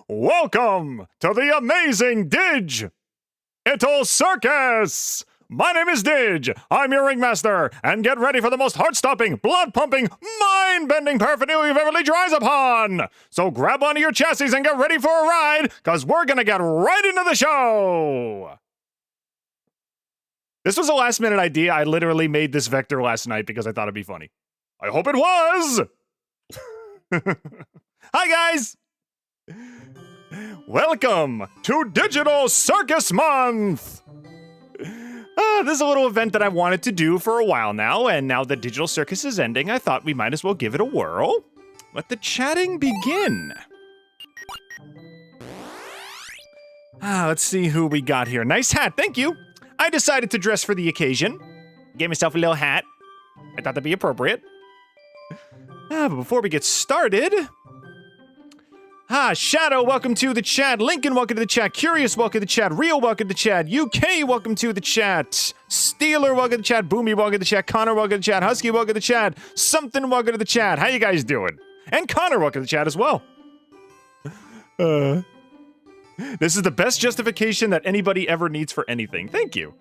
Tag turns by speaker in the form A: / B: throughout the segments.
A: Welcome to the Amazing Digital Circus! My name is Didge, I'm your ringmaster, and get ready for the most heart-stopping, blood-pumping, mind-bending paraphernalia you've ever laid your eyes upon! So grab onto your chassis and get ready for a ride, cause we're gonna get right into the show! This was a last-minute idea. I literally made this vector last night because I thought it'd be funny. I hope it was! Hi, guys! Welcome to Digital Circus Month! This is a little event that I wanted to do for a while now, and now that Digital Circus is ending, I thought we might as well give it a whirl. Let the chatting begin. Let's see who we got here. Nice hat, thank you. I decided to dress for the occasion. Gave myself a little hat. I thought that'd be appropriate. But before we get started... Shadow, welcome to the chat. Lincoln, welcome to the chat. Curious, welcome to the chat. Real, welcome to the chat. UK, welcome to the chat. Steeler, welcome to the chat. Boomy, welcome to the chat. Connor, welcome to the chat. Husky, welcome to the chat. Something, welcome to the chat. How you guys doing? And Connor, welcome to the chat as well. This is the best justification that anybody ever needs for anything. Thank you.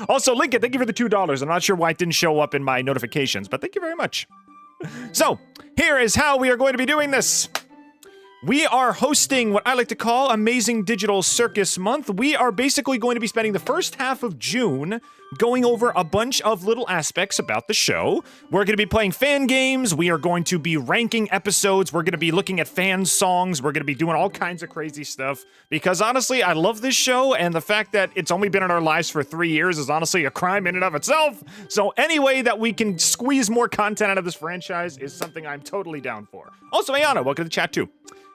A: Also, Lincoln, thank you for the $2. I'm not sure why it didn't show up in my notifications, but thank you very much. So, here is how we are going to be doing this. We are hosting what I like to call Amazing Digital Circus Month. We are basically going to be spending the first half of June going over a bunch of little aspects about the show. We're going to be playing fan games. We are going to be ranking episodes. We're going to be looking at fan songs. We're going to be doing all kinds of crazy stuff. Because honestly, I love this show, and the fact that it's only been in our lives for 3 years is honestly a crime in and of itself. So any way that we can squeeze more content out of this franchise is something I'm totally down for. Also, Ayana, welcome to the chat too.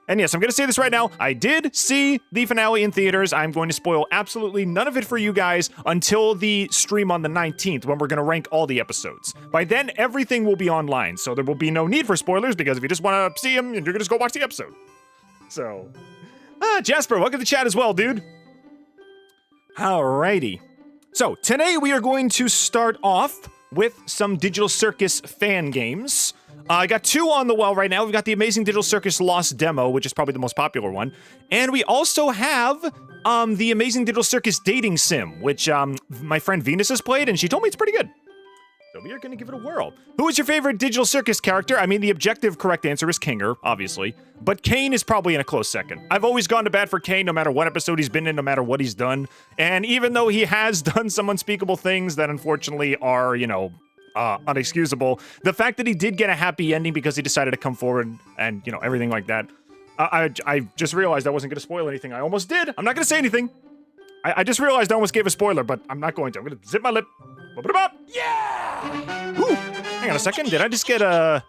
A: And yes, I'm going to say this right now. I did see the finale in theaters. I'm going to spoil absolutely none of it for you guys until the stream on the 19th when we're going to rank all the episodes. By then, everything will be online, so there will be no need for spoilers because if you just want to see them, you're going to just go watch the episode. So, Jasper, welcome to the chat as well, dude. Alrighty. So, today we are going to start off with some Digital Circus fan games. I got 2 on the well right now. We've got the Amazing Digital Circus Lost demo, which is probably the most popular one. And we also have the Amazing Digital Circus dating sim, which my friend Venus has played, and she told me it's pretty good. So we are going to give it a whirl. Who is your favorite Digital Circus character? I mean, the objective correct answer is Kinger, obviously. But Caine is probably in a close second. I've always gone to bat for Caine no matter what episode he's been in, no matter what he's done. And even though he has done some unspeakable things that unfortunately are, you know, unexcusable, the fact that he did get a happy ending because he decided to come forward and, you know, everything like that. I just realized I wasn't going to spoil anything. I almost did. I'm not going to say anything. I just realized I almost gave a spoiler, but I'm not going to. I'm going to zip my lip. Yeah! Ooh, hang on a second. Did I just get a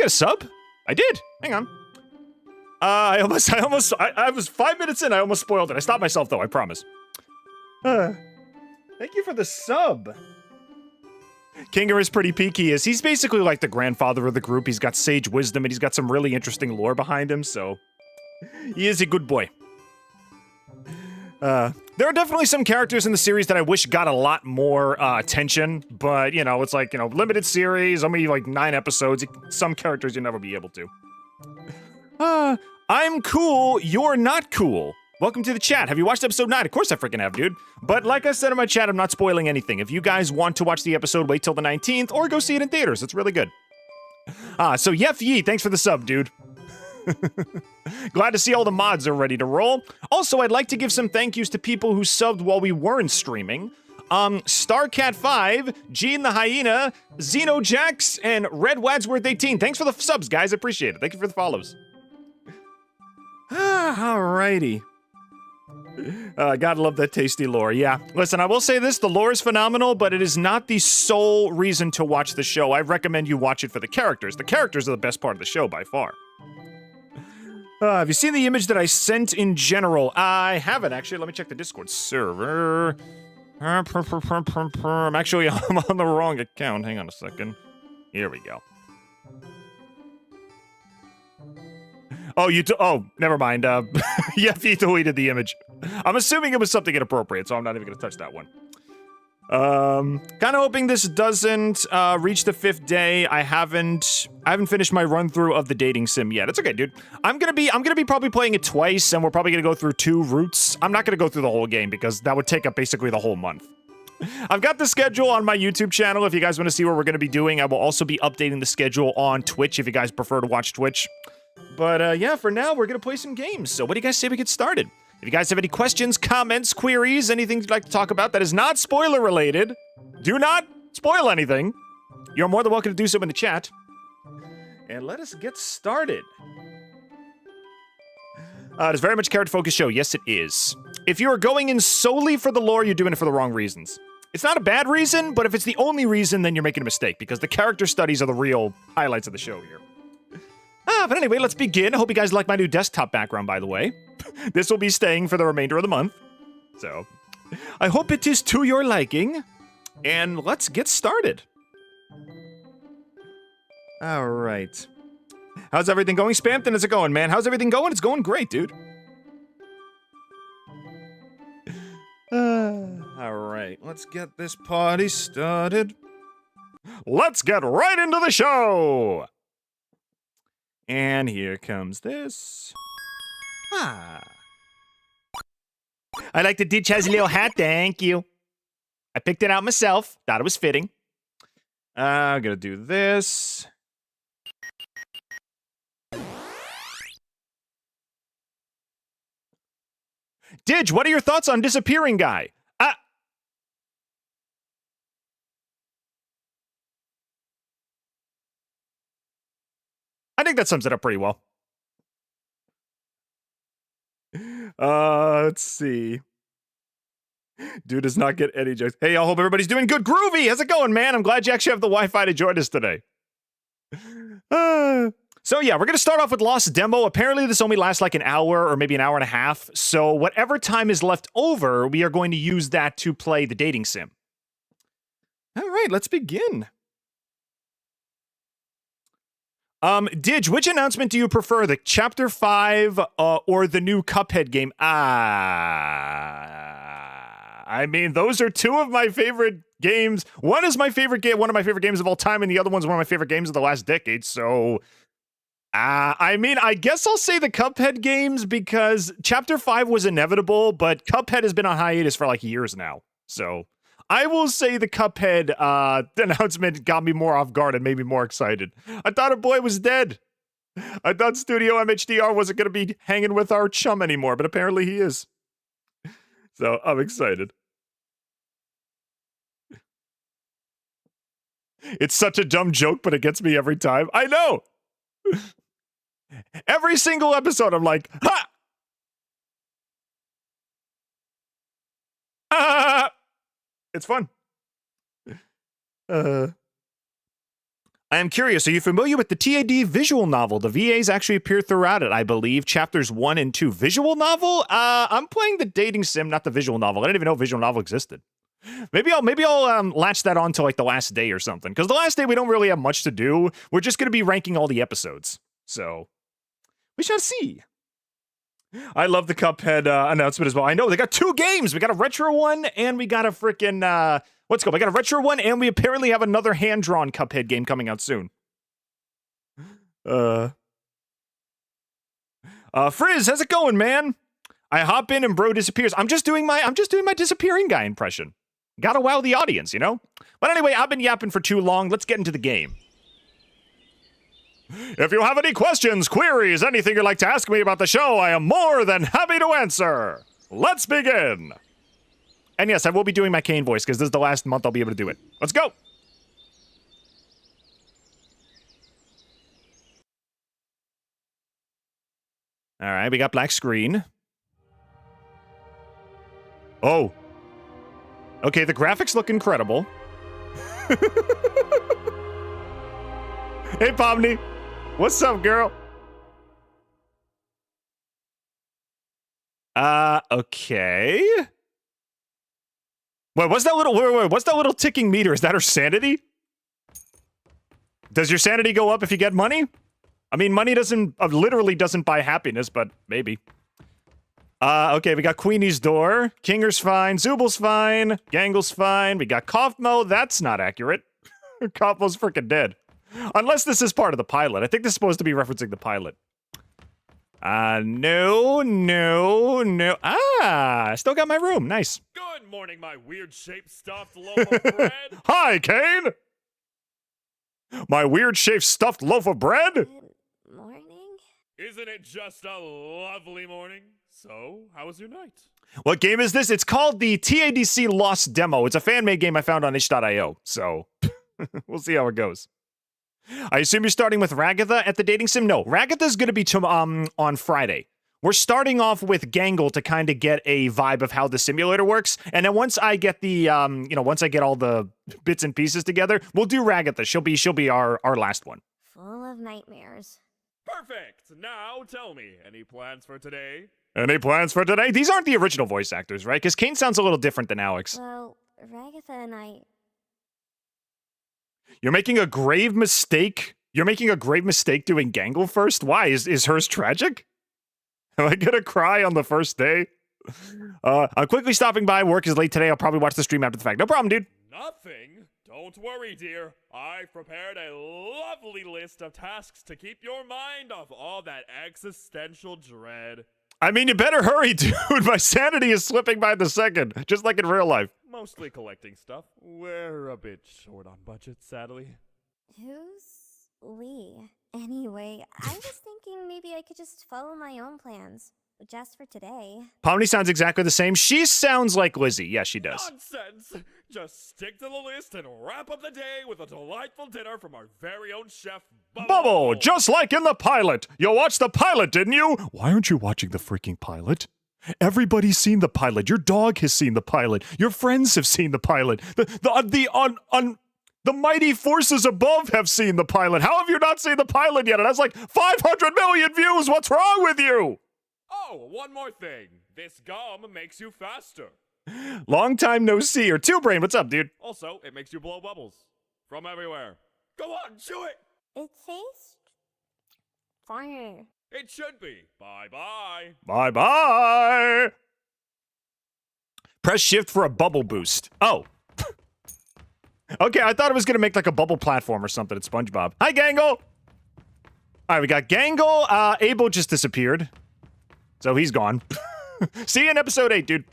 A: sub? I did. Hang on. I was 5 minutes in. I almost spoiled it. I stopped myself though. I promise. Thank you for the sub. Kinger is pretty peaky. He's basically like the grandfather of the group. He's got sage wisdom and he's got some really interesting lore behind him. So he is a good boy. There are definitely some characters in the series that I wish got a lot more attention, but, you know, it's like, you know, limited series, only like 9 episodes, some characters you'll never be able to. I'm cool, you're not cool. Welcome to the chat. Have you watched episode 9? Of course I freaking have, dude. But like I said in my chat, I'm not spoiling anything. If you guys want to watch the episode, wait till the 19th, or go see it in theaters. It's really good. So Yef Yee, thanks for the sub, dude. Glad to see all the mods are ready to roll. Also, I'd like to give some thank yous to people who subbed while we weren't streaming. Starcat5, Gene the Hyena, Xenojax, and Red Wadsworth 18. Thanks for the subs, guys. I appreciate it. Thank you for the follows. Alrighty. Gotta love that tasty lore. Yeah. Listen, I will say this, the lore is phenomenal, but it is not the sole reason to watch the show. I recommend you watch it for the characters. The characters are the best part of the show by far. Have you seen the image that I sent in general? I haven't, actually. Let me check the Discord server. I'm actually I'm on the wrong account. Hang on a second. Here we go. Oh, never mind. Yeah, he deleted the image. I'm assuming it was something inappropriate, so I'm not even going to touch that one. Kind of hoping this doesn't reach the 5th day. I haven't finished my run through of the dating sim yet. It's okay, dude. I'm gonna be probably playing it twice, and we're probably gonna go through 2 routes. I'm not gonna go through the whole game because that would take up basically the whole month. I've got the schedule on my YouTube channel. If you guys want to see what we're gonna be doing, I will also be updating the schedule on Twitch if you guys prefer to watch Twitch. But yeah, for now we're gonna play some games. So what do you guys say we get started? If you guys have any questions, comments, queries, anything you'd like to talk about that is not spoiler related, do not spoil anything. You're more than welcome to do so in the chat. And let us get started. It is very much a character-focused show. Yes, it is. If you are going in solely for the lore, you're doing it for the wrong reasons. It's not a bad reason, but if it's the only reason, then you're making a mistake, because the character studies are the real highlights of the show here. But anyway, let's begin. I hope you guys like my new desktop background, by the way. This will be staying for the remainder of the month. So, I hope it is to your liking. And let's get started. All right. How's everything going? Spampton, how's it going, man? How's everything going? It's going great, dude. All right, let's get this party started. Let's get right into the show. And here comes this. I like the Didge has a little hat. Thank you. I picked it out myself. Thought it was fitting. I'm gonna do this. Didge, what are your thoughts on Disappearing Guy? I think that sums it up pretty well. Let's see. Dude does not get any jokes. Hey, I hope everybody's doing good. Groovy, how's it going, man? I'm glad you actually have the Wi-Fi to join us today. So yeah, we're going to start off with Lost Demo. Apparently this only lasts like an hour or maybe an hour and a half. So whatever time is left over, we are going to use that to play the dating sim. All right, let's begin. Didge, which announcement do you prefer, the Chapter 5 or the new Cuphead game? I I mean, those are two of my favorite games. One is my favorite game, one of my favorite games of all time, and the other one's one of my favorite games of the last decade. So, I mean, I guess I'll say the Cuphead games because Chapter 5 was inevitable, but Cuphead has been on hiatus for like years now. So, I will say the Cuphead announcement got me more off guard and made me more excited. I thought a boy was dead. I thought Studio MHDR wasn't going to be hanging with our chum anymore, but apparently he is. So I'm excited. It's such a dumb joke, but it gets me every time. I know. Every single episode, I'm like, ha! Ah! It's fun. I am curious, are you familiar with the TAD visual novel? The VAs actually appear throughout it, I believe. Chapters 1 and 2. Visual novel? I'm playing the dating sim, not the visual novel. I didn't even know visual novel existed. Maybe I'll latch that on to like the last day or something. Because the last day we don't really have much to do. We're just going to be ranking all the episodes. So, we shall see. I love the Cuphead announcement as well. I know, they got 2 games. We got a retro one, and we got a freaking... Let's go. I got a retro one, and we apparently have another hand-drawn Cuphead game coming out soon. Frizz, how's it going, man? I hop in and bro disappears. I'm just doing my disappearing guy impression. Gotta wow the audience, you know? But anyway, I've been yapping for too long. Let's get into the game. If you have any questions, queries, anything you'd like to ask me about the show, I am more than happy to answer. Let's begin. And yes, I will be doing my Caine voice, because this is the last month I'll be able to do it. Let's go! Alright, we got black screen. Oh. Okay, the graphics look incredible. Hey, Pomni. What's up, girl? Okay. Wait, what's that little ticking meter? Is that her sanity? Does your sanity go up if you get money? I mean, money literally doesn't buy happiness, but maybe. Okay, we got Queenie's door. Kinger's fine. Zooble's fine. Gangle's fine. We got Kaufmo. That's not accurate. Kaufmo's freaking dead. Unless this is part of the pilot. I think this is supposed to be referencing the pilot. No. Ah, still got my room. Nice.
B: Good morning, my weird-shaped stuffed loaf of bread.
A: Hi, Caine. My weird-shaped stuffed loaf of bread?
C: Good morning?
B: Isn't it just a lovely morning? So, how was your night?
A: What game is this? It's called the TADC Lost Demo. It's a fan-made game I found on itch.io, so we'll see how it goes. I assume you're starting with Ragatha at the dating sim? No, Ragatha's going to be on Friday. We're starting off with Gangle to kind of get a vibe of how the simulator works, and then once I get the, once I get all the bits and pieces together, we'll do Ragatha. She'll be our last one.
C: Full of nightmares.
B: Perfect! Now tell me, any plans for today?
A: Any plans for today? These aren't the original voice actors, right? Because Caine sounds a little different than Alex.
C: Well, Ragatha and I...
A: You're making a grave mistake? You're making a grave mistake doing Gangle first? Why? Is hers tragic? Am I gonna cry on the first day? I'm quickly stopping by. Work is late today. I'll probably watch the stream after the fact. No problem, dude.
B: Nothing? Don't worry, dear. I've prepared a lovely list of tasks to keep your mind off all that existential dread.
A: I mean, you better hurry, dude. My sanity is slipping by the second, just like in real life.
B: Mostly collecting stuff. We're a bit short on budget, sadly.
C: Who's we? Anyway, I was thinking maybe I could just follow my own plans. Just for today.
A: Pomni sounds exactly the same. She sounds like Lizzie. Yes, she does.
B: Nonsense! Just stick to the list and wrap up the day with a delightful dinner from our very own chef,
A: Bubble, just like in the pilot. You watched the pilot, didn't you? Why aren't you watching the freaking pilot? Everybody's seen the pilot. Your dog has seen the pilot. Your friends have seen the pilot. The mighty forces above have seen the pilot. How have you not seen the pilot yet? It has like 500 million views. What's wrong with you?
B: Oh, one more thing. This gum makes you faster.
A: Long time no see. Or Two Brain, what's up, dude?
B: Also, it makes you blow bubbles. From everywhere. Go on, chew it!
C: It tastes... funny.
B: It should be. Bye-bye.
A: Bye-bye. Press shift for a bubble boost. Oh. Okay, I thought it was gonna make like a bubble platform or something at SpongeBob. Hi, Gangle! Alright, we got Gangle. Abel just disappeared. So he's gone. See you in episode 8, dude.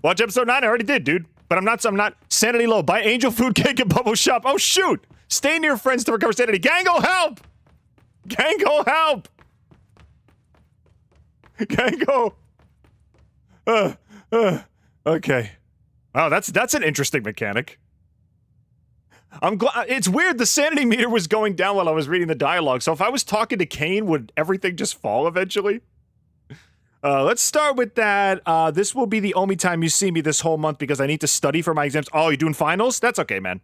A: Watch episode 9, I already did, dude. But I'm not sanity low. Buy angel food cake at Bubble Shop. Oh, shoot! Stay near friends to recover sanity. Gangle, help! Gangle, help! Gangle! Okay. Oh, that's an interesting mechanic. I'm glad. It's weird, the sanity meter was going down while I was reading the dialogue, so if I was talking to Caine, would everything just fall eventually? Let's start with that. This will be the only time you see me this whole month because I need to study for my exams. Oh, you're doing finals? That's okay, man.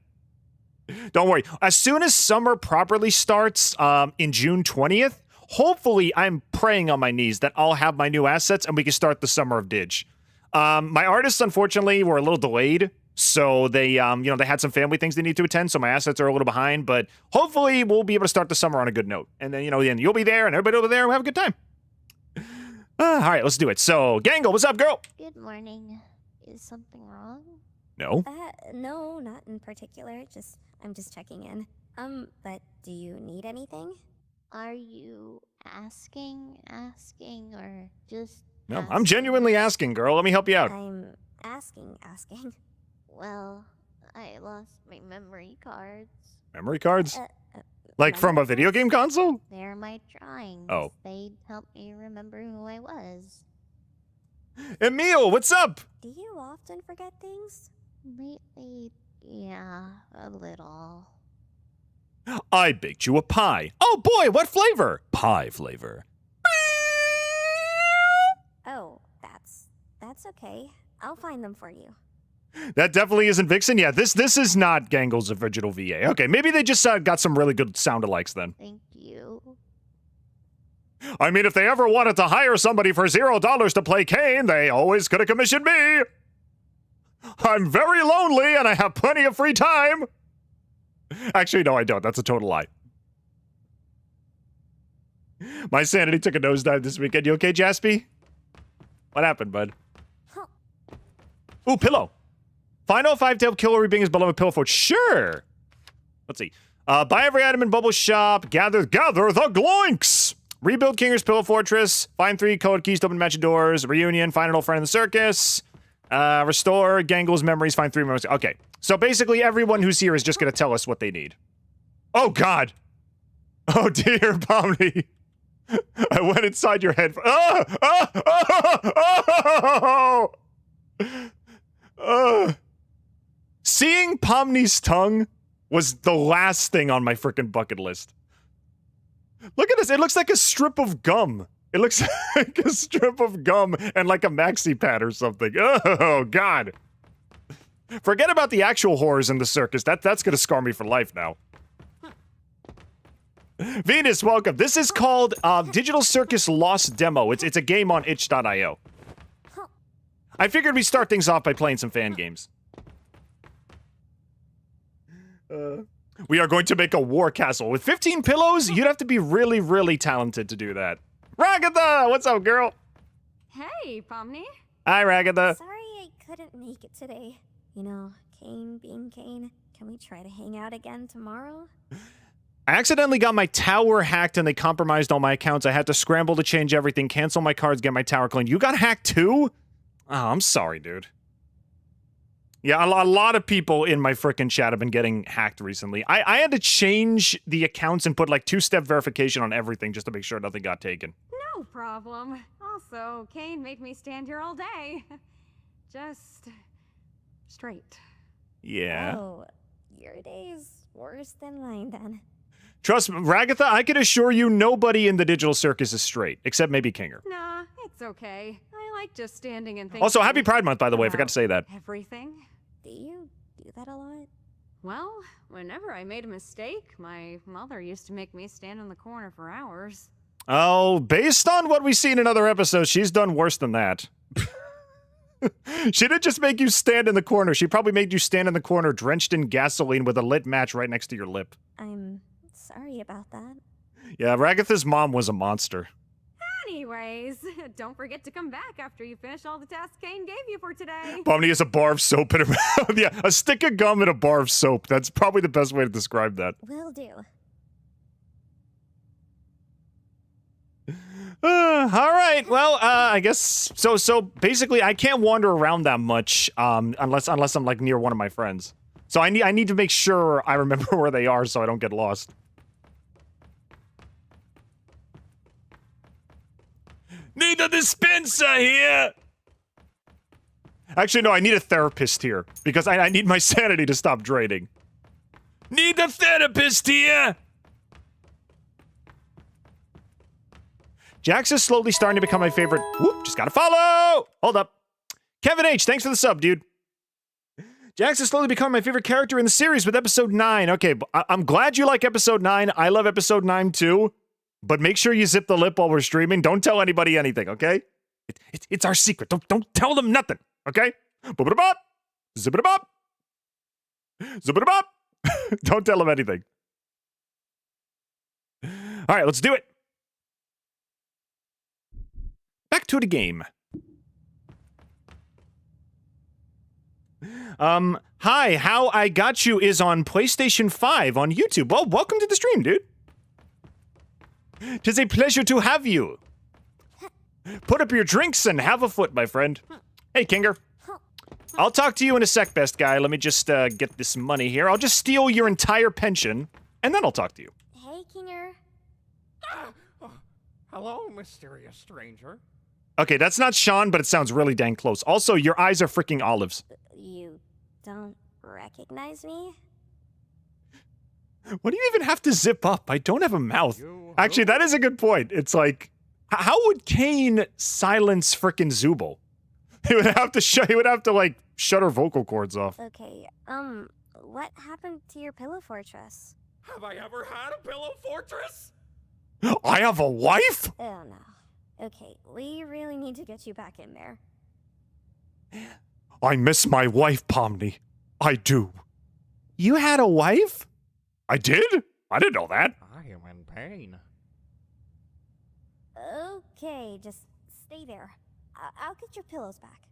A: Don't worry. As soon as summer properly starts, in June 20th, hopefully I'm praying on my knees that I'll have my new assets and we can start the summer of Didge. My artists, unfortunately, were a little delayed. So they, they had some family things they need to attend, so my assets are a little behind, but hopefully we'll be able to start the summer on a good note. And then, then you'll be there and everybody over there will have a good time. All right, let's do it. So, Gangle, what's up, girl?
C: Good morning. Is something wrong?
A: No.
C: No, not in particular. I'm just checking in. But do you need anything? Are you asking, or just
A: No,
C: asking?
A: I'm genuinely asking, girl. Let me help you out.
C: I'm asking. Well, I lost my memory cards.
A: Memory cards? Like from a video game console?
C: They're my drawings.
A: Oh.
C: They'd help me remember who I was.
A: Emil, what's up?
C: Do you often forget things? Lately, yeah, a little.
A: I baked you a pie. Oh boy, what flavor? Pie flavor.
C: Oh, that's okay. I'll find them for you.
A: That definitely isn't Vixen. Yeah, this is not Gangle's original VA. Okay, maybe they just got some really good sound-alikes then.
C: Thank you.
A: I mean, if they ever wanted to hire somebody for $0 to play Caine, they always could have commissioned me. I'm very lonely and I have plenty of free time. Actually, no, I don't. That's a total lie. My sanity took a nosedive this weekend. You okay, Jaspy? What happened, bud?
C: Huh.
A: Ooh, pillow. Final 5-tailed killer being his beloved pillow fort. Sure. Let's see. Buy every item in Bubble Shop. Gather the gloinks. Rebuild Kinger's Pillow Fortress. Find 3 code keys to open match doors. Reunion. Find an old friend in the circus. Restore Gangle's memories. Find 3 memories. Okay. So basically everyone who's here is just going to tell us what they need. Oh, God. Oh, dear, Pomni. I went inside your head. Seeing Pomni's tongue was the last thing on my frickin' bucket list. Look at this. It looks like a strip of gum. It looks like a strip of gum and like a maxi pad or something. Oh, God. Forget about the actual horrors in the circus. That's gonna scar me for life now. Venus, welcome. This is called Digital Circus Lost Demo. It's a game on itch.io. I figured we'd start things off by playing some fan games. We are going to make a war castle. With 15 pillows, you'd have to be really, really talented to do that. Ragatha! What's up, girl?
D: Hey, Pomni.
A: Hi, Ragatha.
C: Sorry I couldn't make it today. You know, Caine being Caine. Can we try to hang out again tomorrow?
A: I accidentally got my tower hacked and they compromised all my accounts. I had to scramble to change everything, cancel my cards, get my tower cleaned. You got hacked too? Oh, I'm sorry, dude. Yeah, a lot of people in my frickin' chat have been getting hacked recently. I had to change the accounts and put like 2-step verification on everything just to make sure nothing got taken.
D: No problem. Also, Caine made me stand here all day. Just straight.
A: Yeah.
C: Oh, your day's worse than mine then.
A: Trust me, Ragatha, I can assure you nobody in the digital circus is straight, except maybe Kinger.
D: Nah, it's okay. I like just standing and thinking.
A: Also, happy Pride Month, by the way. I forgot to say that.
D: Everything.
C: Do you do that a lot?
D: Well, whenever I made a mistake, my mother used to make me stand in the corner for hours.
A: Oh, based on what we see in another episode, she's done worse than that. She didn't just make you stand in the corner. She probably made you stand in the corner drenched in gasoline with a lit match right next to your lip.
C: I'm sorry about that.
A: Yeah, Ragatha's mom was a monster.
D: Anyways, don't forget to come back after you finish all the tasks Caine gave you for today.
A: Pomni has a bar of soap in her mouth. Yeah, a stick of gum and a bar of soap. That's probably the best way to describe that.
C: Will do.
A: All right. Well, I guess so. So basically, I can't wander around that much unless I'm like near one of my friends. So I need to make sure I remember where they are so I don't get lost. Need a dispenser here. Actually, no. I need a therapist here because I need my sanity to stop draining. Need a therapist here. Jax is slowly starting to become my favorite. Whoop, just gotta follow! Hold up. Kevin H, thanks for the sub, dude. Jax is slowly becoming my favorite character in the series with episode 9. Okay, I'm glad you like episode 9. I love episode 9 too. But make sure you zip the lip while we're streaming. Don't tell anybody anything, okay? It's our secret. Don't tell them nothing, okay? Boop-a-da-bop! Zip-a-da-bop! Zip-a-da-bop! Don't tell them anything. All right, let's do it. Back to the game. Hi, How I Got You is on PlayStation 5 on YouTube. Well, welcome to the stream, dude. 'Tis a pleasure to have you. Put up your drinks and have a foot, my friend. Hey, Kinger. I'll talk to you in a sec, best guy. Let me just get this money here. I'll just steal your entire pension, and then I'll talk to you.
C: Hey, Kinger.
E: Hello, mysterious stranger.
A: Okay, that's not Sean, but it sounds really dang close. Also, your eyes are freaking olives.
C: You don't recognize me?
A: What do you even have to zip up? I don't have a mouth. Actually, that is a good point. It's like, how would Caine silence frickin' Zooble? He would have to like shut her vocal cords off.
C: Okay, what happened to your pillow fortress?
B: Have I ever had a pillow fortress?
A: I have a wife?
C: Oh no. Okay, we really need to get you back in there.
A: I miss my wife, Pomni. I do. You had a wife? I did? I didn't know that.
E: I am in pain.
C: Okay, just stay there. I'll get your pillows back.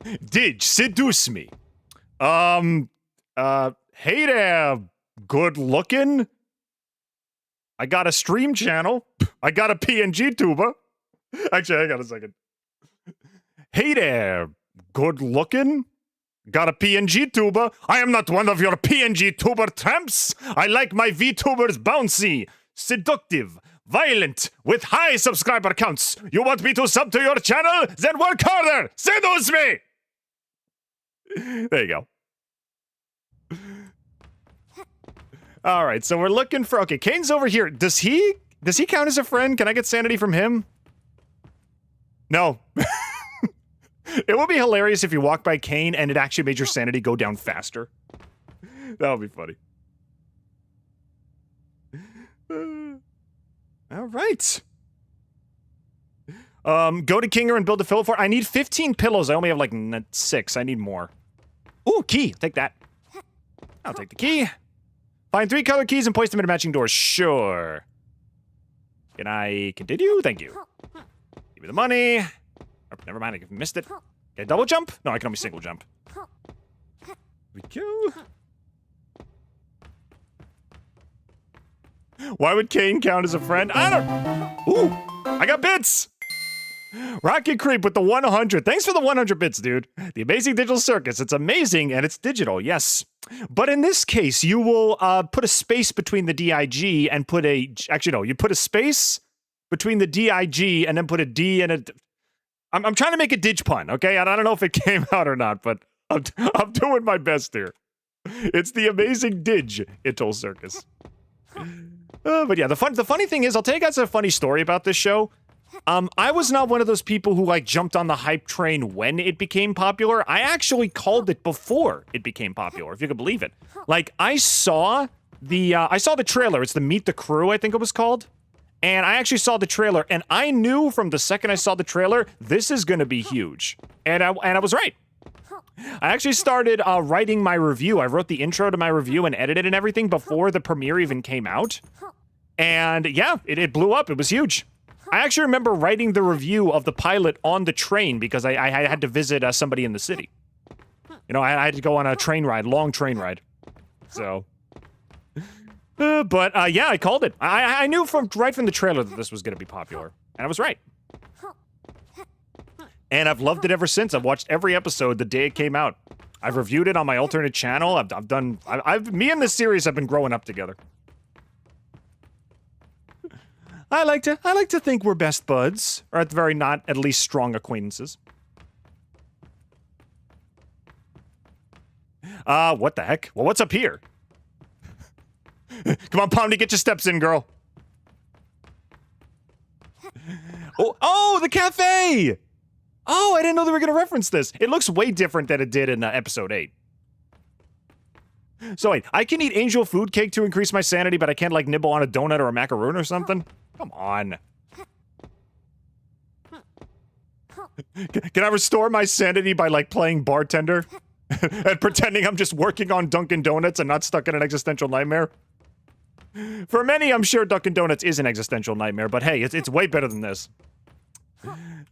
A: Didge, seduce me. Hey there, good looking. I got a stream channel. I got a pngtuber. Actually, hang on a second. Hey there, good looking. Got a pngtuber. I am not one of your pngtuber tramps. I like my vtubers bouncy, seductive, violent, with high subscriber counts. You want me to sub to your channel? Then work harder. Seduce me. There you go. All right, so we're looking for. Okay, Caine's over here. Does he count as a friend? Can I get sanity from him? No. It would be hilarious if you walked by Caine and it actually made your sanity go down faster. That would be funny. All right. Go to Kinger and build a pillow fort. I need 15 pillows. I only have like 6. I need more. Ooh, key. Take that. I'll take the key. Find 3 color keys and place them in matching doors. Sure. Can I continue? Thank you. Give me the money. Oh, never mind, I missed it. Can I double jump? No, I can only single jump. Here we go. Why would Caine count as a friend? I don't. Ooh, I got bits. Rocket Creep with the 100. Thanks for the 100 bits, dude. The Amazing Digital Circus. It's amazing and it's digital, yes. But in this case, you will put a space between the DIG and put a... Actually, no. You put a space between the DIG and then put a D and a... I'm trying to make a Didge pun, okay? I don't know if it came out or not, but I'm doing my best here. It's the Amazing Digital Circus. But yeah, the funny thing is, I'll tell you guys a funny story about this show. I was not one of those people who like jumped on the hype train when it became popular. I actually called it before it became popular, if you could believe it. Like I saw the trailer. It's the Meet the Crew, I think it was called. And I actually saw the trailer, and I knew from the second I saw the trailer, this is gonna be huge. And I was right. I actually started writing my review. I wrote the intro to my review and edited and everything before the premiere even came out. And yeah, it blew up. It was huge. I actually remember writing the review of the pilot on the train because I had to visit somebody in the city. You know, I had to go on a train ride, long train ride. So, but yeah, I called it. I knew right from the trailer that this was going to be popular, and I was right. And I've loved it ever since. I've watched every episode the day it came out. I've reviewed it on my alternate channel. Me and this series have been growing up together. I like to think we're best buds, or at the very not, at least strong acquaintances. What the heck? Well, what's up here? Come on, Pomni, get your steps in, girl. Oh, the cafe! Oh, I didn't know they were going to reference this. It looks way different than it did in episode 8. So wait, I can eat angel food cake to increase my sanity, but I can't, like, nibble on a donut or a macaroon or something? Come on. Can I restore my sanity by, like, playing bartender? And pretending I'm just working on Dunkin' Donuts and not stuck in an existential nightmare? For many, I'm sure Dunkin' Donuts is an existential nightmare, but hey, it's way better than this.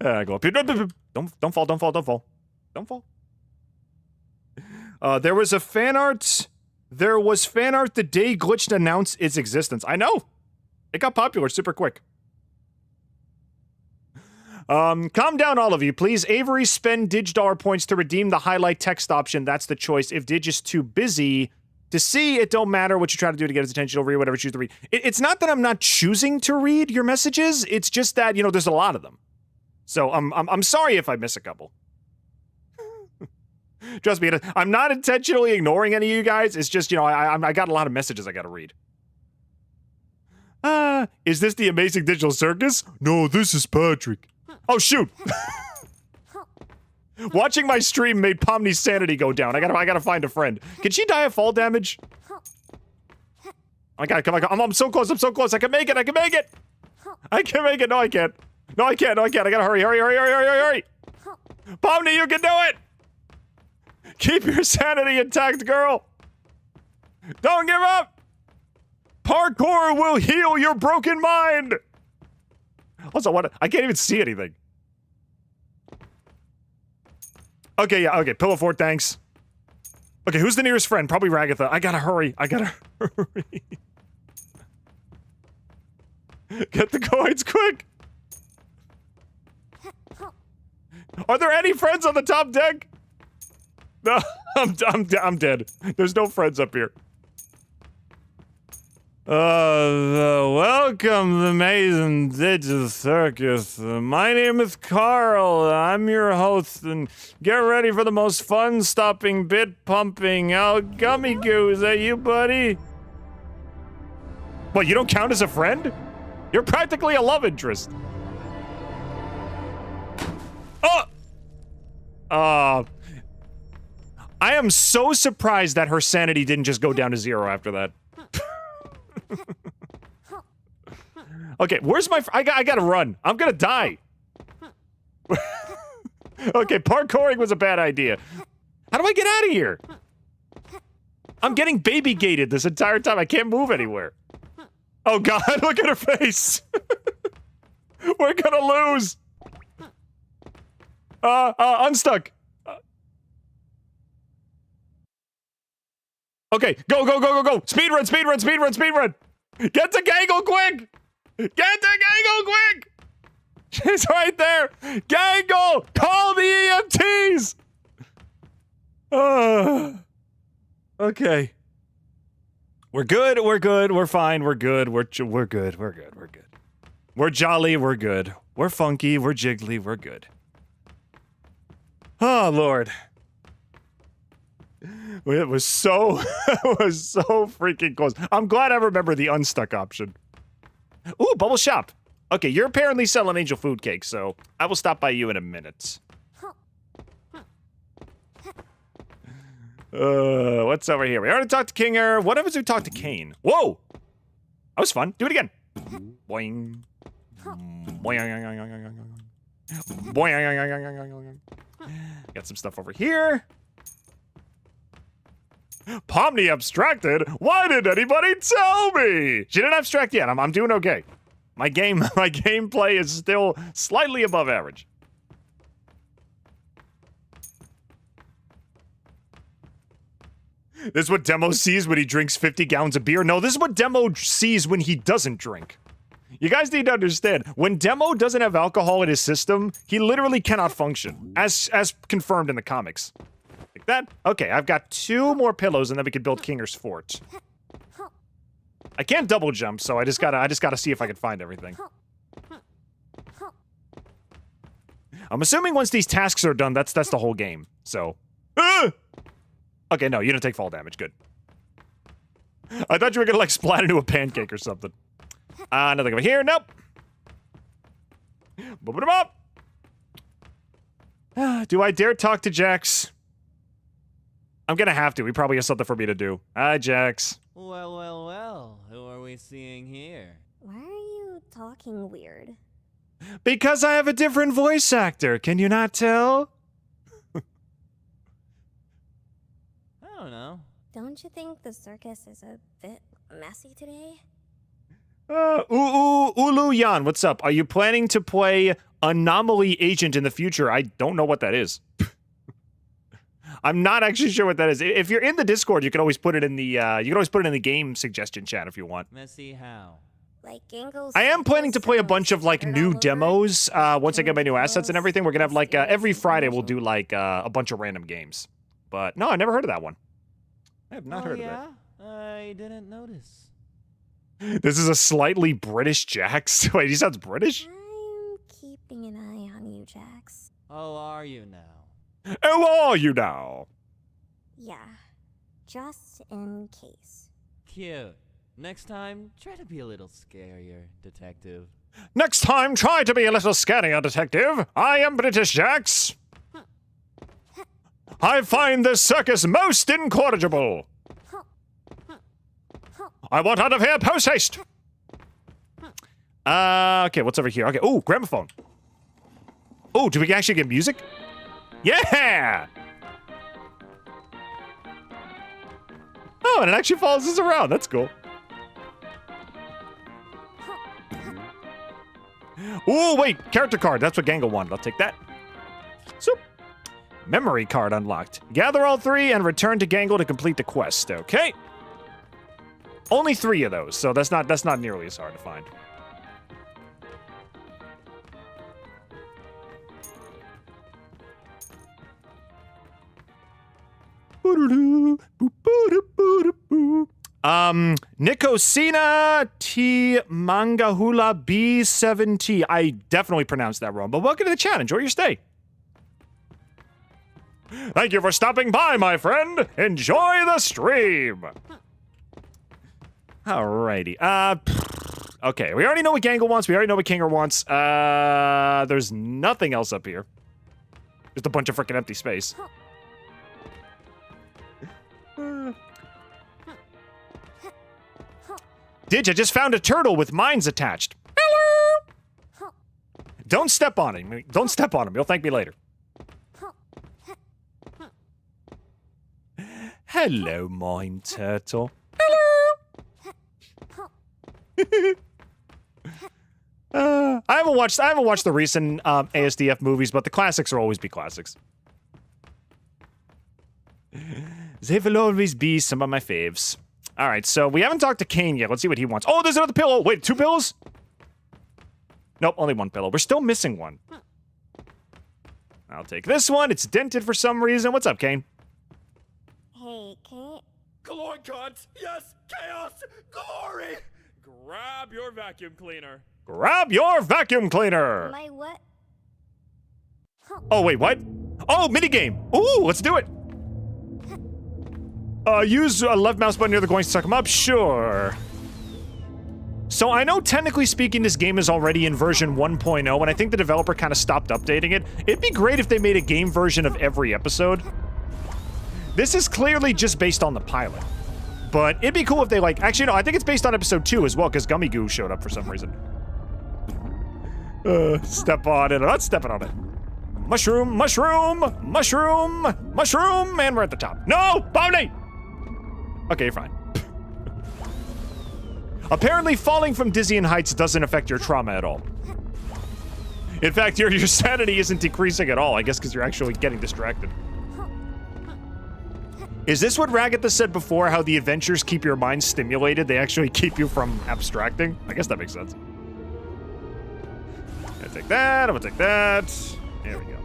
A: Go up here. Don't fall. There was fan art the day Glitch announced its existence. I know. It got popular super quick. Calm down, all of you, please. Avery, spend Didge dollar points to redeem the highlight text option. That's the choice. If Didge is too busy to see, it don't matter what you try to do to get his attention. You'll read whatever you choose to read. It's not that I'm not choosing to read your messages. It's just that, you know, there's a lot of them. So I'm sorry if I miss a couple. Trust me, I'm not intentionally ignoring any of you guys. It's just, you know, I got a lot of messages I got to read. Is this the Amazing Digital Circus? No, this is Patrick. Oh, shoot! Watching my stream made Pomni's sanity go down. I gotta find a friend. Can she die of fall damage? I gotta come on. I'm so close. I can make it. I can make it. No, I can't. I gotta hurry. Pomni, you can do it. Keep your sanity intact, girl. Don't give up. Parkour will heal your broken mind. Also, what? I can't even see anything. Okay, yeah, okay. Pillow fort, thanks. Okay, who's the nearest friend? Probably Ragatha. I gotta hurry. Get the coins quick. Are there any friends on the top deck? No, I'm dead. There's no friends up here. Welcome, the Amazing Digital Circus. My name is Carl. I'm your host, and get ready for the most fun-stopping, bit-pumping gummy goo. Is that you, buddy? What, you don't count as a friend? You're practically a love interest. I am so surprised that her sanity didn't just go down to 0 after that. Okay, where's my... I gotta run. I'm gonna die. Okay, parkouring was a bad idea. How do I get out of here? I'm getting baby-gated this entire time. I can't move anywhere. Oh god, look at her face. We're gonna lose. Unstuck. Okay, go. Speed run. Get to Gangle quick. She's right there. Gangle, call the EMTs. Okay. We're good. We're fine. We're good. We're good. We're jolly. We're good. We're funky. We're jiggly. We're good. Oh, Lord. It was so freaking close. I'm glad I remember the unstuck option. Ooh, bubble shop. Okay, you're apparently selling angel food cake, so I will stop by you in a minute. What's over here? We already talked to Kinger. What happens if we talk to Caine? Whoa! That was fun. Do it again. Boing. Boing. Boing. Got some stuff over here. Pomni abstracted? Why didn't anybody tell me? She didn't abstract yet. I'm doing okay. My gameplay is still slightly above average. This is what Demo sees when he drinks 50 gallons of beer. No, this is what Demo sees when he doesn't drink. You guys need to understand, when Demo doesn't have alcohol in his system, he literally cannot function, as confirmed in the comics. Like that? Okay, I've got 2 more pillows and then we can build Kinger's Fort. I can't double jump, so I just gotta see if I can find everything. I'm assuming once these tasks are done, that's the whole game, so. Okay, no, you didn't take fall damage, good. I thought you were gonna like splat into a pancake or something. Nothing over here, nope. Boop it up. Do I dare talk to Jax? I'm gonna have to. He probably has something for me to do. Hi, Jax.
F: Well, who are we seeing here?
C: Why are you talking weird?
A: Because I have a different voice actor. Can you not tell?
F: I don't know.
C: Don't you think the circus is a bit messy today?
A: Ulu Yan, what's up? Are you planning to play Anomaly Agent in the future? I don't know what that is. I'm not actually sure what that is. If you're in the Discord, you can always put it in the game suggestion chat if you want.
F: Messy how?
C: Like Gangle's.
A: I am planning to play a bunch of like new demos once I get my new assets and everything. We're gonna have like every Friday we'll do like a bunch of random games. But no, I never heard of that one. I have not heard of that.
F: I didn't notice.
A: This is a slightly British Jax. Wait, he sounds British?
C: I'm keeping an eye on you, Jax.
F: How are you now?
A: How are you now?
C: Yeah, just in case.
F: Cute. Next time, try to be a little scarier, detective.
A: Next time, try to be a little scarier, detective. I am British Jax. I find this circus most incorrigible. I want out of here post haste. Okay, what's over here? Okay, oh, gramophone. Oh, do we actually get music? Yeah! Oh, and it actually follows us around. That's cool. Oh, wait, character card. That's what Gangle wanted. I'll take that. Soup. Memory card unlocked. Gather all 3 and return to Gangle to complete the quest. Okay. Only 3 of those, so that's not nearly as hard to find. Nikosina T Mangahula B7T. I definitely pronounced that wrong, but welcome to the chat. Enjoy your stay. Thank you for stopping by, my friend. Enjoy the stream. Alrighty. Okay, we already know what Gangle wants. We already know what Kinger wants. There's nothing else up here. Just a bunch of freaking empty space. Didge, I just found a turtle with mines attached. Hello! Don't step on him. Don't step on him. You'll thank me later. Hello, mine turtle. I haven't watched the recent ASDF movies, but the classics will always be classics. They will always be some of my faves. All right, so we haven't talked to Caine yet. Let's see what he wants. Oh, there's another pillow. Wait, 2 pillows? Nope, only 1 pillow. We're still missing one. I'll take this one. It's dented for some reason. What's up, Caine?
C: Hey, Caine.
B: Glory cunt! Yes! Chaos! Glory! Grab your vacuum cleaner.
A: Grab your vacuum cleaner!
C: My what?
A: Oh, wait, what? Oh, minigame! Ooh, let's do it! Use a left mouse button near the coins to suck them up? Sure. So I know technically speaking this game is already in version 1.0, and I think the developer kind of stopped updating it. It'd be great if they made a game version of every episode. This is clearly just based on the pilot. But it'd be cool if they like... Actually, no, I think it's based on episode 2 as well, because Gummy Goo showed up for some reason. Step on it. I'm not stepping on it. Mushroom, mushroom, mushroom, mushroom, and we're at the top. No! Pomni! Okay, you're fine. Apparently, falling from dizzying heights doesn't affect your trauma at all. In fact, your sanity isn't decreasing at all, I guess because you're actually getting distracted. Is this what Ragatha said before, how the adventures keep your mind stimulated? They actually keep you from abstracting? I guess that makes sense. I'm gonna take that, I'm gonna take that. There we go.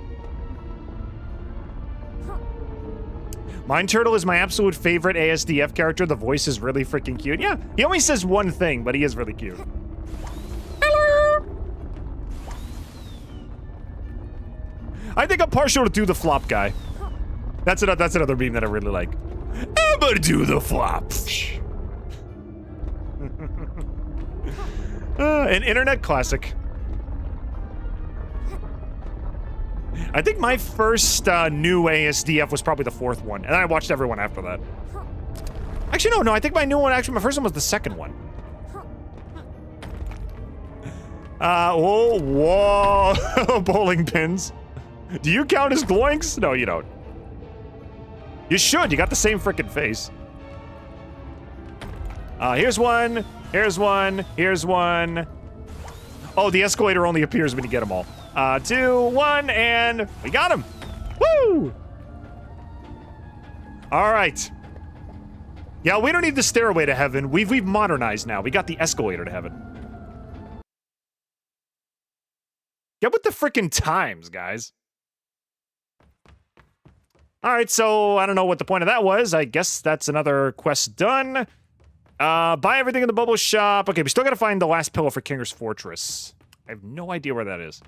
A: Mind Turtle is my absolute favorite ASDF character. The voice is really freaking cute. Yeah, he only says one thing, but he is really cute. Hello! I think I'm partial to Do the Flop guy. That's another meme that I really like. I'm gonna do the flop. An internet classic. I think my first new ASDF was probably the fourth one, and then I watched everyone after that. Actually, no, I think my first one was the second one. Whoa, bowling pins. Do you count as gloinks? No, you don't. You should, you got the same frickin' face. Here's one, here's one, here's one. Oh, the escalator only appears when you get them all. 2, 1, and we got him. Woo! All right. Yeah, we don't need the stairway to heaven. We've modernized now. We got the escalator to heaven. Get with the frickin' times, guys. All right, so I don't know what the point of that was. I guess that's another quest done. Buy everything in the bubble shop. Okay, we still gotta find the last pillow for Kinger's Fortress. I have no idea where that is.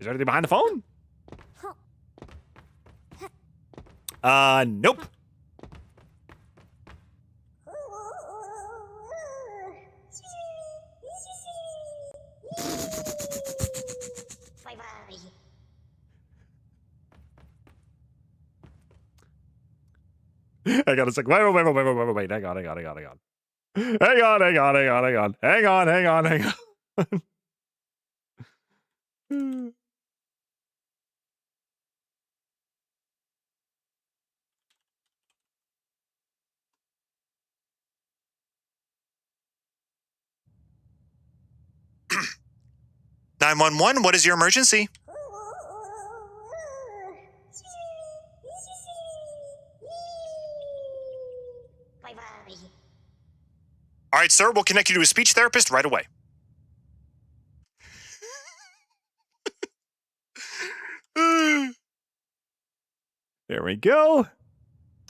A: Is there anything behind the phone? Nope. I gotta say, wait, hang on. Hang on. "911, what is your emergency?" All right, sir, we'll connect you to a speech therapist right away. There we go. All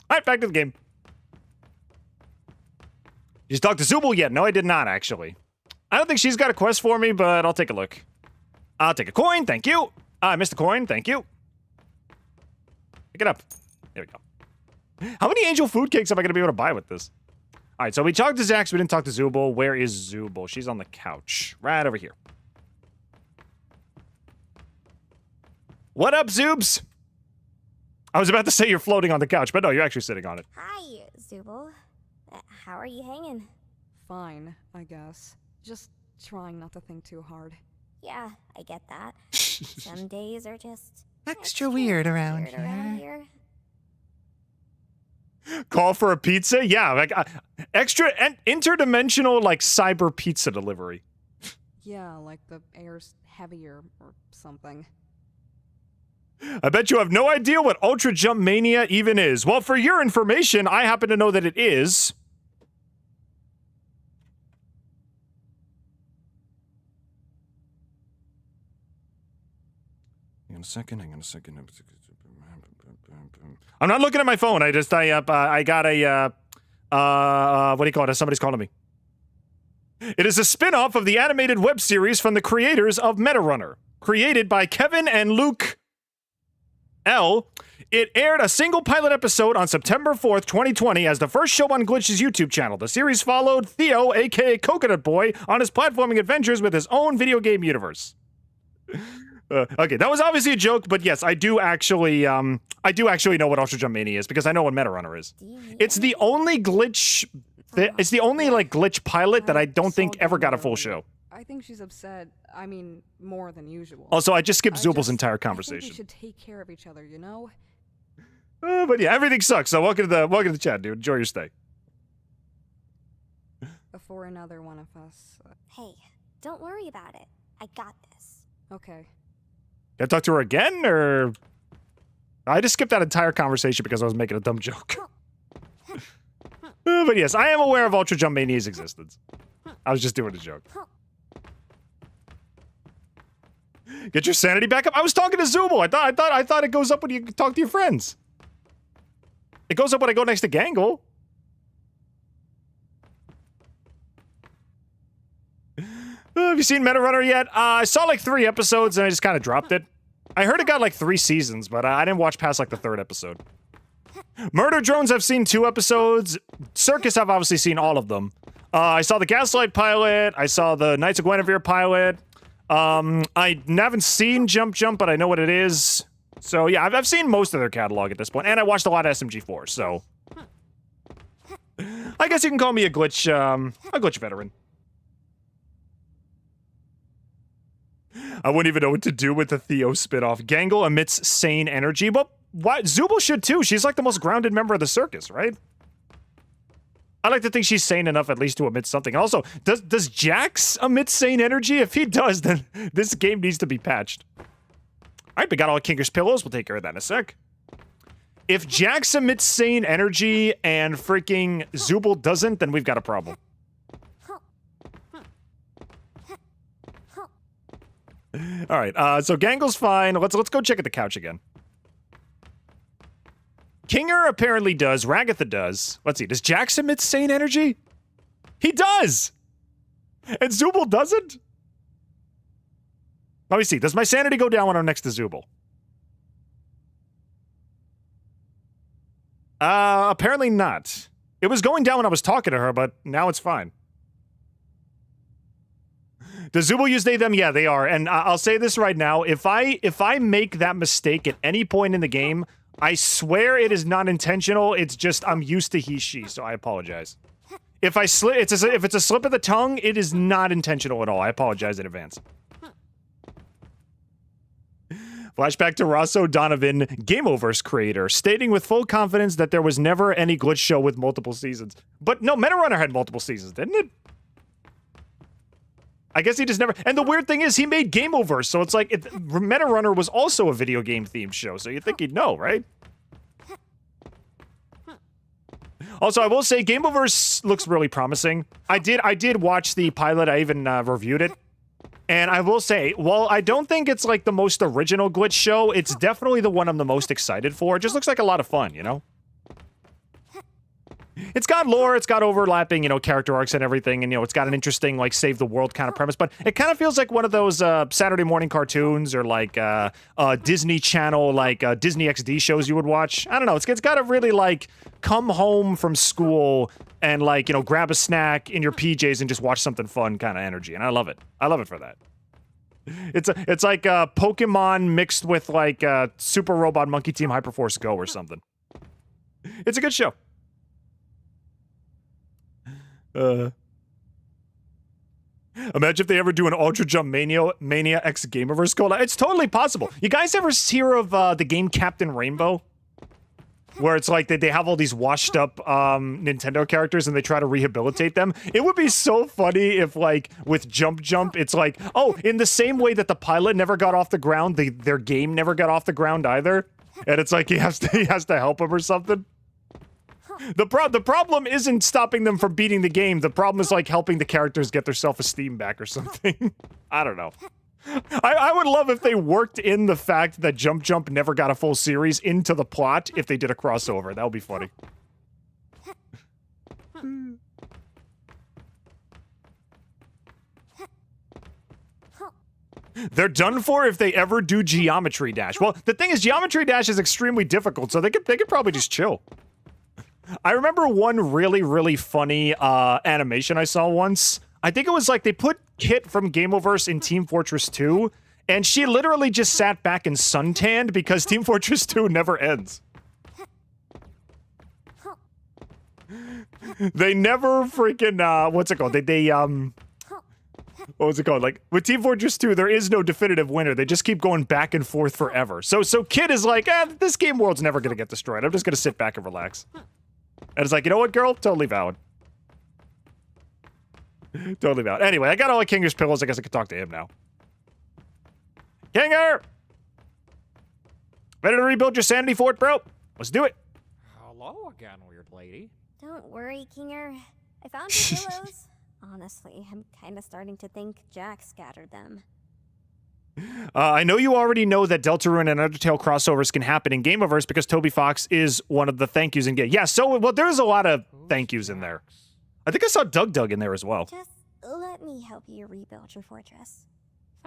A: right, back to the game. You just talked to Zooble yet? No, I did not, actually. I don't think she's got a quest for me, but I'll take a look. I'll take a coin, thank you. I missed a coin, thank you. Pick it up. There we go. How many angel food cakes am I going to be able to buy with this? All right, so we talked to Zax, we didn't talk to Zooble. Where is Zooble? She's on the couch. Right over here. What up, Zoobs? I was about to say you're floating on the couch, but no, you're actually sitting on it.
C: Hi, Zooble. How are you hanging?
G: Fine, I guess. Just trying not to think too hard.
C: Yeah, I get that. Some days are just
A: Extra weird around
C: here.
A: Call for a pizza? Yeah, like extra and interdimensional, like cyber pizza delivery.
G: Yeah, like the air's heavier or something.
A: I bet you have no idea what Ultra Jump Mania even is. Well, for your information, I happen to know that it is. Hang on a second. I'm not looking at my phone. I got a, what do you call it? Somebody's calling me. It is a spin-off of the animated web series from the creators of MetaRunner. Created by Kevin and Luke L. It aired a single pilot episode on September 4th, 2020 as the first show on Glitch's YouTube channel. The series followed Theo, aka Coconut Boy, on his platforming adventures with his own video game universe. Okay, that was obviously a joke, but yes, I do actually know what Ultra Jump Mania is because I know what MetaRunner is. It's the only glitch, it's the only like glitch pilot that I don't think ever got a full show.
G: I think she's upset. I mean, more than usual.
A: Also, I just skipped Zooble's entire conversation.
G: I think we should take care of each other, you know?
A: But yeah, everything sucks. So welcome to the chat, dude. Enjoy your stay.
G: Before another one of us.
C: Hey, don't worry about it. I got this.
G: Okay.
A: Gotta talk to her again, or I just skipped that entire conversation because I was making a dumb joke. But yes, I am aware of Ultra Jump Mania's existence. I was just doing a joke. Get your sanity back up. I was talking to Zooble. I thought it goes up when you talk to your friends. It goes up when I go next to Gangle. Have you seen Meta Runner yet? I saw like 3 episodes and I just kind of dropped it. I heard it got like 3 seasons, but I didn't watch past like the 3rd episode. Murder Drones, I've seen 2 episodes. Circus, I've obviously seen all of them. I saw the Gaslight pilot. I saw the Knights of Guinevere pilot. I haven't seen Jump Jump, but I know what it is. So yeah, I've seen most of their catalog at this point, and I watched a lot of SMG4, so I guess you can call me a glitch veteran. I wouldn't even know what to do with the Theo spinoff. Gangle emits sane energy, but why? Zooble should too. She's like the most grounded member of the circus, right? I like to think she's sane enough at least to emit something. Also, does Jax emit sane energy? If he does, then this game needs to be patched. All right, we got all Kinger's pillows. We'll take care of that in a sec. If Jax emits sane energy and freaking Zooble doesn't, then we've got a problem. All right, so Gangle's fine. Let's go check at the couch again. Kinger apparently does. Ragatha does. Let's see. Does Jax emit sane energy? He does! And Zooble doesn't? Let me see. Does my sanity go down when I'm next to Zooble? Apparently not. It was going down when I was talking to her, but now it's fine. Does Zooble use they, them? Yeah, they are. And I'll say this right now. If I make that mistake at any point in the game, I swear it is not intentional. It's just I'm used to he, she, so I apologize. If it's a slip of the tongue, it is not intentional at all. I apologize in advance. Flashback to Rosso Donovan, Gameoverse creator, stating with full confidence that there was never any glitch show with multiple seasons. But no, Meta Runner had multiple seasons, didn't it? I guess he just never... And the weird thing is, he made Gameoverse, so it's like... Meta Runner was also a video game-themed show, so you'd think he'd know, right? Also, I will say, Gameoverse looks really promising. I did watch the pilot, I even reviewed it. And I will say, while I don't think it's like the most original glitch show, it's definitely the one I'm the most excited for. It just looks like a lot of fun, you know? It's got lore, it's got overlapping, you know, character arcs and everything, and, you know, it's got an interesting, like, save the world kind of premise, but it kind of feels like one of those Saturday morning cartoons or, like, Disney Channel, like, Disney XD shows you would watch. I don't know, it's got a really, like, come home from school and, like, you know, grab a snack in your PJs and just watch something fun kind of energy, and I love it. I love it for that. It's like Pokemon mixed with, like, Super Robot Monkey Team Hyperforce Go or something. It's a good show. Imagine if they ever do an Ultra Jump Mania X Gameverse collab. It's totally possible. You guys ever hear of the game Captain Rainbow? Where it's like they have all these washed up Nintendo characters and they try to rehabilitate them. It would be so funny if, like, with Jump Jump, it's like, oh, in the same way that the pilot never got off the ground, their game never got off the ground either. And it's like he has to help him or something. The problem isn't stopping them from beating the game. The problem is, like, helping the characters get their self-esteem back or something. I don't know. I would love if they worked in the fact that Jump Jump never got a full series into the plot if they did a crossover. That would be funny. They're done for if they ever do Geometry Dash. Well, the thing is, Geometry Dash is extremely difficult, so they could probably just chill. I remember one really, really funny animation I saw once. I think it was like they put Kit from Gameoverse in Team Fortress 2, and she literally just sat back and suntanned because Team Fortress 2 never ends. They never freaking, what's it called? What was it called? Like, with Team Fortress 2, there is no definitive winner. They just keep going back and forth forever. So Kid is like, this game world's never gonna get destroyed. I'm just gonna sit back and relax. And it's like, you know what, girl? Totally valid. Totally valid. Anyway, I got all of Kinger's pillows. I guess I can talk to him now. Kinger! Ready to rebuild your sanity fort, bro? Let's do it.
E: Hello again, weird lady.
C: Don't worry, Kinger. I found your pillows. Honestly, I'm kind of starting to think Jack scattered them.
A: I know you already know that Deltarune and Undertale crossovers can happen in Gameverse because Toby Fox is one of the thank yous in game. Yeah, so, well, there's a lot of thank yous in there. I think I saw Doug in there as well.
C: Just let me help you rebuild your fortress.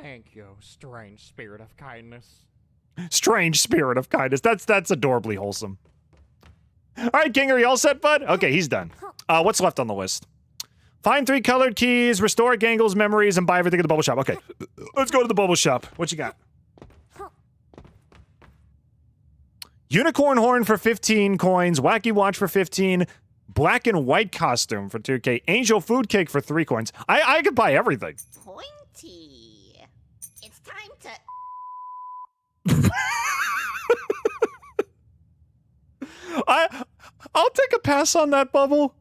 E: Thank you, strange spirit of kindness.
A: Strange spirit of kindness. That's adorably wholesome. All right, King, are you all set, bud? Okay, he's done. What's left on the list? Find 3 colored keys, restore Gangle's memories, and buy everything at the bubble shop. Okay, let's go to the bubble shop. What you got? Unicorn horn for 15 coins, wacky watch for 15, black and white costume for 2K, angel food cake for 3 coins. I could buy everything.
H: Pointy. It's time to...
A: I'll take a pass on that, Bubble.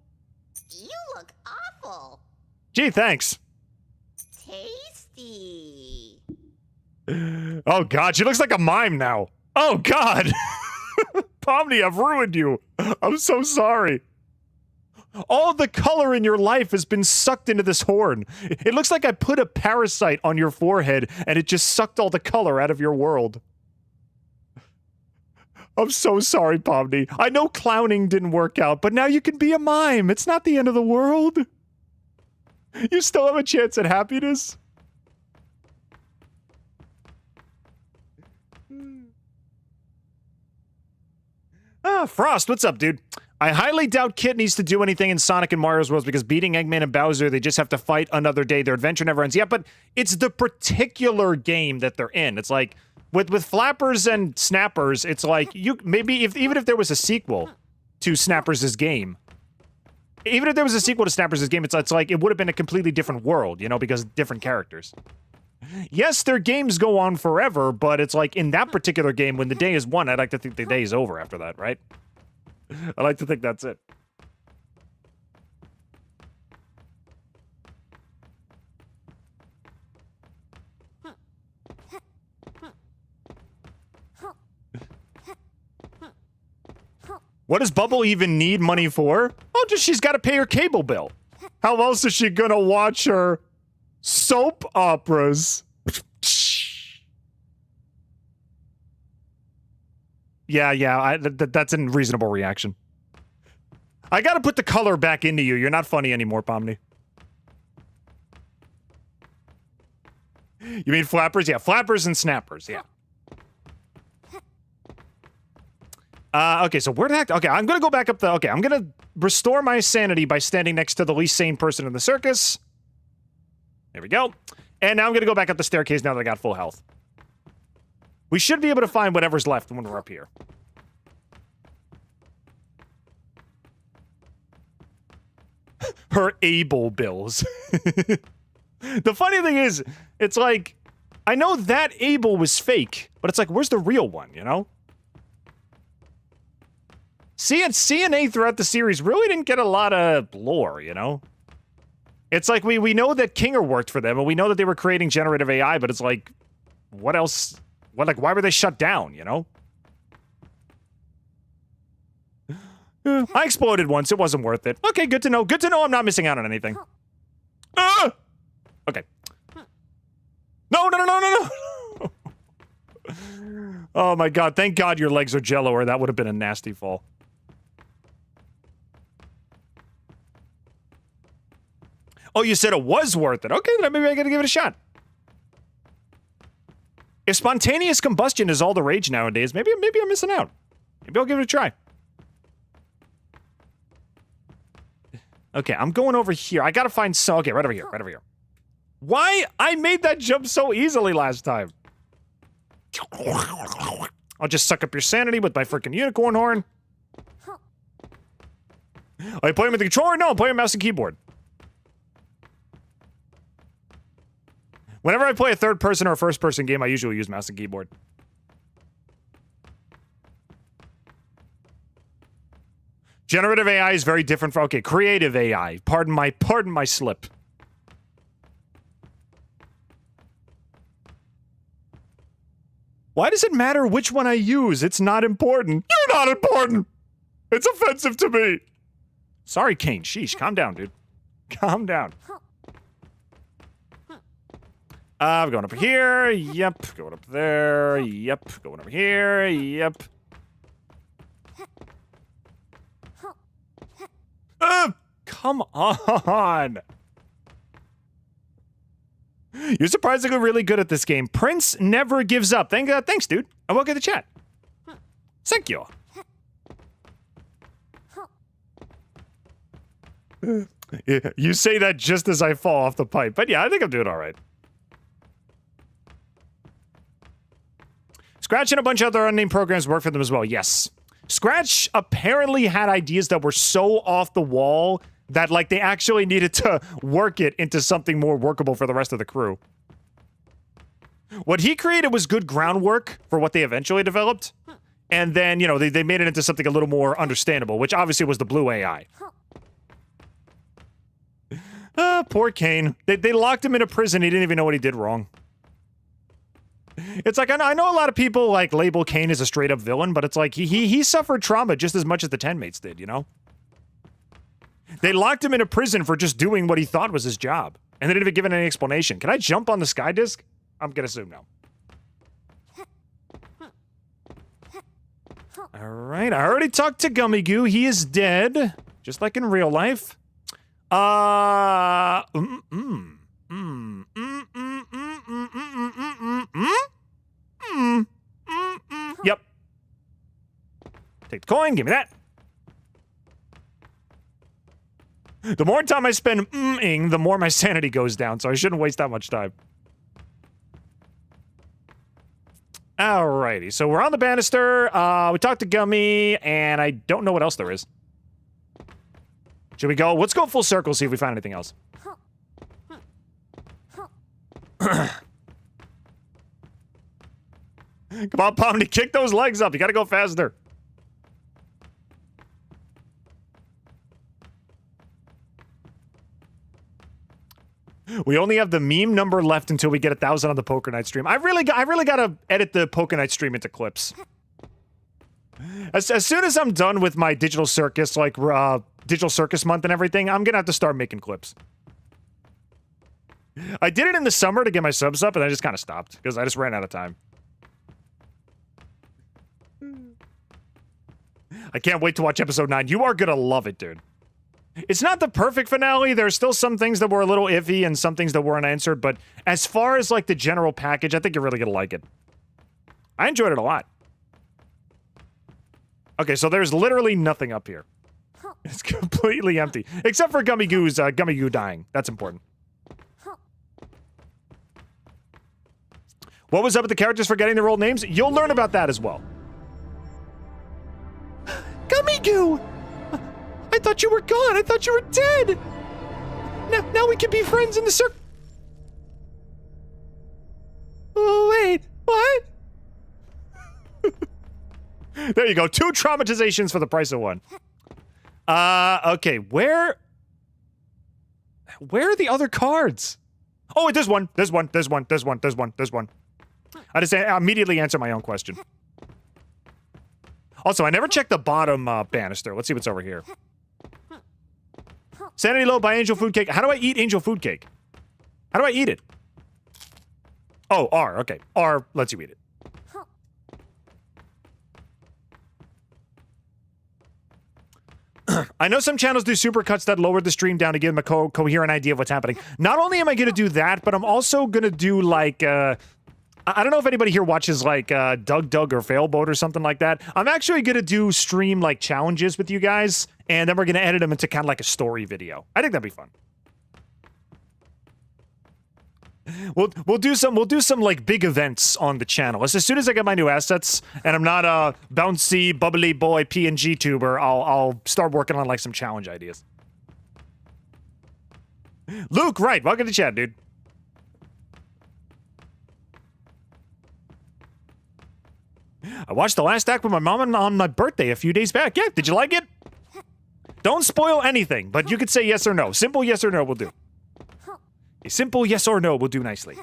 H: You look awful.
A: Gee, thanks.
H: Tasty.
A: Oh, God, she looks like a mime now. Oh, God. Pomni, I've ruined you. I'm so sorry. All the color in your life has been sucked into this horn. It looks like I put a parasite on your forehead and it just sucked all the color out of your world. I'm so sorry, Pomni. I know clowning didn't work out, but now you can be a mime. It's not the end of the world. You still have a chance at happiness. Frost, what's up, dude? I highly doubt Kit needs to do anything in Sonic and Mario's worlds because beating Eggman and Bowser, they just have to fight another day. Their adventure never ends. Yeah, but it's the particular game that they're in. It's like, with Flappers and Snappers, it's like, even if there was a sequel to Snappers' game, even if there was a sequel to Snappers' game, it's like, it would have been a completely different world, you know, because different characters. Yes, their games go on forever, but it's like, in that particular game, when the day is won, I'd like to think the day is over after that, right? I like to think that's it. What does Bubble even need money for? Oh, just she's got to pay her cable bill. How else is she gonna watch her soap operas? Yeah, that's a reasonable reaction. I gotta put the color back into you. You're not funny anymore, Pomni. You mean Flappers? Yeah, Flappers and Snappers, yeah. Okay, so where the heck? Okay, I'm gonna go back up the... Okay, I'm gonna restore my sanity by standing next to the least sane person in the circus. There we go. And now I'm gonna go back up the staircase now that I got full health. We should be able to find whatever's left when we're up here. Her able bills. The funny thing is, it's like, I know that able was fake, but it's like, where's the real one, you know? C and A throughout the series really didn't get a lot of lore, you know? It's like, we know that Kinger worked for them, and we know that they were creating generative AI, but it's like, what else? Why were they shut down, you know? I exploded once. It wasn't worth it. Okay, good to know. Good to know I'm not missing out on anything. Okay. No. Oh my god. Thank god your legs are jello or that would have been a nasty fall. Oh, you said it was worth it. Okay, then maybe I gotta give it a shot. If spontaneous combustion is all the rage nowadays, maybe I'm missing out. Maybe I'll give it a try. Okay, I'm going over here. I gotta find okay, right over here. Why? I made that jump so easily last time. I'll just suck up your sanity with my freaking unicorn horn. Are you playing with the controller? No, I'm playing with mouse and keyboard. Whenever I play a third person or a first person game, I usually use mouse and keyboard. Generative AI is very different from, okay, creative AI. Pardon my slip. Why does it matter which one I use? It's not important. You're not important. It's offensive to me. Sorry, Caine. Sheesh, calm down, dude. Calm down. I'm going up here. Yep. Going up there. Yep. Going over here. Yep. Come on. You're surprisingly really good at this game. Prince never gives up. Thanks, dude. And welcome to the chat. Thank you. You say that just as I fall off the pipe. But yeah, I think I'm doing all right. Scratch and a bunch of other unnamed programs work for them as well. Yes. Scratch apparently had ideas that were so off the wall that, like, they actually needed to work it into something more workable for the rest of the crew. What he created was good groundwork for what they eventually developed. And then, you know, they made it into something a little more understandable, which obviously was the blue AI. Poor Caine. They locked him in a prison. He didn't even know what he did wrong. It's like, I know a lot of people, like, label Caine as a straight-up villain, but it's like, he suffered trauma just as much as the Tenmates did, you know? They locked him in a prison for just doing what he thought was his job. And they didn't even give it any explanation. Can I jump on the sky disc? I'm gonna assume no. Alright, I already talked to Gummy Goo. He is dead. Just like in real life. Yep. Take the coin, give me that. The more time I spend ing, the more my sanity goes down, so I shouldn't waste that much time. Alrighty, so we're on the banister, we talked to Gummy, and I don't know what else there is. Should we go? Let's go full circle, see if we find anything else. Come on, Pomni, kick those legs up. You gotta go faster. We only have the meme number left until we get 1,000 on the Poker Night stream. I really gotta edit the Poker Night stream into clips. As soon as I'm done with my digital circus, like Digital Circus Month and everything, I'm gonna have to start making clips. I did it in the summer to get my subs up, and I just kind of stopped because I just ran out of time. I can't wait to watch episode 9. You are gonna love it, dude. It's not the perfect finale. There's still some things that were a little iffy and some things that weren't answered, but as far as, like, the general package, I think you're really gonna like it. I enjoyed it a lot. Okay, so there's literally nothing up here. It's completely empty. Except for Gummy Goo dying. That's important. What was up with the characters forgetting their old names? You'll learn about that as well. Gummy Goo! I thought you were gone. I thought you were dead. Now we can be friends in the circle. Oh, wait. What? There you go. 2 traumatizations for the price of 1. Okay. Where are the other cards? Oh, wait, there's one. There's one. I just immediately answer my own question. Also, I never checked the bottom banister. Let's see what's over here. Sanity low by Angel Food Cake. How do I eat Angel Food Cake? How do I eat it? Oh, R. Okay. R lets you eat it. I know some channels do supercuts that lower the stream down to give them a coherent idea of what's happening. Not only am I going to do that, but I'm also going to do, like, I don't know if anybody here watches, like, Doug or Failboat or something like that. I'm actually going to do stream, like, challenges with you guys, and then we're going to edit them into kind of like a story video. I think that'd be fun. We'll do some like big events on the channel. As soon as I get my new assets and I'm not a bouncy bubbly boy pngtuber, I'll start working on like some challenge ideas. Luke, right? Welcome to chat, dude. I watched the last act with my mom on my birthday a few days back. Yeah, did you like it? Don't spoil anything, but you could say yes or no. Simple yes or no will do. A simple yes or no will do nicely.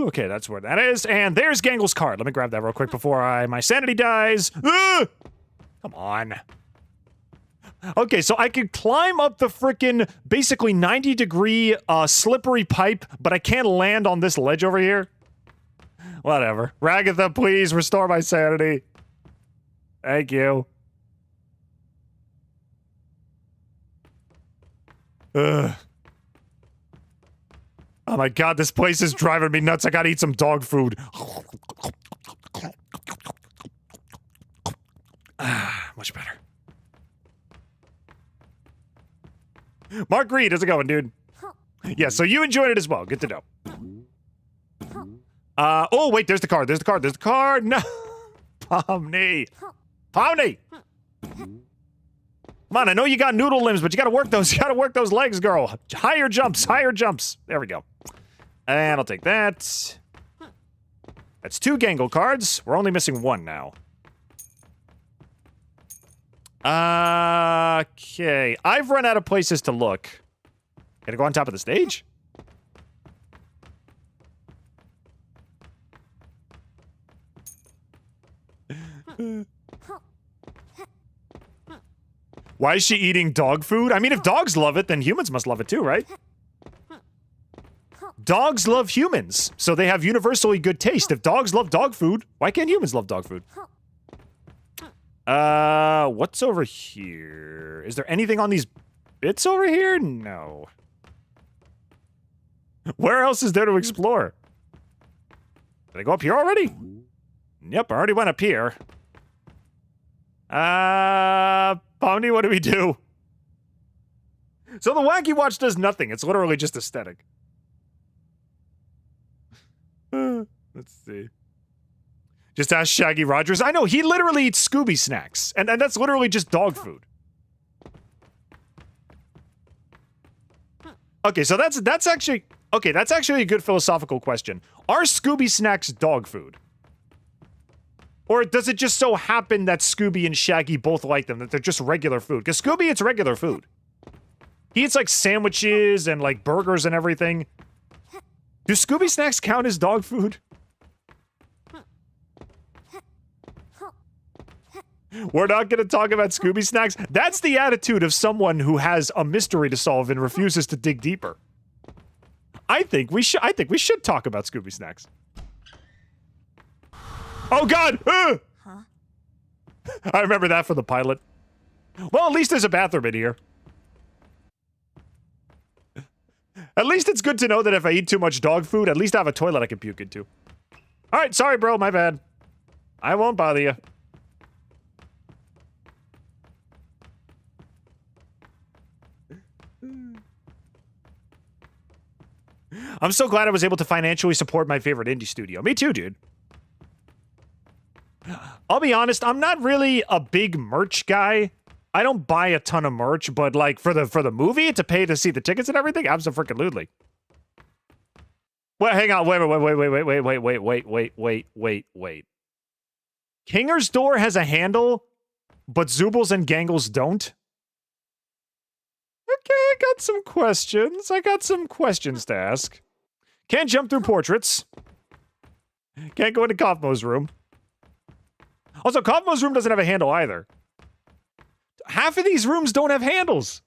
A: Okay, that's where that is. And there's Gangle's card. Let me grab that real quick before my sanity dies. Come on. Okay, so I could climb up the frickin' basically 90-degree slippery pipe, but I can't land on this ledge over here. Whatever. Ragatha, please restore my sanity. Thank you. Ugh. Oh my god, this place is driving me nuts. I gotta eat some dog food. Much better. Mark Reed, how's it going, dude? Yeah, so you enjoyed it as well. Good to know. Oh, wait, there's the card. There's the card. There's the card. No. Pomni. Pomni. Come on, I know you got noodle limbs, but you gotta work those. You gotta work those legs, girl. Higher jumps, higher jumps. There we go. And I'll take that. That's 2 Gangle cards. We're only missing 1 now. Okay. I've run out of places to look. Gotta go on top of the stage? Why is she eating dog food? I mean, if dogs love it, then humans must love it too, right? Dogs love humans, so they have universally good taste. If dogs love dog food, why can't humans love dog food? What's over here? Is there anything on these bits over here? No. Where else is there to explore? Did I go up here already? Yep, I already went up here. Pomni, what do we do? So the Wacky Watch does nothing. It's literally just aesthetic. Let's see. Just ask Shaggy Rogers. I know, he literally eats Scooby snacks. And that's literally just dog food. Okay, so that's actually... Okay, that's actually a good philosophical question. Are Scooby snacks dog food? Or does it just so happen that Scooby and Shaggy both like them, that they're just regular food? Because Scooby, it's regular food. He eats, like, sandwiches and, like, burgers and everything. Do Scooby snacks count as dog food? We're not going to talk about Scooby snacks? That's the attitude of someone who has a mystery to solve and refuses to dig deeper. I think we should talk about Scooby snacks. Oh god! Huh? I remember that from the pilot. Well, at least there's a bathroom in here. At least it's good to know that if I eat too much dog food, at least I have a toilet I can puke into. Alright, sorry bro, my bad. I won't bother you. I'm so glad I was able to financially support my favorite indie studio. Me too, dude. I'll be honest, I'm not really a big merch guy. I don't buy a ton of merch, but like for the movie to pay to see the tickets and everything, abso-freaking-lutely. Well, hang on, wait. Kinger's door has a handle, but Zooble's and Gangle's don't? Okay, I got some questions. To ask. Can't jump through portraits. Can't go into Kaufmo's room. Also, Kaufmo's room doesn't have a handle either. Half of these rooms don't have handles.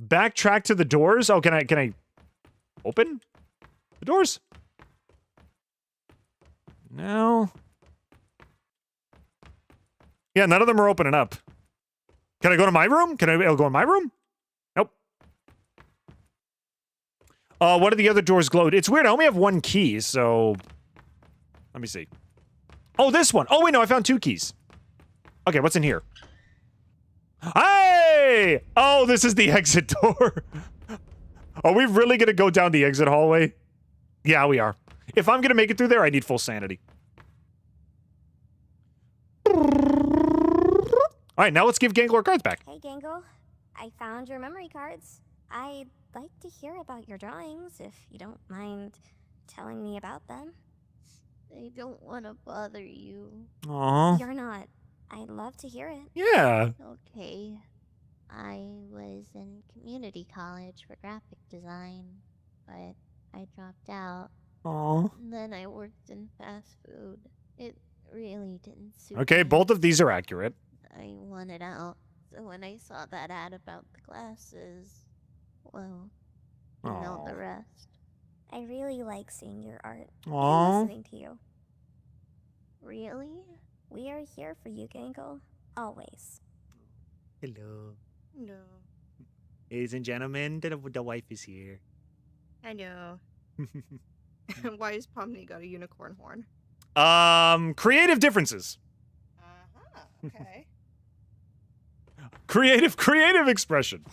A: Backtrack to the doors. Oh, can I open the doors? No. Yeah, none of them are opening up. Can I go to my room? Can I go in my room? Nope. What are the other doors glowed? It's weird. I only have 1 key, so... Let me see. Oh, this one. Oh, wait, no, I found 2 keys. Okay, what's in here? Hey! Oh, this is the exit door. Are we really gonna go down the exit hallway? Yeah, we are. If I'm gonna make it through there, I need full sanity. All right, now let's give Gangle our cards back.
C: Hey, Gangle. I found your memory cards. I'd like to hear about your drawings, if you don't mind telling me about them.
I: I don't want to bother you.
A: Aw.
C: You're not. I'd love to hear it.
A: Yeah.
I: Okay. I was in community college for graphic design, but I dropped out.
A: Aw.
I: And then I worked in fast food. It really didn't suit
A: Okay,
I: me.
A: both of these are accurate.
I: I wanted out, so when I saw that ad about the glasses, well, you know the
A: Aw.
I: rest.
C: I really like seeing your art
A: Aw.
C: and listening to you.
I: Really?
C: We are here for you, Gangle. Always.
J: Hello.
H: No.
J: Ladies and gentlemen, the wife is here.
H: I know. Why has Pomni got a unicorn horn?
A: Creative differences.
H: Uh-huh. Okay.
A: Creative expression.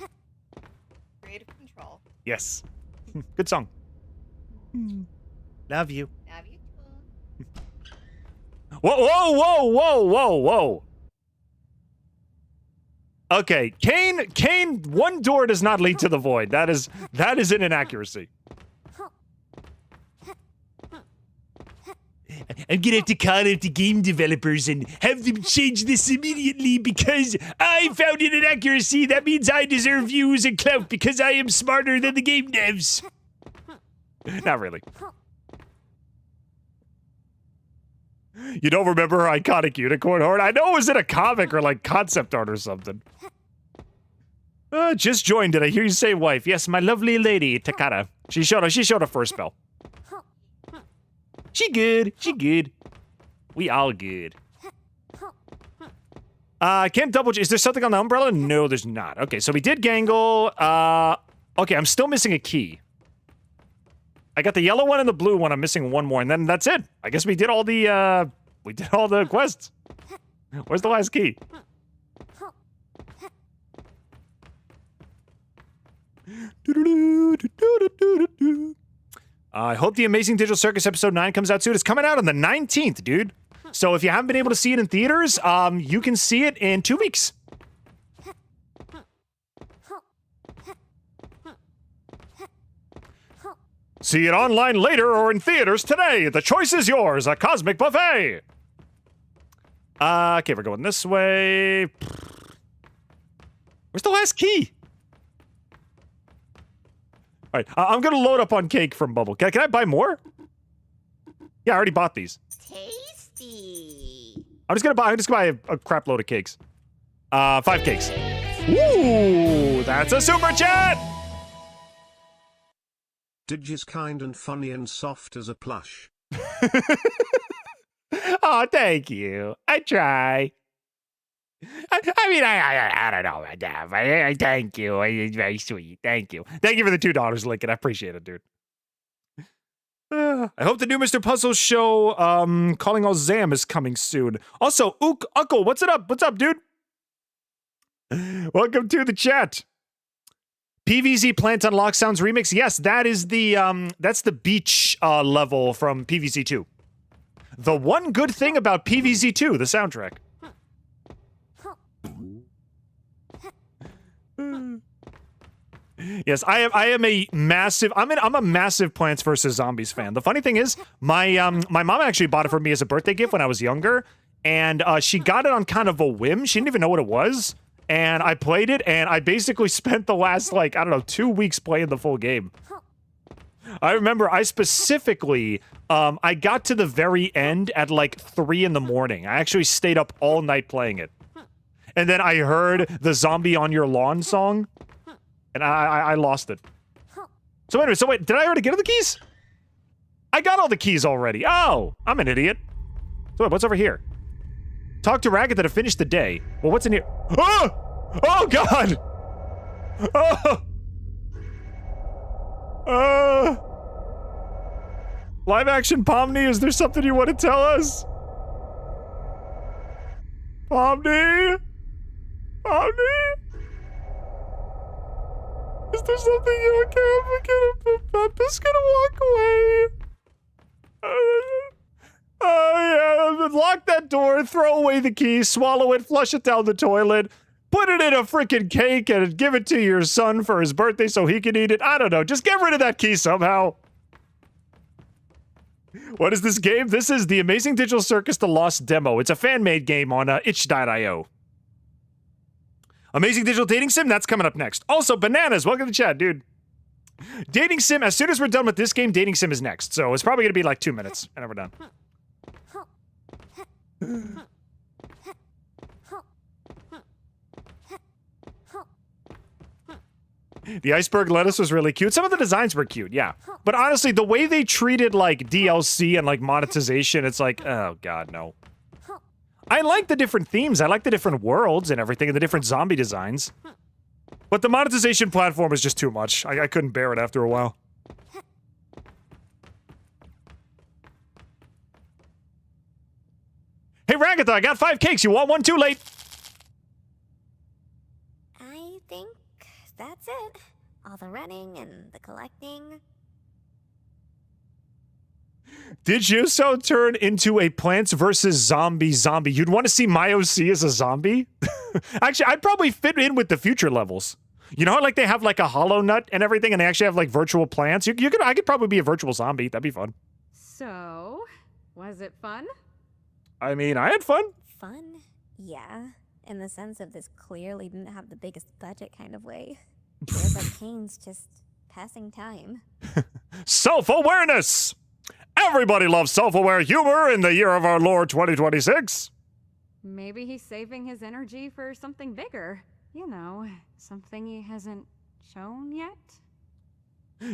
H: Creative control.
A: Yes. Good song.
J: Love you.
H: Have you?
A: Whoa. Okay, Caine, one door does not lead to the void. That is an inaccuracy.
J: I'm gonna have to call out the game developers and have them change this immediately because I found an inaccuracy. That means I deserve views and clout because I am smarter than the game devs.
A: Not really. You don't remember her iconic unicorn horn? I know it was in a comic or like concept art or something. Just joined. Did I hear you say wife? Yes, my lovely lady, Takara. She showed her first spell. She good. We all good. Can't double check. Is there something on the umbrella? No, there's not. Okay, so we did Gangle. Okay, I'm still missing a key. I got the yellow one and the blue one. I'm missing one more, and then that's it. I guess we did all the quests. Where's the last key? I hope the Amazing Digital Circus episode 9 comes out soon. It's coming out on the 19th, dude. So if you haven't been able to see it in theaters, you can see it in 2 weeks. See it online later or in theaters today. The choice is yours. A cosmic buffet. Okay, we're going this way. Where's the last key? All right, I'm gonna load up on cake from Bubble. Can I buy more? Yeah, I already bought these.
H: Tasty.
A: I'm just gonna buy a crap load of cakes. 5 cakes. Ooh, that's a super chat.
K: Didge is kind and funny and soft as a plush.
A: Oh, thank you. I try. I mean, I don't know about that, but thank you. It's very sweet. Thank you. Thank you for the $2, Lincoln. I appreciate it, dude. I hope the new Mr. Puzzle show, Calling All Zam, is coming soon. Also, Uncle, what's it up? What's up, dude? Welcome to the chat. PVZ Plant Unlock Sounds Remix. Yes, that is that's the beach level from PVZ 2. The one good thing about PVZ 2, the soundtrack. Yes, I'm a massive Plants vs. Zombies fan. The funny thing is, my mom actually bought it for me as a birthday gift when I was younger, and she got it on kind of a whim. She didn't even know what it was, and I played it, and I basically spent the last, like, I don't know, 2 weeks playing the full game. I remember I specifically, I got to the very end at like 3 in the morning. I actually stayed up all night playing it. And then I heard the Zombie on Your Lawn song, and I lost it. So anyway, wait, did I already get all the keys? I got all the keys already. Oh, I'm an idiot. So wait, what's over here? Talk to Ragatha to finish the day. Well, what's in here? Oh! Oh, God! Oh! Live action Pomni, is there something you want to tell us? Pomni? Pomni? Is there something you okay? I'm just gonna walk away. Oh, yeah. Lock that door, throw away the key, swallow it, flush it down the toilet, put it in a freaking cake, and give it to your son for his birthday so he can eat it. I don't know. Just get rid of that key somehow. What is this game? This is the Amazing Digital Circus The Lost Demo. It's a fan-made game on itch.io. Amazing Digital Dating Sim, that's coming up next. Also, Bananas, welcome to the chat, dude. Dating Sim, as soon as we're done with this game, Dating Sim is next. So it's probably going to be like 2 minutes, and then we're done. The iceberg lettuce was really cute. Some of the designs were cute, yeah. But honestly, the way they treated, like, DLC and, like, monetization, it's like, oh, God, no. I like the different themes. I like the different worlds and everything and the different zombie designs. But the monetization platform is just too much. I couldn't bear it after a while. Hey, Ragatha, I got 5 cakes. You want one too late?
C: I think that's it. All the running and the collecting.
A: Did you so turn into a Plants vs. Zombie? You'd want to see my OC as a zombie? Actually, I'd probably fit in with the future levels. You know how, like, they have, like, a hollow nut and everything, and they actually have, like, virtual plants? I could probably be a virtual zombie. That'd be fun.
D: So, was it fun?
A: I mean, I had fun.
C: Fun? Yeah. In the sense of this clearly didn't have the biggest budget kind of way. Feels like Caine's just passing time.
A: Self-awareness! Everybody loves self-aware humor in the year of our Lord 2026.
D: Maybe he's saving his energy for something bigger. You know, something he hasn't shown yet?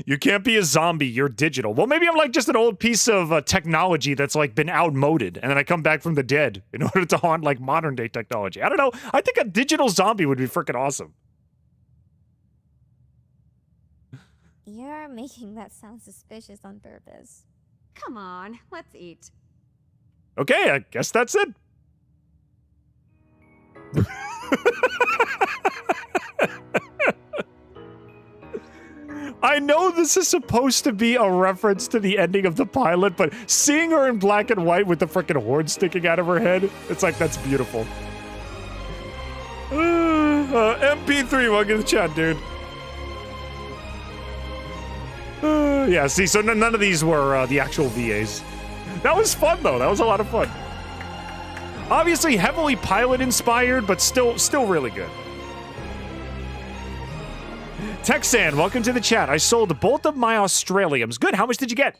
A: You can't be a zombie, you're digital. Well, maybe I'm like just an old piece of technology that's like been outmoded, and then I come back from the dead in order to haunt like modern day technology. I don't know. I think a digital zombie would be freaking awesome.
C: You're making that sound suspicious on purpose.
D: Come on, let's eat.
A: Okay, I guess that's it. I know this is supposed to be a reference to the ending of the pilot, but seeing her in black and white with the frickin' horn sticking out of her head, it's like, that's beautiful. MP3, welcome to the chat, dude. Yeah, see, so none of these were the actual VAs. That was fun, though. That was a lot of fun. Obviously heavily pilot-inspired, but still really good. Texan, welcome to the chat. I sold both of my Australiums. Good, how much did you get?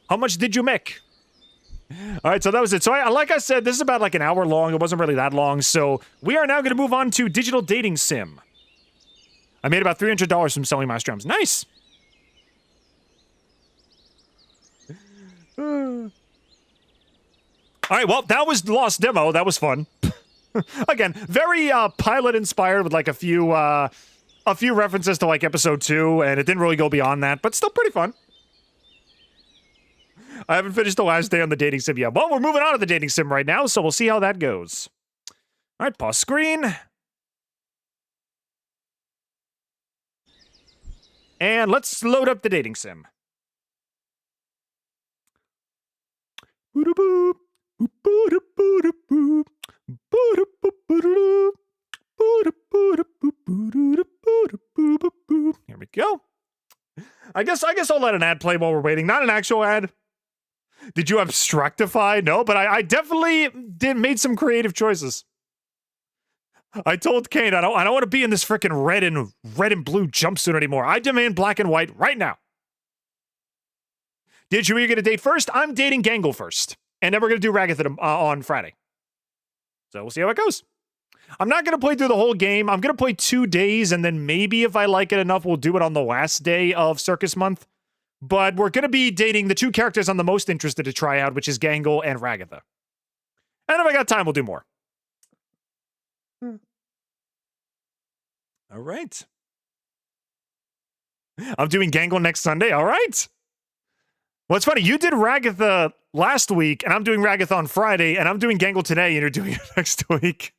A: How much did you make? All right, so that was it. So like I said, this is about like an hour long. It wasn't really that long. So we are now going to move on to Digital Dating Sim. I made about $300 from selling my Australiums. Nice. All right, well, that was the Lost Demo. That was fun. Again, very pilot-inspired with like a few references to like episode 2, and it didn't really go beyond that, but still pretty fun. I haven't finished the last day on the dating sim yet. Well, we're moving on to the dating sim right now, so we'll see how that goes. All right, pause screen. And let's load up the dating sim. Boop-a-boop. Boop-a-boop-a-boop. Here we go. I guess I'll let an ad play while we're waiting. Not an actual ad. Did you abstractify? No, but I definitely made some creative choices. I told Caine I don't want to be in this freaking red and blue jumpsuit anymore. I demand black and white right now. Didge, who are you going to date first? I'm dating Gangle first. And then we're going to do Ragatha on Friday. So we'll see how it goes. I'm not going to play through the whole game. I'm going to play 2 days, and then maybe if I like it enough, we'll do it on the last day of Circus Month. But we're going to be dating the 2 characters I'm the most interested to try out, which is Gangle and Ragatha. And if I got time, we'll do more. All right. I'm doing Gangle next Sunday. All right. Well, it's funny. You did Ragatha last week, and I'm doing Ragatha on Friday, and I'm doing Gangle today, and you're doing it next week.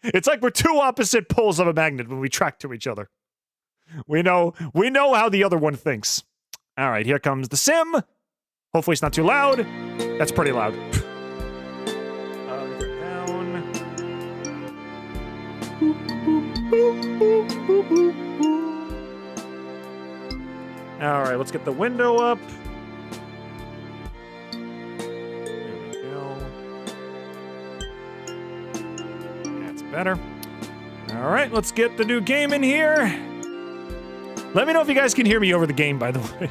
A: It's like we're 2 opposite poles of a magnet when we track to each other. We know how the other one thinks. All right, here comes the sim. Hopefully it's not too loud. That's pretty loud. Down. All right, let's get the window up. There we go. That's better. All right, let's get the new game in here. Let me know if you guys can hear me over the game, by the way.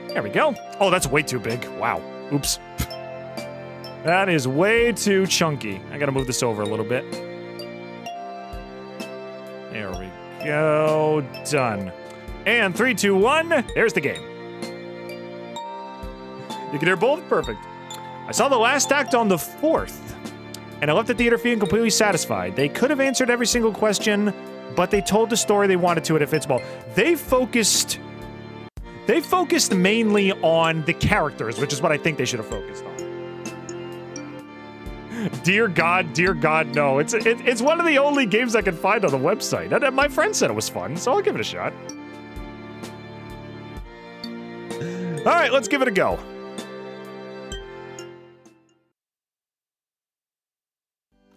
A: There we go. Oh, that's way too big. Wow. Oops. That is way too chunky. I gotta move this over a little bit. There we go. Done. And 3, 2, 1. There's the game. You can hear both? Perfect. I saw the last act on the 4th, and I left the theater feeling completely satisfied. They could have answered every single question, but they told the story they wanted to, and it fits well. They focused mainly on the characters, which is what I think they should have focused on. Dear God, no. It's one of the only games I can find on the website. And my friend said it was fun, so I'll give it a shot. All right, let's give it a go.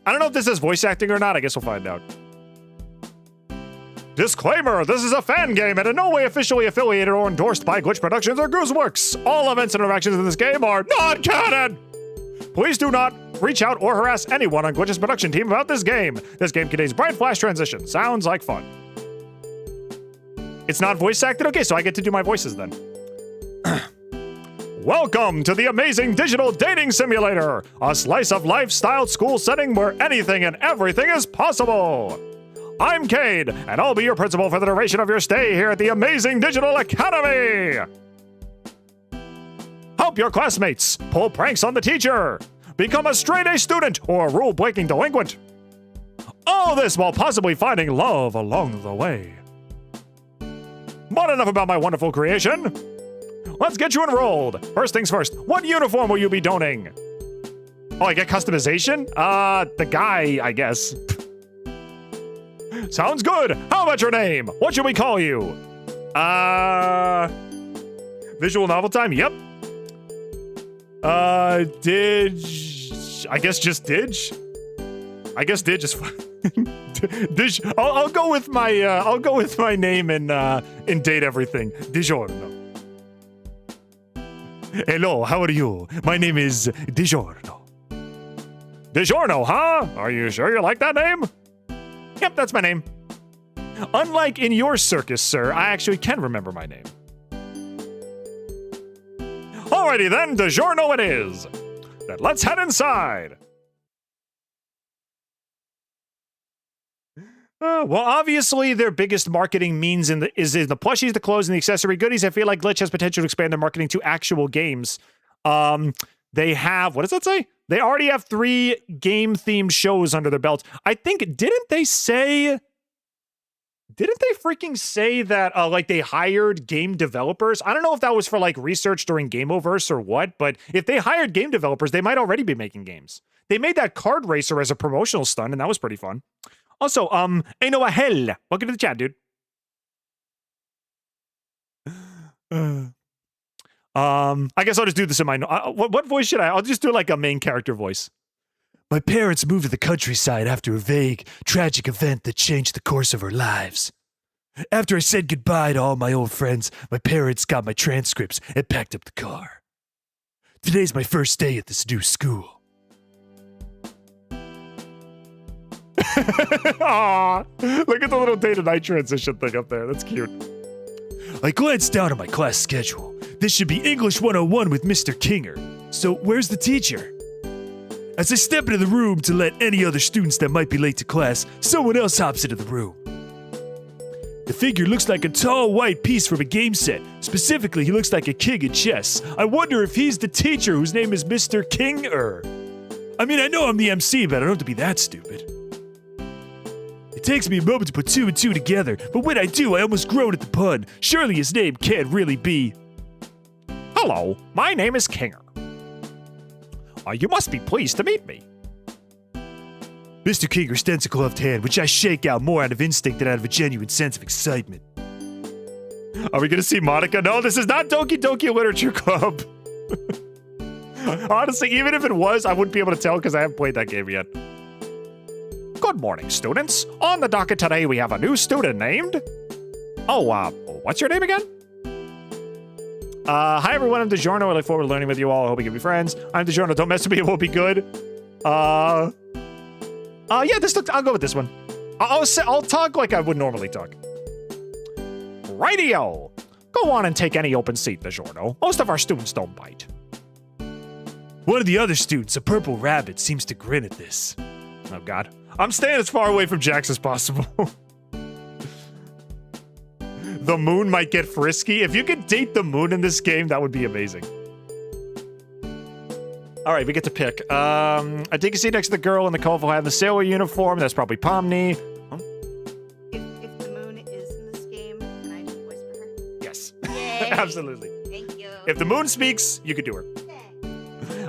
A: I don't know if this is voice acting or not. I guess we'll find out. Disclaimer, this is a fan game and in no way officially affiliated or endorsed by Glitch Productions or Gooseworx. All events and interactions in this game are not canon. Please do not reach out or harass anyone on Glitch's production team about this game. This game contains bright flash transitions. Sounds like fun. It's not voice acted? Okay, so I get to do my voices then. Welcome to the Amazing Digital Dating Simulator, a slice-of-life styled school setting where anything and everything is possible. I'm Caine, and I'll be your principal for the duration of your stay here at the Amazing Digital Academy. Help your classmates, pull pranks on the teacher, become a straight-A student or a rule-breaking delinquent. All this while possibly finding love along the way. But enough about my wonderful creation. Let's get you enrolled. First things first, what uniform will you be donning? Oh, I get customization? The guy, I guess. Sounds good. How about your name? What should we call you? Visual novel time? Yep. Didge. I guess just Didge. I guess Didge is fine. Didge. I'll go with my name and date everything. DiGiorno. Hello, how are you? My name is DiGiorno. DiGiorno, huh? Are you sure you like that name? Yep, that's my name. Unlike in your circus, sir, I actually can remember my name. Alrighty then, DiGiorno it is. Then let's head inside. Well, obviously, their biggest marketing means is in the plushies, the clothes, and the accessory goodies. I feel like Glitch has potential to expand their marketing to actual games. They have, what does that say? They already have 3 game-themed shows under their belt. I think, didn't they freaking say that, like, they hired game developers? I don't know if that was for, like, research during Gameoverse or what, but if they hired game developers, they might already be making games. They made that Card Racer as a promotional stunt, and that was pretty fun. Also, Aino Hell, welcome to the chat, dude. I guess I'll just do this in my... what voice should I... I'll just do like a main character voice. My parents moved to the countryside after a vague, tragic event that changed the course of our lives. After I said goodbye to all my old friends, my parents got my transcripts and packed up the car. Today's my first day at this new school. Aw, look at the little day-to-night transition thing up there. That's cute. I glanced down at my class schedule. This should be English 101 with Mr. Kinger. So where's the teacher? As I step into the room to let any other students that might be late to class, someone else hops into the room. The figure looks like a tall white piece from a game set. Specifically, he looks like a king in chess. I wonder if he's the teacher whose name is Mr. Kinger. I mean, I know I'm the MC, but I don't have to be that stupid. It takes me a moment to put 2 and 2 together, but when I do, I almost groan at the pun. Surely his name can't really be... Hello, my name is Kinger. You must be pleased to meet me. Mr. Kinger extends a gloved hand, which I shake out more out of instinct than out of a genuine sense of excitement. Are we gonna see Monica? No, this is not Doki Doki Literature Club. Honestly, even if it was, I wouldn't be able to tell because I haven't played that game yet. Good morning, students. On the docket today, we have a new student named... what's your name again? Hi everyone, I'm DiGiorno. I look forward to learning with you all. I hope we can be friends. I'm DiGiorno. Don't mess with me, it won't be good. Yeah, I'll go with this one. I'll talk like I would normally talk. Radio. Go on and take any open seat, DiGiorno. Most of our students don't bite.
J: One of the other students, a purple rabbit, seems to grin at this.
A: Oh god. I'm staying as far away from Jax as possible. The moon might get frisky. If you could date the moon in this game, that would be amazing. All right, we get to pick. I take a seat next to the girl in the colorful hat and the sailor uniform. That's probably Pomni. Huh?
H: If the moon is in this game, can I just voice for her?
A: Yes.
H: Yay.
A: Absolutely.
H: Thank you.
A: If the moon speaks, you could do her.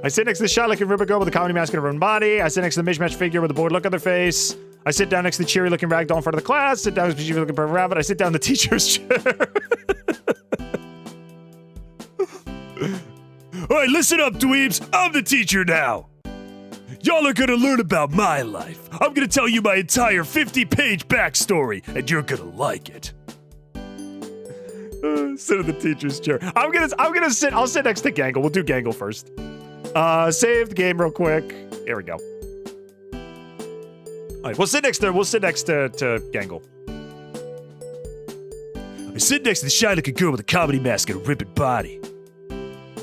A: I sit next to the shy-looking ribbon girl with the comedy mask and a rubber body. I sit next to the mismatched figure with a bored look on their face. I sit down next to the cheery-looking ragdoll in front of the class. Sit down next to the cheery-looking purple rabbit. I sit down in the teacher's chair.
J: All right, listen up, dweebs. I'm the teacher now. Y'all are gonna learn about my life. I'm gonna tell you my entire 50-page backstory, and you're gonna like it.
A: Sit in the teacher's chair. I'll sit next to Gangle. We'll do Gangle first. Save the game real quick. Here we go. All right, we'll sit next to Gangle.
J: I sit next to the shy-looking girl with a comedy mask and a ribbon body.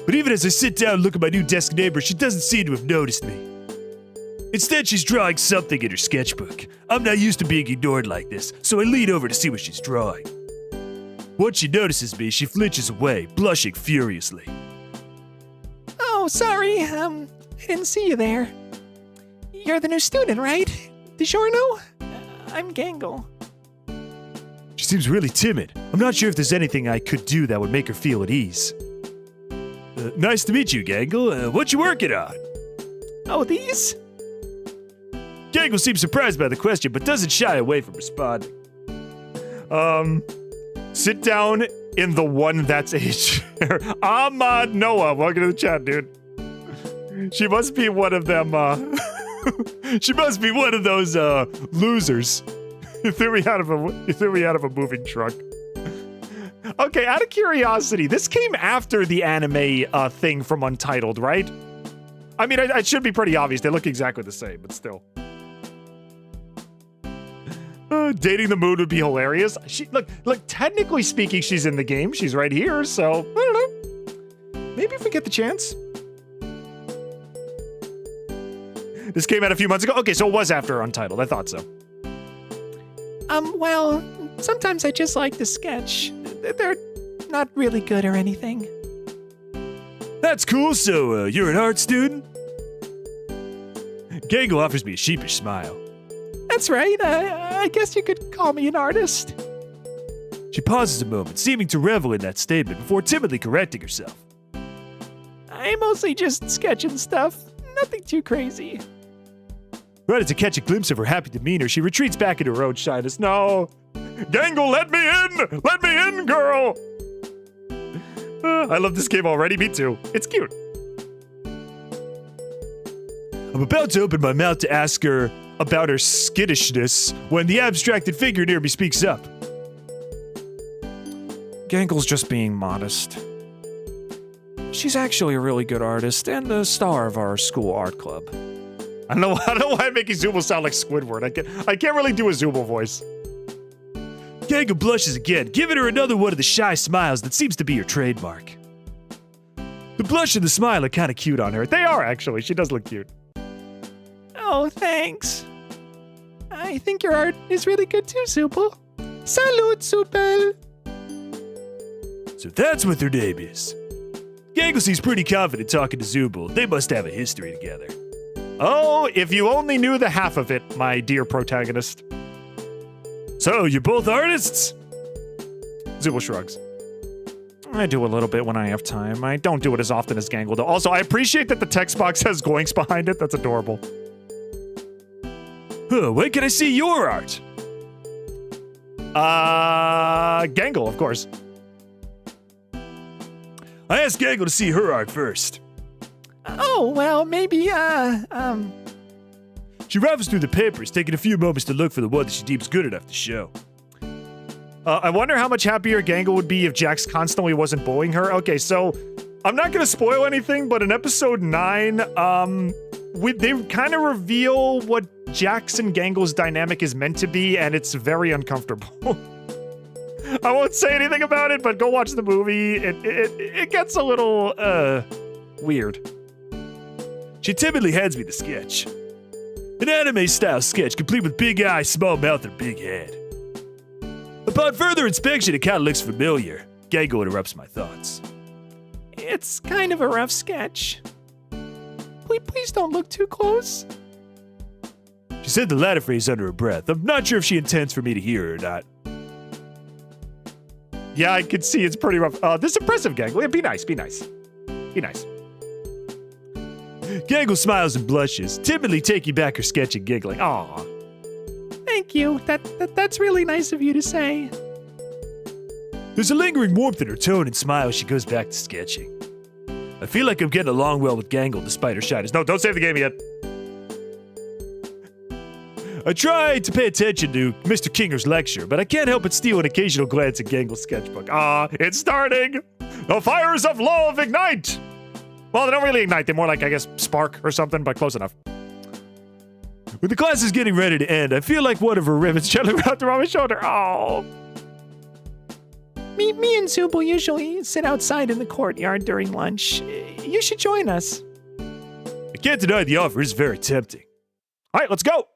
J: But even as I sit down and look at my new desk neighbor, she doesn't seem to have noticed me. Instead, she's drawing something in her sketchbook. I'm not used to being ignored like this, so I lean over to see what she's drawing. Once she notices me, she flinches away, blushing furiously.
L: Oh, sorry, I didn't see you there. You're the new student, right? DiGiorno? I'm Gangle.
J: She seems really timid. I'm not sure if there's anything I could do that would make her feel at ease. Nice to meet you, Gangle. What you working on?
L: Oh, these?
J: Gangle seems surprised by the question, but doesn't shy away from responding.
A: Sit down in the one that's a chair. Ahmad Noah, welcome to the chat, dude. She must be one of them, she must be one of those, losers. You threw me out of a moving truck. Okay, out of curiosity, this came after the anime thing from Untitled, right? I mean, it should be pretty obvious. They look exactly the same, but still. Dating the moon would be hilarious. Look, technically speaking, she's in the game. She's right here, so, I don't know. Maybe if we get the chance. This came out a few months ago. Okay, so it was after Untitled. I thought so.
L: Well, sometimes I just like to sketch. They're not really good or anything.
J: That's cool, so you're an art student? Gangle offers me a sheepish smile.
L: That's right, I guess you could call me an artist.
J: She pauses a moment, seeming to revel in that statement before timidly correcting herself.
L: I'm mostly just sketching stuff, nothing too crazy.
J: Right as to catch a glimpse of her happy demeanor, she retreats back into her own shyness.
A: No! Gangle, let me in! Let me in, girl! I love this game already, me too. It's cute.
J: I'm about to open my mouth to ask her about her skittishness when the abstracted figure near me speaks up.
A: Gangle's just being modest. She's actually a really good artist and the star of our school art club. I don't know why I'm making Zooble sound like Squidward. I can't really do a Zooble voice.
J: Gangle blushes again, giving her another one of the shy smiles that seems to be her trademark. The blush and the smile are kind of cute on her.
A: They are, actually. She does look cute.
L: Oh, thanks. I think your art is really good too, Zooble. Salute, Zooble.
J: So that's what their name is. Gangle seems pretty confident talking to Zooble. They must have a history together.
A: Oh, if you only knew the half of it, my dear protagonist.
J: So, you're both artists?
A: Zooble shrugs. I do a little bit when I have time. I don't do it as often as Gangle, though. Also, I appreciate that the text box has goinks behind it. That's adorable.
J: When can I see your art?
A: Gangle, of course.
J: I asked Gangle to see her art first.
L: Oh, well, maybe,
J: She rifles through the papers, taking a few moments to look for the one that she deems good enough to show.
A: I wonder how much happier Gangle would be if Jax constantly wasn't bullying her. Okay, so I'm not gonna spoil anything, but in episode 9, they kind of reveal what Jax and Gangle's dynamic is meant to be, and it's very uncomfortable. I won't say anything about it, but go watch the movie. It gets a little, weird.
J: She timidly hands me the sketch. An anime-style sketch, complete with big eyes, small mouth, and big head. Upon further inspection, it kind of looks familiar. Gangle interrupts my thoughts.
L: it's kind of a rough sketch. Please don't look too close.
J: She said the latter phrase under her breath. I'm not sure if she intends for me to hear her or not.
A: Yeah, I could see it's pretty rough. This is impressive, Gangle. Yeah, be nice, be nice. Be nice.
J: Gangle smiles and blushes, timidly taking back her sketch and giggling.
A: Aw.
L: Thank you. That's really nice of you to say.
J: There's a lingering warmth in her tone and smile as she goes back to sketching. I feel like I'm getting along well with Gangle despite her shyness.
A: No, don't save the game yet.
J: I try to pay attention to Mr. Kinger's lecture, but I can't help but steal an occasional glance at Gangle's sketchbook.
A: It's starting! The fires of love ignite! Well, they don't really ignite, they more like, I guess, spark or something, but close enough.
J: When the class is getting ready to end, I feel like one of her ribbons gently wrapped around my shoulder.
A: Oh.
L: Me and Zooble usually sit outside in the courtyard during lunch. You should join us.
J: I can't deny the offer is very tempting.
A: All right, let's go!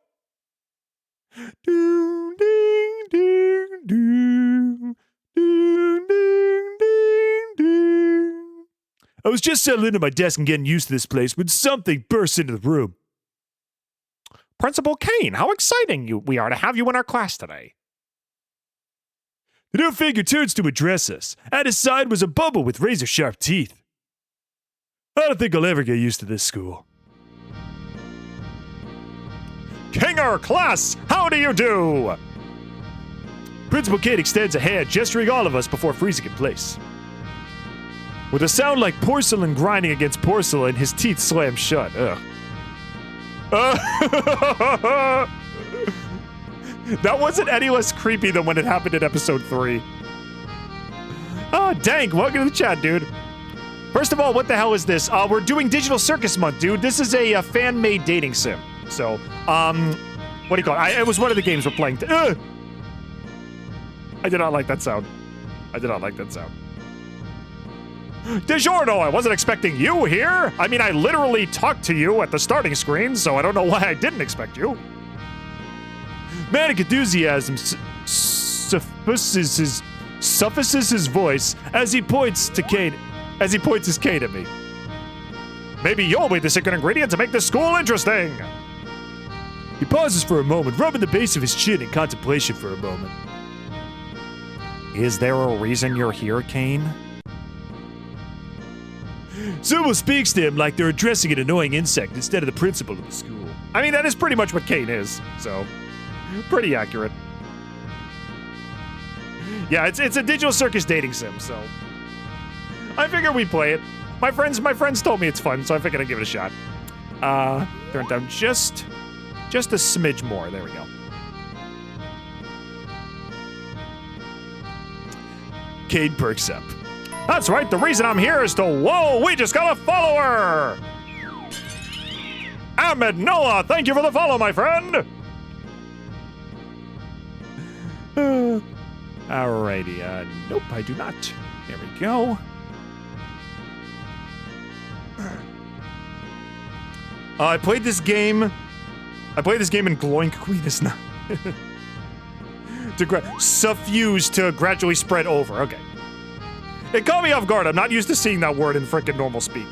J: Ding, ding, ding, ding. Ding, ding, ding, ding. I was just settling into my desk and getting used to this place when something burst into the room.
A: Principal Caine, how exciting we are to have you in our class today.
J: The new figure turns to address us. At his side was a bubble with razor-sharp teeth. I don't think I'll ever get used to this school.
A: Kinger, class, how do you do?
J: Principal Caine extends a hand, gesturing all of us before freezing in place. With a sound like porcelain grinding against porcelain, his teeth slam shut. Ugh.
A: That wasn't any less creepy than when it happened in episode 3. Oh, Dank, welcome to the chat, dude. First of all, what the hell is this? We're doing Digital Circus Month, dude. This is a fan-made dating sim. So, what do you call it? It was one of the games we're playing. I did not like that sound. I did not like that sound. DiGiorno, I wasn't expecting you here. I mean, I literally talked to you at the starting screen, so I don't know why I didn't expect you.
J: Manic enthusiasm suffices his voice as he points his cane at me.
A: Maybe you'll be the secret ingredient to make this school interesting.
J: He pauses for a moment, rubbing the base of his chin in contemplation for a moment.
A: Is there a reason you're here, Caine?
J: Zooble speaks to him like they're addressing an annoying insect instead of the principal of the school.
A: I mean, that is pretty much what Caine is, so pretty accurate. Yeah, it's a digital circus dating sim, so I figured we'd play it. My friends told me it's fun, so I figured I'd give it a shot. Turn it down just a smidge more. There we go.
J: Caine perks up.
A: That's right, the reason I'm here is to, whoa, we just got a follower! Ahmed Noah, thank you for the follow, my friend! Alrighty, nope, I do not. There we go. I played this game in Glowing Queen is not... suffuse to gradually spread over, okay. It caught me off guard. I'm not used to seeing that word in frickin' normal speak.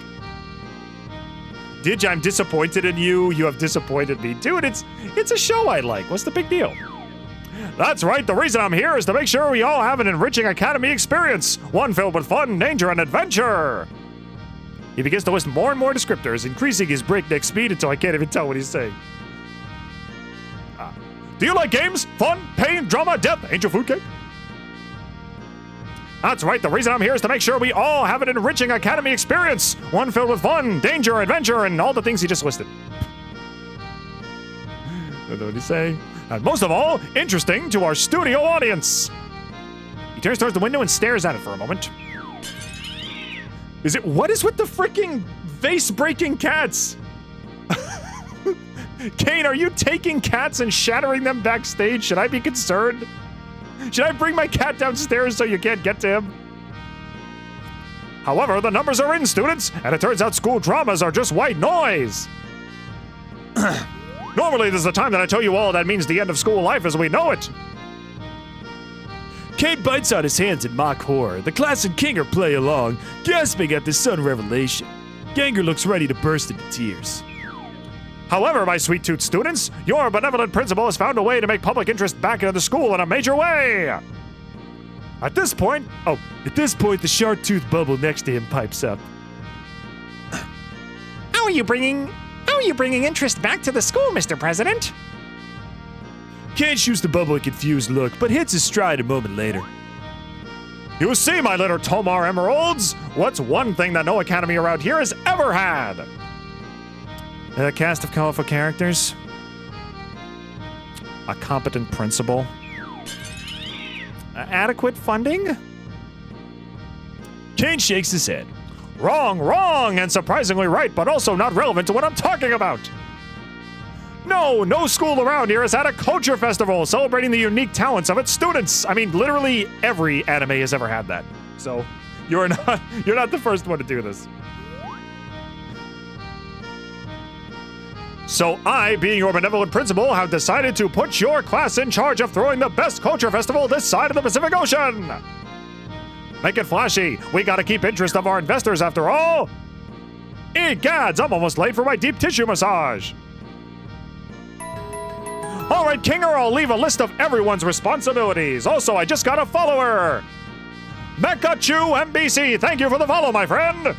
A: Didge, I'm disappointed in you. You have disappointed me. Dude, it's a show I like. What's the big deal? That's right. The reason I'm here is to make sure we all have an enriching academy experience. One filled with fun, danger, and adventure. He begins to list more and more descriptors, increasing his breakneck speed until I can't even tell what he's saying. Do you like games, fun, pain, drama, death, angel food cake? That's right, the reason I'm here is to make sure we all have an enriching academy experience. One filled with fun, danger, adventure, and all the things he just listed. Don't know what he's saying. And most of all, interesting to our studio audience. He turns towards the window and stares at it for a moment. What is with the freaking vase-breaking cats? Caine, are you taking cats and shattering them backstage? Should I be concerned? Should I bring my cat downstairs so you can't get to him? However, the numbers are in, students, and it turns out school dramas are just white noise. Normally, this is the time that I tell you all that means the end of school life as we know it.
J: Caine bites on his hands in mock horror. The class and Kinger play along, gasping at this sudden revelation. Gangle looks ready to burst into tears.
A: However, my sweet tooth students, your benevolent principal has found a way to make public interest back into the school in a major way. At this point,
J: the shark tooth bubble next to him pipes up.
L: How are you bringing interest back to the school, Mr. President?
J: Caine shoots the bubble a confused look, but hits his stride a moment later.
A: You see, my little Tomar Emeralds, what's one thing that no academy around here has ever had? A cast of colorful characters. A competent principal. Adequate funding?
J: Caine shakes his head.
A: Wrong, and surprisingly right, but also not relevant to what I'm talking about. No school around here has had a culture festival celebrating the unique talents of its students. I mean, literally every anime has ever had that. So, you're not the first one to do this. So I, being your benevolent principal, have decided to put your class in charge of throwing the best culture festival this side of the Pacific Ocean. Make it flashy. We gotta keep interest of our investors after all. Egads, I'm almost late for my deep tissue massage. All right, Kinger, I'll leave a list of everyone's responsibilities. Also, I just got a follower. Mechachu MBC, thank you for the follow, my friend.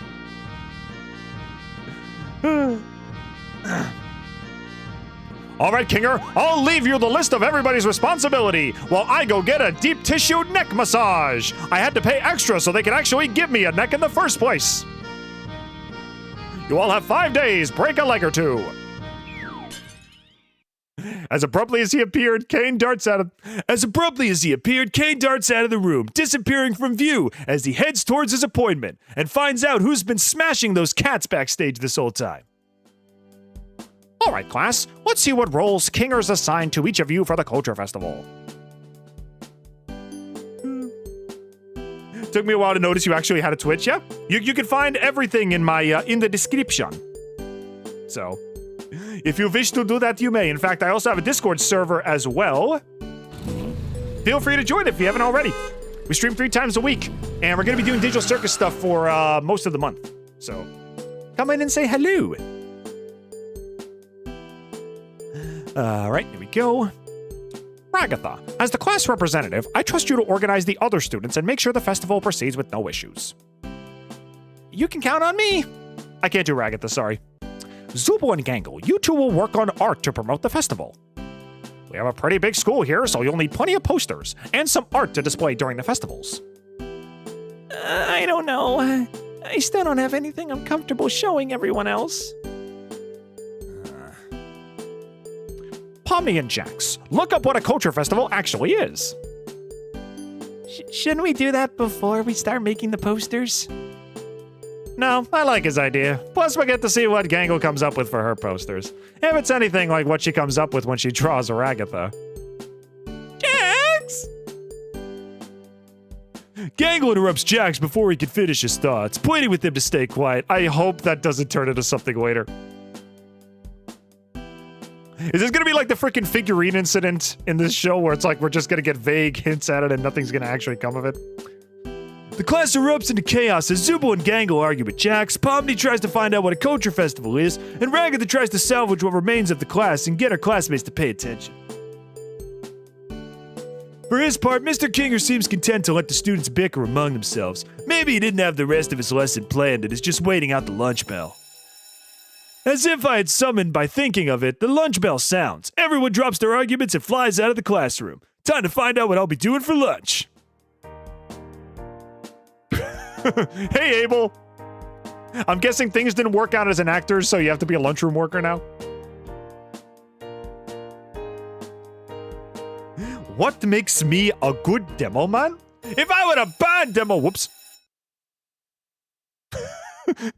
A: All right, Kinger, I'll leave you the list of everybody's responsibility while I go get a deep tissue neck massage. I had to pay extra so they could actually give me a neck in the first place. You all have 5 days. Break a leg or two. As abruptly as he appeared, Caine darts out of the room, disappearing from view as he heads towards his appointment and finds out who's been smashing those cats backstage this whole time. All right, class, let's see what roles Kinger's assigned to each of you for the Culture Festival. Took me a while to notice you actually had a Twitch, yeah? You can find everything in my in the description. So, if you wish to do that, you may. In fact, I also have a Discord server as well. Feel free to join if you haven't already. We stream 3 times a week, and we're going to be doing digital circus stuff for most of the month. So, come in and say hello. All right, here we go. Ragatha, as the class representative, I trust you to organize the other students and make sure the festival proceeds with no issues. You can count on me. I can't do Ragatha, sorry. Zooble and Gangle, you two will work on art to promote the festival. We have a pretty big school here, so you'll need plenty of posters and some art to display during the festivals.
L: I don't know. I still don't have anything I'm comfortable showing everyone else.
A: Pomni and Jax, look up what a culture festival actually is.
L: Shouldn't we do that before we start making the posters?
A: No, I like his idea. Plus, we get to see what Gangle comes up with for her posters. If it's anything like what she comes up with when she draws a Ragatha.
L: Jax!
J: Gangle interrupts Jax before he can finish his thoughts, pleading with him to stay quiet.
A: I hope that doesn't turn into something later. Is this gonna be like the freaking figurine incident in this show where it's like we're just gonna get vague hints at it and nothing's gonna actually come of it?
J: The class erupts into chaos as Zooble and Gangle argue with Jax, Pomni tries to find out what a culture festival is, and Ragatha tries to salvage what remains of the class and get her classmates to pay attention. For his part, Mr. Kinger seems content to let the students bicker among themselves. Maybe he didn't have the rest of his lesson planned and is just waiting out the lunch bell. As if I had summoned by thinking of it, the lunch bell sounds. Everyone drops their arguments and flies out of the classroom. Time to find out what I'll be doing for lunch.
A: Hey, Abel. I'm guessing things didn't work out as an actor, so you have to be a lunchroom worker now? What makes me a good demo man? If I were a bad demo... Whoops.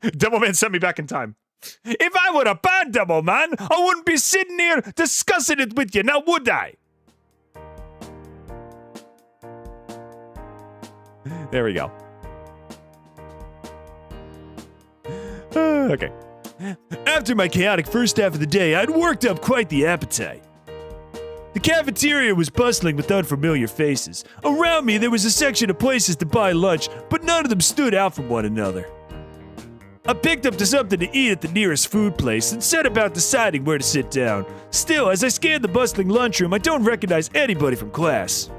A: Demo man sent me back in time. If I were a bad demo man, I wouldn't be sitting here discussing it with you, now would I? There we go. Okay.
J: After my chaotic first half of the day, I'd worked up quite the appetite. The cafeteria was bustling with unfamiliar faces. Around me, there was a section of places to buy lunch, but none of them stood out from one another. I picked up something to eat at the nearest food place and set about deciding where to sit down. Still, as I scanned the bustling lunchroom, I don't recognize anybody from class.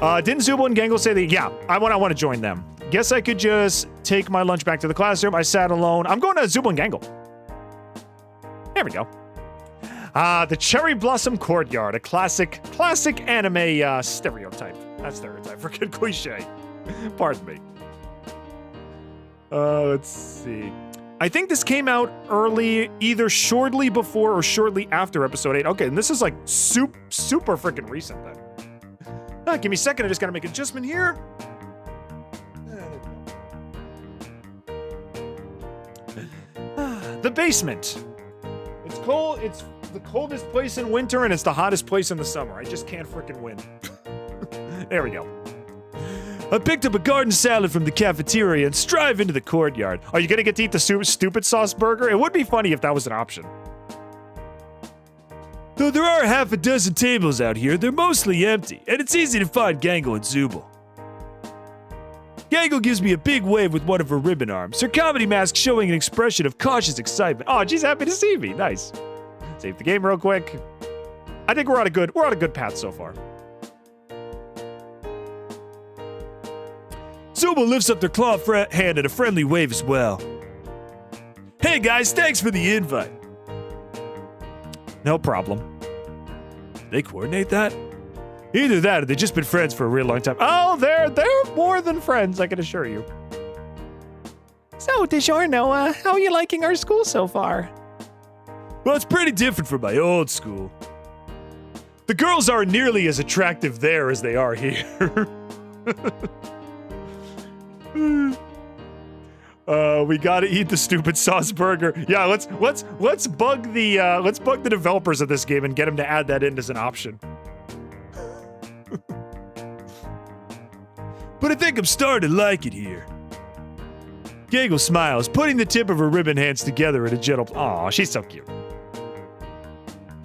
A: Didn't Zooble and Gangle say that? Yeah, I want to join them. Guess I could just take my lunch back to the classroom. I sat alone. I'm going to Zooble and Gangle. There we go. The Cherry Blossom Courtyard, a classic anime stereotype. Not stereotype, freaking cliche. Pardon me. Let's see. I think this came out early, either shortly before or shortly after episode 8. Okay, and this is like super freaking recent then. Give me a second, I just gotta make an adjustment here. The basement. It's cold, it's the coldest place in winter and it's the hottest place in the summer. I just can't freaking win. There we go.
J: I picked up a garden salad from the cafeteria and strived into the courtyard.
A: Are you gonna get to eat the stupid sauce burger? It would be funny if that was an option.
J: Though there are half a dozen tables out here, they're mostly empty, and it's easy to find Gangle and Zooble. Gangle gives me a big wave with one of her ribbon arms, her comedy mask showing an expression of cautious excitement.
A: Oh, she's happy to see me. Nice. Save the game real quick. I think we're on a good path so far.
J: Zooble lifts up their claw hand in a friendly wave as well. Hey guys, thanks for the invite.
A: No problem.
J: They coordinate that?
A: Either that or they've just been friends for a real long time. Oh, they're more than friends, I can assure you.
L: So, DiGiorno, how are you liking our school so far?
J: Well, it's pretty different from my old school.
A: The girls aren't nearly as attractive there as they are here. We gotta eat the stupid sauce burger. Yeah, let's bug the developers of this game and get them to add that in as an option.
J: But I think I'm starting to like it here. Gangle smiles, putting the tip of her ribbon hands together in a gentle...
A: Aw, she's so cute.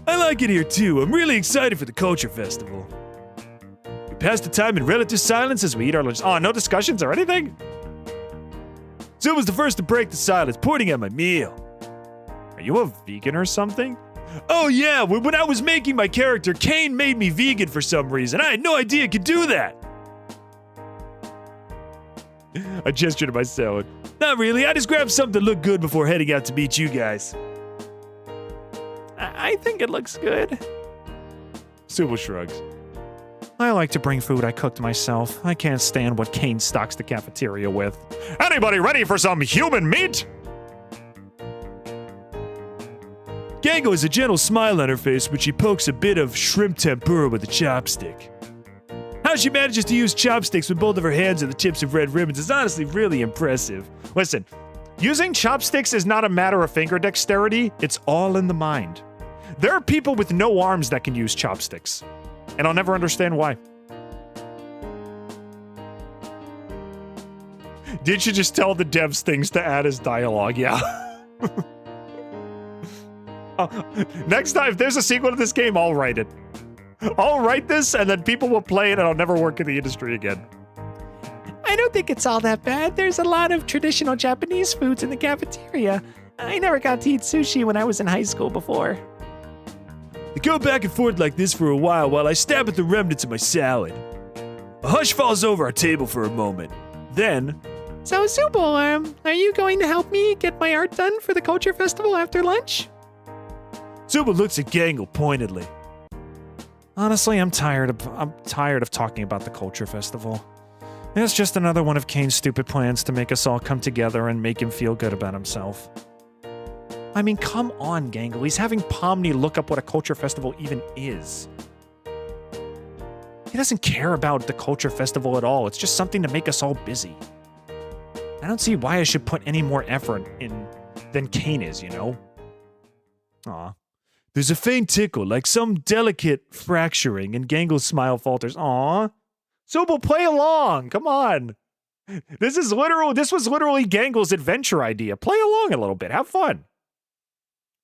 J: I like it here too. I'm really excited for the Culture Festival. We pass the time in relative silence as we eat our lunch.
A: Oh, no discussions or anything?
J: Zoom was the first to break the silence, pointing at my meal.
A: Are you a vegan or something?
J: Oh yeah, when I was making my character, Caine made me vegan for some reason. I had no idea it could do that.
A: I gestured to my salad.
J: Not really, I just grabbed something to look good before heading out to meet you guys.
L: I think it looks good.
A: Zooble shrugs. I like to bring food I cooked myself. I can't stand what Caine stocks the cafeteria with. Anybody ready for some human meat?
J: Gangle has a gentle smile on her face when she pokes a bit of shrimp tempura with a chopstick. How she manages to use chopsticks with both of her hands and the tips of red ribbons is honestly really impressive.
A: Listen, using chopsticks is not a matter of finger dexterity, it's all in the mind. There are people with no arms that can use chopsticks, and I'll never understand why. Did you just tell the devs things to add as dialogue? Yeah. Next time, if there's a sequel to this game, I'll write it. I'll write this, and then people will play it, and I'll never work in the industry again.
L: I don't think it's all that bad. There's a lot of traditional Japanese foods in the cafeteria. I never got to eat sushi when I was in high school before.
J: They go back and forth like this for a while I stab at the remnants of my salad. A hush falls over our table for a moment. Then...
L: So, Zooble, are you going to help me get my art done for the Culture Festival after lunch?
J: Zooble looks at Gangle pointedly.
A: Honestly, I'm tired of talking about the Culture Festival. It's just another one of Caine's stupid plans to make us all come together and make him feel good about himself. I mean, come on, Gangle. He's having Pomni look up what a culture festival even is. He doesn't care about the culture festival at all. It's just something to make us all busy. I don't see why I should put any more effort in than Caine is, you know? Aw.
J: There's a faint tickle, like some delicate fracturing, and Gangle's smile falters.
A: Aw. Zooble, play along. Come on. This was literally Gangle's adventure idea. Play along a little bit. Have fun.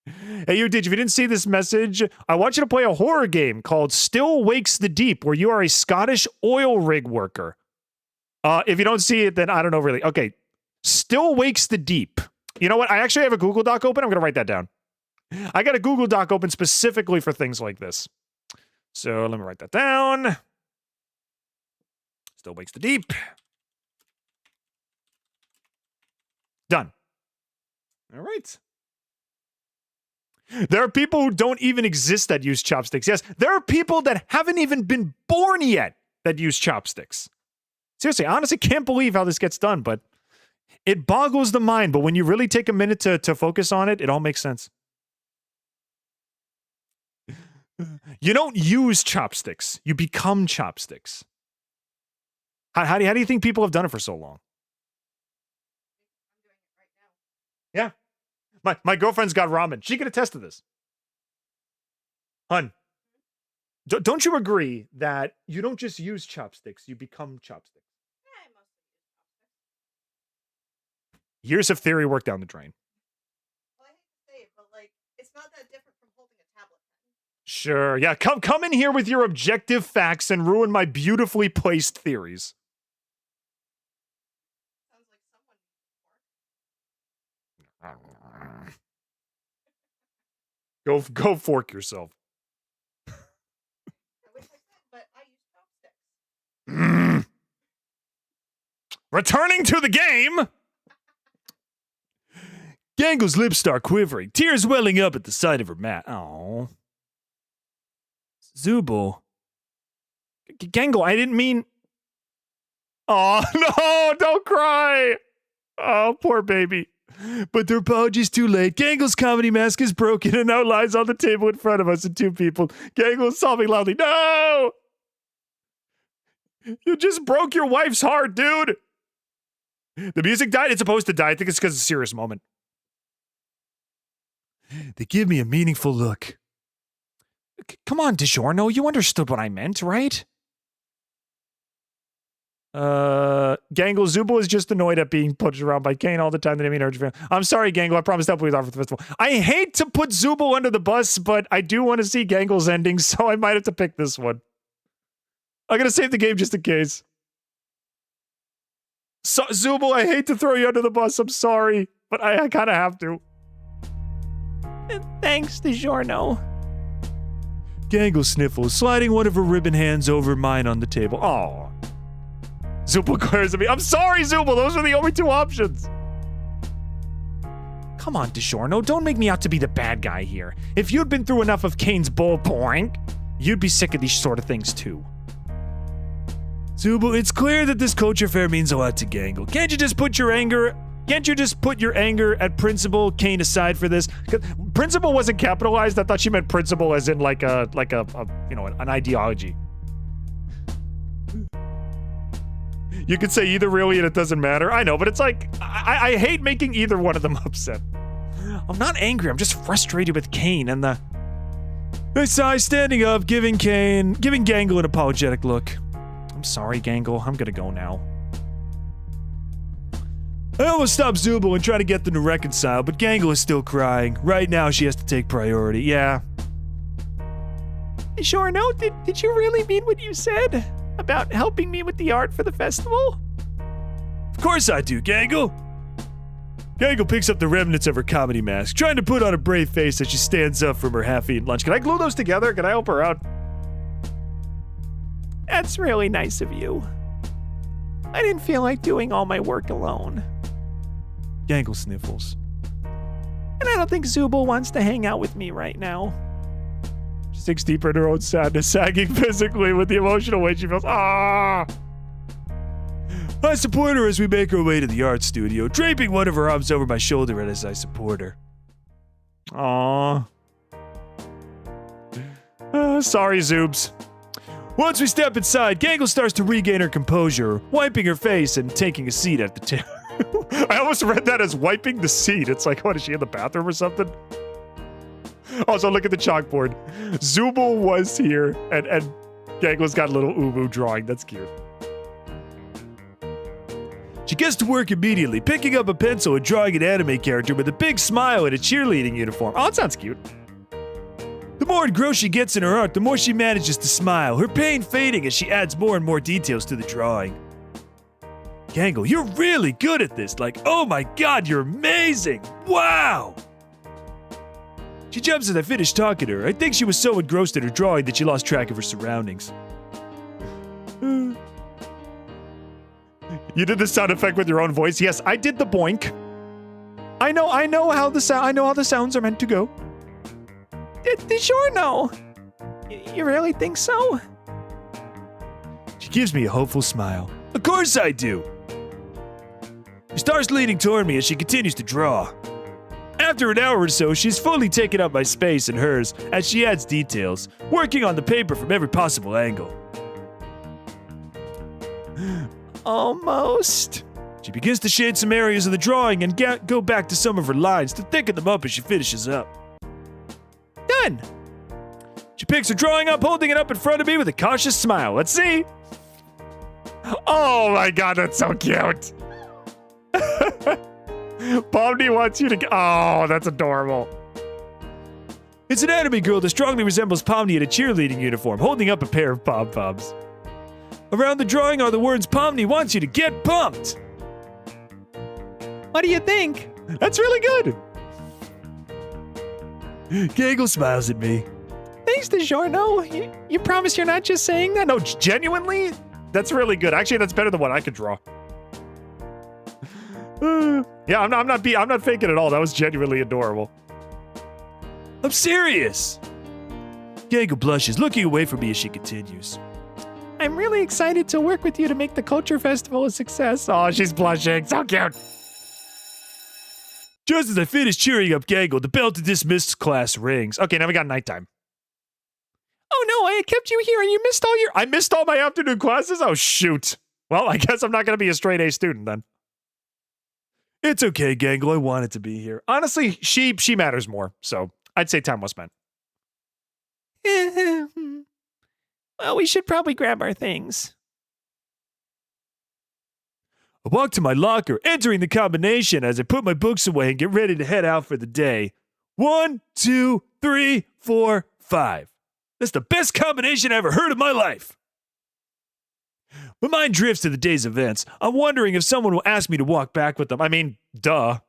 A: Hey, you Didge, if you didn't see this message, I want you to play a horror game called Still Wakes the Deep, where you are a Scottish oil rig worker. If you don't see it, then I don't know really. Okay. Still Wakes the Deep. You know what? I actually have a Google Doc open. I'm going to write that down. I got a Google Doc open specifically for things like this. So let me write that down. Still Wakes the Deep. Done. All right. There are people who don't even exist that use chopsticks. Yes, there are people that haven't even been born yet that use chopsticks. Seriously, I honestly can't believe how this gets done, but it boggles the mind. But when you really take a minute to focus on it, it all makes sense. You don't use chopsticks. You become chopsticks. How do you think people have done it for so long? Yeah. My girlfriend's got ramen. She can attest to this. Hun, don't you agree that you don't just use chopsticks, you become chopsticks? Years of theory work down the drain.
H: Well, I hate to say it, but like, it's not that different from holding a tablet.
A: Sure, yeah, come in here with your objective facts and ruin my beautifully placed theories.
H: Sounds like someone
A: Go fork yourself.
H: I wish I said, but I use chopsticks.
A: Returning to the game.
J: Gangle's lips start quivering, tears welling up at the sight of her mat.
A: Oh,
J: Zooble.
A: Gangle, I didn't mean. Oh no! Don't cry. Oh, poor baby.
J: But their apology's too late. Gangle's comedy mask is broken and now lies on the table in front of us and two people.
A: Gangle is sobbing loudly. No! You just broke your wife's heart, dude. The music died. It's supposed to die. I think it's because it's a serious moment.
J: They give me a meaningful look.
A: Come on, DiGiorno. You understood what I meant, right? Gangle, Zooble is just annoyed at being pushed around by Caine all the time. That I mean, I'm sorry, Gangle. I promised to help you with the festival. I hate to put Zooble under the bus, but I do want to see Gangle's ending, so I might have to pick this one. I'm gonna save the game just in case. So, Zooble, I hate to throw you under the bus. I'm sorry, but I kind of have to.
L: Thanks, DiGiorno.
J: Gangle sniffles, sliding one of her ribbon hands over mine on the table.
A: Oh. Zooble glares at me. I'm sorry, Zooble. Those are the only two options. Come on, DiGiorno. Don't make me out to be the bad guy here. If you'd been through enough of Caine's bull boink, you'd be sick of these sort of things too.
J: Zooble, it's clear that this culture fair means a lot to Gangle. Can't you just put your anger at Principal Caine aside for this?
A: Principal wasn't capitalized. I thought she meant principal as in like a an ideology. You could say either really and it doesn't matter. I know, but it's like, I hate making either one of them upset. I'm not angry. I'm just frustrated with Caine and the...
J: I sigh, standing up, giving Gangle an apologetic look.
A: I'm sorry, Gangle. I'm gonna go now.
J: I almost stopped Zooble and try to get them to reconcile, but Gangle is still crying. Right now, she has to take priority. Yeah.
L: Sure, no? Did you really mean what you said? About helping me with the art for the festival?
J: Of course I do, Gangle. Gangle picks up the remnants of her comedy mask, trying to put on a brave face as she stands up from her half-eaten lunch.
A: Can I glue those together? Can I help her out?
L: That's really nice of you. I didn't feel like doing all my work alone.
J: Gangle sniffles.
L: And I don't think Zooble wants to hang out with me right now.
A: She sinks deeper in her own sadness, sagging physically with the emotional weight she feels. Ah!
J: I support her as we make our way to the art studio, draping one of her arms over my shoulder as I support her.
A: Aww. Sorry, Zoobs.
J: Once we step inside, Gangle starts to regain her composure, wiping her face and taking a seat at the table.
A: I almost read that as wiping the seat. It's like, what, is she in the bathroom or something? Also, look at the chalkboard. Zooble was here, and Gangle's got a little uwu drawing. That's cute.
J: She gets to work immediately, picking up a pencil and drawing an anime character with a big smile and a cheerleading uniform.
A: Oh, that sounds cute.
J: The more engrossed she gets in her art, the more she manages to smile, her pain fading as she adds more and more details to the drawing. Gangle, you're really good at this. Like, oh my god, you're amazing. Wow! She jumps as I finish talking to her. I think she was so engrossed in her drawing that she lost track of her surroundings.
A: You did the sound effect with your own voice. Yes, I did the boink. I know how the sounds are meant to go.
L: Sure, no. You really think so?
J: She gives me a hopeful smile. Of course I do. She starts leaning toward me as she continues to draw. After an hour or so, she's fully taken up my space and hers as she adds details, working on the paper from every possible angle.
L: Almost.
J: She begins to shade some areas of the drawing and go back to some of her lines to thicken them up as she finishes up.
L: Done.
J: She picks her drawing up, holding it up in front of me with a cautious smile. Let's see.
A: Oh my god, that's so cute. Pomni wants you to... Oh, that's adorable.
J: It's an anime girl that strongly resembles Pomni in a cheerleading uniform, holding up a pair of pom-poms. Around the drawing are the words, Pomni wants you to get pumped.
L: What do you think?
A: That's really good.
J: Gangle smiles at me.
L: Thanks, DiGiorno. You promise you're not just saying that?
A: No, genuinely, that's really good. Actually, that's better than what I could draw. Yeah, I'm not faking at all. That was genuinely adorable.
J: I'm serious. Gangle blushes, looking away from me as she continues.
L: I'm really excited to work with you to make the culture festival a success.
A: Oh, she's blushing. So cute.
J: Just as I finish cheering up Gangle, the bell to dismiss class rings.
A: Okay, now we got nighttime.
L: Oh no, I kept you here and you missed all your...
A: I missed all my afternoon classes? Oh, shoot. Well, I guess I'm not going to be a straight A student then.
J: It's okay, Gangle. I wanted to be here.
A: Honestly, she matters more, so I'd say time well spent.
L: Well, we should probably grab our things.
J: I walk to my locker, entering the combination as I put my books away and get ready to head out for the day. 1, 2, 3, 4, 5. That's the best combination I ever heard in my life. My mind drifts to the day's events. I'm wondering if someone will ask me to walk back with them.
A: I mean, duh.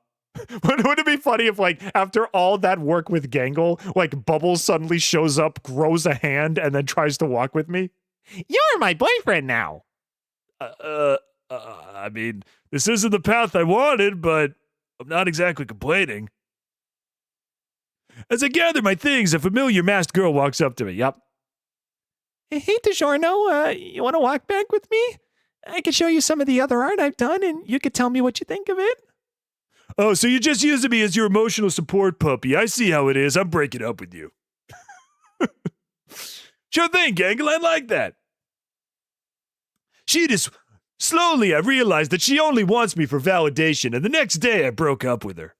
A: Wouldn't it be funny if, like, after all that work with Gangle, like, Bubbles suddenly shows up, grows a hand, and then tries to walk with me? You're my boyfriend now.
J: I mean, this isn't the path I wanted, but I'm not exactly complaining. As I gather my things, a familiar masked girl walks up to me. Yup.
L: Hey, DiGiorno, you want to walk back with me? I could show you some of the other art I've done, and you could tell me what you think of it.
J: Oh, so you're just using me as your emotional support puppy. I see how it is. I'm breaking up with you. Sure thing, Gangle. I like that. Slowly, I realized that she only wants me for validation, and the next day I broke up with her.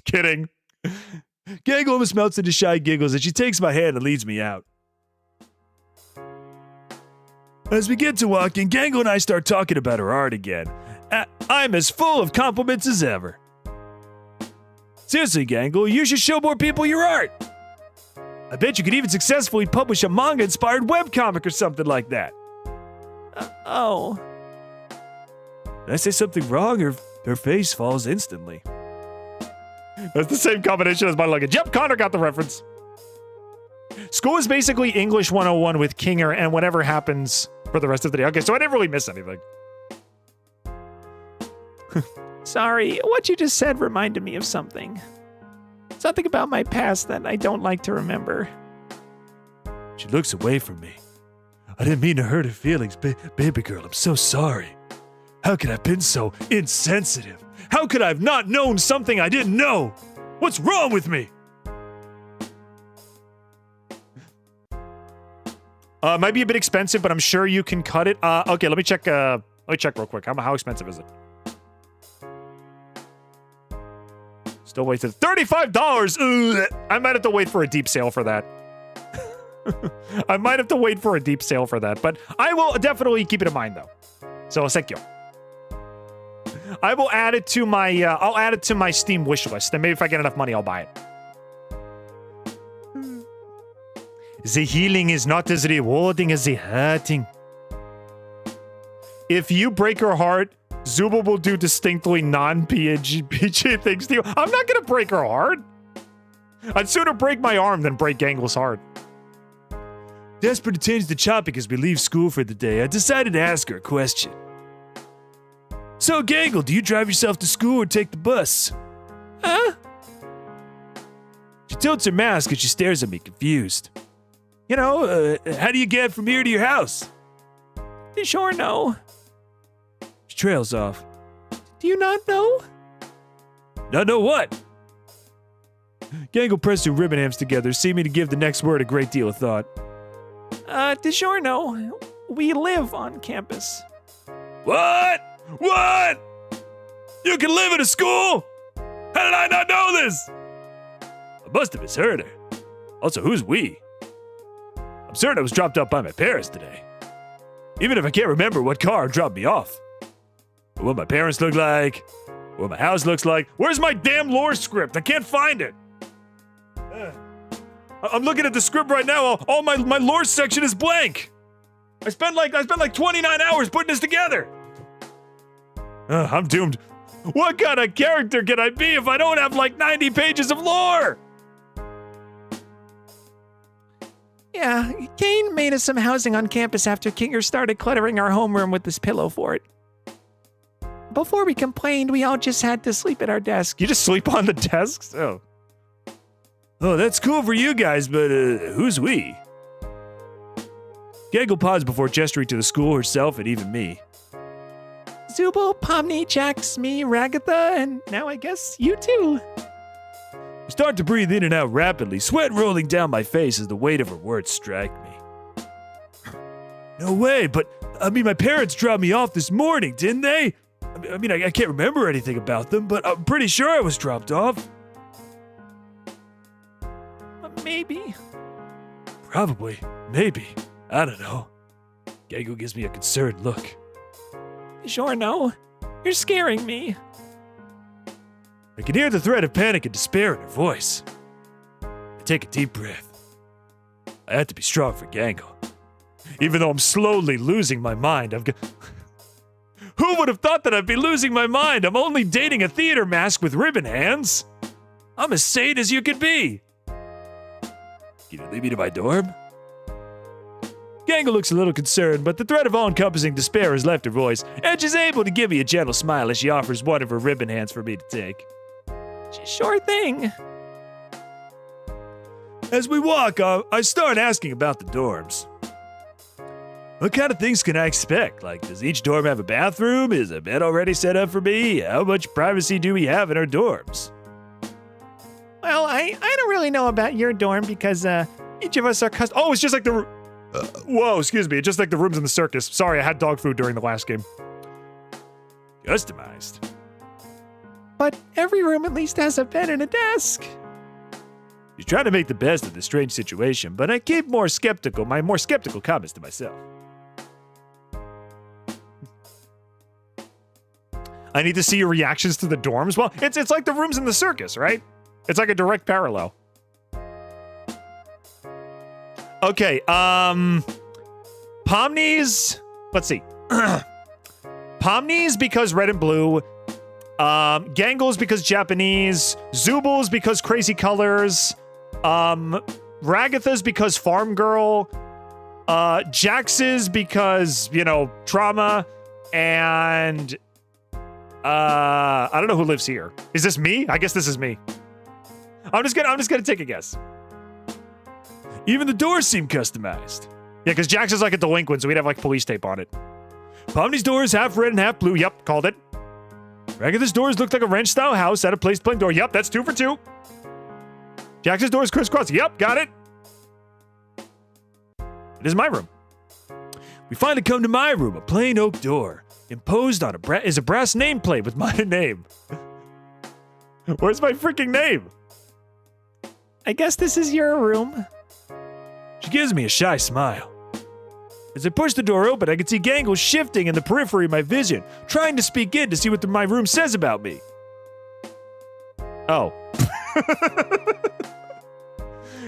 A: Kidding.
J: Gangle almost melts into shy giggles as she takes my hand and leads me out. As we get to walking, Gangle and I start talking about her art again. I'm as full of compliments as ever. Seriously, Gangle, you should show more people your art. I bet you could even successfully publish a manga-inspired webcomic or something like that.
L: Oh.
J: Did I say something wrong, or her face falls instantly?
A: That's the same combination as my luggage. Yep, Connor got the reference. School is basically English 101 with Kinger and whatever happens for the rest of the day. Okay, so I didn't really miss anything.
L: Sorry, what you just said reminded me of something. Something about my past that I don't like to remember.
J: She looks away from me. I didn't mean to hurt her feelings, baby girl. I'm so sorry. How could I have been so insensitive? How could I have not known something I didn't know? What's wrong with me?
A: Might be a bit expensive, but I'm sure you can cut it. Okay, let me check real quick. How expensive is it? Still wait to $35. Ugh. I might have to wait for a deep sale for that. I might have to wait for a deep sale for that, but I will definitely keep it in mind though. So thank you. I will add it to my I'll add it to my Steam wish list, and maybe if I get enough money, I'll buy it.
J: The healing is not as rewarding as the hurting.
A: If you break her heart, Zooble will do distinctly non-PG things to you. I'm not gonna break her heart. I'd sooner break my arm than break Gangle's heart.
J: Desperate to change the topic as we leave school for the day, I decided to ask her a question. So, Gangle, do you drive yourself to school or take the bus? Huh? She tilts her mask and she stares at me confused. You know, how do you get from here to your house?
L: You sure know?
J: She trails off.
L: Do you not know?
J: Not know what? Gangle pressed her ribbon hands together, seeming to give the next word a great deal of thought.
L: DiGiorno, we live on campus.
J: What? What? You can live at a school? How did I not know this? I must have misheard her. Also, who's we? I'm certain I was dropped off by my parents today. Even if I can't remember what car dropped me off. Or what my parents look like. Or what my house looks like.
A: Where's my damn lore script? I can't find it. I'm looking at the script right now. All my lore section is blank. I spent like 29 hours putting this together. I'm doomed. What kind of character can I be if I don't have like 90 pages of lore?
L: Yeah, Caine made us some housing on campus after Kinger started cluttering our homeroom with this pillow fort. Before we complained, we all just had to sleep at our desk.
A: You just sleep on the desks?
J: Oh, that's cool for you guys, but who's we? Gangle paused before gesturing to the school herself and even me.
L: Zooble, Pomni, Jax, me, Ragatha, and now I guess you too.
J: I start to breathe in and out rapidly, sweat rolling down my face as the weight of her words strike me. No way, but I mean, my parents dropped me off this morning, didn't they? I can't remember anything about them, but I'm pretty sure I was dropped off.
L: Maybe.
J: Probably. Maybe. I don't know. Gangle gives me a concerned look.
L: Sure no. You're scaring me.
J: I can hear the threat of panic and despair in her voice. I take a deep breath. I have to be strong for Gangle. Even though I'm slowly losing my mind, Who would have thought that I'd be losing my mind? I'm only dating a theater mask with ribbon hands. I'm as sane as you could be. Can you lead me to my dorm? Gangle looks a little concerned, but the threat of all-encompassing despair has left her voice, and she's able to give me a gentle smile as she offers one of her ribbon hands for me to take.
L: Sure thing.
J: As we walk, I start asking about the dorms. What kind of things can I expect? Like, does each dorm have a bathroom? Is a bed already set up for me? How much privacy do we have in our dorms?
L: Well, I don't really know about your dorm because each of us are custom.
A: Oh, it's just like the... whoa, excuse me. Just like the rooms in the circus. Sorry, I had dog food during the last game.
J: Customized.
L: But every room at least has a bed and a desk.
J: She's trying to make the best of this strange situation, but I keep my more skeptical comments to myself.
A: I need to see your reactions to the dorms. Well, it's like the rooms in the circus, right? It's like a direct parallel. Okay, Pomni's, let's see. Pomni's because red and blue. Gangle's because Japanese. Zooble's because crazy colors. Ragatha's because farm girl. Jax's because, trauma. And I don't know who lives here. Is this me? I guess this is me. I'm just gonna take a guess.
J: Even the doors seem customized.
A: Yeah, because Jax is like a delinquent, so we'd have like police tape on it.
J: Pomni's door is half red and half blue. Yep, called it. Ragatha's doors look like a wrench-style house at a place-to-play door. Yep, that's 2 for 2. Jax's door is crisscross. Yep, got it. It is my room. We finally come to my room, a plain oak door. Imposed on is a brass nameplate with my name. Where's my freaking name?
L: I guess this is your room.
J: She gives me a shy smile. As I push the door open, I can see Gangle shifting in the periphery of my vision, trying to speak in to see what my room says about me.
A: Oh.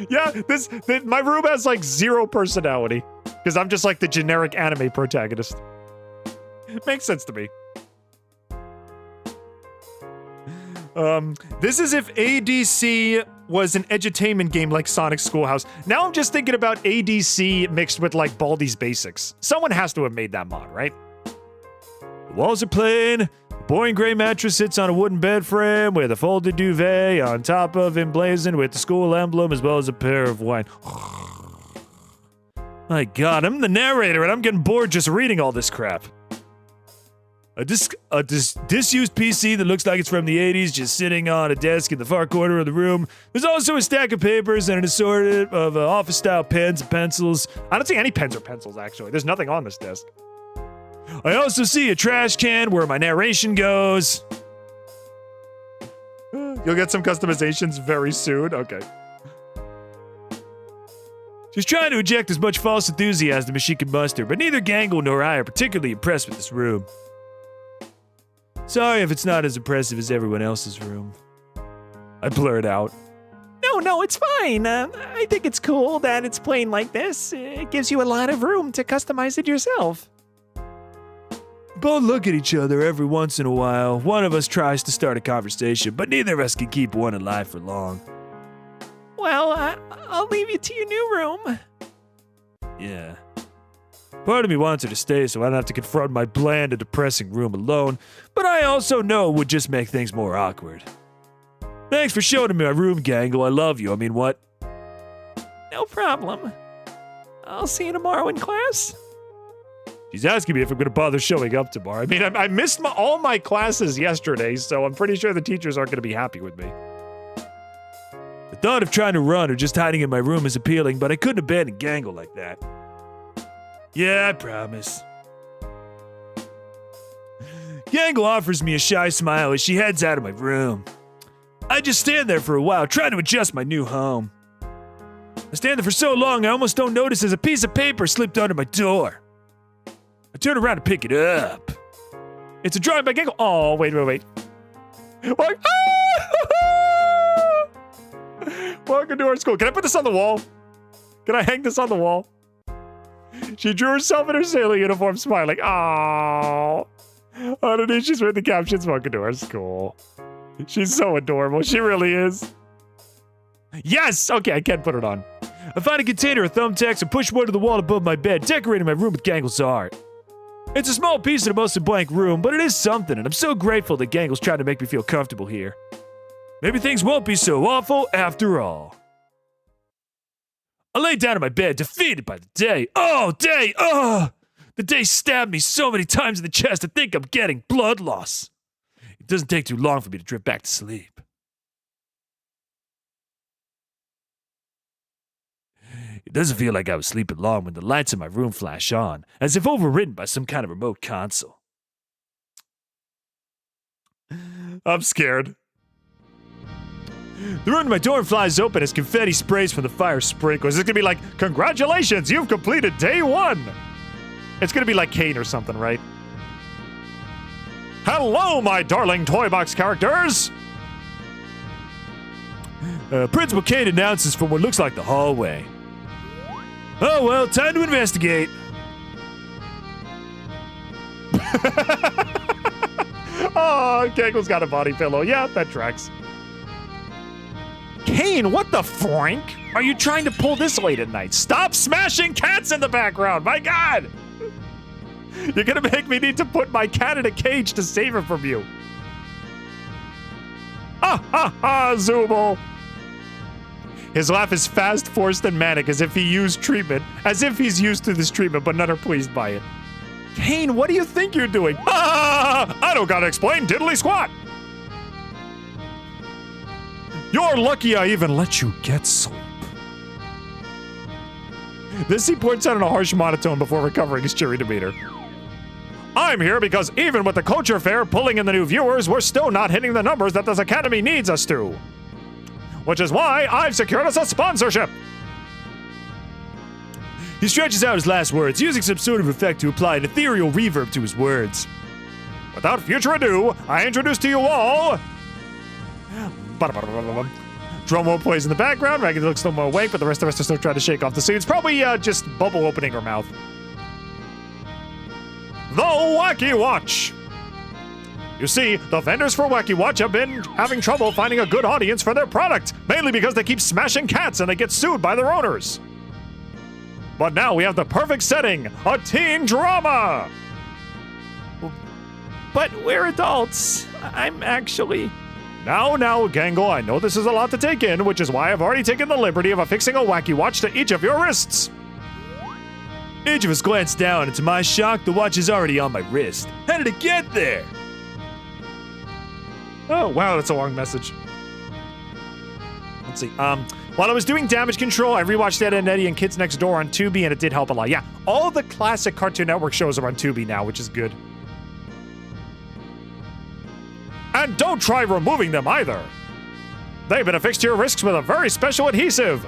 A: Yeah, my room has like 0 personality. Because I'm just like the generic anime protagonist. Makes sense to me. This is if ADC was an edutainment game like Sonic Schoolhouse. Now I'm just thinking about ADC mixed with like Baldi's Basics. Someone has to have made that mod, right?
J: The walls are plain. The boring gray mattress sits on a wooden bed frame with a folded duvet on top of emblazoned with the school emblem as well as a pair of wine. My God, I'm the narrator and I'm getting bored just reading all this crap. A disused PC that looks like it's from the 80s just sitting on a desk in the far corner of the room. There's also a stack of papers and an assortment of office-style pens and pencils.
A: I don't see any pens or pencils, actually. There's nothing on this desk.
J: I also see a trash can where my narration goes.
A: You'll get some customizations very soon. Okay.
J: She's trying to inject as much false enthusiasm as she can muster, but neither Gangle nor I are particularly impressed with this room. Sorry if it's not as impressive as everyone else's room. I blurt out.
L: No, it's fine. I think it's cool that it's plain like this. It gives you a lot of room to customize it yourself.
J: We both look at each other every once in a while. One of us tries to start a conversation, but neither of us can keep one alive for long.
L: Well, I'll leave you to your new room.
J: Yeah. Part of me wants her to stay so I don't have to confront my bland and depressing room alone, but I also know it would just make things more awkward. Thanks for showing me my room, Gangle. I love you. I mean, what?
L: No problem. I'll see you tomorrow in class.
A: She's asking me if I'm going to bother showing up tomorrow. I mean, I missed all my classes yesterday, so I'm pretty sure the teachers aren't going to be happy with me.
J: The thought of trying to run or just hiding in my room is appealing, but I couldn't abandon Gangle like that. Yeah, I promise. Gangle offers me a shy smile as she heads out of my room. I just stand there for a while, trying to adjust my new home. I stand there for so long, I almost don't notice as a piece of paper slipped under my door. I turn around to pick it up. It's a drawing by Gangle. Oh, wait. What? Welcome to our school. Can I put this on the wall? Can I hang this on the wall? She drew herself in her sailor uniform, smiling. Oh, underneath she's written the captions, welcome to our school. She's so adorable. She really is. Yes! Okay, I can put it on. I find a container of thumbtacks and push one to the wall above my bed, decorating my room with Gangle's art. It's a small piece in a mostly blank room, but it is something, and I'm so grateful that Gangle's trying to make me feel comfortable here. Maybe things won't be so awful after all. I lay down in my bed, defeated by the day. The day stabbed me so many times in the chest, I think I'm getting blood loss. It doesn't take too long for me to drift back to sleep. It doesn't feel like I was sleeping long when the lights in my room flash on, as if overridden by some kind of remote console. I'm scared. The room in my dorm flies open as confetti sprays from the fire sprinklers. It's gonna be like, congratulations, you've completed day 1. It's gonna be like Caine or something, right? Hello, my darling toy box characters! Principal Caine announces from what looks like the hallway. Oh well, time to investigate. Oh, Gangle's got a body pillow. Yeah, that tracks. Caine, what the frank? Are you trying to pull this late at night? Stop smashing cats in the background, my God! You're gonna make me need to put my cat in a cage to save her from you. Zooble! His laugh is fast, forced, and manic, as if he used treatment, as if he's used to this treatment, but none are pleased by it.
A: Caine, what do you think you're doing? I don't gotta explain diddly squat. You're lucky I even let you get sleep. This he points out in a harsh monotone before recovering his cheery demeanor. I'm here because even with the culture fair pulling in the new viewers, we're still not hitting the numbers that this academy needs us to. Which is why I've secured us a sponsorship.
J: He stretches out his last words, using some sort of effect to apply an ethereal reverb to his words.
A: Without further ado, I introduce to you all... Drum roll plays in the background. Ragatha looks a little more awake, but the rest of us are still trying to shake off the scene. It's probably just bubble opening her mouth. The Wacky Watch. You see, the vendors for Wacky Watch have been having trouble finding a good audience for their product, mainly because they keep smashing cats and they get sued by their owners. But now we have the perfect setting, a teen drama!
L: But we're adults. I'm actually...
A: Now, Gangle, I know this is a lot to take in, which is why I've already taken the liberty of affixing a Wacky Watch to each of your wrists.
J: Each of us glanced down, and to my shock, the watch is already on my wrist. How did it get there?
A: Oh, wow, that's a long message. Let's see. While I was doing damage control, I rewatched Ed and Eddie and Kids Next Door on Tubi, and it did help a lot. Yeah, all the classic Cartoon Network shows are on Tubi now, which is good. And don't try removing them either. They've been affixed to your wrists with a very special adhesive.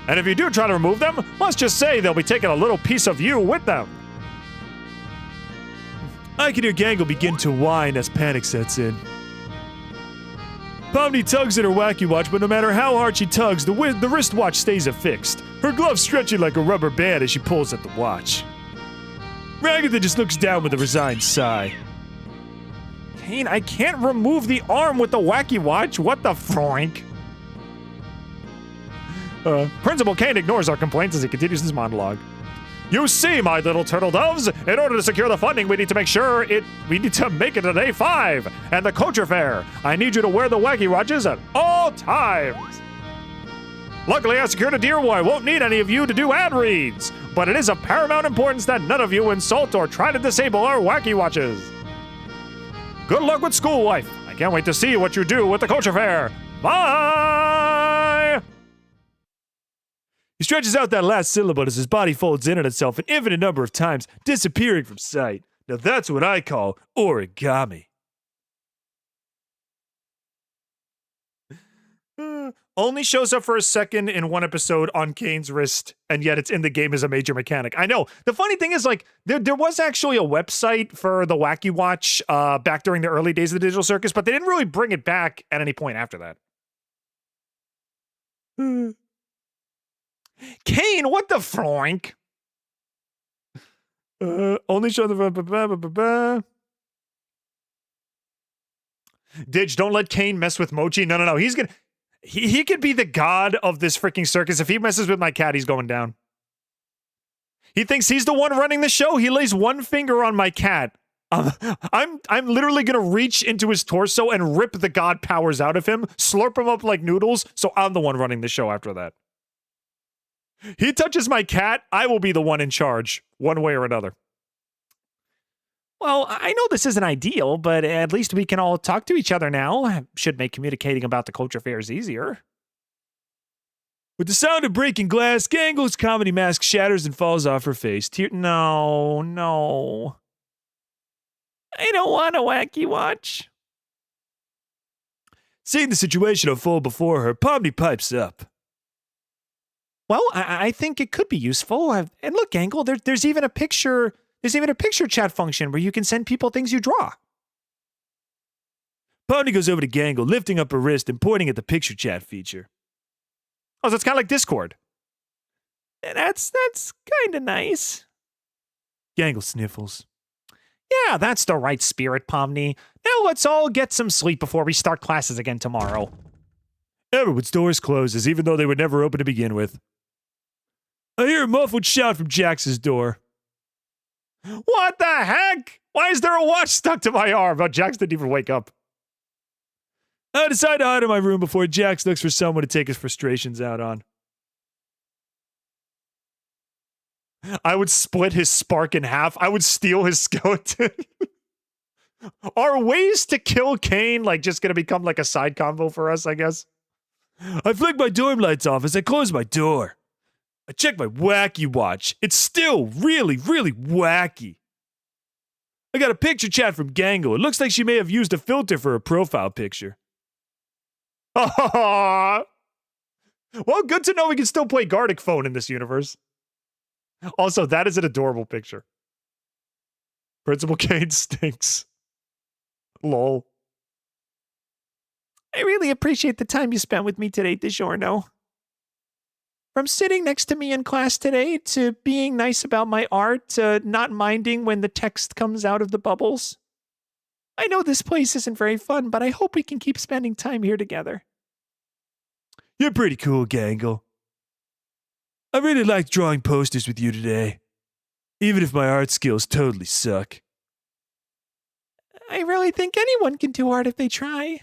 A: And if you do try to remove them, let's just say they'll be taking a little piece of you with them.
J: I can hear Gangle begin to whine as panic sets in. Pomni tugs at her Wacky Watch, but no matter how hard she tugs, the wristwatch stays affixed. Her glove stretching like a rubber band as she pulls at the watch. Ragatha just looks down with a resigned sigh.
A: Caine, I can't remove the arm with the Wacky Watch. What the froink? Principal Caine ignores our complaints as he continues his monologue. You see, my little turtle doves, in order to secure the funding, we need to make it to day 5 and the culture fair. I need you to wear the Wacky Watches at all times. Luckily, I secured a deal where I won't need any of you to do ad reads, but it is of paramount importance that none of you insult or try to disable our Wacky Watches. Good luck with school life. I can't wait to see what you do with the culture fair. Bye!
J: He stretches out that last syllable as his body folds in on itself an infinite number of times, disappearing from sight. Now that's what I call origami.
A: Only shows up for a second in one episode on Caine's wrist, and yet it's in the game as a major mechanic. I know. The funny thing is, like, there was actually a website for the Wacky Watch back during the early days of the Digital Circus, but they didn't really bring it back at any point after that. Caine, what the froink?
J: Only show the...
A: Didge, don't let Caine mess with Mochi. No. He's gonna... He could be the god of this freaking circus. If he messes with my cat, he's going down. He thinks he's the one running the show. He lays one finger on my cat. I'm literally gonna reach into his torso and rip the god powers out of him, slurp him up like noodles, so I'm the one running the show after that. He touches my cat, I will be the one in charge, one way or another.
L: Well, I know this isn't ideal, but at least we can all talk to each other now. Should make communicating about the culture fairs easier.
J: With the sound of breaking glass, Gangle's comedy mask shatters and falls off her face.
L: No. I don't want a Wacky Watch.
J: Seeing the situation unfold before her, Pomni pipes up.
L: Well, I think it could be useful. And look, Gangle, there's even a picture chat function where you can send people things you draw.
J: Pomni goes over to Gangle, lifting up her wrist and pointing at the picture chat feature.
A: Oh, so it's kind of like Discord.
L: That's kind of nice.
J: Gangle sniffles.
L: Yeah, that's the right spirit, Pomni. Now let's all get some sleep before we start classes again tomorrow.
J: Everyone's doors closes, even though they were never open to begin with. I hear a muffled shout from Jax's door.
A: What the heck? Why is there a watch stuck to my arm? Oh, Jax didn't even wake up.
J: I decide to hide in my room before Jax looks for someone to take his frustrations out on.
A: I would split his spark in half. I would steal his skeleton. Are ways to kill Caine like just gonna become like a side combo for us, I guess?
J: I flick my dorm lights off as I close my door. I check my wacky watch. It's still really, really wacky. I got a picture chat from Gangle. It looks like she may have used a filter for her profile picture.
A: Aww. Well, good to know we can still play Gartic Phone in this universe. Also, that is an adorable picture. Principal Caine stinks. Lol.
L: I really appreciate the time you spent with me today, DiGiorno. From sitting next to me in class today to being nice about my art to not minding when the text comes out of the bubbles. I know this place isn't very fun, but I hope we can keep spending time here together.
J: You're pretty cool, Gangle. I really liked drawing posters with you today, even if my art skills totally suck.
L: I really think anyone can do art if they try.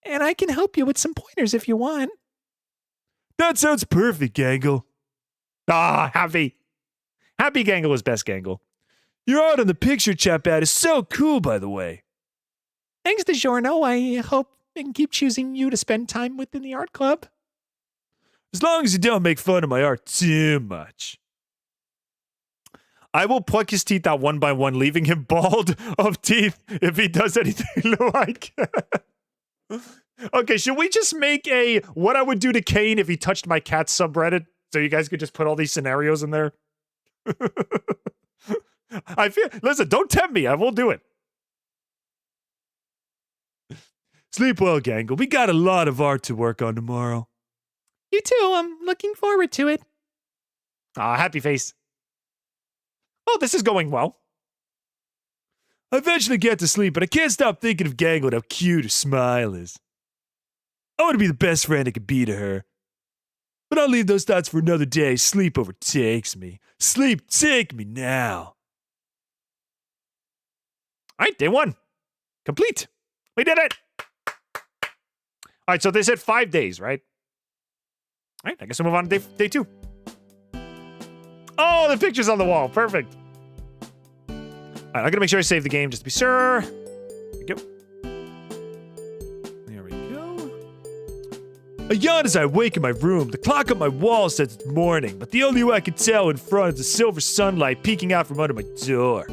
L: And I can help you with some pointers if you want.
J: That sounds perfect, Gangle.
A: Ah, Happy. Happy Gangle is best Gangle.
J: Your art on the picture chat ad is so cool, by the way.
L: Thanks, DiGiorno. I hope I can keep choosing you to spend time with in the art club.
J: As long as you don't make fun of my art too much.
A: I will pluck his teeth out one by one, leaving him bald of teeth if he does anything like that. Okay, should we just make a what I would do to Caine if he touched my cat subreddit? So you guys could just put all these scenarios in there? Listen, don't tempt me. I will do it.
J: Sleep well, Gangle. We got a lot of art to work on tomorrow.
L: You too. I'm looking forward to it.
A: Ah, happy face. Oh, this is going well.
J: I eventually get to sleep, but I can't stop thinking of Gangle and how cute her smile is. I want to be the best friend I could be to her. But I'll leave those thoughts for another day. Sleep overtakes me. Sleep, take me now.
A: All right, day 1. Complete. We did it. All right, so they said 5 days, right? All right, I guess we'll move on to day 2. Oh, the picture's on the wall. Perfect. All right, I'm going to make sure I save the game just to be sure. There we go. There we go.
J: I yawn as I wake in my room. The clock on my wall says it's morning, but the only way I can tell in front is the silver sunlight peeking out from under my door.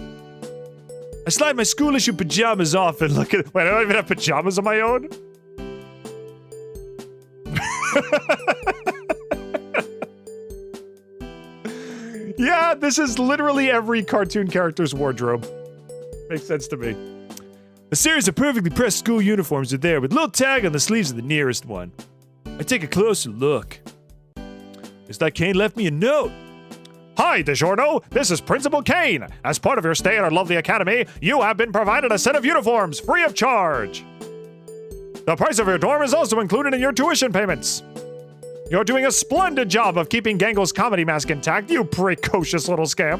J: I slide my school-issue pajamas off and look at...
A: Wait, I don't even have pajamas of my own? Yeah, this is literally every cartoon character's wardrobe. Makes sense to me.
J: A series of perfectly pressed school uniforms are there with a little tag on the sleeves of the nearest one. I take a closer look. It's like Caine left me a note.
A: Hi, DiGiorno. This is Principal Caine. As part of your stay at our lovely academy, you have been provided a set of uniforms free of charge. The price of your dorm is also included in your tuition payments. You're doing a splendid job of keeping Gangle's comedy mask intact, you precocious little scamp.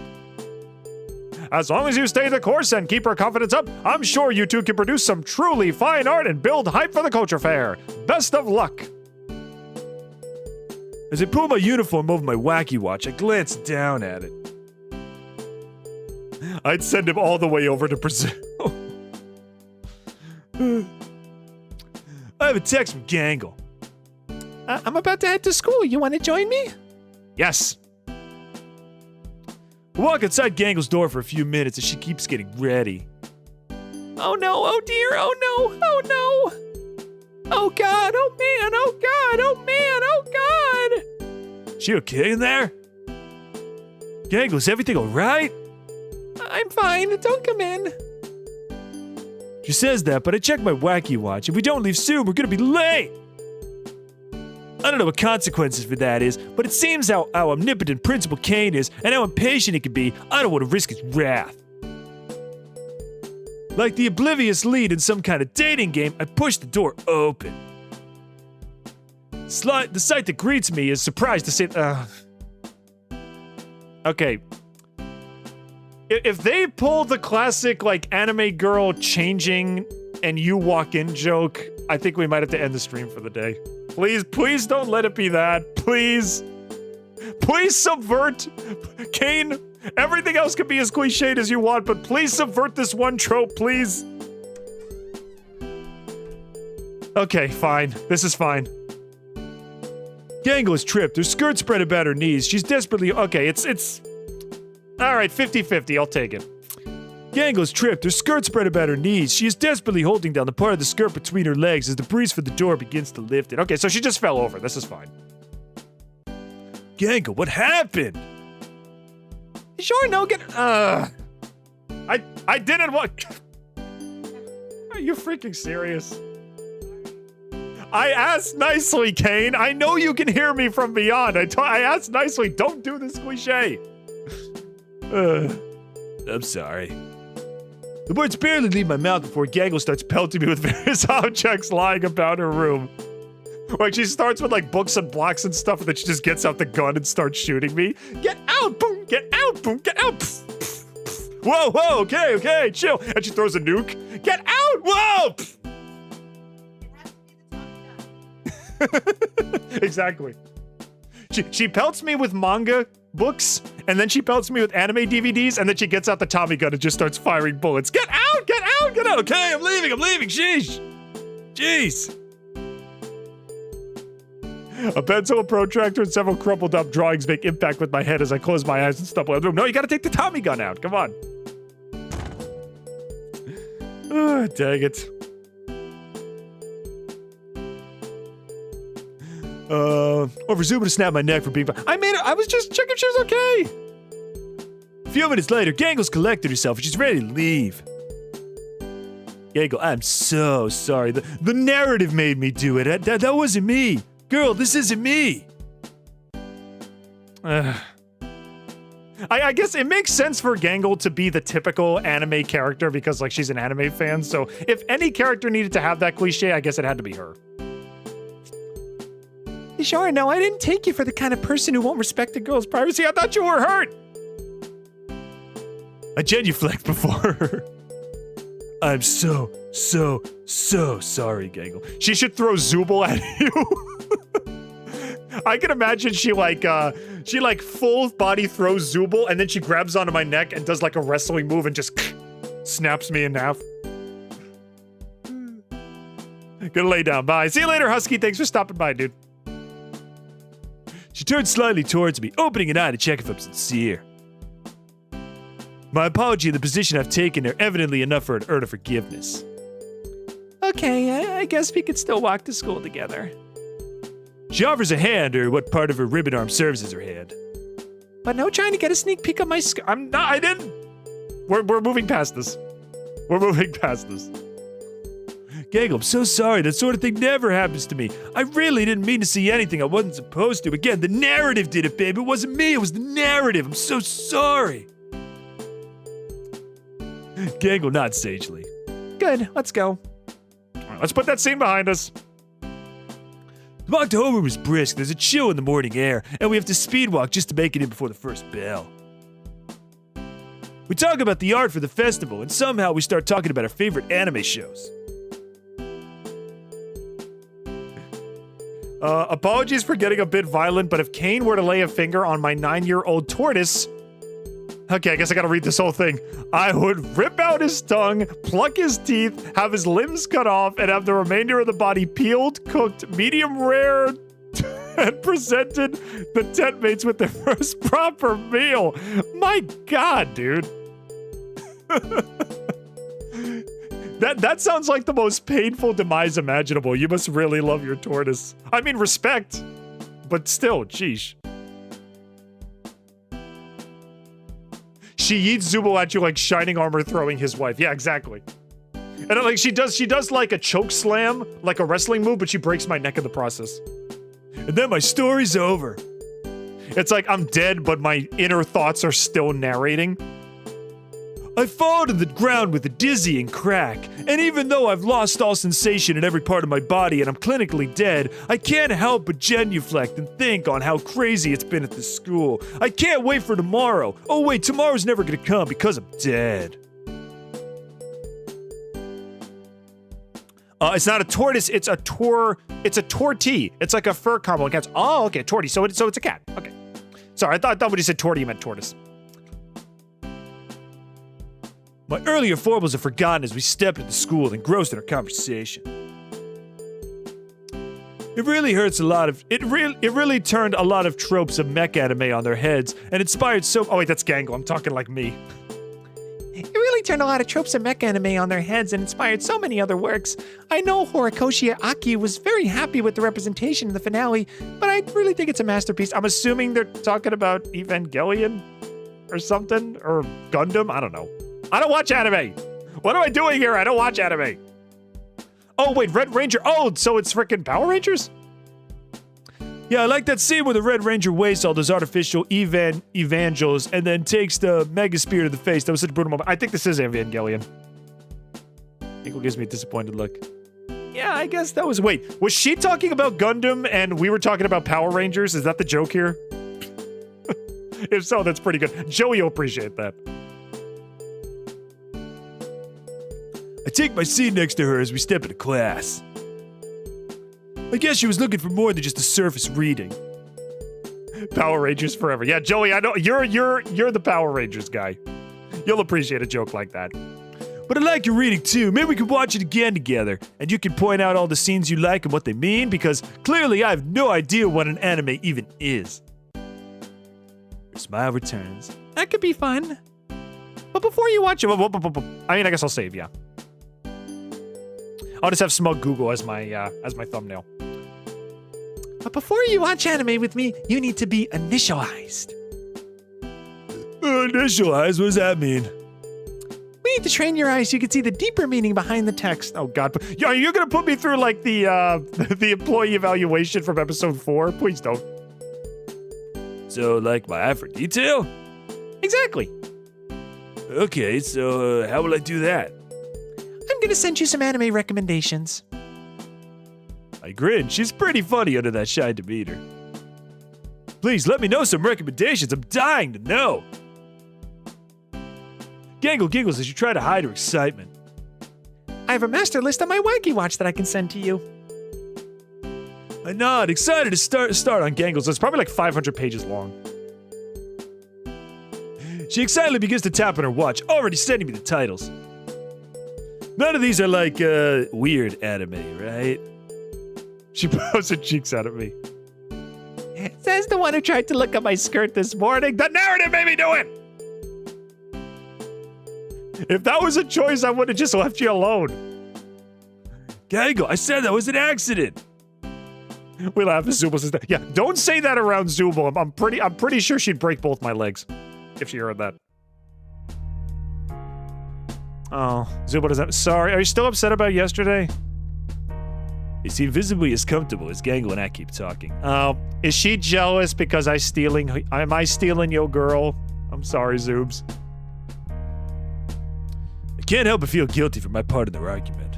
A: As long as you stay the course and keep your confidence up, I'm sure you two can produce some truly fine art and build hype for the culture fair. Best of luck.
J: As I pull my uniform over my wacky watch, I glance down at it.
A: I'd send him all the way over to Brazil.
J: I have a text from Gangle.
L: I'm about to head to school. You want to join me?
A: Yes.
J: I walk outside Gangle's door for a few minutes as she keeps getting ready.
L: Oh no, oh dear, oh no, oh no. Oh god, oh man, oh god, oh man, oh god.
J: She okay in there? Gangle, is everything alright?
L: I'm fine, don't come in.
J: She says that, but I check my wacky watch. If we don't leave soon, we're gonna be late. I don't know what consequences for that is, but it seems how omnipotent Principal Caine is and how impatient he can be. I don't want to risk his wrath. Like the oblivious lead in some kind of dating game, I push the door open. The sight that greets me is surprised to see...
A: Okay. If they pull the classic, like, anime girl changing and you walk in joke, I think we might have to end the stream for the day. Please don't let it be that. Please. Please subvert. Caine, everything else can be as cliched as you want, but please subvert this one trope, please. Okay, fine. This is fine.
J: Gangle is tripped. Her skirt spread about her knees. She's desperately...
A: Okay, it's... All right, 50-50. I'll take it.
J: Gangle is tripped. Her skirt spread about her knees. She is desperately holding down the part of the skirt between her legs as the breeze for the door begins to lift it.
A: Okay, so she just fell over. This is fine.
J: Gangle, what happened?
A: Sure, no, get... I didn't want... Are you freaking serious? I asked nicely, Caine. I know you can hear me from beyond. I asked nicely, don't do this cliche.
J: I'm sorry. The words barely leave my mouth before Gangle starts pelting me with various objects lying about her room.
A: Like, she starts with, like, books and blocks and stuff, and then she just gets out the gun and starts shooting me. Get out, boom, get out, boom, get out. Pff, pff, pff. Whoa, whoa, okay, chill. And she throws a nuke. Get out, whoa. Exactly. She pelts me with manga books, and then she pelts me with anime DVDs, and then she gets out the Tommy gun and just starts firing bullets. Get out, get out, get out. Okay, I'm leaving, sheesh. Jeez. A pencil, a protractor, and several crumpled up drawings make impact with my head as I close my eyes and stumble out of the room. No, you gotta take the Tommy gun out. Come on. Dang it.
J: Or for Zooble to snap my neck for being...
A: I made it. I was just checking if she was okay.
J: A few minutes later, Gangle's collected herself and she's ready to leave. Gangle, I'm so sorry. The narrative made me do it. That wasn't me. Girl, this isn't me.
A: I guess it makes sense for Gangle to be the typical anime character because, like, she's an anime fan. So if any character needed to have that cliche, I guess it had to be her.
L: Sure, no, I didn't take you for the kind of person who won't respect a girl's privacy.
A: I thought you were hurt.
J: I genuflect before her. I'm so sorry, Gangle.
A: She should throw Zooble at you. I can imagine she full body throws Zooble and then she grabs onto my neck and does like a wrestling move and just snaps me in half. Gonna lay down. Bye. See you later, Husky. Thanks for stopping by, dude.
J: She turns slightly towards me, opening an eye to check if I'm sincere. My apology and the position I've taken are evidently enough for her to earn a forgiveness.
L: Okay, I guess we could still walk to school together.
J: She offers a hand, or what part of her ribbon arm serves as her hand.
L: But no trying to get a sneak peek of my
A: I didn't. We're moving past this. We're moving past this.
J: Gangle, I'm so sorry. That sort of thing never happens to me. I really didn't mean to see anything I wasn't supposed to. Again, the narrative did it, babe. It wasn't me. It was the narrative. I'm so sorry. Gangle nods sagely.
L: Good. Let's go.
A: All right, let's put that scene behind us.
J: The walk to Homer was brisk. There's a chill in the morning air, and we have to speed walk just to make it in before the first bell. We talk about the art for the festival, and somehow we start talking about our favorite anime shows.
A: Apologies for getting a bit violent, but if Caine were to lay a finger on my 9-year-old tortoise... Okay, I guess I gotta read this whole thing. I would rip out his tongue, pluck his teeth, have his limbs cut off, and have the remainder of the body peeled, cooked, medium rare, and presented the tent mates with their first proper meal. My God, dude. That sounds like the most painful demise imaginable. You must really love your tortoise. I mean, respect, but still, sheesh. She eats Zooble at you like Shining Armor throwing his wife. Yeah, exactly. And like she does like a choke slam, like a wrestling move, but she breaks my neck in the process.
J: And then my story's over.
A: It's like I'm dead, but my inner thoughts are still narrating.
J: I fall to the ground with a dizzying crack, and even though I've lost all sensation in every part of my body and I'm clinically dead, I can't help but genuflect and think on how crazy it's been at this school. I can't wait for tomorrow. Oh wait, tomorrow's never gonna come because I'm dead.
A: It's not a tortoise, it's a tortie. It's like a fur caramel cat. Oh, okay, tortie. So it's a cat. Okay. Sorry, I thought when you said tortie, you meant tortoise.
J: My earlier foibles are forgotten as we step into school, engrossed in our conversation. It really hurts a lot of. It really turned a lot of tropes of mech anime on their heads and inspired so. Oh wait, that's Gangle. I'm talking like me.
L: It really turned a lot of tropes of mech anime on their heads and inspired so many other works. I know Horikoshi Aki was very happy with the representation in the finale, but I really think it's a masterpiece.
A: I'm assuming they're talking about Evangelion or something, or Gundam. I don't know. I don't watch anime. What am I doing here? I don't watch anime. Oh wait, Red Ranger. Oh, so it's freaking Power Rangers?
J: Yeah, I like that scene where the Red Ranger wastes all those artificial evangels and then takes the Mega Spear to the face. That was such a brutal moment.
A: I think this is Evangelion. Eagle gives me a disappointed look. Yeah, I guess that was... Wait, was she talking about Gundam and we were talking about Power Rangers? Is that the joke here? If so, that's pretty good. Joey will appreciate that.
J: I take my seat next to her as we step into class. I guess she was looking for more than just a surface reading.
A: Power Rangers forever. Yeah, Joey, I know you're the Power Rangers guy. You'll appreciate a joke like that.
J: But I like your reading too. Maybe we could watch it again together, and you can point out all the scenes you like and what they mean, because clearly I have no idea what an anime even is. Her smile returns.
L: That could be fun.
A: But before you watch it, I mean, I guess I'll save, yeah. I'll just have Smug Google as my thumbnail.
L: But before you watch anime with me, you need to be initialized.
J: Initialized? What does that mean?
L: We need to train your eyes so you can see the deeper meaning behind the text.
A: Oh God, are you gonna put me through like the employee evaluation from episode 4? Please don't.
J: So like my eye for detail?
A: Exactly.
J: Okay, so how will I do that?
L: I'm gonna send you some anime recommendations.
J: I grin. She's pretty funny under that shy demeanor. Please let me know some recommendations. I'm dying to know. Gangle giggles as you try to hide her excitement.
L: I have a master list on my Wacky Watch that I can send to you.
J: I nod, excited to start on Gangle's list.
A: Probably like 500 pages long.
J: She excitedly begins to tap on her watch, already sending me the titles. None of these are like, weird anime, right?
A: She pokes her cheeks out at me.
L: Says the one who tried to look at my skirt this morning.
A: The narrative made me do it! If that was a choice, I would have just left you alone.
J: Gangle, I said that was an accident.
A: We laugh at Zooble says that. Yeah, don't say that around Zooble. I'm pretty sure she'd break both my legs if she heard that. Oh, Zooble doesn't. Sorry, are you still upset about yesterday?
J: They seem visibly as comfortable as Gangle and I keep talking.
A: Oh, is she jealous because am I stealing your girl? I'm sorry, Zoobs.
J: I can't help but feel guilty for my part in their argument.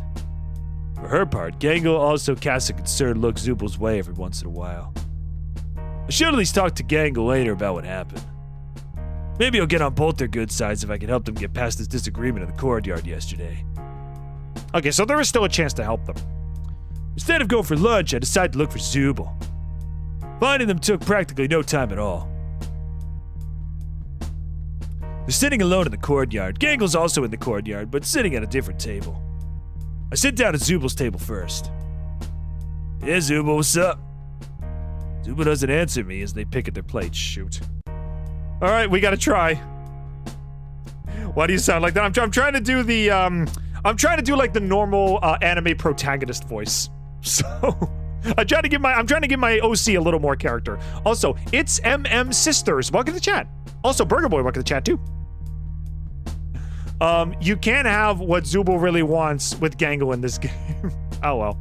J: For her part, Gangle also casts a concerned look Zooble's way every once in a while. I should at least talk to Gangle later about what happened. Maybe I'll get on both their good sides if I can help them get past this disagreement in the courtyard yesterday.
A: Okay, so there is still a chance to help them.
J: Instead of going for lunch, I decided to look for Zooble. Finding them took practically no time at all. They're sitting alone in the courtyard. Gangle's also in the courtyard, but sitting at a different table. I sit down at Zooble's table first. Yeah, Zooble, what's up? Zooble doesn't answer me as they pick at their plates. Shoot.
A: All right, we gotta try. Why do you sound like that? I'm trying to do the I'm trying to do like the normal anime protagonist voice. So I'm trying to give my OC a little more character. Also, it's MM Sisters. Welcome to the chat. Also, Burger Boy, welcome to the chat too. You can't have what Zooble really wants with Gangle in this game. Oh well.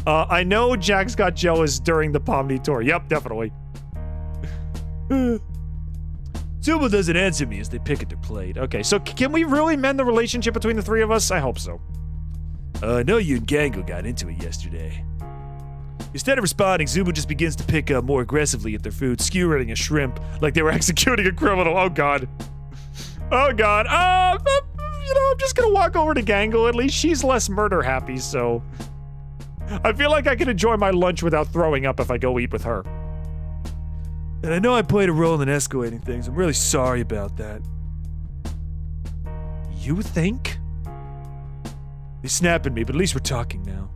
A: I know Jax got jealous during the Pomni tour. Yep, definitely.
J: Zooble doesn't answer me as they pick at their plate.
A: Okay, so can we really mend the relationship between the three of us? I hope so.
J: I know you and Gangle got into it yesterday. Instead of responding, Zooble just begins to pick up more aggressively at their food, skewering a shrimp like they were executing a criminal. Oh god. Oh god.
A: I'm just gonna walk over to Gangle. At least she's less murder happy, so I feel like I can enjoy my lunch without throwing up if I go eat with her.
J: And I know I played a role in escalating things. I'm really sorry about that.
L: You think?
J: They snap at me, but at least we're talking now.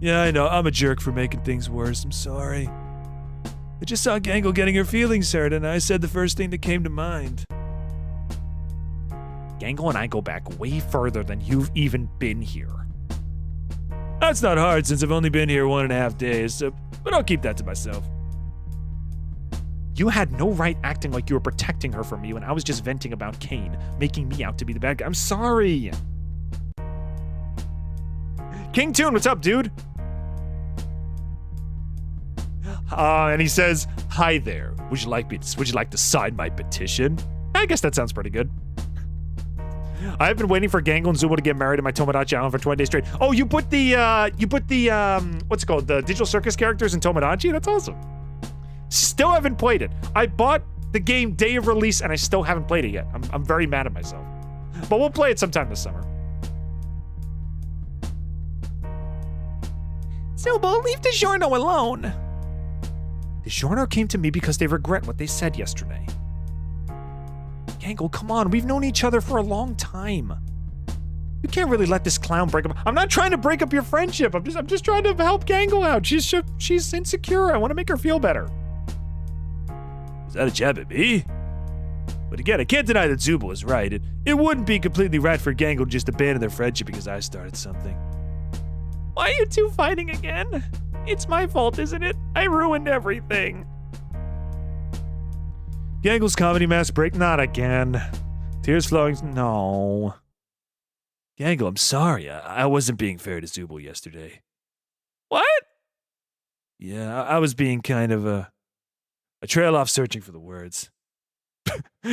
J: Yeah, I know, I'm a jerk for making things worse. I'm sorry. I just saw Gangle getting her feelings hurt, and I said the first thing that came to mind.
L: Gangle and I go back way further than you've even been here.
J: That's not hard since I've only been here 1.5 days, but I'll keep that to myself.
L: You had no right acting like you were protecting her from me when I was just venting about Caine, making me out to be the bad guy. I'm sorry. King Toon, what's up, dude? And he says, "Hi there. Would you like to sign my petition?" I guess that sounds pretty good. I've been waiting for Gangle and Zooble to get married in my Tomodachi Island for 20 days straight. Oh, you put the what's it called? The Digital Circus characters in Tomodachi? That's awesome. Still haven't played it. I bought the game day of release and I still haven't played it yet. I'm very mad at myself. But we'll play it sometime this summer.
G: Zooble, leave DiGiorno alone.
L: DiGiorno came to me because they regret what they said yesterday. Gangle, come on, we've known each other for a long time. You can't really let this clown break up. I'm not trying to break up your friendship. I'm just trying to help Gangle out. She's insecure. I want to make her feel better.
J: Is that a jab at me? But again, I can't deny that Zooble is right. It wouldn't be completely right for Gangle to just abandon their friendship because I started something.
G: Why are you two fighting again? It's my fault, isn't it? I ruined everything.
J: Gangle's comedy mask break, not again. Tears flowing, no. Gangle, I'm sorry. I wasn't being fair to Zooble yesterday.
G: What?
J: Yeah, I was being kind of a trail off searching for the words.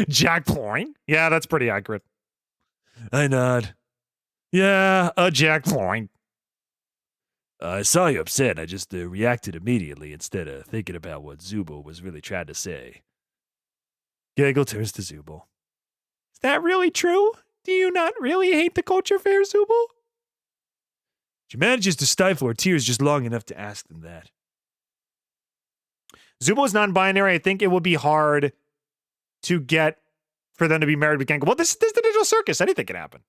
L: Jack Point? Yeah, that's pretty accurate.
J: I nod.
L: Yeah, a Jack Point.
J: I saw you upset. I just reacted immediately instead of thinking about what Zooble was really trying to say. Gangle turns to Zooble.
G: Is that really true? Do you not really hate the culture fair, Zooble?
J: She manages to stifle her tears just long enough to ask them that.
L: Zooble is non-binary. I think it would be hard to get for them to be married with Gangle. Well, this is the Digital Circus. Anything can happen.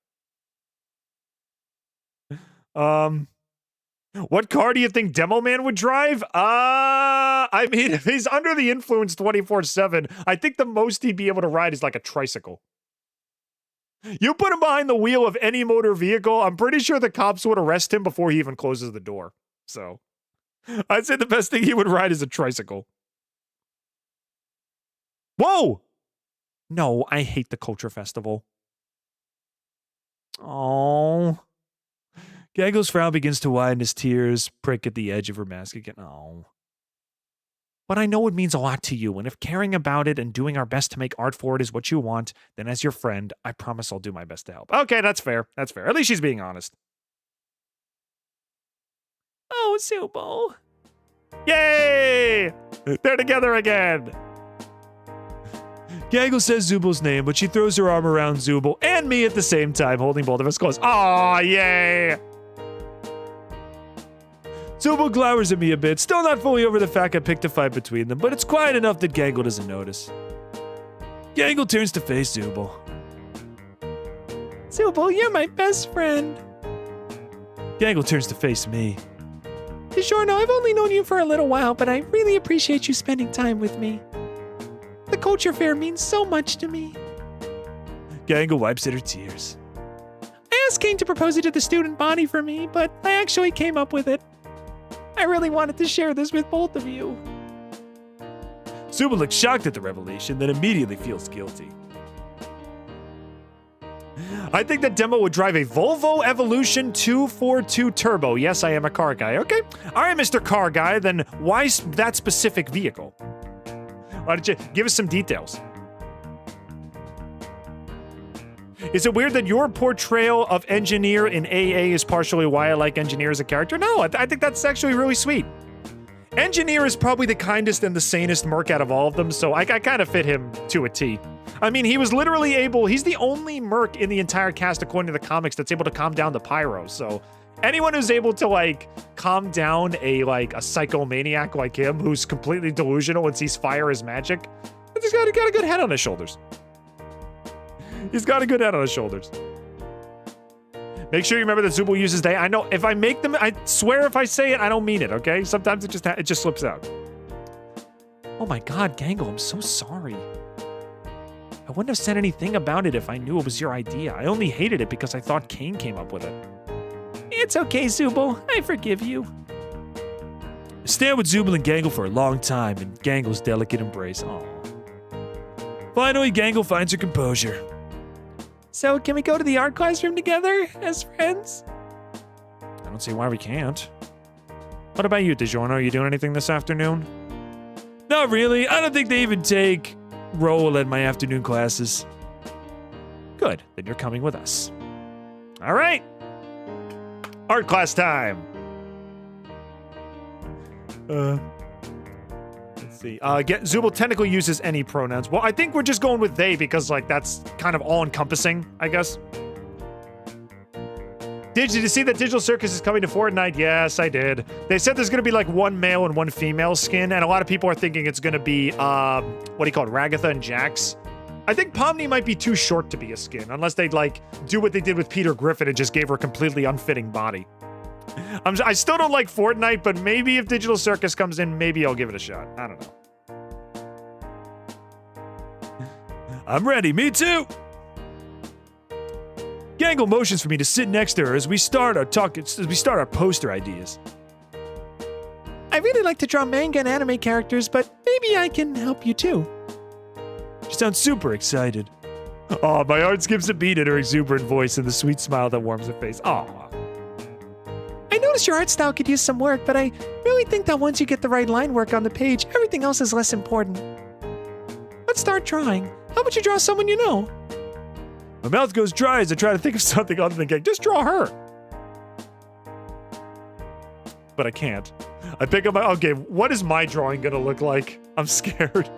L: What car do you think Demo Man would drive? I mean, if he's under the influence 24/7, I think the most he'd be able to ride is like a tricycle. You put him behind the wheel of any motor vehicle, I'm pretty sure the cops would arrest him before he even closes the door. So, I'd say the best thing he would ride is a tricycle. Whoa! No, I hate the Culture Festival.
J: Oh. Gangle's frown begins to widen, his tears prick at the edge of her mask again. Oh.
L: But I know it means a lot to you, and if caring about it and doing our best to make art for it is what you want, then as your friend, I promise I'll do my best to help. Okay, that's fair. That's fair. At least she's being honest.
G: Oh, Zooble.
L: Yay! They're together again!
J: Gangle says Zooble's name, but she throws her arm around Zooble and me at the same time, holding both of us close.
L: Aw, yay!
J: Zooble glowers at me a bit, still not fully over the fact I picked a fight between them, but it's quiet enough that Gangle doesn't notice. Gangle turns to face Zooble.
G: Zooble, you're my best friend.
J: Gangle turns to face me.
G: DiGiorno, I've only known you for a little while, but I really appreciate you spending time with me. The culture fair means so much to me.
J: Gangle wipes at her tears.
G: I asked Caine to propose it to the student body for me, but I actually came up with it. I really wanted to share this with both of you.
J: Zooble looks shocked at the revelation, then immediately feels guilty.
L: I think that Demo would drive a Volvo Evolution 242 Turbo. Yes, I am a car guy. Okay. All right, Mr. Car Guy, then why that specific vehicle? Why don't you give us some details? Is it weird that your portrayal of Engineer in AA is partially why I like Engineer as a character? No, I think that's actually really sweet. Engineer is probably the kindest and the sanest merc out of all of them, so I kind of fit him to a T. I mean, he was literally able, he's the only merc in the entire cast, according to the comics, that's able to calm down the pyro, so
A: anyone who's able to like calm down a psychomaniac like him who's completely delusional and sees fire as magic, he's got a good head on his shoulders. He's got a good head on his shoulders. Make sure you remember that Zooble uses they. I know if I make them, I swear if I say it, I don't mean it, okay? Sometimes it just slips out.
L: Oh my god, Gangle, I'm so sorry. I wouldn't have said anything about it if I knew it was your idea. I only hated it because I thought Caine came up with it.
G: It's okay, Zooble. I forgive you.
J: I stand with Zooble and Gangle for a long time in Gangle's delicate embrace. Aww. Finally, Gangle finds her composure.
G: So, can we go to the art classroom together as friends?
A: I don't see why we can't. What about you, DiGiorno? Are you doing anything this afternoon?
J: Not really. I don't think they even take roll at my afternoon classes.
A: Good. Then you're coming with us. All right. Art class time. Let's see. Zooble technically uses any pronouns. Well, I think we're just going with they because, like, that's kind of all-encompassing, I guess. Did you see that Digital Circus is coming to Fortnite? Yes, I did. They said there's going to be, like, one male and one female skin, and a lot of people are thinking it's going to be, what do you call it, Ragatha and Jax. I think Pomni might be too short to be a skin, unless they'd, like, do what they did with Peter Griffin and just gave her a completely unfitting body. I still don't like Fortnite, but maybe if Digital Circus comes in, maybe I'll give it a shot. I don't know.
J: I'm ready. Me too. Gangle motions for me to sit next to her as we start our poster ideas.
G: I really like to draw manga and anime characters, but maybe I can help you too.
J: She sounds super excited. Oh, my heart skips a beat at her exuberant voice and the sweet smile that warms her face. Aw.
G: I noticed your art style could use some work, but I really think that once you get the right line work on the page, everything else is less important. Let's start drawing. How about you draw someone you know?
J: My mouth goes dry as I try to think of something other than Gangle.
A: Just draw her. But I can't. I pick up my... Okay, what is my drawing gonna look like? I'm scared.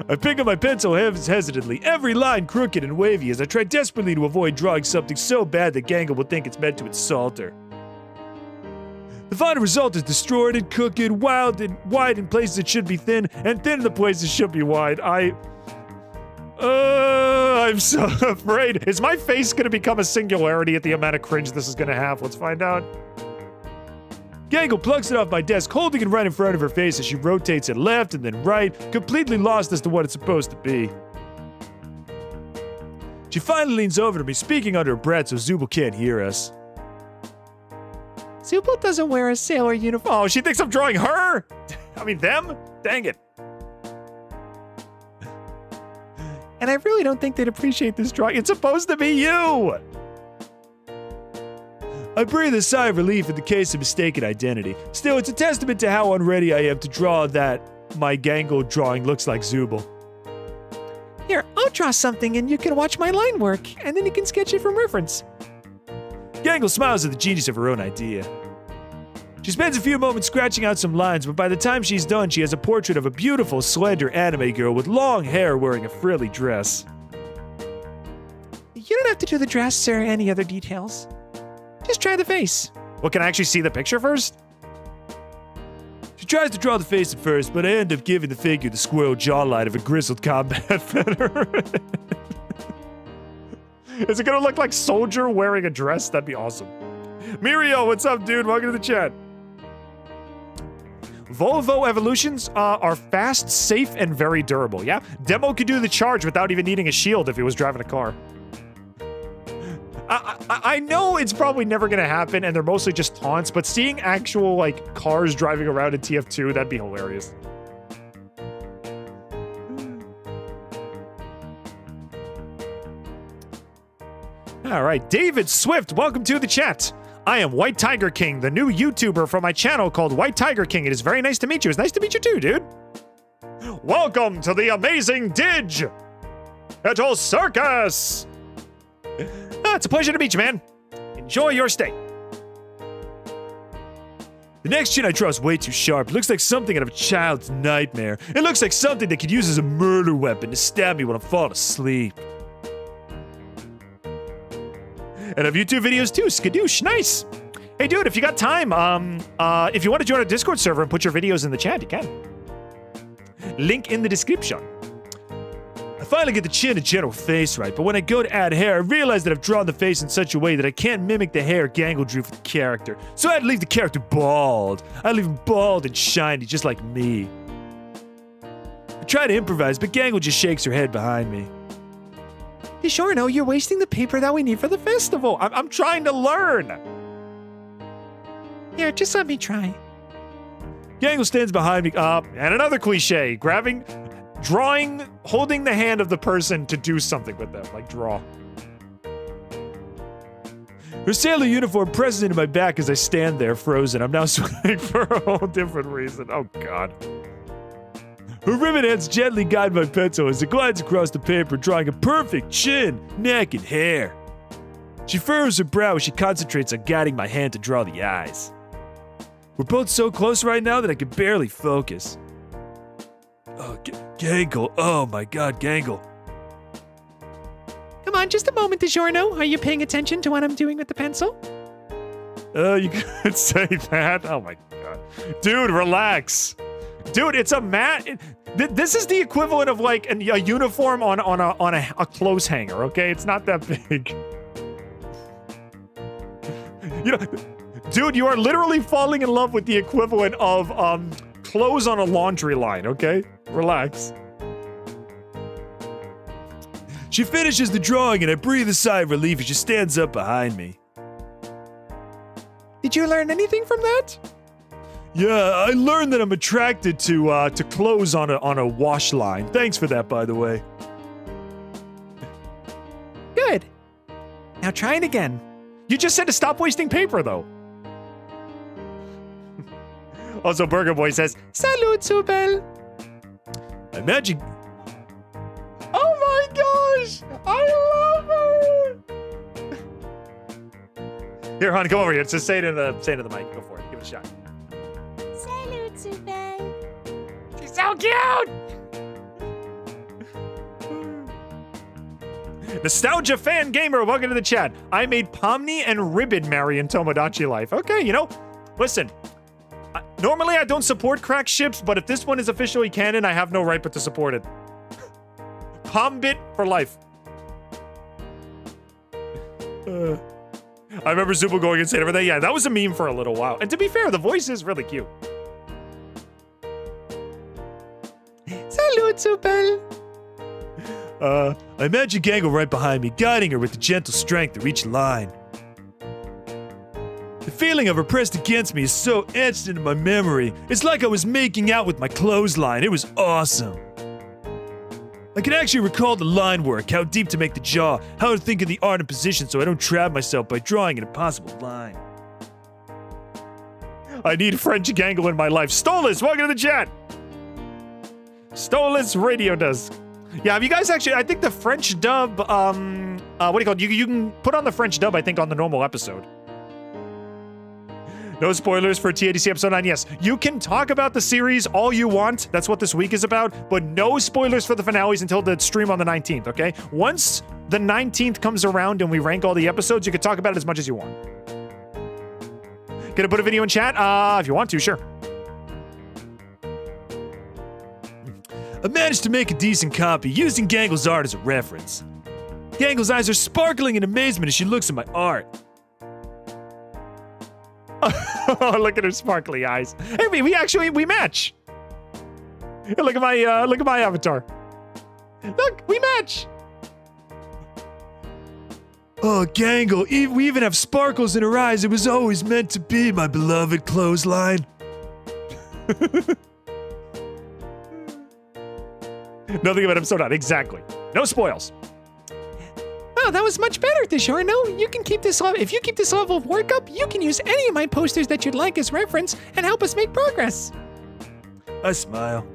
J: I pick up my pencil hesitantly, every line crooked and wavy as I try desperately to avoid drawing something so bad that Gangle will think it's meant to insult her. The final result is distorted, crooked, wild, and wide in places it should be thin, and thin in the places it should be wide.
A: I'm so afraid. Is my face gonna become a singularity at the amount of cringe this is gonna have? Let's find out.
J: Gangle plucks it off my desk, holding it right in front of her face as she rotates it left and then right, completely lost as to what it's supposed to be. She finally leans over to me, speaking under her breath so Zooble can't hear us.
G: Zooble doesn't wear a sailor uniform.
A: Oh, she thinks I'm drawing her? I mean, them? Dang it.
G: And I really don't think they'd appreciate this drawing.
A: It's supposed to be you!
J: I breathe a sigh of relief in the case of mistaken identity. Still, it's a testament to how unready I am to draw that my Gangle drawing looks like Zooble.
G: Here, I'll draw something and you can watch my line work, and then you can sketch it from reference.
J: Gangle smiles at the genius of her own idea. She spends a few moments scratching out some lines, but by the time she's done, she has a portrait of a beautiful, slender anime girl with long hair wearing a frilly dress.
G: You don't have to do the dress or any other details. Just try the face.
A: Well, can I actually see the picture first?
J: She tries to draw the face at first, but I end up giving the figure the squirrel jawline of a grizzled combat veteran.
A: Is it gonna look like Soldier wearing a dress? That'd be awesome. Mirio, what's up, dude? Welcome to the chat. Volvo evolutions are fast, safe, and very durable, yeah? Demo could do the charge without even needing a shield if he was driving a car. I know it's probably never gonna happen, and they're mostly just taunts, but seeing actual, like, cars driving around in TF2, that'd be hilarious. All right, David Swift, welcome to the chat. I am White Tiger King, the new YouTuber from my channel called White Tiger King. It is very nice to meet you. It's nice to meet you too, dude. Welcome to the Amazing Digital Circus. It's a pleasure to meet you, man. Enjoy your stay.
J: The next chin I draw is way too sharp. It looks like something out of a child's nightmare. It looks like something they could use as a murder weapon to stab me when I'm falling asleep.
A: And I have YouTube videos too, skadoosh, nice. Hey, dude, if you got time, if you want to join our Discord server and put your videos in the chat, you can. Link in the description.
J: I finally get the chin and general face right, but when I go to add hair, I realize that I've drawn the face in such a way that I can't mimic the hair Gangle drew for the character. So I had to leave the character bald. I leave him bald and shiny, just like me. I try to improvise, but Gangle just shakes her head behind me.
L: DiGiorno, you're wasting the paper that we need for the festival.
A: I'm trying to learn.
L: Here, just let me try.
J: Gangle stands behind me.
A: And another cliche, drawing, holding the hand of the person to do something with them, like draw.
J: Her sailor uniform presses into my back as I stand there frozen. I'm now sweating for a whole different reason. Oh, God. Her ribbon ends gently guide my pencil as it glides across the paper, drawing a perfect chin, neck, and hair. She furrows her brow as she concentrates on guiding my hand to draw the eyes. We're both so close right now that I can barely focus. Oh, Gangle. Oh my God, Gangle.
L: Come on, just a moment, DiGiorno. Are you paying attention to what I'm doing with the pencil?
A: You could say that. Oh my God. Dude, relax. Dude, it's a mat. This is the equivalent of like a uniform on a clothes hanger, okay? It's not that big. You know, dude, you are literally falling in love with the equivalent of clothes on a laundry line, okay? Relax.
J: She finishes the drawing and I breathe a sigh of relief as she stands up behind me.
L: Did you learn anything from that?
J: Yeah, I learned that I'm attracted to clothes on a wash line. Thanks for that, by the way.
L: Good. Now try it again.
A: You just said to stop wasting paper, though. Also, Burger Boy says,
L: Salut, Zooble.
J: I imagine...
A: Oh my gosh! I love it! Here, hon, come over here. Just say it in the mic. Go for it. Give it a shot.
I: Salut, Zooble.
A: She's so cute! Nostalgia Fan Gamer, welcome to the chat. I made Pomni and Ribbon marry in Tomodachi Life. Okay, you know, listen. Normally I don't support crack ships, but if this one is officially canon, I have no right but to support it. Pombit for life. I remember Zooble going insane over that. Yeah, that was a meme for a little while. And to be fair, the voice is really cute.
L: Salut, Zooble.
J: I imagine Gangle right behind me, guiding her with the gentle strength to reach line. The feeling of her pressed against me is so etched into my memory. It's like I was making out with my clothesline. It was awesome. I can actually recall the line work, how deep to make the jaw, how to think of the art and position so I don't trap myself by drawing an impossible line.
A: I need French Gangle in my life. Stolas, welcome to the chat. Stolas Radio does. Yeah, have you guys actually, I think the French dub, what do you call it? You can put on the French dub, I think, on the normal episode. No spoilers for TADC episode 9. Yes, you can talk about the series all you want. That's what this week is about. But no spoilers for the finales until the stream on the 19th, okay? Once the 19th comes around and we rank all the episodes, you can talk about it as much as you want. Gonna put a video in chat? If you want to, sure.
J: I managed to make a decent copy using Gangle's art as a reference. Gangle's eyes are sparkling in amazement as she looks at my art.
A: Oh, look at her sparkly eyes. Hey, we match. Hey, look at my avatar. Look, we match.
J: Oh, Gangle, we even have sparkles in her eyes. It was always meant to be, my beloved clothesline.
A: Nothing about episode 9. Exactly. No spoils.
L: Wow, that was much better, DiGiorno. You can keep this level. If you keep this level of work up, you can use any of my posters that you'd like as reference and help us make progress.
J: I smile.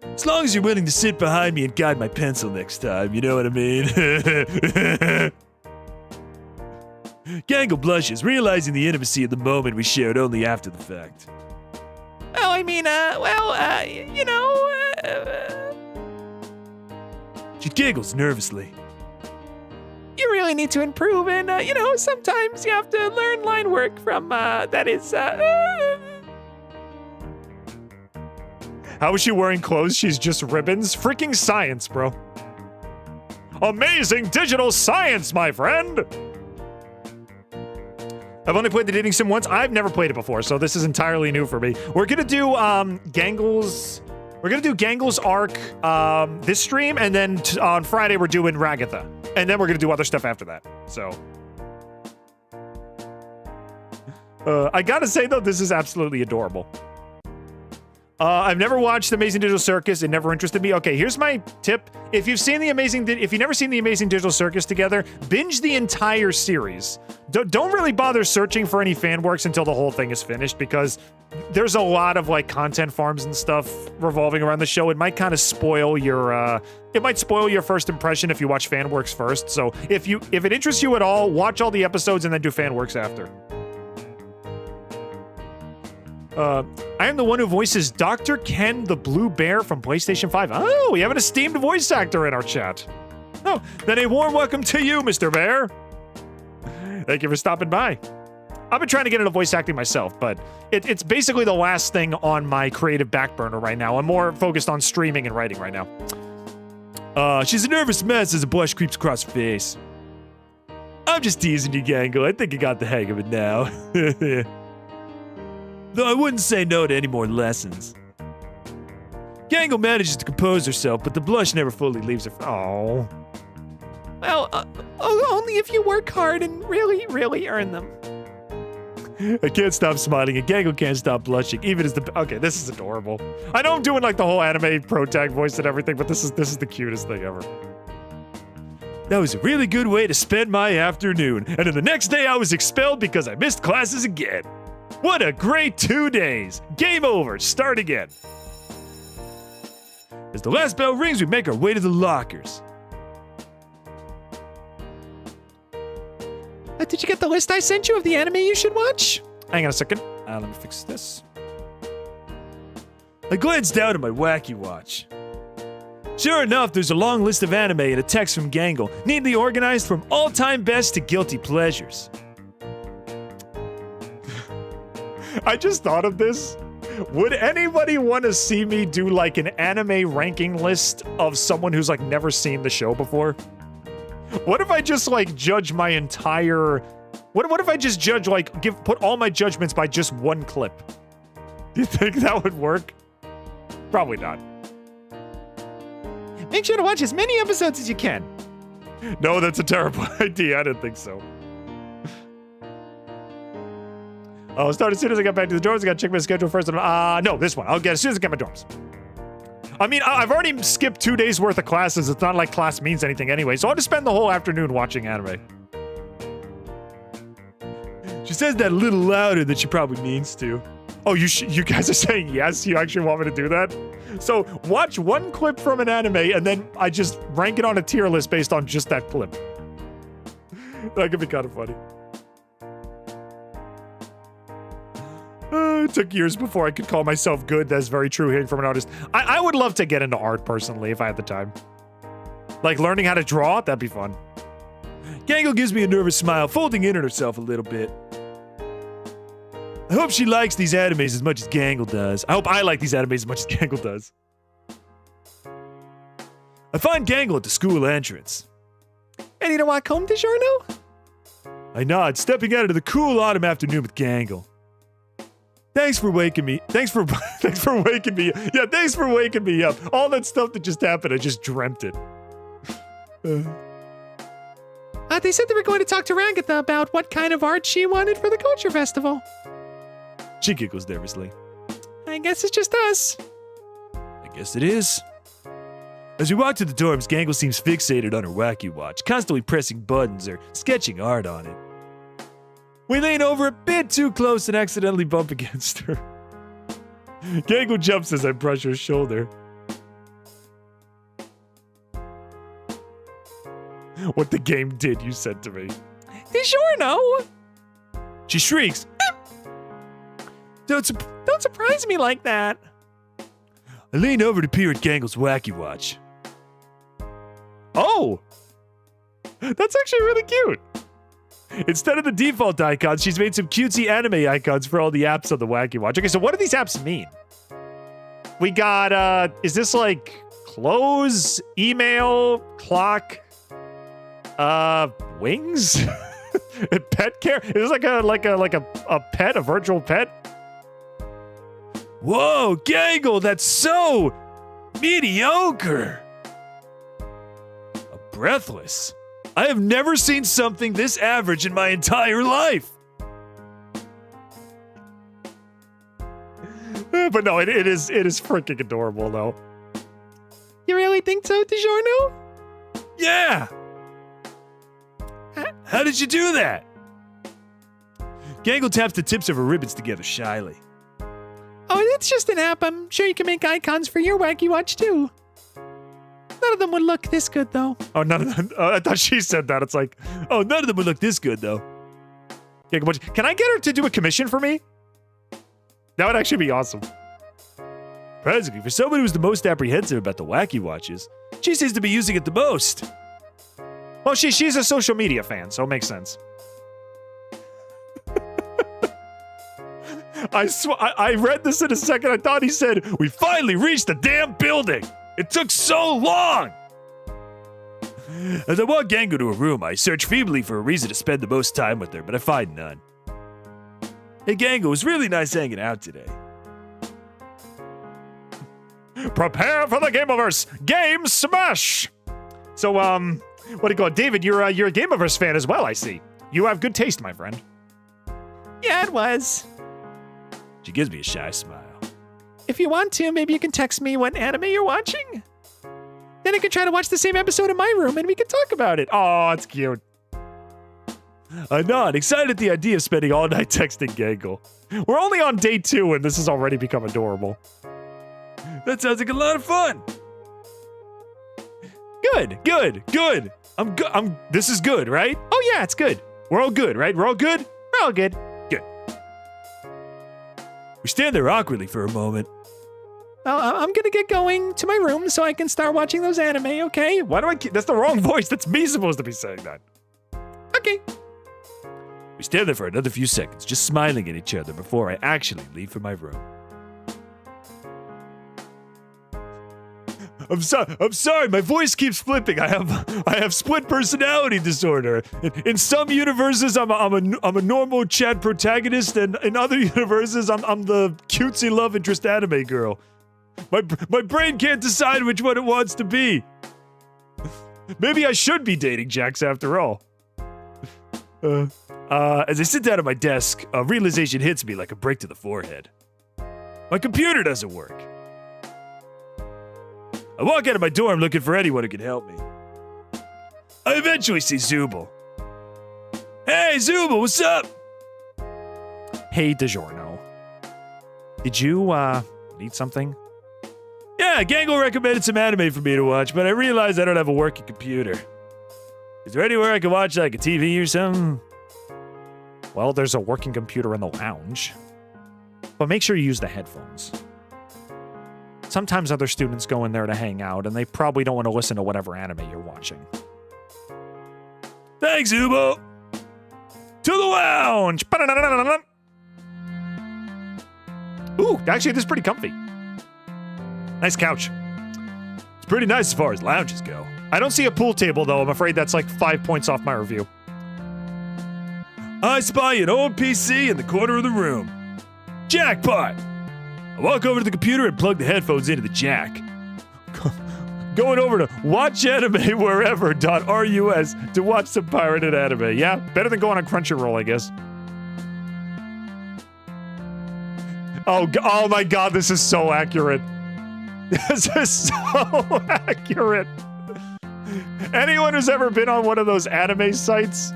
J: As long as you're willing to sit behind me and guide my pencil next time, you know what I mean? Gangle blushes, realizing the intimacy of the moment we shared only after the fact.
L: Well, I mean, you know,
J: She giggles nervously.
L: You really need to improve, and, sometimes you have to learn line work from,
A: How is she wearing clothes? She's just ribbons? Freaking science, bro. Amazing digital science, my friend! I've only played the dating sim once. I've never played it before, so this is entirely new for me. We're gonna do Gangle's... We're gonna do Gangle's arc this stream, and then on Friday we're doing Ragatha. And then we're gonna do other stuff after that, so... I gotta say, though, this is absolutely adorable. I've never watched Amazing Digital Circus. It never interested me. Okay, here's my tip. If you've never seen the Amazing Digital Circus together, binge the entire series. Don't really bother searching for any fan works until the whole thing is finished, because there's a lot of like content farms and stuff revolving around the show. It might kind of spoil your first impression if you watch fan works first. So if it interests you at all, watch all the episodes and then do fan works after. I am the one who voices Dr. Ken the Blue Bear from PlayStation 5. Oh, we have an esteemed voice actor in our chat. Oh, then a warm welcome to you, Mr. Bear. Thank you for stopping by. I've been trying to get into voice acting myself, but it's basically the last thing on my creative back burner right now. I'm more focused on streaming and writing right now. She's a nervous mess as a blush creeps across her face. I'm just teasing you, Gangle. I think you got the hang of it now. Though I wouldn't say no to any more lessons. Gangle manages to compose herself, but the blush never fully leaves her. Oh.
L: Well, only if you work hard and really, really earn them.
A: I can't stop smiling, and Gangle can't stop blushing, even as the... Okay, this is adorable. I know I'm doing like the whole anime pro-tag voice and everything, but this is the cutest thing ever. That was a really good way to spend my afternoon, and then the next day I was expelled because I missed classes again. What a great 2 days! Game over, start again. As the last bell rings, we make our way to the lockers.
L: Did you get the list I sent you of the anime you should watch?
A: Hang on a second. Let me fix this.
J: I glanced down at my wacky watch. Sure enough, there's a long list of anime and a text from Gangle, neatly organized from all-time best to guilty pleasures.
A: I just thought of this. Would anybody want to see me do like an anime ranking list of someone who's like never seen the show before? What if I just like judge my entire... What if I just judge like put all my judgments by just one clip? Do you think that would work? Probably not.
L: Make sure to watch as many episodes as you can.
A: No, that's a terrible idea. I didn't think so. I'll start as soon as I get back to the dorms. I gotta check my schedule first. No, this one. I'll get as soon as I get my dorms. I mean, I've already skipped 2 days worth of classes. It's not like class means anything anyway, so I'll just spend the whole afternoon watching anime.
J: She says that a little louder than she probably means to.
A: Oh, you guys are saying yes? You actually want me to do that? So watch one clip from an anime, and then I just rank it on a tier list based on just that clip. That could be kind of funny. It took years before I could call myself good. That's very true, hearing from an artist. I would love to get into art, personally, if I had the time. Like, learning how to draw, that'd be fun.
J: Gangle gives me a nervous smile, folding in on herself a little bit. I hope she likes these animes as much as Gangle does.
A: I hope I like these animes as much as Gangle does.
J: I find Gangle at the school entrance.
L: Ready to walk home, DiGiorno?
J: I nod, stepping out into the cool autumn afternoon with Gangle. Thanks for waking me.
A: Thanks for waking me. Yeah, thanks for waking me up. All that stuff that just happened, I just dreamt it.
L: They said they were going to talk to Ragatha about what kind of art she wanted for the culture festival.
J: She giggles nervously.
L: I guess it's just us.
J: I guess it is. As we walk to the dorms, Gangle seems fixated on her wacky watch, constantly pressing buttons or sketching art on it. We lean over a bit too close and accidentally bump against her.
A: Gangle jumps as I brush her shoulder. What the game did, you said to me.
L: DiGiorno!
J: She shrieks.
L: Don't surprise me like that.
J: I lean over to peer at Gangle's wacky watch.
A: Oh!
J: That's actually really cute. Instead of the default icons, she's made some cutesy anime icons for all the apps on the Wacky Watch. Okay, so what do these apps mean? We got, is this like clothes, email, clock, wings? Pet care? Is this like a pet, a virtual pet? Whoa, Gangle, that's so mediocre. Breathless. I have never seen something this average in my entire life. But no, it is freaking adorable though.
L: You really think so, DiGiorno?
J: Yeah. How did you do that? Gangle taps the tips of her ribbons together shyly.
L: Oh, it's just an app. I'm sure you can make icons for your Wacky Watch too. None of them would look this good, though.
J: Oh, none of them. I thought she said that. It's like, oh, none of them would look this good, though. Yeah, can I get her to do a commission for me? That would actually be awesome. Surprisingly, for someone who's the most apprehensive about the Wacky Watches, she seems to be using it the most.
A: Well, she's a social media fan, so it makes sense.
J: I read this in a second. I thought he said, we finally reached the damn building. It took so long! As I walk Gangle to her room, I search feebly for a reason to spend the most time with her, but I find none. Hey Gangle, it was really nice hanging out today.
A: Prepare for the Gameoverse! Game Smash! So, what do you call it? David, you're a Gameoverse fan as well, I see. You have good taste, my friend.
L: Yeah, it was.
J: She gives me a shy smile.
L: If you want to, maybe you can text me what anime you're watching. Then I can try to watch the same episode in my room and we can talk about it.
A: Oh, it's cute.
J: I nod, excited at the idea of spending all night texting Gangle.
A: We're only on day 2 and this has already become adorable.
J: That sounds like a lot of fun.
A: Good. This is good, right?
L: Oh yeah, it's good.
A: We're all good, right? We're all good?
L: We're all good.
A: Good.
J: We stand there awkwardly for a moment.
L: Well, I'm gonna get going to my room so I can start watching those anime, okay?
A: Why do I keep... That's the wrong voice. That's me supposed to be saying that.
L: Okay.
J: We stand there for another few seconds, just smiling at each other before I actually leave for my room. I'm sorry, my voice keeps flipping. I have split personality disorder. In some universes, I'm a normal chat protagonist, and in other universes, I'm the cutesy love interest anime girl. My brain can't decide which one it wants to be. Maybe I should be dating Jax after all. As I sit down at my desk, a realization hits me like a brick to the forehead. My computer doesn't work. I walk out of my dorm looking for anyone who can help me. I eventually see Zooble. Hey, Zooble, what's up?
A: Hey, DiGiorno. Did you, need something?
J: Yeah, Gangle recommended some anime for me to watch, but I realized I don't have a working computer. Is there anywhere I can watch, like a TV or something?
A: Well, there's a working computer in the lounge. But make sure you use the headphones. Sometimes other students go in there to hang out, and they probably don't want to listen to whatever anime you're watching.
J: Thanks, Zooble!
A: To the lounge! Ooh, actually, this is pretty comfy. Nice couch.
J: It's pretty nice as far as lounges go.
A: I don't see a pool table, though. I'm afraid that's like 5 points off my review.
J: I spy an old PC in the corner of the room. Jackpot! I walk over to the computer and plug the headphones into the jack. Going over to watchanimewherever.rus to watch some pirated anime.
A: Yeah, better than going on Crunchyroll, I guess. Oh my god, this is so accurate. This is so accurate. Anyone who's ever been on one of those anime sites,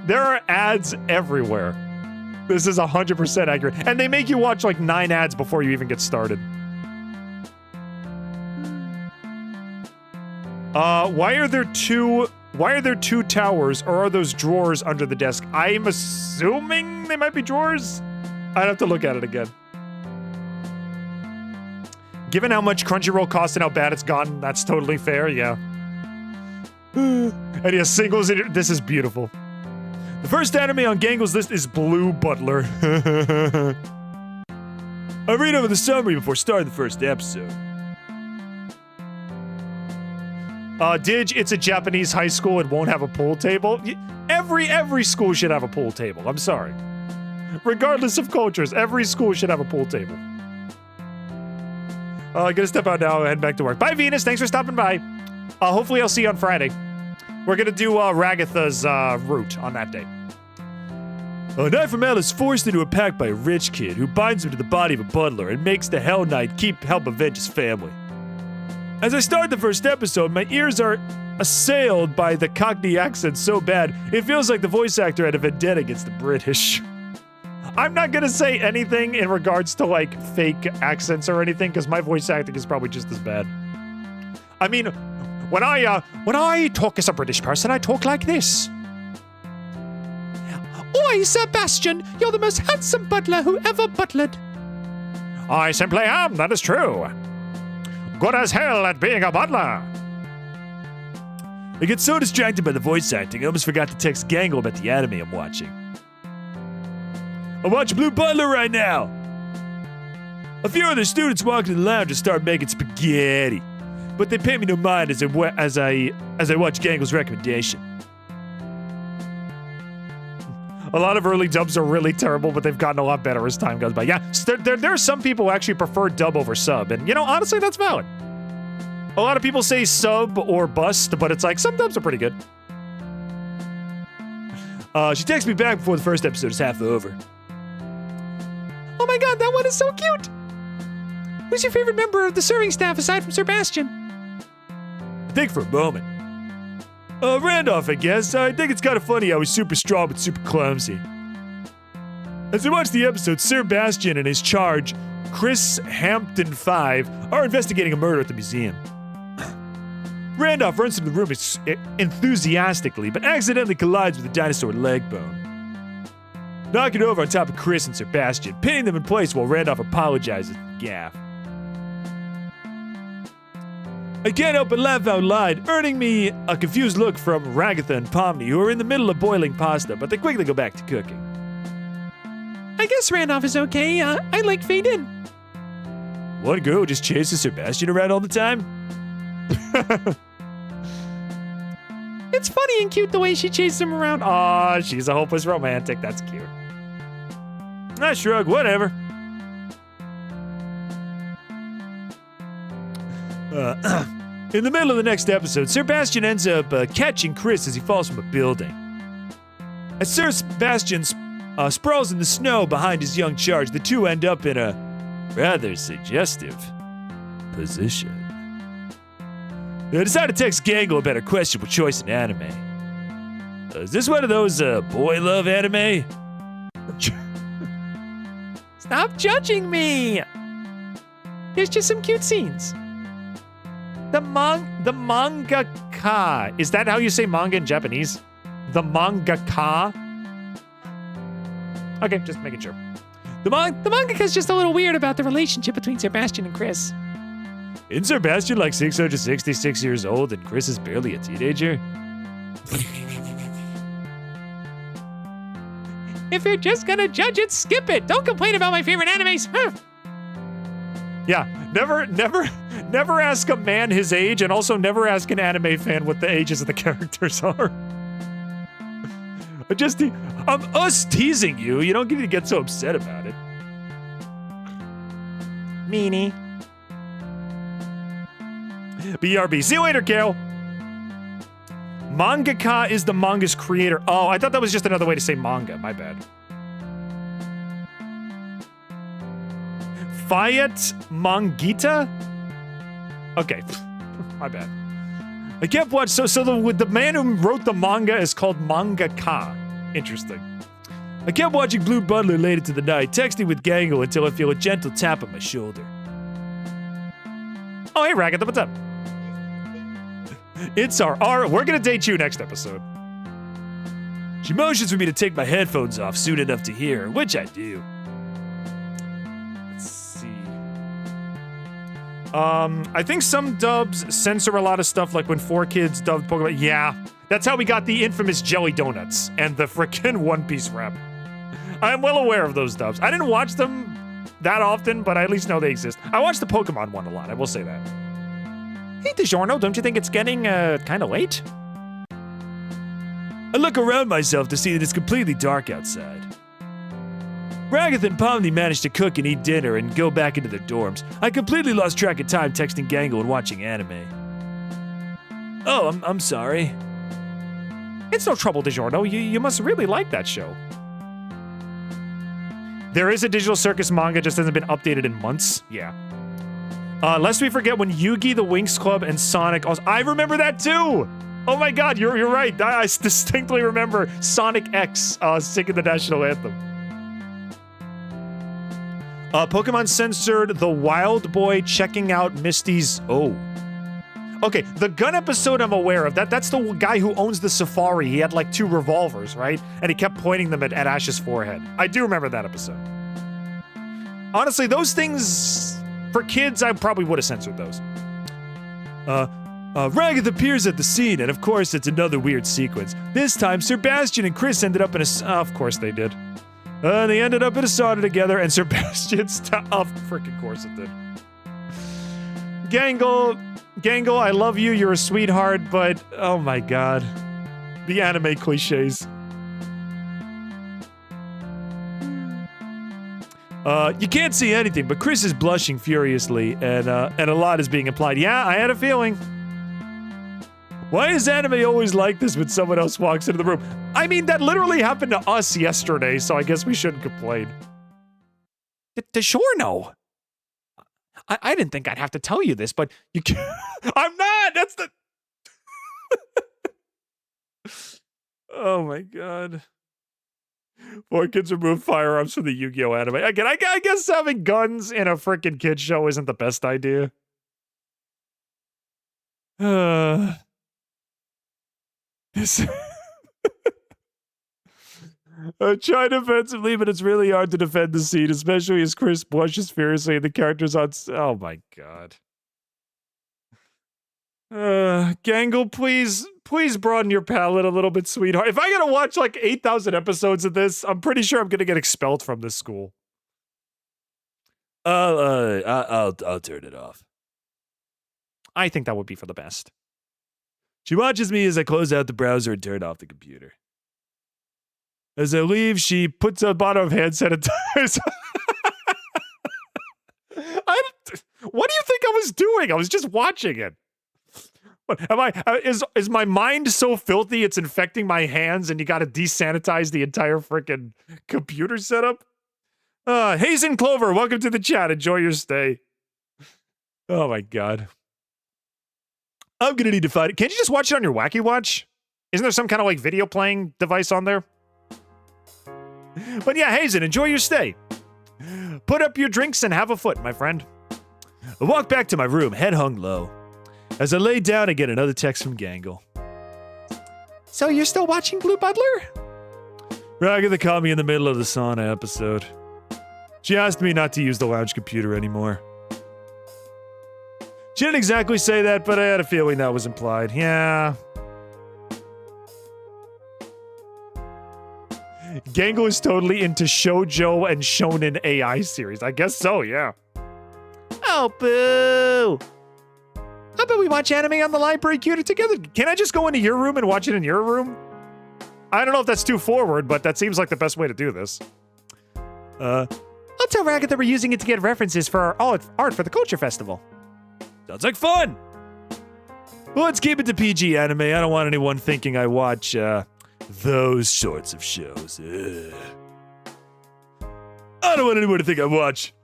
A: there are ads everywhere. This is 100% accurate. And they make you watch like 9 ads before you even get started. Why are there two towers, or are those drawers under the desk? I'm assuming they might be drawers. I'd have to look at it again. Given how much Crunchyroll costs and how bad it's gone, that's totally fair, yeah. And he has singles in it. This is beautiful. The first anime on Gangle's list is Blue Butler.
J: I read over the summary before starting the first episode.
A: Didge, it's a Japanese high school. It won't have a pool table. Every school should have a pool table. I'm sorry. Regardless of cultures, every school should have a pool table. I gotta step out now and head back to work. Bye, Venus. Thanks for stopping by. Hopefully I'll see you on Friday. We're gonna do Ragatha's route on that day.
J: A knight from hell is forced into a pact by a rich kid who binds him to the body of a butler and makes the Hell Knight help avenge his family. As I start the first episode, my ears are assailed by the Cockney accent so bad, it feels like the voice actor had a vendetta against the British. I'm not gonna say anything in regards to like fake accents or anything, because my voice acting is probably just as bad. I mean, when I talk as a British person, I talk like this.
G: Oi, Sebastian, you're the most handsome butler who ever butlered.
A: I simply am, that is true. Good as hell at being a butler.
J: I get so distracted by the voice acting, I almost forgot to text Gangle about the anime I'm watching. I'm watching Blue Butler right now. A few other students walk into the lounge and start making spaghetti, but they pay me no mind as I watch Gangle's recommendation.
A: A lot of early dubs are really terrible, but they've gotten a lot better as time goes by. Yeah, there are some people who actually prefer dub over sub, and honestly, that's valid. A lot of people say sub or bust, but it's like, some dubs are pretty good.
J: She texts me back before the first episode is half over.
G: Oh my god, that one is so cute! Who's your favorite member of the serving staff aside from Sebastian?
J: I think for a moment. Randolph, I guess. I think it's kind of funny how he's super strong but super clumsy. As I watch the episode, Sir Bastian and his charge, Chris Hampton 5, are investigating a murder at the museum. Randolph runs into the room enthusiastically, but accidentally collides with a dinosaur leg bone, knocking over on top of Chris and Sebastian, pinning them in place while Randolph apologizes for the gaffe. I can't help but laugh out loud, earning me a confused look from Ragatha and Pomni, who are in the middle of boiling pasta, but they quickly go back to cooking.
G: I guess Randolph is okay. I like Fade In.
J: One girl just chases Sebastian around all the time?
G: It's funny and cute the way she chases him around.
A: Aw, she's a hopeless romantic. That's cute.
J: I shrug, whatever. In the middle of the next episode, Sebastian ends up catching Chris as he falls from a building. As Sir Sebastian sprawls in the snow behind his young charge, the two end up in a rather suggestive position. I decide to text Gangle about a questionable choice in anime. Is this one of those boy love anime?
G: Stop judging me! There's just some cute scenes.
A: The mangaka. Is that how you say manga in Japanese? The mangaka? Okay, just making sure.
G: The mangaka's just a little weird about the relationship between Sebastian and Chris.
J: Isn't Sebastian like 666 years old and Chris is barely a teenager?
G: If you're just gonna judge it, skip it. Don't complain about my favorite animes.
A: Yeah, never ask a man his age, and also never ask an anime fan what the ages of the characters are. I'm us teasing you. You don't need to get so upset about it.
G: Meanie.
A: BRB. See you later, Kale. Mangaka is the manga's creator. Oh, I thought that was just another way to say manga. My bad. Fiat Mangita? Okay. My bad. I kept watching. So the man who wrote the manga is called mangaka. Interesting.
J: I kept watching Blue Butler late into the night, texting with Gangle until I feel a gentle tap on my shoulder.
A: Oh, hey, Ragatha, what's up? It's our we're gonna date you next episode.
J: She motions for me to take my headphones off soon enough to hear her, which I do.
A: Let's see. I think some dubs censor a lot of stuff, like when 4Kids dubbed Pokemon. Yeah, that's how we got the infamous jelly donuts and the frickin' One Piece rap. I am well aware of those dubs. I didn't watch them that often, but I at least know they exist. I watched the Pokemon one a lot, I will say that.
L: Hey, DiGiorno, don't you think it's getting, kind of late?
J: I look around myself to see that it's completely dark outside. Ragatha and Pomni managed to cook and eat dinner and go back into their dorms. I completely lost track of time texting Gangle and watching anime. Oh, I'm sorry.
A: It's no trouble, DiGiorno. You must really like that show. There is a Digital Circus manga, just hasn't been updated in months. Yeah. Lest we forget when Yugi, the Winx Club, and Sonic also— I remember that too! Oh my god, you're right. I distinctly remember Sonic X singing the national anthem. Pokemon censored the Wild Boy checking out Misty's— oh. Okay, the gun episode I'm aware of. That's the guy who owns the Safari. He had like 2 revolvers, right? And he kept pointing them at Ash's forehead. I do remember that episode. Honestly, those things, for kids, I probably would have censored those.
J: Ragatha appears at the scene, and of course it's another weird sequence. This time, Sebastian and Chris ended up in a—
A: of course they did. They ended up in a sauna together, and Sebastian of freaking course it did. Gangle, I love you, you're a sweetheart, but oh my god. The anime cliches.
J: You can't see anything, but Chris is blushing furiously, and a lot is being implied.
A: Yeah, I had a feeling.
J: Why is anime always like this when someone else walks into the room?
A: I mean, that literally happened to us yesterday, so I guess we shouldn't complain.
L: DiGiorno. I didn't think I'd have to tell you this, but you can't.
A: I'm not! That's the— oh my god. 4Kids remove firearms from the Yu-Gi-Oh! Anime. Again, I guess having guns in a frickin' kid show isn't the best idea. I try defensively, but it's really hard to defend the scene, especially as Chris blushes furiously and the character's on— oh my god. Gangle, please broaden your palette a little bit, sweetheart. If I gotta watch like 8,000 episodes of this, I'm pretty sure I'm gonna get expelled from this school.
J: I'll turn it off.
A: I think that would be for the best.
J: She watches me as I close out the browser and turn off the computer. As I leave, she puts a bottle of hand sanitizer.
A: What do you think I was doing? I was just watching it. What am I? Is my mind so filthy it's infecting my hands, and you got to desanitize the entire freaking computer setup? Hazen Clover, welcome to the chat. Enjoy your stay. Oh my god.
J: I'm gonna need to find it.
A: Can't you just watch it on your Wacky Watch? Isn't there some kind of like video playing device on there? But yeah, Hazen, enjoy your stay. Put up your drinks and have a foot, my friend.
J: I walk back to my room, head hung low. As I lay down, I get another text from Gangle.
L: So you're still watching Blue Butler?
J: Ragatha caught me in the middle of the sauna episode. She asked me not to use the lounge computer anymore. She didn't exactly say that, but I had a feeling that was implied.
A: Yeah. Gangle is totally into shoujo and shonen AI series. I guess so, yeah.
L: Oh, boo. How about we watch anime on the library computer together?
A: Can I just go into your room and watch it in your room? I don't know if that's too forward, but that seems like the best way to do this.
L: I'll tell Ragatha we're using it to get references for our art for the Culture Festival.
J: Sounds like fun! Well, let's keep it to PG anime. I don't want anyone thinking I watch, those sorts of shows. Ugh. I don't want anyone to think I watch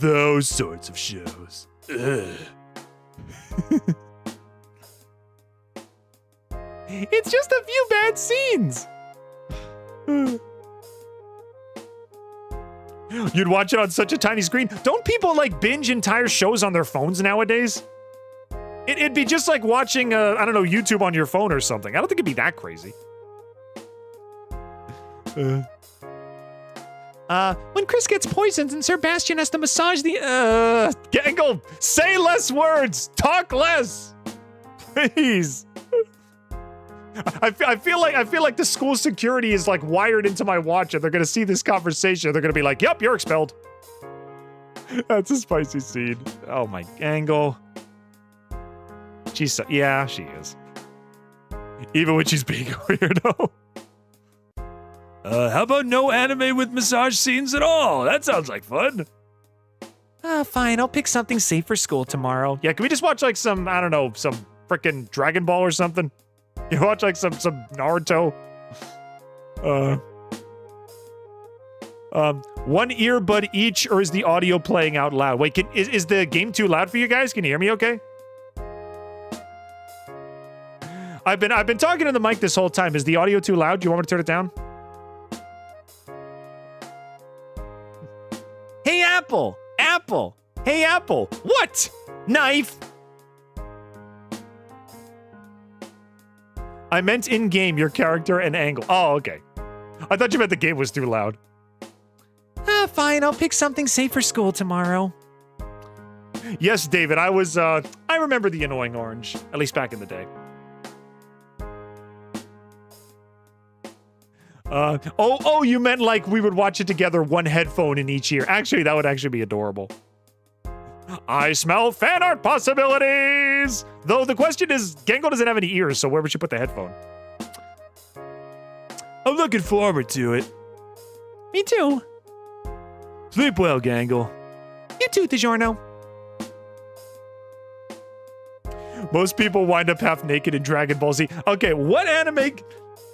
J: those sorts of shows. Ugh.
L: It's just a few bad scenes.
A: You'd watch it on such a tiny screen. Don't people like binge entire shows on their phones nowadays? It'd be just like watching, I don't know, YouTube on your phone or something. I don't think it'd be that crazy.
L: When Chris gets poisoned and Sir Bastian has to massage the,
A: Gangle, say less words. Talk less. Please. I feel like the school security is like wired into my watch and they're gonna see this conversation. They're gonna be like, yep, you're expelled. That's a spicy scene. Oh my Gangle. She's so, yeah, she is. Even when she's being a weirdo.
J: How about no anime with massage scenes at all? That sounds like fun.
L: fine, I'll pick something safe for school tomorrow.
A: Yeah, can we just watch like some, I don't know, some frickin' Dragon Ball or something? You watch like some Naruto? One earbud each, or is the audio playing out loud? Wait, is the game too loud for you guys? Can you hear me okay? I've been talking to the mic this whole time. Is the audio too loud? Do you want me to turn it down? Hey, Apple! Apple! Hey, Apple! What? Knife! I meant in-game, your character and angle. Oh, okay. I thought you meant the game was too loud.
L: Fine, I'll pick something safe for school tomorrow.
A: Yes, David, I remember the annoying orange, at least back in the day. You meant like we would watch it together, one headphone in each ear. Actually, that would actually be adorable. I smell fan art possibilities! Though the question is, Gangle doesn't have any ears, so where would you put the headphone?
J: I'm looking forward to it.
L: Me too.
J: Sleep well, Gangle.
L: You too, DiGiorno.
A: Most people wind up half naked in Dragon Ball Z. Okay, what anime?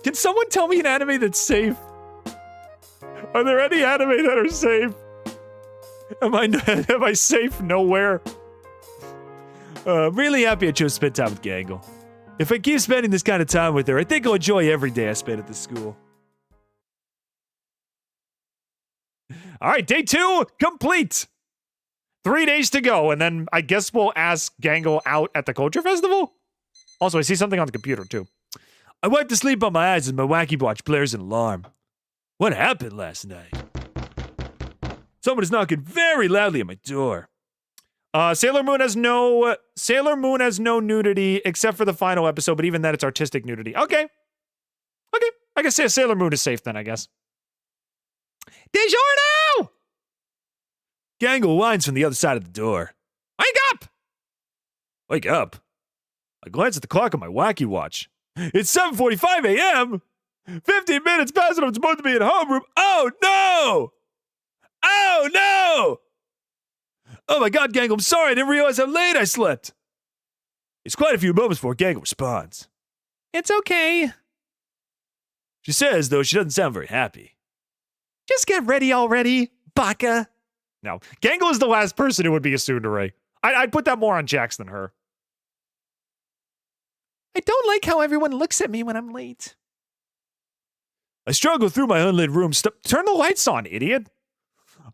A: Can someone tell me an anime that's safe? Are there any anime that are safe? Am I safe nowhere?
J: I'm really happy I chose to spend time with Gangle. If I keep spending this kind of time with her, I think I'll enjoy every day I spend at the school.
A: All right, day 2 complete. 3 days to go, and then I guess we'll ask Gangle out at the Culture Festival? Also, I see something on the computer, too.
J: I wipe the sleep on my eyes as my wacky watch blares an alarm. What happened last night? Someone is knocking very loudly at my door.
A: Sailor Moon has no nudity except for the final episode, but even then it's artistic nudity. Okay. I guess Sailor Moon is safe then, I guess. DiGiorno!
J: Gangle whines from the other side of the door.
A: Wake up!
J: Wake up? I glance at the clock on my wacky watch. It's 7:45 a.m. 15 minutes past when I'm supposed to be in homeroom. Oh no! Oh no! Oh my god, Gangle, I'm sorry. I didn't realize how late I slept. It's quite a few moments before Gangle responds.
L: It's okay.
J: She says, though she doesn't sound very happy.
L: Just get ready already, baka.
A: No, Gangle is the last person who would be a tsundere. I'd put that more on Jax than her.
L: I don't like how everyone looks at me when I'm late.
J: I struggle through my unlit room.
A: Turn the lights on, idiot.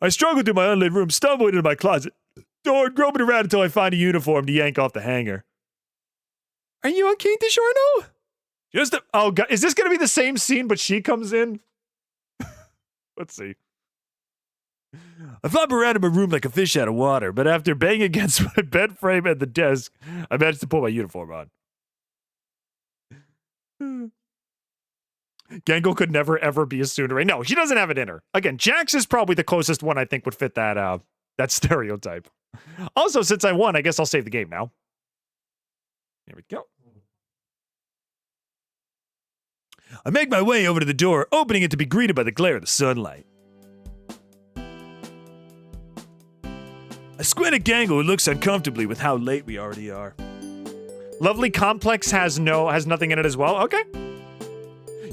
J: I struggle through my unlit room, stumbling into my closet door, and groping around until I find a uniform to yank off the hanger.
L: Are you okay, DiGiorno?
A: Oh god, is this gonna be the same scene but she comes in? Let's see.
J: I flop around in my room like a fish out of water, but after banging against my bed frame and the desk, I managed to pull my uniform on.
A: Gangle could never ever be a tsundere. No, she doesn't have it in her. Again, Jax is probably the closest one I think would fit that stereotype. Also, since I won, I guess I'll save the game now. Here we go.
J: I make my way over to the door, opening it to be greeted by the glare of the sunlight. I squint at Gangle, who looks uncomfortably with how late we already are.
A: Lovely Complex has nothing in it as well. Okay.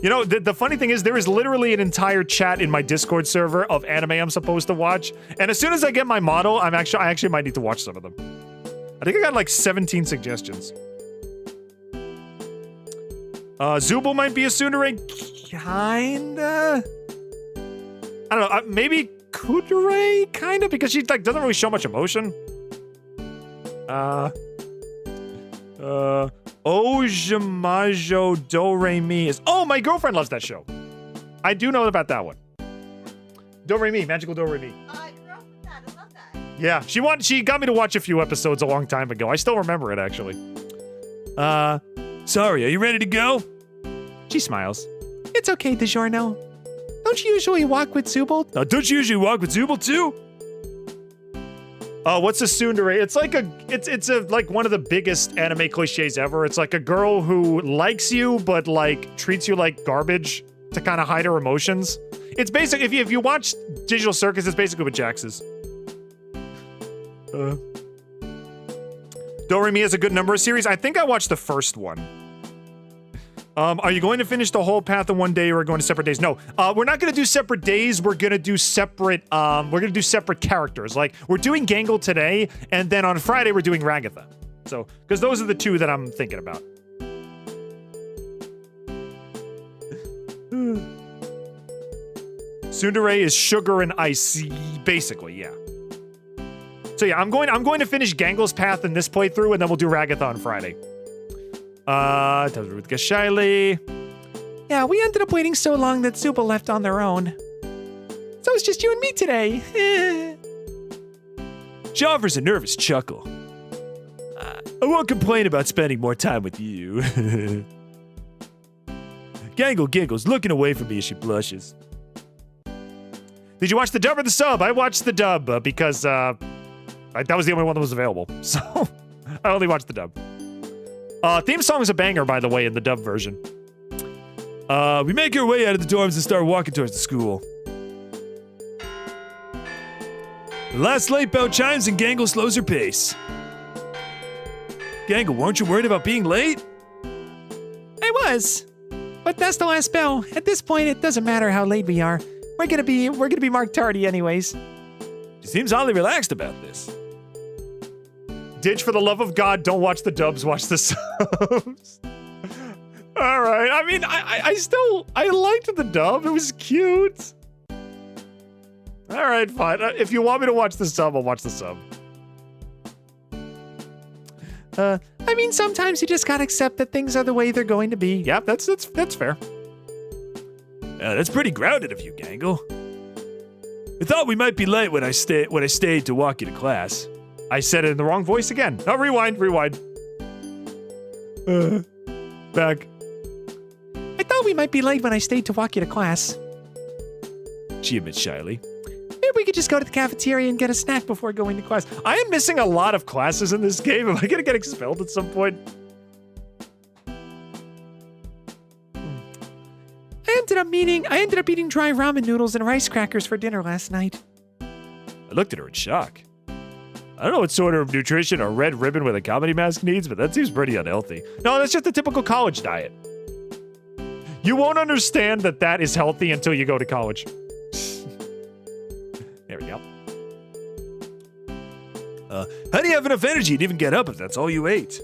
A: You know, the funny thing is there is literally an entire chat in my Discord server of anime I'm supposed to watch. And as soon as I get my model, I actually might need to watch some of them. I think I got like 17 suggestions. Zooble might be a tsundere. Kinda. I don't know. Maybe Kudere, kinda, because she like doesn't really show much emotion. Ojamajo Do Re Mi is. Oh, my girlfriend loves that show. I do know about that one. Do-Re-Mi, Magical Do-Re-Mi.
H: I grew up with that. I love that.
A: Yeah, she got me to watch a few episodes a long time ago. I still remember it, actually.
J: Sorry, are you ready to go?
A: She smiles.
L: It's okay, DiGiorno. Don't you usually walk with Zooble?
J: Don't you usually walk with Zooble too?
A: Oh, what's a tsundere? It's like it's like one of the biggest anime cliches ever. It's like a girl who likes you, but like treats you like garbage to kind of hide her emotions. It's basic. If you watch Digital Circus, it's basically what Jax is. Do-Re-Mi is a good number series. I think I watched the first one. Are you going to finish the whole path in one day, or are going to separate days? No, we're not going to do separate days. We're going to do separate. We're going to do separate characters. Like we're doing Gangle today, and then on Friday we're doing Ragatha. So, because those are the two that I'm thinking about. Tsundere is sugar and ice, basically, yeah. So yeah, I'm going to finish Gangle's path in this playthrough, and then we'll do Ragatha on Friday. Ruth Gashiley.
L: Yeah, we ended up waiting so long that Zooble left on their own. So it's just you and me today.
J: She offers a nervous chuckle. I won't complain about spending more time with you. Gangle giggles, looking away from me as she blushes.
A: Did you watch the dub or the sub? I watched the dub because that was the only one that was available. So I only watched the dub. Theme song is a banger, by the way, in the dub version.
J: We make our way out of the dorms and start walking towards the school. The last late bell chimes and Gangle slows her pace. Gangle, weren't you worried about being late?
L: I was. But that's the last bell. At this point, it doesn't matter how late we are. We're gonna be marked tardy anyways.
J: She seems oddly relaxed about this.
A: Didge, for the love of God, don't watch the dubs, watch the subs. All right. I mean, I liked the dub. It was cute. All right, fine. If you want me to watch the sub, I'll watch the sub.
L: I mean, sometimes you just gotta accept that things are the way they're going to be.
A: Yeah, that's fair.
J: That's pretty grounded of you, Gangle. I thought we might be late when I stayed to walk you to class.
A: I said it in the wrong voice again. No, rewind. Back.
L: I thought we might be late when I stayed to walk you to class.
J: She admits shyly.
L: Maybe we could just go to the cafeteria and get a snack before going to class.
A: I am missing a lot of classes in this game. Am I gonna get expelled at some point?
L: I ended up eating dry ramen noodles and rice crackers for dinner last night.
J: I looked at her in shock. I don't know what sort of nutrition a red ribbon with a comedy mask needs, but that seems pretty unhealthy.
A: No, that's just the typical college diet. You won't understand that is healthy until you go to college. There we go.
J: How do you have enough energy to even get up if that's all you ate?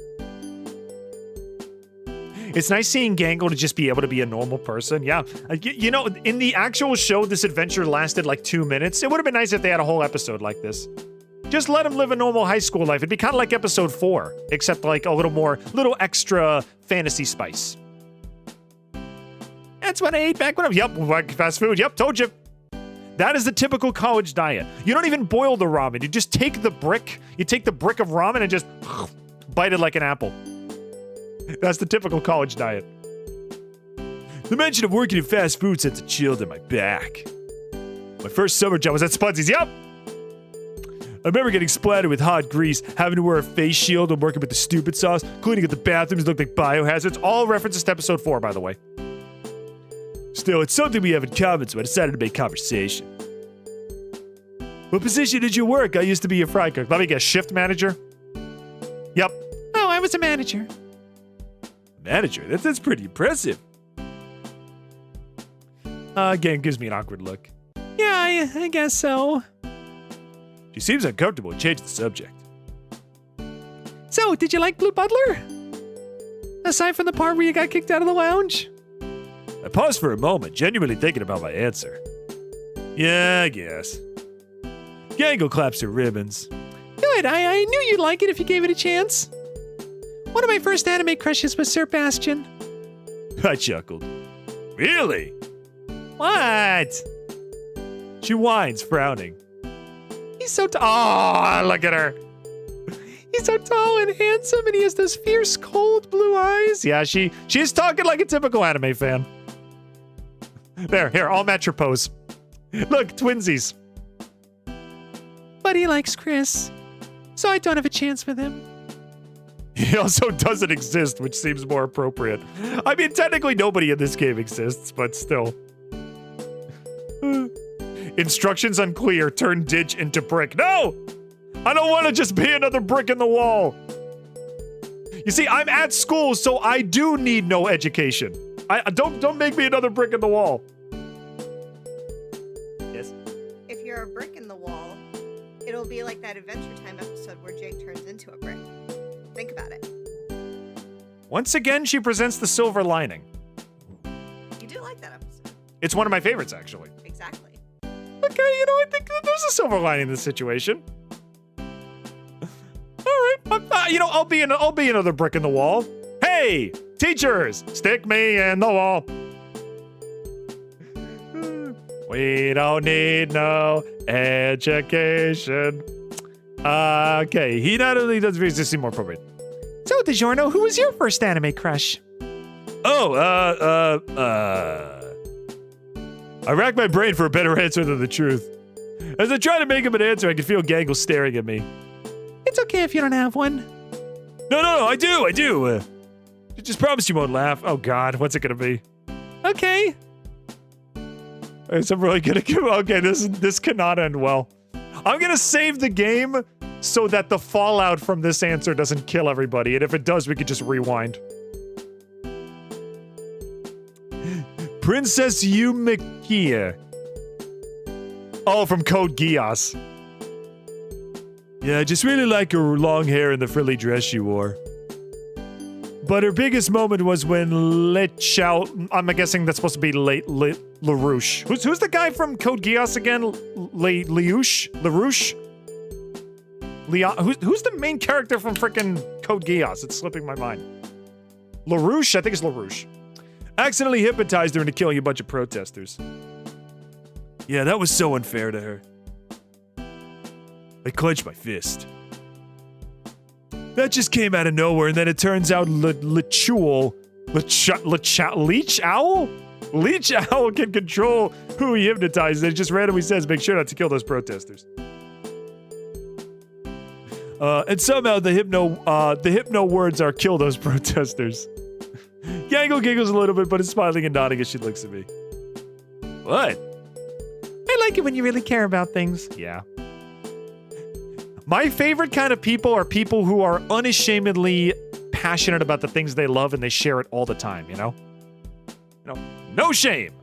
A: It's nice seeing Gangle to just be able to be a normal person. Yeah. You know, in the actual show, this adventure lasted like 2 minutes. It would have been nice if they had a whole episode like this. Just let him live a normal high school life. It'd be kind of like episode 4, except like a little extra fantasy spice. That's what I ate back when I was, yep, fast food. Yep, told you. That is the typical college diet. You don't even boil the ramen. You just take the brick. You take the brick of ramen and just bite it like an apple. That's the typical college diet.
J: The mention of working in fast food sends a chill to my back. My first summer job was at Spudsy's. Yep. I remember getting splattered with hot grease, having to wear a face shield and working with the stupid sauce, cleaning at the bathrooms that looked like biohazards. All references to episode 4, by the way. Still, it's something we have in common, so I decided to make conversation. What position did you work? I used to be a fry cook.
A: Let me guess, shift manager? Yep.
L: Oh, I was a manager.
J: Manager? That's pretty impressive.
A: Again, gives me an awkward look.
L: Yeah, I guess so.
J: She seems uncomfortable and changed the subject.
L: So, did you like Blue Butler? Aside from the part where you got kicked out of the lounge?
J: I paused for a moment, genuinely thinking about my answer. Yeah, I guess. Gangle claps her ribbons.
L: Good, I knew you'd like it if you gave it a chance. One of my first anime crushes was Sir Bastion.
J: I chuckled. Really?
L: What?
A: She whines, frowning. He's so tall. Oh, look at her. He's so tall and handsome, and he has those fierce, cold blue eyes. Yeah, she's talking like a typical anime fan. There, here, I'll match your pose. Look, twinsies.
G: But he likes Chris, so I don't have a chance with him.
A: He also doesn't exist, which seems more appropriate. I mean, technically nobody in this game exists, but still. Instructions unclear. Turn Didge into brick. No! I don't want to just be another brick in the wall. You see, I'm at school, so I do need no education. Don't make me another brick in the wall. Yes?
H: If you're a brick in the wall, it'll be like that Adventure Time episode where Jake turns into a brick. Think about it.
A: Once again, she presents the silver lining.
H: You do like that episode.
A: It's one of my favorites, actually.
H: Exactly.
A: Okay, you know, I think that there's a silver lining in this situation. All right, you know, I'll be another brick in the wall. Hey, teachers, stick me in the wall. We don't need no education. Okay, he not only does videos, just seem more appropriate.
G: So, DiGiorno, who was your first anime crush?
J: Oh, I racked my brain for a better answer than the truth. As I try to make him an answer, I can feel Gangle staring at me.
G: It's okay if you don't have one.
J: No, I do. Just promise you won't laugh. Oh God, what's it gonna be?
G: Okay.
A: I'm really gonna give. Okay, this cannot end well. I'm gonna save the game so that the fallout from this answer doesn't kill everybody, and if it does, we could just rewind. Princess Yumikia. Oh, from Code Geass.
J: Yeah, I just really like her long hair and the frilly dress she wore.
A: But her biggest moment was when Lechao, I'm guessing that's supposed to be LaRouche. Who's the guy from Code Geass again? LaRouche? Who's the main character from frickin' Code Geass? It's slipping my mind. LaRouche? I think it's LaRouche.
J: Accidentally hypnotized her into killing a bunch of protesters. Yeah, that was so unfair to her. I clenched my fist. That just came out of nowhere, and then it turns out Leech Owl can control who he hypnotizes. It just randomly says, make sure not to kill those protesters. And somehow the hypno words are kill those protesters. Gangle giggles a little bit, but is smiling and nodding as she looks at me. What?
G: I like it when you really care about things.
A: Yeah. My favorite kind of people are people who are unashamedly passionate about the things they love and they share it all the time, you know? No shame!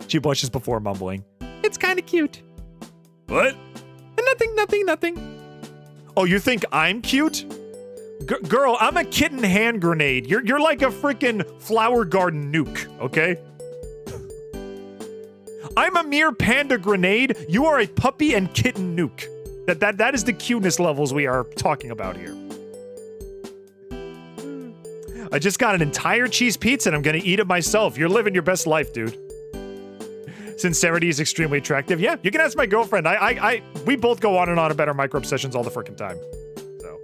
A: She blushes before mumbling.
G: It's kind of cute.
J: What?
G: Nothing.
A: Oh, you think I'm cute? Girl, I'm a kitten hand grenade. You're like a freaking flower garden nuke, okay? I'm a mere panda grenade. You are a puppy and kitten nuke. That is the cuteness levels we are talking about here. I just got an entire cheese pizza and I'm gonna eat it myself. You're living your best life, dude. Sincerity is extremely attractive. Yeah, you can ask my girlfriend. We both go on and on about our micro obsessions all the freaking time. So.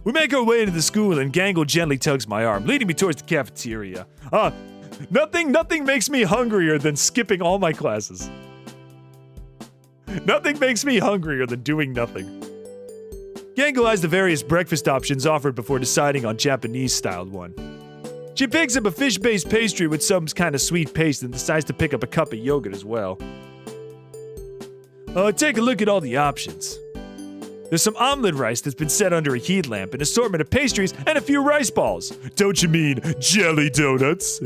J: We make our way into the school and Gangle gently tugs my arm, leading me towards the cafeteria.
A: Nothing makes me hungrier than skipping all my classes. Nothing makes me hungrier than doing nothing.
J: Gangle has the various breakfast options offered before deciding on Japanese-styled one. She picks up a fish-based pastry with some kind of sweet paste and decides to pick up a cup of yogurt as well. Take a look at all the options. There's some omelet rice that's been set under a heat lamp, an assortment of pastries, and a few rice balls. Don't you mean jelly donuts?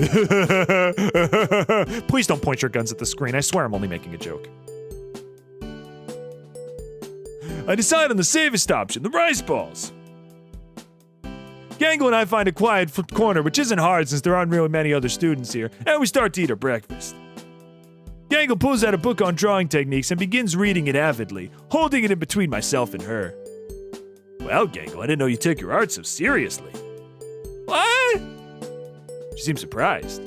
A: Please don't point your guns at the screen. I swear I'm only making a joke.
J: I decide on the safest option, the rice balls. Gangle and I find a quiet corner, which isn't hard since there aren't really many other students here, and we start to eat our breakfast. Gangle pulls out a book on drawing techniques and begins reading it avidly, holding it in between myself and her. Well, Gangle, I didn't know you took your art so seriously. What? She seemed surprised.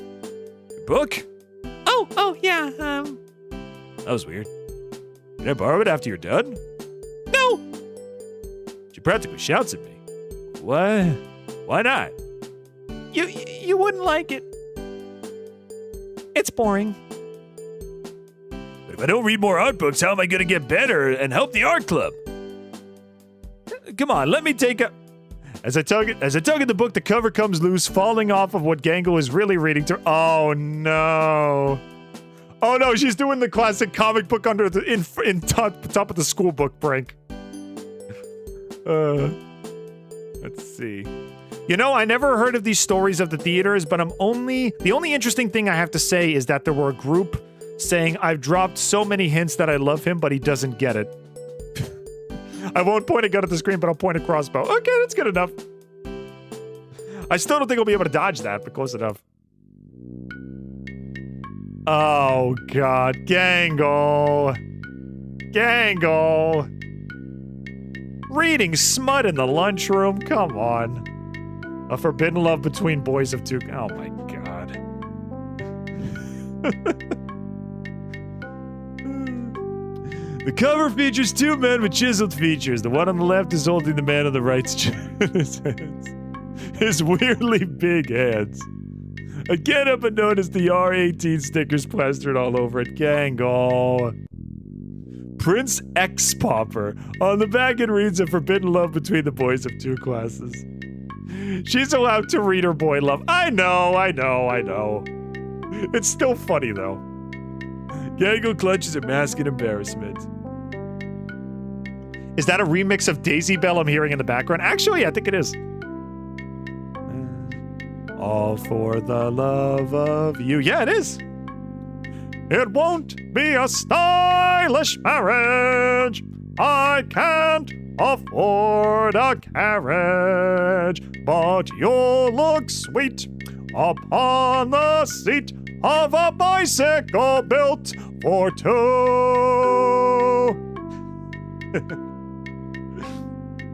J: Your book?
G: Oh, yeah,
J: That was weird. Can I borrow it after you're done?
G: no!
J: She practically shouts at me. What? Why not?
G: You wouldn't like it. It's boring.
J: But if I don't read more art books, how am I going to get better and help the art club? Come on, let me take a... As I tug at the book, the cover comes loose, falling off of what Gangle is really reading to... Oh, no. Oh, no, she's doing the classic comic book under the... in top of the school book prank. Let's see. You know, I never heard of these stories of the theaters, but the only interesting thing I have to say is that there were a group saying, I've dropped so many hints that I love him, but he doesn't get it. I won't point a gun at the screen, but I'll point a crossbow. Okay, that's good enough. I still don't think I'll be able to dodge that, but close enough. Oh, God. Gangle. Gangle. Reading smut in the lunchroom? Come on. A forbidden love between boys of two... Oh, my God. The cover features two men with chiseled features. The one on the left is holding the man on the right's in his hands. His weirdly big hands. I can't help but notice the R18 stickers plastered all over it. Gangle. Prince X Popper. On the back it reads, a forbidden love between the boys of two classes. She's allowed to read her boy love. I know. It's still funny, though. Gangle clutches a mask in embarrassment. Is that a remix of Daisy Bell I'm hearing in the background? Actually, I think it is. All for the love of you. Yeah, it is. It won't be a stylish marriage. I can't afford a carriage, but you'll look sweet upon the seat of a bicycle built for two.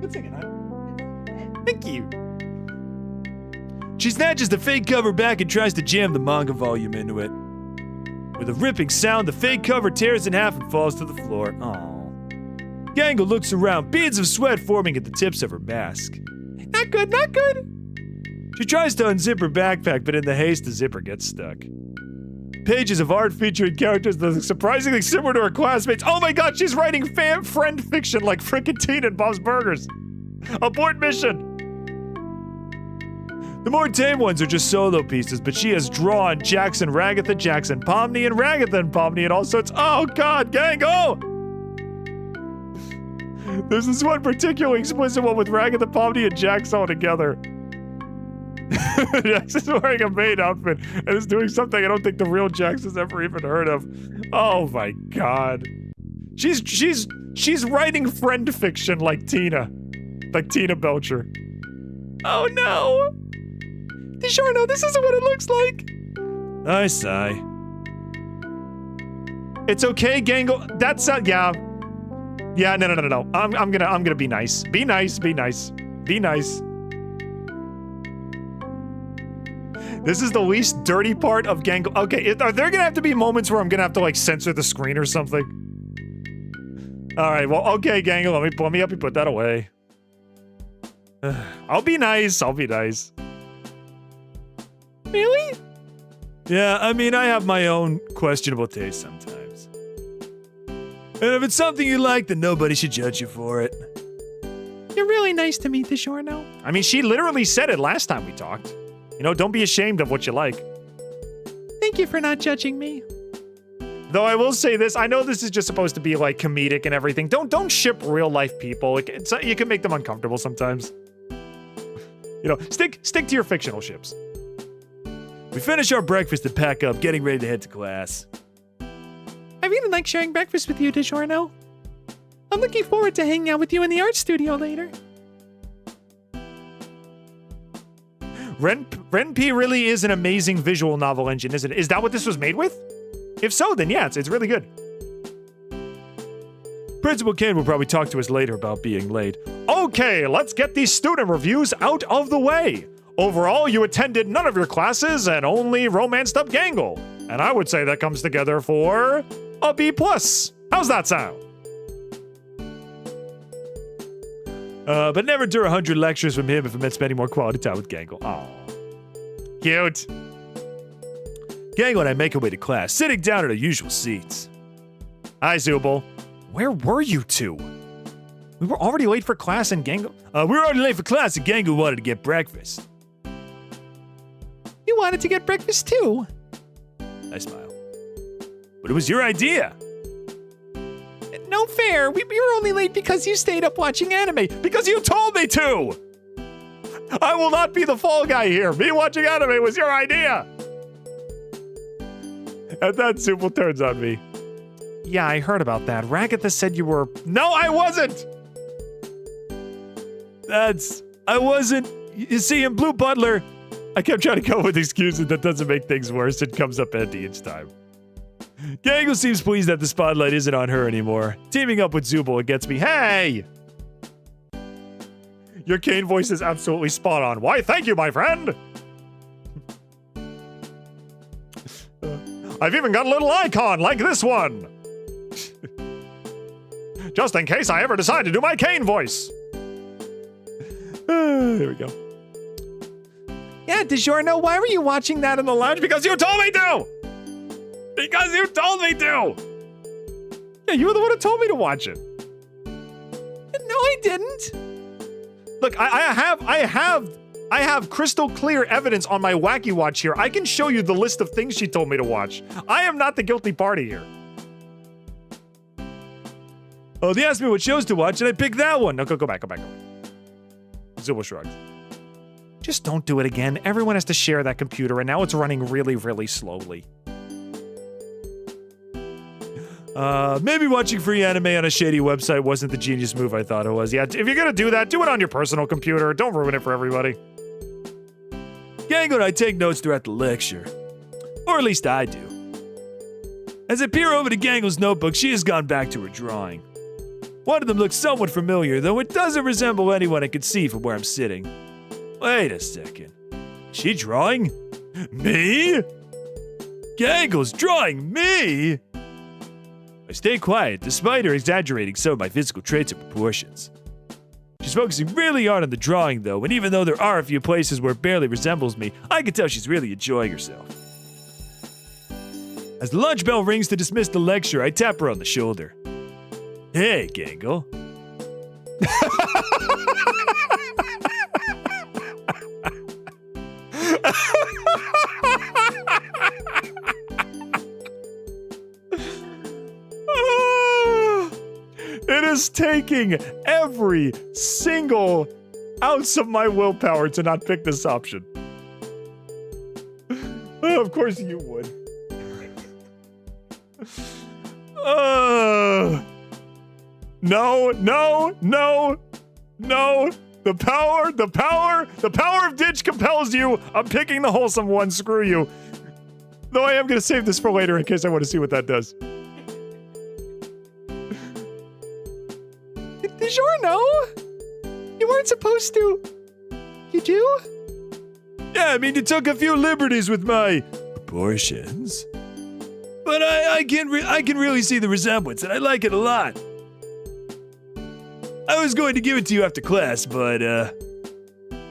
J: Good singing, huh? Thank you. She snatches the fake cover back and tries to jam the manga volume into it. With a ripping sound, the fake cover tears in half and falls to the floor. Aww. Gangle looks around, beads of sweat forming at the tips of her mask. Not good, not good. She tries to unzip her backpack, but in the haste, the zipper gets stuck. Pages of art featuring characters that look surprisingly similar to her classmates. Oh my God, she's writing friend fiction like frickin' Tina and Bob's Burgers. Abort mission. The more tame ones are just solo pieces, but she has drawn Jackson, Ragatha, Jackson, Pomni, and Ragatha and Pomni, and all sorts. Oh God, Gangle! There's this one particularly explicit one with Ragatha, Pomni, and Jax all together. Jax is wearing a maid outfit and is doing something I don't think the real Jax has ever even heard of. Oh my God. She's writing friend fiction like Tina Belcher. Oh no! DiGiorno, this isn't what it looks like. I sigh. It's okay, Gangle. That's yeah. Yeah, no. I'm gonna be nice. Be nice. This is the least dirty part of Gangle. Okay, are there gonna have to be moments where I'm gonna have to like censor the screen or something? All right, well, okay, Gangle. Let me help you put that away. I'll be nice. Really? Yeah, I mean, I have my own questionable taste sometimes. And if it's something you like, then nobody should judge you for it.
G: You're really nice to me, DiGiorno.
A: I mean, she literally said it last time we talked. You know, don't be ashamed of what you like.
G: Thank you for not judging me.
A: Though I will say this, I know this is just supposed to be like comedic and everything. Don't ship real life people. You can make them uncomfortable sometimes. You know, stick to your fictional ships. We finish our breakfast and pack up, getting ready to head to class.
G: I really like sharing breakfast with you, DiGiorno. I'm looking forward to hanging out with you in the art studio later.
A: Ren P really is an amazing visual novel engine, isn't it? Is that what this was made with? If so, then yeah, it's really good. Principal Caine will probably talk to us later about being late. Okay, let's get these student reviews out of the way. Overall, you attended none of your classes and only romanced up Gangle. And I would say that comes together for a B+. How's that sound?
J: But never endure 100 lectures from him if it meant spending more quality time with Gangle. Aw.
A: Cute.
J: Gangle and I make our way to class, sitting down at our usual seats.
A: Hi, Zooble. Where were you two? We were already late for class and Gangle...
J: We were already late for class and Gangle wanted to get breakfast.
G: You wanted to get breakfast too.
J: I smile. But it was your idea.
G: No fair. We were only late because you stayed up watching anime.
A: Because you told me to! I will not be the fall guy here. Me watching anime was your idea! And then Zooble turns on me. Yeah, I heard about that. Ragatha said you were... No, I wasn't!
J: I wasn't. You see, in Blue Butler,
A: I kept trying to come up with excuses that doesn't make things worse. It comes up empty each time.
J: Gangle seems pleased that the spotlight isn't on her anymore. Teaming up with Zooble, it gets me, hey!
A: Your Caine voice is absolutely spot on. Why, thank you, my friend! I've even got a little icon like this one! Just in case I ever decide to do my Caine voice! There we go.
G: Yeah, DiGiorno, why were you watching that in the lounge?
A: Because you told me to! Because you told me to! Yeah, you were the one who told me to watch it.
G: No, I didn't.
A: Look, I have crystal clear evidence on my Wacky Watch here. I can show you the list of things she told me to watch. I am not the guilty party here.
J: Oh, they asked me what shows to watch, and I picked that one.
A: No, go back. Zooble shrugged.
G: Just don't do it again. Everyone has to share that computer, and now it's running really, really slowly.
J: Maybe watching free anime on a shady website wasn't the genius move I thought it was.
A: Yeah, if you're gonna do that, do it on your personal computer. Don't ruin it for everybody.
J: Gangle and I take notes throughout the lecture. Or at least I do. As I peer over to Gangle's notebook, she has gone back to her drawing. One of them looks somewhat familiar, though it doesn't resemble anyone I could see from where I'm sitting. Wait a second. Is she drawing me? Gangle's drawing me? I stay quiet, despite her exaggerating some of my physical traits and proportions. She's focusing really hard on the drawing, though, and even though there are a few places where it barely resembles me, I can tell she's really enjoying herself. As the lunch bell rings to dismiss the lecture, I tap her on the shoulder. Hey, Gangle.
A: It is taking every single ounce of my willpower to not pick this option. Of course you would. No. The power of Didge compels you. I'm picking the wholesome one. Screw you. Though I am going to save this for later in case I want to see what that does.
G: DiGiorno? You weren't supposed to. You do?
J: Yeah, I mean, you took a few liberties with my proportions. But I can really see the resemblance, and I like it a lot. I was going to give it to you after class, but,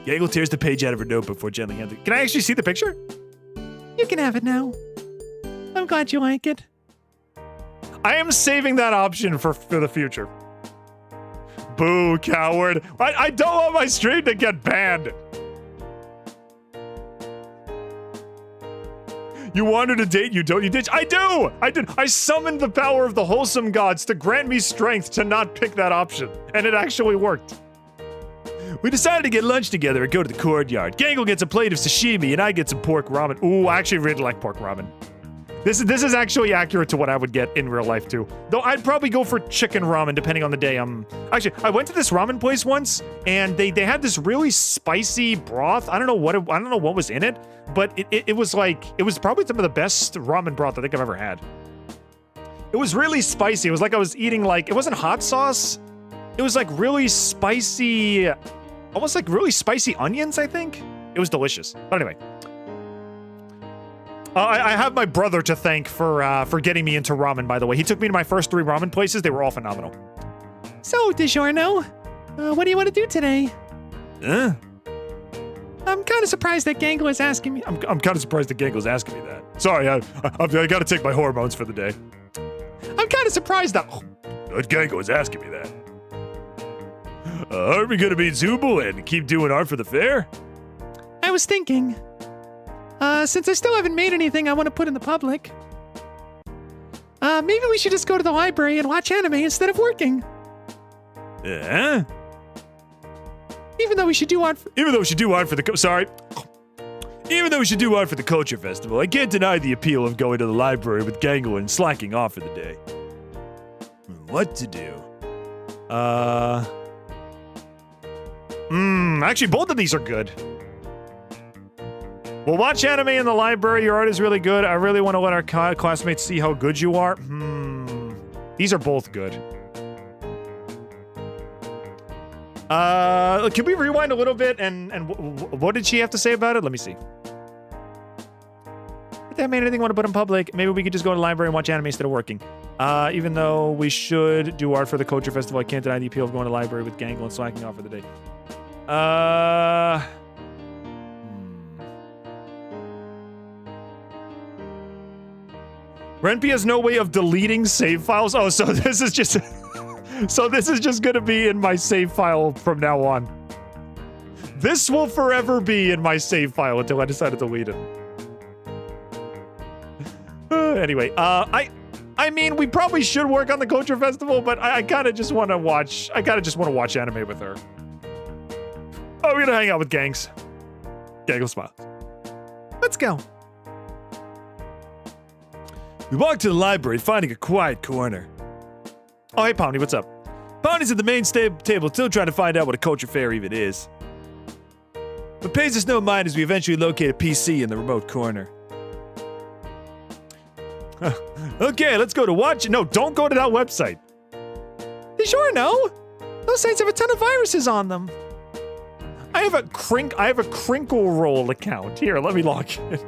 J: Gangle tears the page out of her notebook before gently handing it.
A: Can I actually see the picture?
G: You can have it now. I'm glad you like it.
A: I am saving that option for the future. Boo, coward. I don't want my stream to get banned. You wanted to date, you don't, you Didge? I do! I did. I summoned the power of the wholesome gods to grant me strength to not pick that option. And it actually worked.
J: We decided to get lunch together and go to the courtyard. Gangle gets a plate of sashimi and I get some pork ramen.
A: Ooh, I actually really like pork ramen. This is actually accurate to what I would get in real life too. Though I'd probably go for chicken ramen depending on the day. Actually, I went to this ramen place once and they had this really spicy broth. I don't know what was in it, but it was probably some of the best ramen broth I think I've ever had. It was really spicy. It was like I was eating it wasn't hot sauce. It was like really spicy, almost like really spicy onions, I think. It was delicious. But anyway. I have my brother to thank for getting me into ramen, by the way. He took me to my first 3 ramen places. They were all phenomenal.
G: So, DiGiorno, what do you want to do today?
J: Huh?
G: I'm kind of surprised that Gangle is asking me.
J: I'm kind of surprised that Gangle's asking me that. Sorry, I got to take my hormones for the day.
G: I'm kind of surprised that.
J: Gangle is asking me that. Are we going to meet Zooble and keep doing art for the fair?
G: I was thinking, since I still haven't made anything I want to put in the public, maybe we should just go to the library and watch anime instead of working.
J: Yeah?
G: Even though we should do art for
J: Even though we should do art for the culture festival, I can't deny the appeal of going to the library with Gangle and slacking off for the day. What to do?
A: Actually, both of these are good. We'll watch anime in the library. Your art is really good. I really want to let our classmates see how good you are. These are both good. Can we rewind a little bit and what did she have to say about it? Let me see. If that made anything want to put in public, maybe we could just go to the library and watch anime instead of working. Even though we should do art for the culture festival, I can't deny the appeal of going to the library with Gangle and slacking off for the day. Renpy has no way of deleting save files. Oh, so this is just gonna be in my save file from now on. This will forever be in my save file until I decide to delete it. Anyway, I mean, we probably should work on the culture festival, but I kind of just want to watch. I kind of just want to watch anime with her. Oh, we're gonna hang out with gangs. Gangle smile.
G: Let's go.
J: We walked to the library, finding a quiet corner.
A: Oh, hey, Pomni, what's up?
J: Pomni's at the main table, still trying to find out what a culture fair even is. What pays us no mind is we eventually locate a PC in the remote corner.
A: Okay, let's go to watch. No, don't go to that website.
G: DiGiorno, those sites have a ton of viruses on them.
A: I have a Crinkle Roll account. Here, let me log in.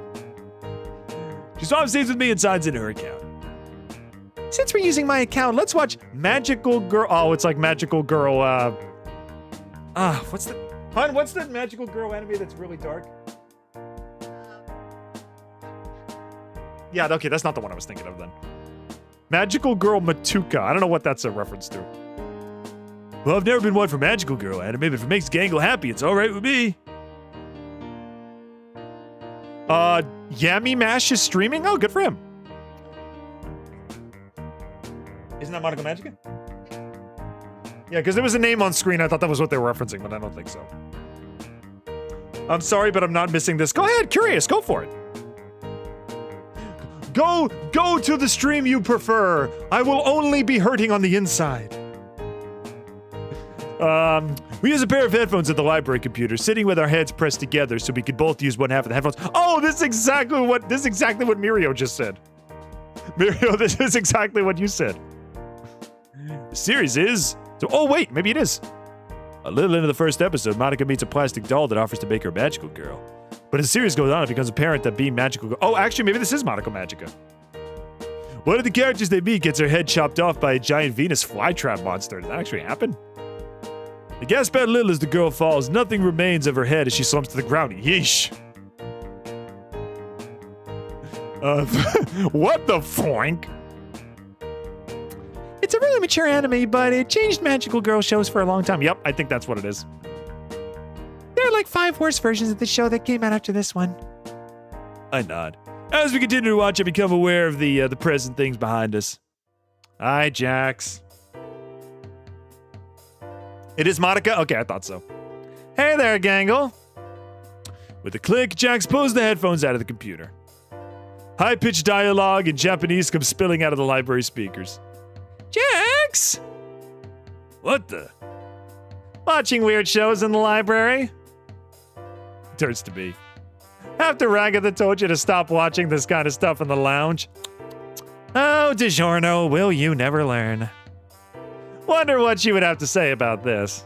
J: She swaps seats with me and signs into her account.
G: Since we're using my account, let's watch
A: Magical Girl. Oh, it's like Magical Girl. What's that Magical Girl anime that's really dark? Yeah, okay, that's not the one I was thinking of then. Magical Girl Matuka. I don't know what that's a reference to.
J: Well, I've never been one for Magical Girl anime, but if it makes Gangle happy, it's alright with me.
A: Yami Mash is streaming? Oh, good for him. Isn't that Monica Magica? Yeah, because there was a name on screen. I thought that was what they were referencing, but I don't think so. I'm sorry, but I'm not missing this. Go ahead, curious. Go for it. Go to the stream you prefer. I will only be hurting on the inside.
J: We use a pair of headphones at the library computer, sitting with our heads pressed together so we could both use one half of the headphones.
A: Oh, this is exactly what Mirio just said. Mirio, this is exactly what you said.
J: The series is...
A: Oh, wait, maybe it is.
J: A little into the first episode, Monica meets a plastic doll that offers to make her a magical girl. But as the series goes on, it becomes apparent that being magical girl...
A: Oh, actually, maybe this is Monica Magica.
J: One of the characters they meet gets her head chopped off by a giant Venus flytrap monster. Did that actually happen? The gas bad little as the girl falls, nothing remains of her head as she slumps to the ground. Yeesh.
A: What the foink?
G: It's a really mature anime, but it changed Magical Girl shows for a long time.
A: Yep, I think that's what it is.
G: There are like 5 worse versions of the show that came out after this one.
J: I nod. As we continue to watch, I become aware of the present things behind us.
A: Hi, Jax. It is Monica? Okay, I thought so. Hey there, Gangle.
J: With a click, Jax pulls the headphones out of the computer. High-pitched dialogue in Japanese comes spilling out of the library speakers.
G: Jax!
J: What the?
A: Watching weird shows in the library?
J: Turns to be.
A: After Ragatha told you to stop watching this kind of stuff in the lounge. Oh, DiGiorno, will you never learn? Wonder what she would have to say about this.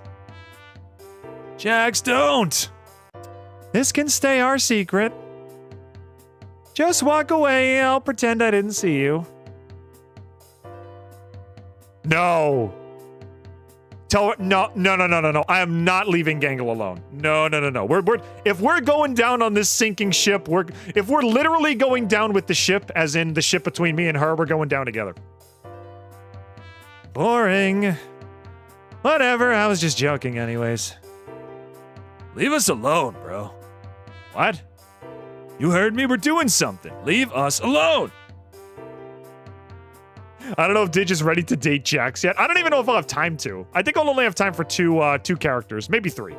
J: Jax, don't!
L: This can stay our secret. Just walk away. I'll pretend I didn't see you.
A: No. Tell her, no. I am not leaving Gangle alone. No. If we're going down on this sinking ship, if we're literally going down with the ship, as in the ship between me and her, we're going down together.
L: Boring. Whatever, I was just joking anyways.
J: Leave us alone, bro.
A: What?
J: You heard me, we're doing something. Leave us alone.
A: I don't know if Didge is ready to date Jax yet. I don't even know if I'll have time to. I think I'll only have time for two characters, maybe 3.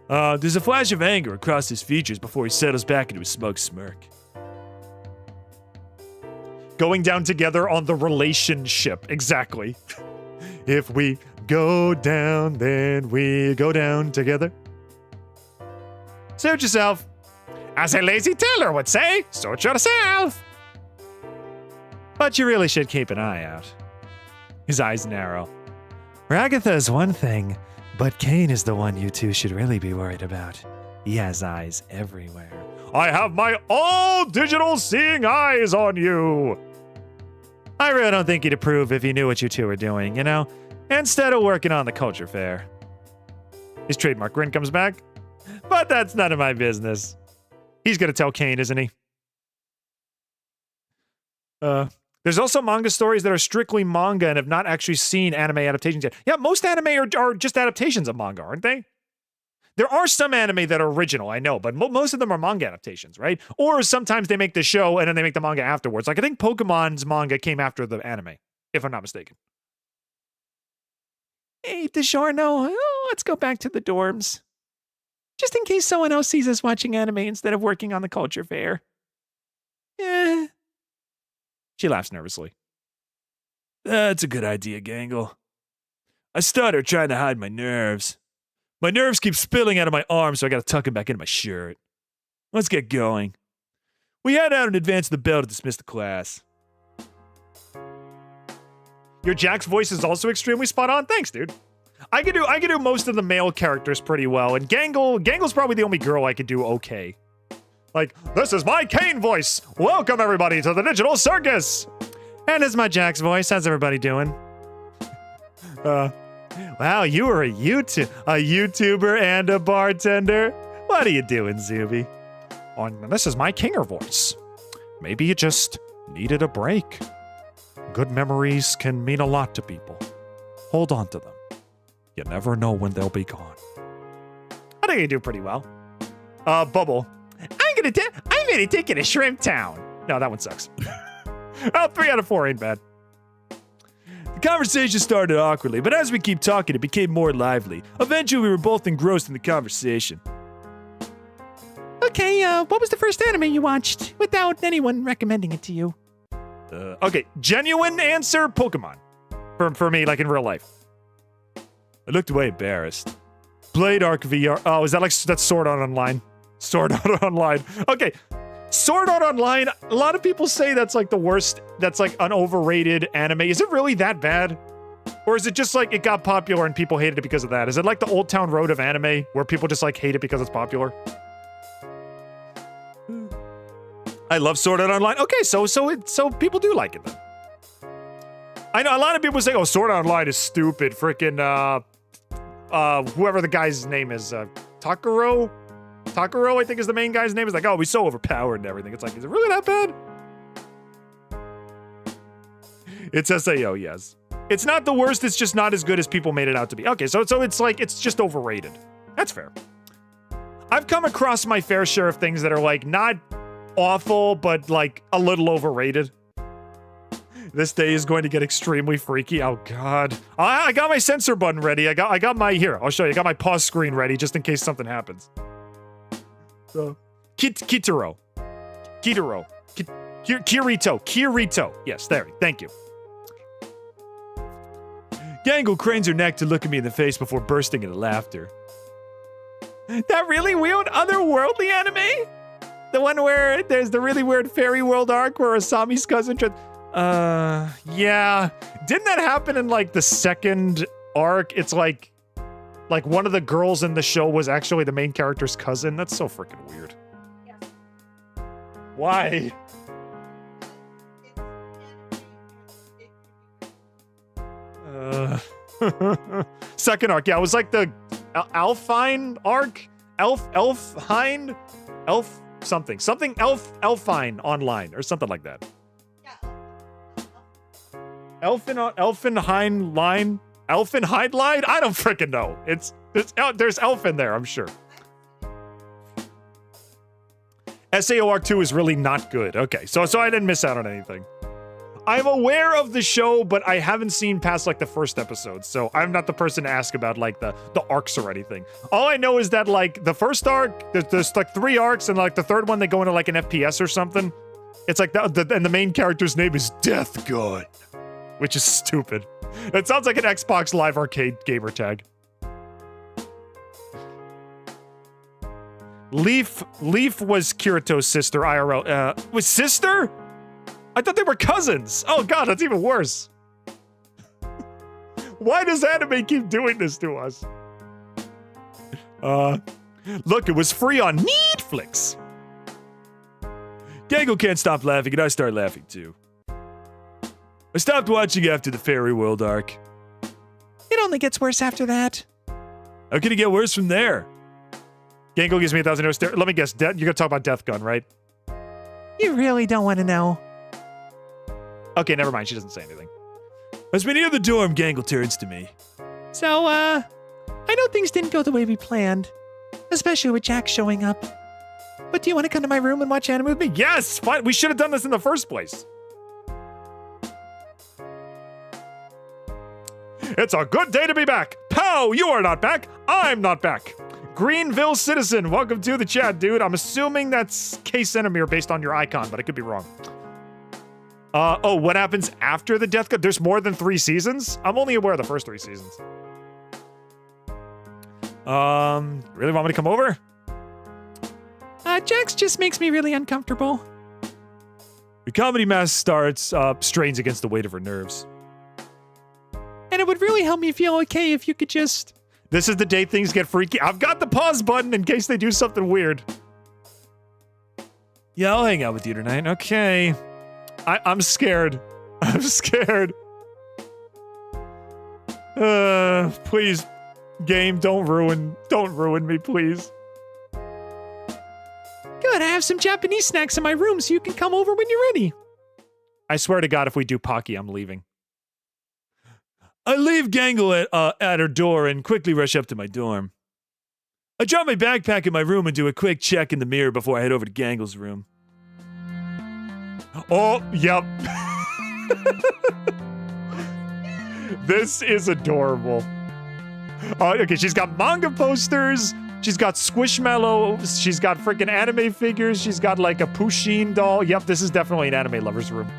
J: There's a flash of anger across his features before he settles back into a smug smirk.
A: Going down together on the relationship, exactly. If we go down, then we go down together. Suit yourself. As a lazy tailor would say, suit yourself.
L: But you really should keep an eye out. His eyes narrow. Ragatha is one thing, but Caine is the one you two should really be worried about. He has eyes everywhere.
A: I have my all digital seeing eyes on you.
L: I really don't think he'd approve if he knew what you two were doing, you know? Instead of working on the culture fair.
A: His trademark grin comes back. But that's none of my business. He's gonna tell Caine, isn't he? There's also manga stories that are strictly manga and have not actually seen anime adaptations yet. Yeah, most anime are just adaptations of manga, aren't they? There are some anime that are original, I know, but most of them are manga adaptations, right? Or sometimes they make the show and then they make the manga afterwards. Like, I think Pokemon's manga came after the anime, if I'm not mistaken.
L: Hey, DiGiorno, let's go back to the dorms. Just in case someone else sees us watching anime instead of working on the culture fair.
A: She laughs nervously.
J: That's a good idea, Gangle. I stutter trying to hide my nerves. My nerves keep spilling out of my arms, so I gotta tuck them back into my shirt. Let's get going. We head out and advance the bell to dismiss the class.
A: Your Jack's voice is also extremely spot on. Thanks, dude. I could do most of the male characters pretty well, and Gangle's probably the only girl I could do okay. Like, this is my Caine voice. Welcome everybody to the Digital Circus.
L: And it's my Jack's voice. How's everybody doing? Wow, you are a YouTuber and a bartender. What are you doing, Zooble?
A: And this is my Kinger voice. Maybe you just needed a break. Good memories can mean a lot to people. Hold on to them. You never know when they'll be gone. I think I do pretty well. Bubble. I'm gonna take you to Shrimp Town. No, that one sucks. Oh, 3 out of 4 ain't bad.
J: The conversation started awkwardly, but as we keep talking, it became more lively. Eventually, we were both engrossed in the conversation.
L: Okay, what was the first anime you watched without anyone recommending it to you?
A: Okay, genuine answer, Pokemon. For me, like in real life.
J: I looked away embarrassed.
A: Blade Arc VR. Oh, is that like that's Sword Art Online? Sword Art Online. Okay, Sword Art Online. A lot of people say that's like the worst. That's like an overrated anime. Is it really that bad? Or is it just like it got popular and people hated it because of that? Is it like the Old Town Road of anime where people just like hate it because it's popular? I love Sword Art Online. Okay, so people do like it then. I know a lot of people say, "Oh, Sword Art Online is stupid." Freaking whoever the guy's name is, Takuro, I think is the main guy's name. Is like, "Oh, he's so overpowered and everything." It's like, is it really that bad? It's SAO, yes. It's not the worst. It's just not as good as people made it out to be. Okay, so it's like it's just overrated. That's fair. I've come across my fair share of things that are like not awful, but like a little overrated. This day is going to get extremely freaky. Oh God. I got my censor button ready. I got my, here, I'll show you. I got my pause screen ready just in case something happens. So, Kirito. Yes, there. Thank you.
J: Gangle cranes her neck to look at me in the face before bursting into laughter.
L: That really weird otherworldly anime? The one where there's the really weird fairy world arc where Asami's cousin
A: yeah. Didn't that happen in like the second arc? It's like like one of the girls in the show was actually the main character's cousin. That's so freaking weird. Why? Second arc, yeah, it was like the Alfine arc, Elfine, Elf something, Elfine online or something like that. Elfenheim line, Elfenheim line. I don't freaking know. There's elf in there, I'm sure. SAO Arc 2 is really not good. Okay, so I didn't miss out on anything. I'm aware of the show, but I haven't seen past like the first episode, so I'm not the person to ask about like the arcs or anything. All I know is that like the first arc, there's like 3 arcs, and like the third one they go into like an FPS or something. It's like and the main character's name is Death God, which is stupid. It sounds like an Xbox Live Arcade gamer tag. Leaf was Kirito's sister IRL. Was sister? I thought they were cousins. Oh god, that's even worse. Why does anime keep doing this to us? Look, it was free on Netflix.
J: Gangle can't stop laughing, and I start laughing too. I stopped watching after the Fairy World arc.
G: It only gets worse after that.
J: How can it get worse from there?
A: Gangle gives me 1,000 stare. Let me guess, you're gonna talk about Death Gun, right?
G: You really don't want to know.
A: Okay, never mind. She doesn't say anything.
J: As we near the dorm, Gangle turns to me.
G: So, I know things didn't go the way we planned, especially with Jack showing up. But do you want to come to my room and watch anime with me?
A: Yes! Fine. We should have done this in the first place. It's a good day to be back. Pow! You are not back. I'm not back. Greenville Citizen, welcome to the chat, dude. I'm assuming that's K-Centimere based on your icon, but I could be wrong. Oh, what happens after the Death Gun? There's more than 3 seasons? I'm only aware of the first 3 seasons. Really want me to come over?
G: Jax just makes me really uncomfortable.
J: The comedy mask starts, strains against the weight of her nerves.
G: And it would really help me feel okay if you could just...
A: This is the day things get freaky. I've got the pause button in case they do something weird.
J: Yeah, I'll hang out with you tonight.
A: Okay. I'm scared. I'm scared. Please, game, don't ruin me, please.
G: Good, I have some Japanese snacks in my room so you can come over when you're ready.
A: I swear to God, if we do Pocky, I'm leaving.
J: I leave Gangle at her door and quickly rush up to my dorm. I drop my backpack in my room and do a quick check in the mirror before I head over to Gangle's room.
A: Oh, yep. This is adorable. Okay, she's got manga posters. She's got Squishmallows. She's got freaking anime figures. She's got like a Pusheen doll. Yep, this is definitely an anime lover's room.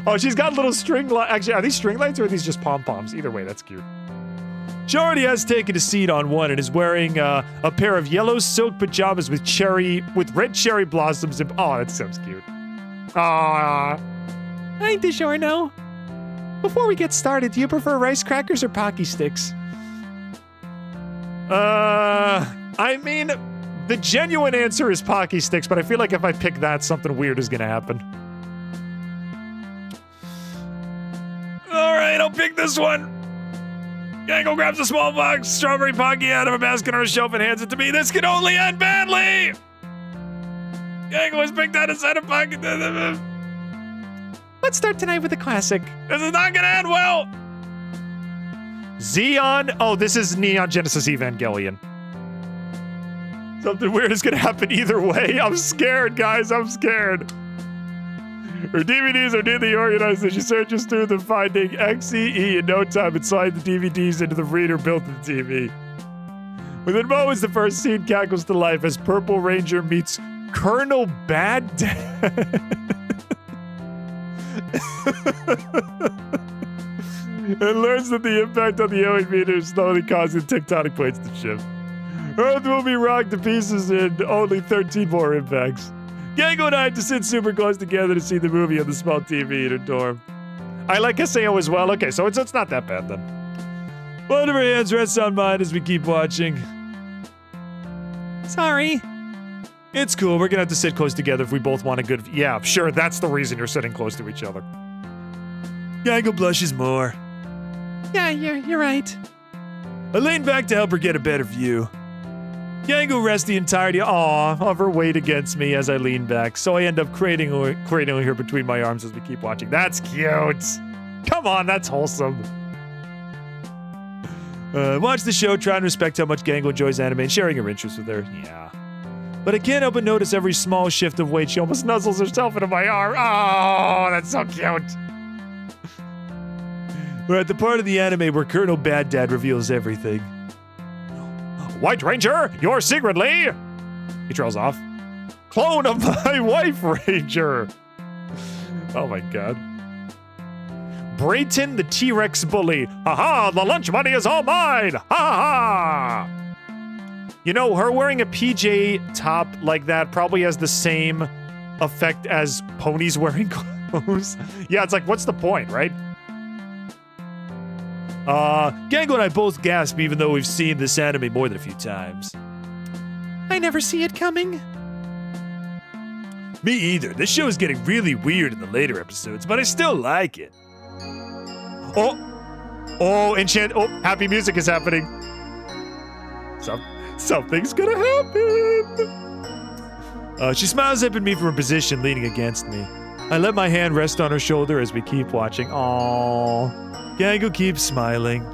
A: Oh, she's got little string lights. Actually, are these string lights or are these just pom-poms? Either way, that's cute.
J: She already has taken a seat on one and is wearing a pair of yellow silk pajamas with red cherry blossoms. And, oh, that sounds cute.
A: Ah.
G: Hi, DiGiorno. Before we get started, do you prefer rice crackers or Pocky sticks?
A: I mean, the genuine answer is Pocky sticks, but I feel like if I pick that, something weird is gonna happen.
J: Alright, I'll pick this one. Gangle grabs a small box, strawberry Pocky out of a basket on her shelf and hands it to me. This can only end badly! Gangle has picked out a set of Pocky.
G: Let's start tonight with a classic.
J: This is not gonna end well!
A: Xeon. Oh, this is Neon Genesis Evangelion. Something weird is gonna happen either way. I'm scared, guys. I'm scared. Her DVDs are neatly organized as she searches through them, finding XEE in no time and slide the DVDs into the reader built in the TV. Within moments, the first scene cackles to life as Purple Ranger meets Colonel Bad Dad. And learns that the impact on the alien meter is slowly causing tectonic plates to shift. Earth will be rocked to pieces in only 13 more impacts. Gangle and I had to sit super close together to see the movie on the small TV in her dorm. I like SAO as well. Okay, so it's not that bad then.
J: One of her hands rests on mine as we keep watching.
L: Sorry.
A: It's cool. We're gonna have to sit close together if we both want a good. Yeah, sure. That's the reason you're sitting close to each other.
J: Gangle blushes more.
L: Yeah, you're right.
J: I lean back to help her get a better view.
A: Gangle rests the entirety of her weight against me as I lean back, so I end up cradling her between my arms as we keep watching. That's cute. Come on, that's wholesome.
J: Watch the show, trying to respect how much Gangle enjoys anime and sharing her interests with her.
A: Yeah.
J: But I can't help but notice every small shift of weight.
A: She almost nuzzles herself into my arm. Oh, that's so cute.
J: We're at the part of the anime where Colonel Bad Dad reveals everything.
A: White Ranger, you're secretly... He trails off. Clone of my wife, Ranger. Oh my god. Brayton the T-Rex bully. Ha-ha, the lunch money is all mine. Ha-ha. You know, her wearing a PJ top like that probably has the same effect as ponies wearing clothes. Yeah, it's like, what's the point, right?
J: Gangle and I both gasp even though we've seen this anime more than a few times.
L: I never see it coming.
J: Me either. This show is getting really weird in the later episodes, but I still like it.
A: Oh, enchant. Oh, happy music is happening. Something's gonna happen.
J: She smiles up at me from her position, leaning against me. I let my hand rest on her shoulder as we keep watching. Aww. Gangle keeps smiling.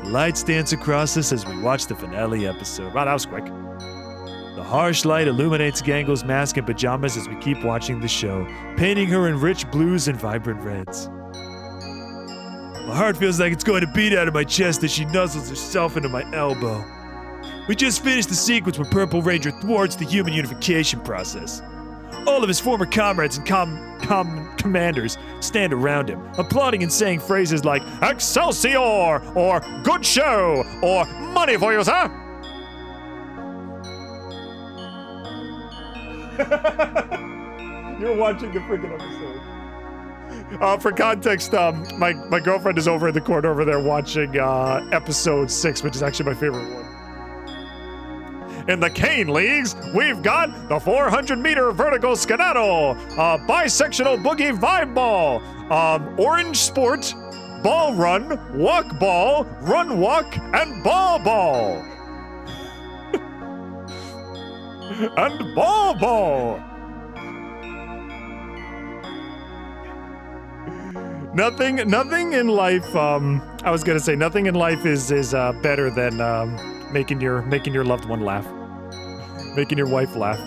J: The lights dance across us as we watch the finale episode.
A: Wow, that was quick.
J: The harsh light illuminates Gangle's mask and pajamas as we keep watching the show, painting her in rich blues and vibrant reds. My heart feels like it's going to beat out of my chest as she nuzzles herself into my elbow. We just finished the sequence where Purple Ranger thwarts the human unification process. All of his former comrades and commanders stand around him, applauding and saying phrases like Excelsior, or good show, or money for you, sir. You're watching the freaking episode. For context, my girlfriend is over in the corner over there watching episode 6, which is actually my favorite one. In the Caine Leagues, we've got the 400-meter vertical skedaddle, bisectional boogie vibe ball, orange sport, ball run walk, and ball ball. And ball. Nothing in life, I was gonna say, nothing in life is better than making your loved one laugh. Making your wife laugh.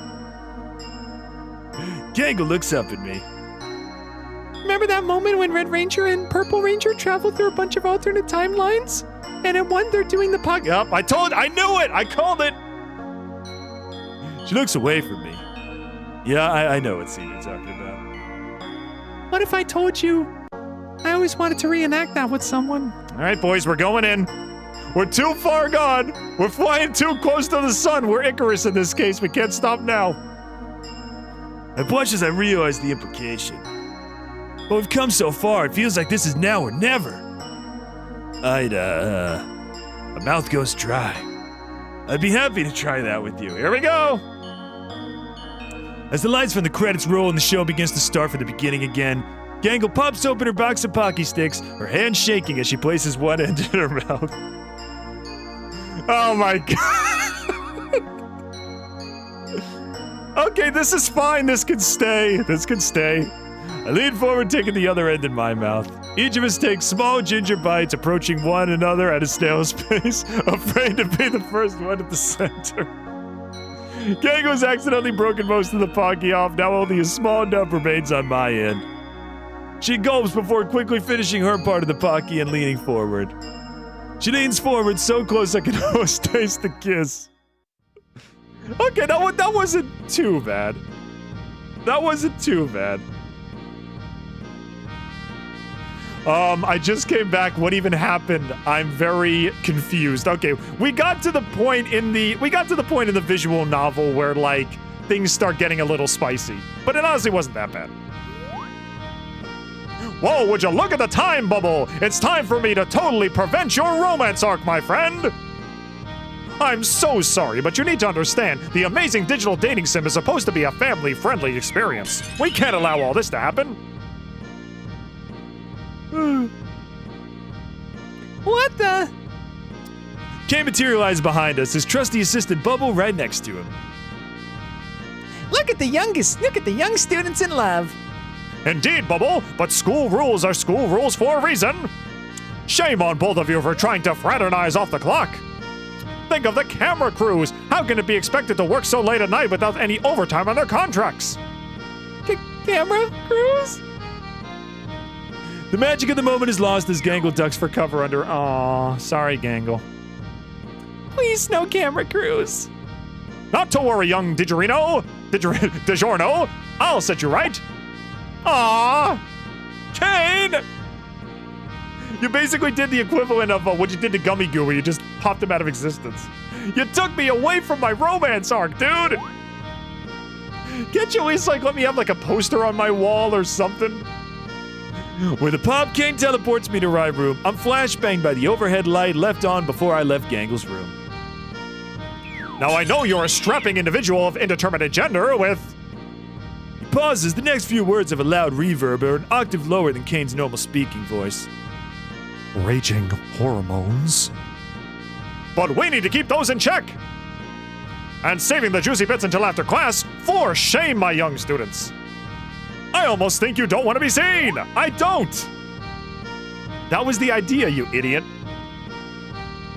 J: Gangle looks up at me.
L: Remember that moment when Red Ranger and Purple Ranger traveled through a bunch of alternate timelines? And in one, they're doing the podcast.
A: Yep, I knew it! I called it!
J: She looks away from me. Yeah, I know what scene you're talking about.
L: What if I told you I always wanted to reenact that with someone?
A: All right, boys, we're going in. We're too far gone. We're flying too close to the sun. We're Icarus in this case. We can't stop now.
J: I blush as I realize the implication. But we've come so far, it feels like this is now or never. My mouth goes dry. I'd be happy to try that with you.
A: Here we go.
J: As the lights from the credits roll and the show begins to start from the beginning again, Gangle pops open her box of Pocky Sticks, her hand shaking as she places one end in her mouth.
A: Oh my god. Okay, this is fine. This can stay.
J: I lean forward, taking the other end in my mouth. Each of us takes small ginger bites, approaching one another at a snail's pace, afraid to be the first one at the center. Gangle's accidentally broken most of the Pocky off, now only a small number remains on my end. She gulps before quickly finishing her part of the Pocky and leaning forward. She leans forward so close I can almost taste the kiss.
A: Okay, that wasn't too bad. I just came back. What even happened? I'm very confused. Okay, we got to the point in the visual novel where like things start getting a little spicy, but it honestly wasn't that bad. Whoa, would you look at the time bubble? It's time for me to totally prevent your romance arc, my friend. I'm so sorry, but you need to understand, the Amazing Digital Dating Sim is supposed to be a family-friendly experience. We can't allow all this to happen.
G: What the?
J: Caine materialized behind us, his trusty assistant Bubble right next to him.
G: Look at the young students in love.
A: Indeed, Bubble, but school rules are school rules for a reason. Shame on both of you for trying to fraternize off the clock. Think of the camera crews. How can it be expected to work so late at night without any overtime on their contracts?
G: Camera crews?
J: The magic of the moment is lost as Gangle ducks for cover under.
A: Aw, sorry, Gangle.
G: Please, no camera crews.
A: Not to worry, young Didgerino. DiGiorno. I'll set you right. Aw, Caine! You basically did the equivalent of what you did to Gummy Goo, where you just popped him out of existence. You took me away from my romance arc, dude! Can't you at least, let me have, a poster on my wall or something?
J: With a pop, Caine teleports me to Ride Room. I'm flashbanged by the overhead light left on before I left Gangle's room.
A: Now I know you're a strapping individual of indeterminate gender with...
J: He pauses. The next few words have a loud reverb or an octave lower than Caine's normal speaking voice.
A: Raging hormones. But we need to keep those in check. And saving the juicy bits until after class, for shame, my young students. I almost think you don't want to be seen. I don't. That was the idea, you idiot.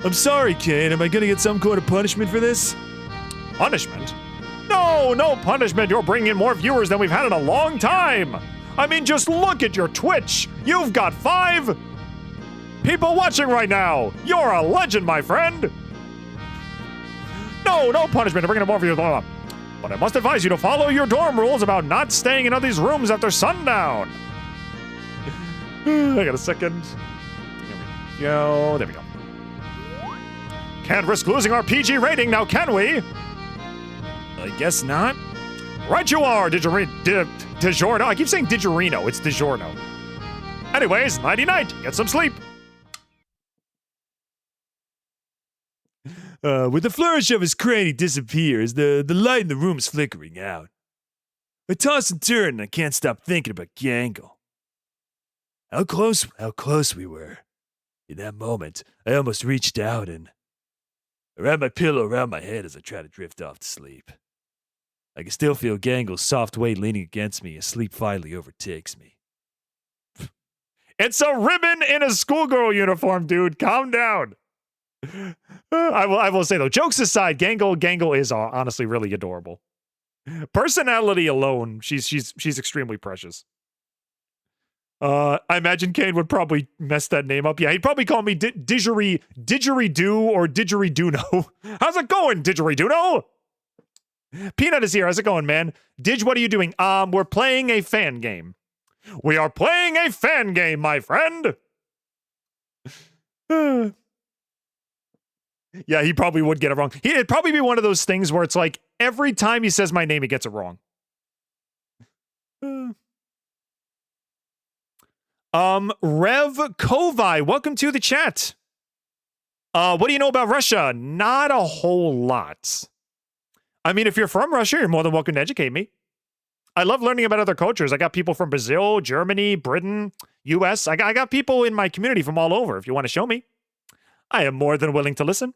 J: I'm sorry, Caine. Am I gonna get some kind of punishment for this?
A: Punishment? No punishment. You're bringing in more viewers than we've had in a long time. I mean, just look at your Twitch. You've got 5 people watching right now. You're a legend, my friend. No punishment. I'm bringing in more viewers. Blah, blah. But I must advise you to follow your dorm rules about not staying in all these rooms after sundown. I got a second. There we go. There we go. Can't risk losing our PG rating now, can we?
J: I guess not.
A: Right you are, DiGiorno. I keep saying Didgerino. It's DiGiorno. Anyways, nighty-night. Get some sleep.
J: With a flourish of his crane, he disappears. The light in the room is flickering out. I toss and turn, and I can't stop thinking about Gangle. How close we were. In that moment, I almost reached out and I wrapped my pillow around my head as I try to drift off to sleep. I can still feel Gangle's soft weight leaning against me as sleep finally overtakes me.
A: It's a ribbon in a schoolgirl uniform, dude. Calm down. I will say, though, jokes aside, Gangle is honestly really adorable. Personality alone, she's extremely precious. I imagine Caine would probably mess that name up. Yeah, he'd probably call me Didgeridoo or Didgeriduno. How's it going, Didgeriduno? Peanut is here. How's it going, man? Didge, what are you doing? We're playing a fan game. We are playing a fan game, my friend. Yeah, he probably would get it wrong. It'd probably be one of those things where it's like every time he says my name, he gets it wrong. Rev Kovi, welcome to the chat. What do you know about Russia? Not a whole lot. I mean, if you're from Russia, you're more than welcome to educate me. I love learning about other cultures. I got people from Brazil, Germany, Britain, US. I got people in my community from all over. If you want to show me, I am more than willing to listen.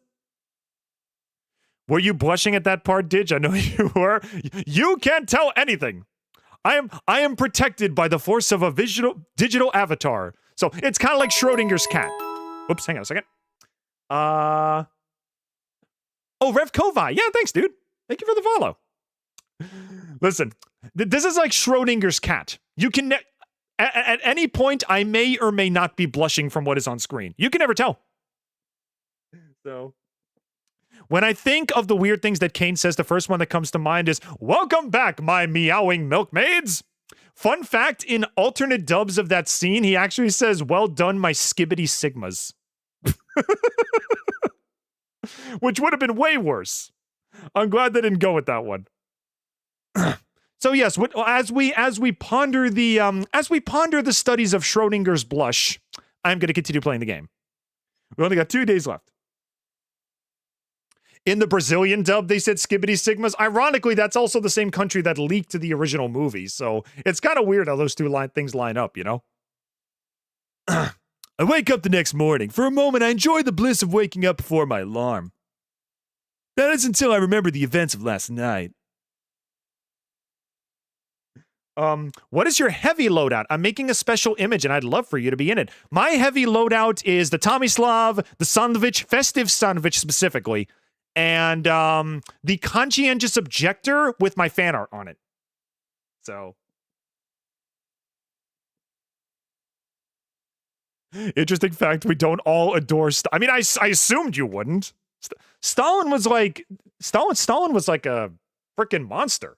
A: Were you blushing at that part, Didge? I know you were. You can't tell anything. I am protected by the force of a digital avatar. So it's kind of like Schrodinger's cat. Oops, hang on a second. Oh, Rev Kovi. Yeah, thanks, dude. Thank you for the follow. Listen, this is like Schrodinger's cat. You can, at any point, I may or may not be blushing from what is on screen. You can never tell. So, when I think of the weird things that Caine says, the first one that comes to mind is, "Welcome back, my meowing milkmaids." Fun fact, in alternate dubs of that scene, he actually says, "Well done, my skibbity sigmas." Which would have been way worse. I'm glad they didn't go with that one. So yes, as we ponder the studies of Schrodinger's blush, I'm going to continue playing the game. We only got 2 days left. In the Brazilian dub, they said Skibbity Sigmas. Ironically, that's also the same country that leaked the original movie, so it's kind of weird how those two things line up, you know?
J: I wake up the next morning. For a moment, I enjoy the bliss of waking up before my alarm. That is until I remember the events of last night.
A: What is your heavy loadout? I'm making a special image and I'd love for you to be in it. My heavy loadout is the Tomislav, the Sandwich, Festive Sandwich specifically, and the Conscientious Objector with my fan art on it. So. Interesting fact, we don't all adore I mean, I assumed you wouldn't. Stalin was like a freaking monster.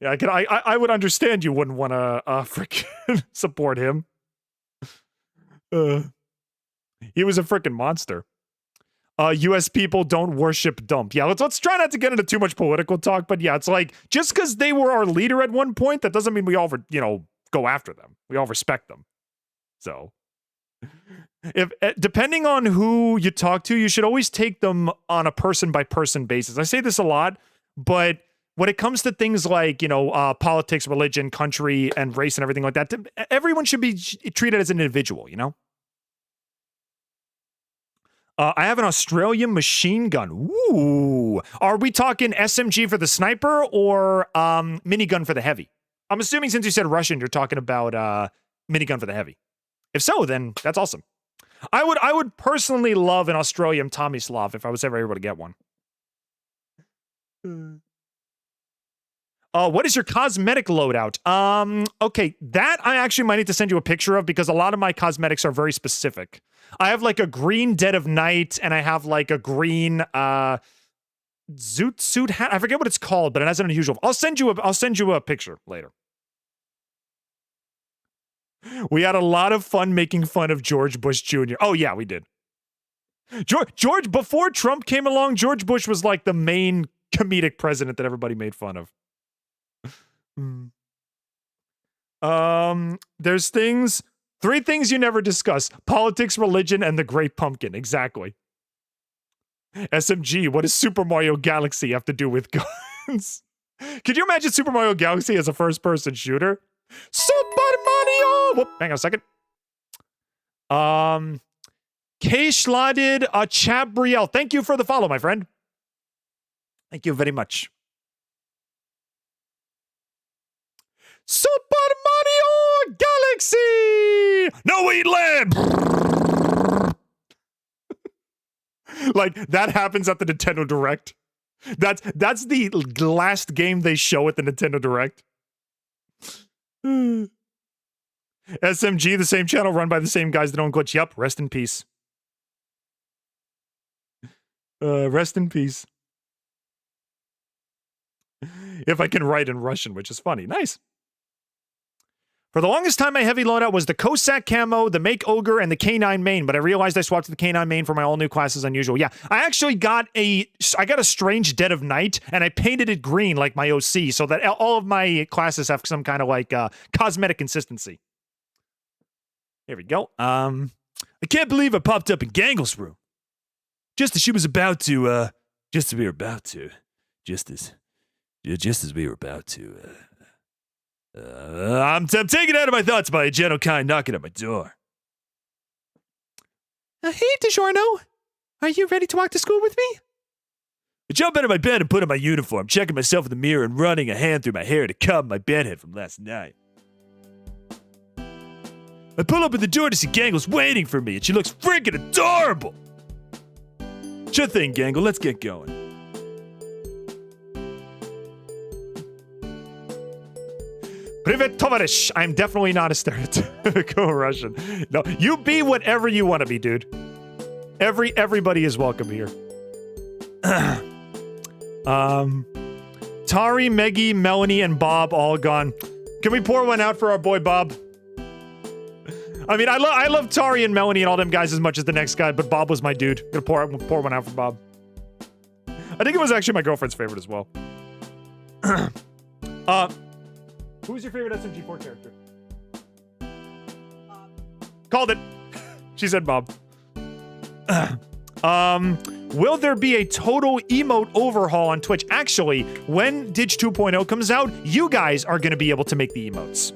A: Yeah, I would understand you wouldn't want to freaking support him. He was a freaking monster. U.S. people don't worship dump. Yeah, let's try not to get into too much political talk, but yeah, it's like, just because they were our leader at one point, that doesn't mean we all, go after them. We all respect them. So, if depending on who you talk to, you should always take them on a person-by-person basis. I say this a lot, but when it comes to things like, politics, religion, country, and race and everything like that, everyone should be treated as an individual, you know? I have an Australian machine gun. Ooh. Are we talking SMG for the sniper or minigun for the heavy? I'm assuming since you said Russian, you're talking about minigun for the heavy. If so, then that's awesome. I would personally love an Australian Tomislav if I was ever able to get one. What is your cosmetic loadout? Okay, that I actually might need to send you a picture of because a lot of my cosmetics are very specific. I have like a green Dead of Night and I have like a green zoot suit hat. I forget what it's called, but it has an unusual. I'll send you a picture later. We had a lot of fun making fun of George Bush Jr. Oh yeah, we did. George before Trump came along, George Bush was like the main comedic president that everybody made fun of. There's 3 things you never discuss: politics, religion, and the Great Pumpkin. Exactly. SMG, what does Super Mario Galaxy have to do with guns? Could you imagine Super Mario Galaxy as a first-person shooter? Super Mario! Whoop, hang on a second. K Schladid Chabriel. Thank you for the follow, my friend. Thank you very much. Super Mario Galaxy! No eat land! Like, that happens at the Nintendo Direct. That's the last game they show at the Nintendo Direct. SMG, the same channel run by the same guys that own Glitch. Yep, rest in peace. Rest in peace. If I can write in Russian, which is funny. Nice. For the longest time, my heavy loadout was the Cossack camo, the Make Ogre, and the K9 main, but I realized I swapped to the K9 main for my all-new classes unusual. Yeah, I actually got a strange Dead of Night, and I painted it green like my OC, so that all of my classes have some kind of, like, cosmetic consistency. Here we go.
J: I can't believe I popped up in Gangle's room. Just as we were about to. I'm taken out of my thoughts by a gentle Caine knocking at my door.
G: Hey, DiGiorno. Are you ready to walk to school with me?
J: I jump out of my bed and put on my uniform, checking myself in the mirror and running a hand through my hair to comb my bedhead from last night. I pull up at the door to see Gangle's waiting for me, and she looks freaking adorable. Sure thing, Gangle. Let's get going.
A: Privet Tovarish. I'm definitely not a stereotypical Russian. No, you be whatever you want to be, dude. Everybody is welcome here. Tari, Meggie, Melanie, and Bob all gone. Can we pour one out for our boy Bob? I mean, I love Tari and Melanie and all them guys as much as the next guy, but Bob was my dude. Gonna pour one out for Bob. I think it was actually my girlfriend's favorite as well. Who's your favorite SMG4 character? Called it. She said Bob. Will there be a total emote overhaul on Twitch? Actually, when Didge 2.0 comes out, you guys are going to be able to make the emotes.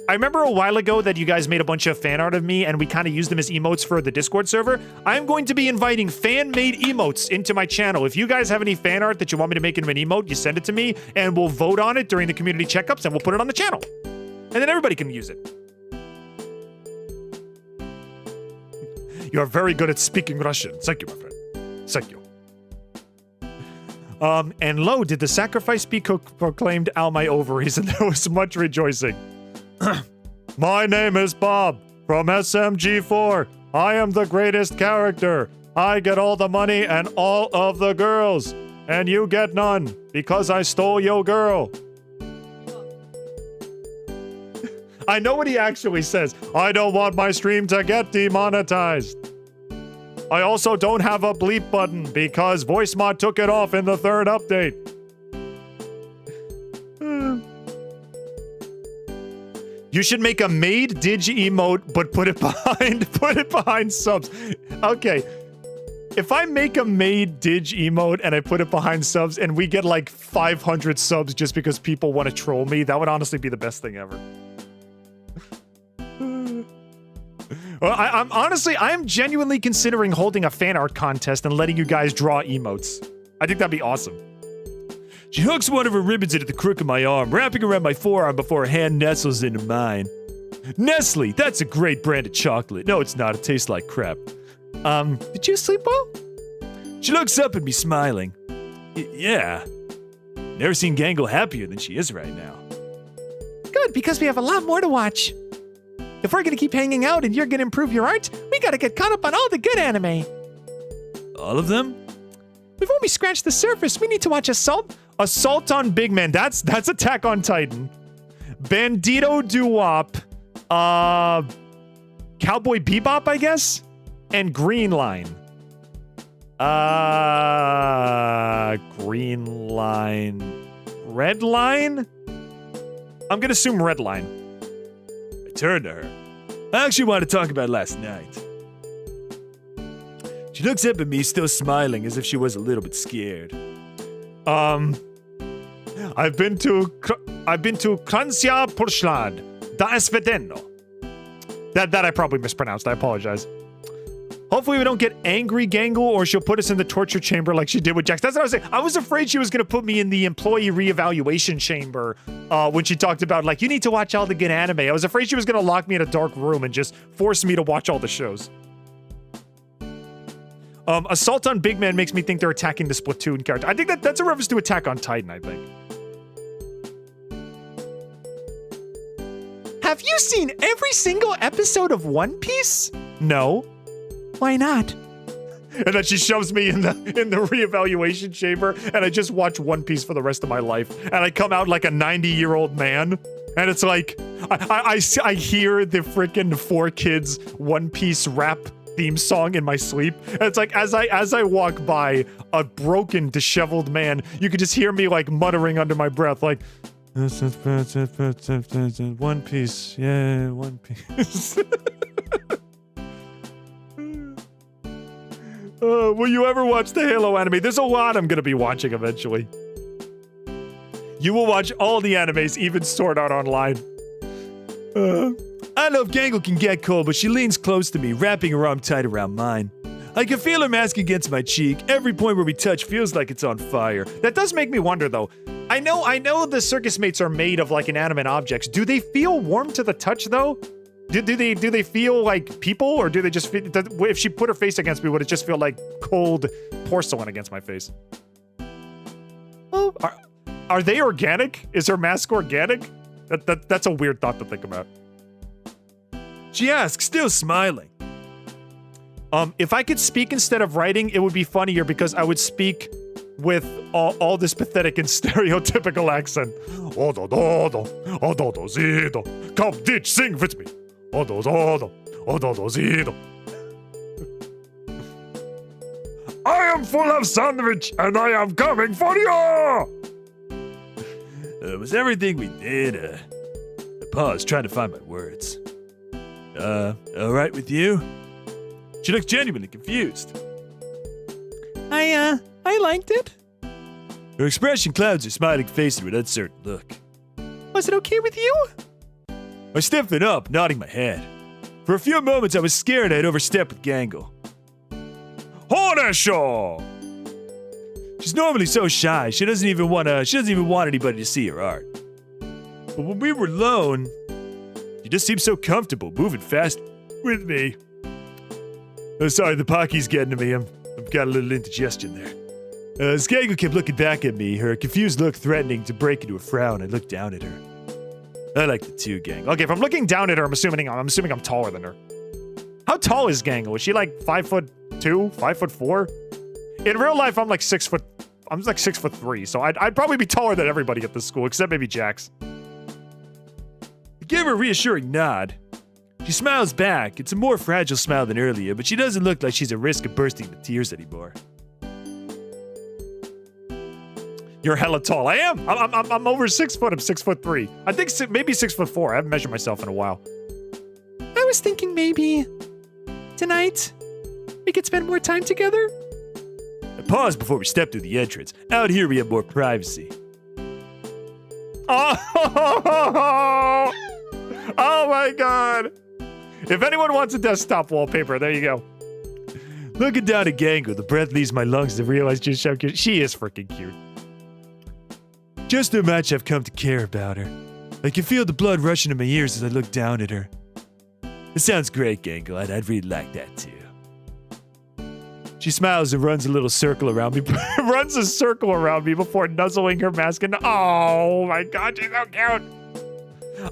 A: I remember a while ago that you guys made a bunch of fan art of me and we kind of used them as emotes for the Discord server. I'm going to be inviting fan-made emotes into my channel. If you guys have any fan art that you want me to make into an emote, you send it to me and we'll vote on it during the community checkups and we'll put it on the channel. And then everybody can use it. You are very good at speaking Russian. Thank you, my friend. Thank you. And lo, did the sacrifice be proclaimed out my ovaries, and there was much rejoicing. My name is Bob from SMG4. I am the greatest character. I get all the money and all of the girls. And you get none because I stole your girl. I know what he actually says. I don't want my stream to get demonetized. I also don't have a bleep button because VoiceMod took it off in the 3rd update. You should make a made Didge emote, but put it behind subs. Okay. If I make a made Didge emote and I put it behind subs and we get like 500 subs just because people want to troll me, that would honestly be the best thing ever. Well, I'm genuinely considering holding a fan art contest and letting you guys draw emotes. I think that'd be awesome.
J: She hooks one of her ribbons into the crook of my arm, wrapping around my forearm before her hand nestles into mine. Nestle, that's a great brand of chocolate. No, it's not. It tastes like crap. Did you sleep well? She looks up at me smiling. Yeah. Never seen Gangle happier than she is right now.
G: Good, because we have a lot more to watch. If we're gonna keep hanging out and you're gonna improve your art, we gotta get caught up on all the good anime.
J: All of them?
G: We've only scratched the surface. We need to watch Assault
A: on Big Man. That's Attack on Titan. Bandito Doo-Wop. Cowboy Bebop, I guess? And Green Line. Green Line. Red Line? I'm gonna assume Red Line.
J: I turned to her. I actually want to talk about last night. She looks up at me, still smiling, as if she was a little bit scared.
A: I've been to Kransja Porslad, da Esvedeno. That I probably mispronounced. I apologize. Hopefully we don't get angry Gangle or she'll put us in the torture chamber like she did with Jax. That's what I was saying. I was afraid she was going to put me in the employee reevaluation chamber when she talked about, like, you need to watch all the good anime. I was afraid she was going to lock me in a dark room and just force me to watch all the shows. Assault on Big Man makes me think they're attacking the Splatoon character. I think that's a reference to Attack on Titan, I think.
G: Have you seen every single episode of One Piece?
A: No.
G: Why not?
A: And then she shoves me in the reevaluation chamber, and I just watch One Piece for the rest of my life. And I come out like a 90-year-old man. And it's like, I hear the freaking 4Kids One Piece rap theme song in my sleep. And it's like, as I walk by a broken, disheveled man, you can just hear me like muttering under my breath, like, One Piece, yeah, One Piece. Will you ever watch the Halo anime? There's a lot I'm gonna be watching eventually. You will watch all the animes, even Sword Art Online.
J: I know if Gangle can get cold, but she leans close to me, wrapping her arm tight around mine. I can feel her mask against my cheek. Every point where we touch feels like it's on fire.
A: That does make me wonder, though. I know the circus mates are made of like inanimate objects. Do they feel warm to the touch, though? Do they feel like people, or do they just feel, if she put her face against me, would it just feel like cold porcelain against my face? Oh, are they organic? Is her mask organic? That's a weird thought to think about.
J: She asks, still smiling.
A: If I could speak instead of writing, it would be funnier because I would speak with all this pathetic and stereotypical accent. Come, Didge, sing with me. I am full of sandwich and I am coming for you!
J: Was everything we did, I paused, trying to find my words. Alright with you? She looked genuinely confused.
L: I liked it.
J: Her expression clouds her smiling face through an uncertain look.
L: Was it okay with you?
J: I stiffened up, nodding my head. For a few moments, I was scared I had overstepped with Gangle. Horneshaw! She's normally so shy, she doesn't even want anybody to see her art. But when we were alone, she just seemed so comfortable, moving fast with me. Oh, sorry, the pocky's getting to me. I've got a little indigestion there. As Gangle kept looking back at me, her confused look threatening to break into a frown, I looked down at her. I like the two, Gangle.
A: Okay, if I'm looking down at her, I'm assuming I'm taller than her. How tall is Gangle? Is she like 5'2", 5'4"? In real life, I'm like 6 foot. I'm like 6'3", so I'd probably be taller than everybody at this school, except maybe Jax.
J: I gave her a reassuring nod. She smiles back. It's a more fragile smile than earlier, but she doesn't look like she's at risk of bursting into tears anymore.
A: You're hella tall. I am. I'm over 6 foot. I'm 6'3". I think maybe 6'4". I haven't measured myself in a while.
L: I was thinking maybe tonight we could spend more time together.
J: I paused before we stepped through the entrance. Out here we have more privacy.
A: Oh! Oh my god! If anyone wants a desktop wallpaper, there you go.
J: Looking down at Gangle, the breath leaves my lungs to realize just how cute she is. Freaking cute. Just how much I've come to care about her. I can feel the blood rushing to my ears as I look down at her. It sounds great, Gangle. I'd really like that too. She smiles and runs a little circle around me.
A: Runs a circle around me before nuzzling her mask and oh my god, she's so cute.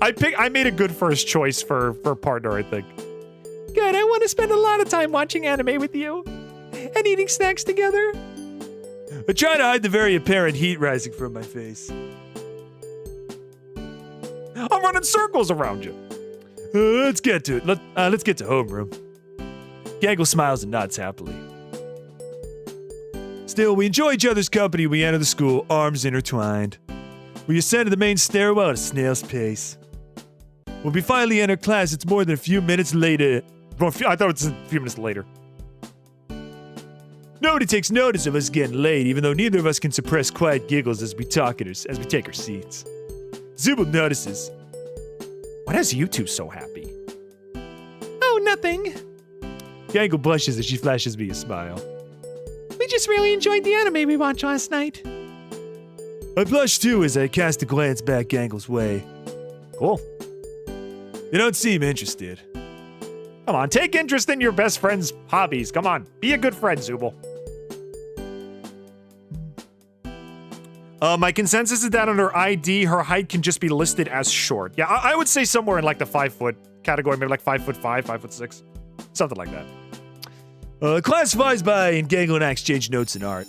A: I made a good first choice for partner, I think.
L: Good, I want to spend a lot of time watching anime with you and eating snacks together.
J: I try to hide the very apparent heat rising from my face.
A: I'm running circles around you.
J: Let's get to it. Let's get to homeroom. Gangle smiles and nods happily. Still, we enjoy each other's company. We enter the school, arms intertwined. We ascend to the main stairwell at a snail's pace. When we finally enter class, it's more than a few minutes later.
A: I thought it was a few minutes later.
J: Nobody takes notice of us getting late, even though neither of us can suppress quiet giggles as we take our seats. Zooble notices.
A: What has you two so happy?
L: Oh, nothing.
J: Gangle blushes as she flashes me a smile.
L: We just really enjoyed the anime we watched last night.
J: I blush too as I cast a glance back Gangle's way.
A: Cool.
J: They don't seem interested.
A: Come on, take interest in your best friend's hobbies. Come on, be a good friend, Zooble. My consensus is that under ID, her height can just be listed as short. Yeah, I would say somewhere in like the 5 foot category, maybe like 5'5", 5'6", something like that.
J: Class flies by and Gangle and I exchange notes and art.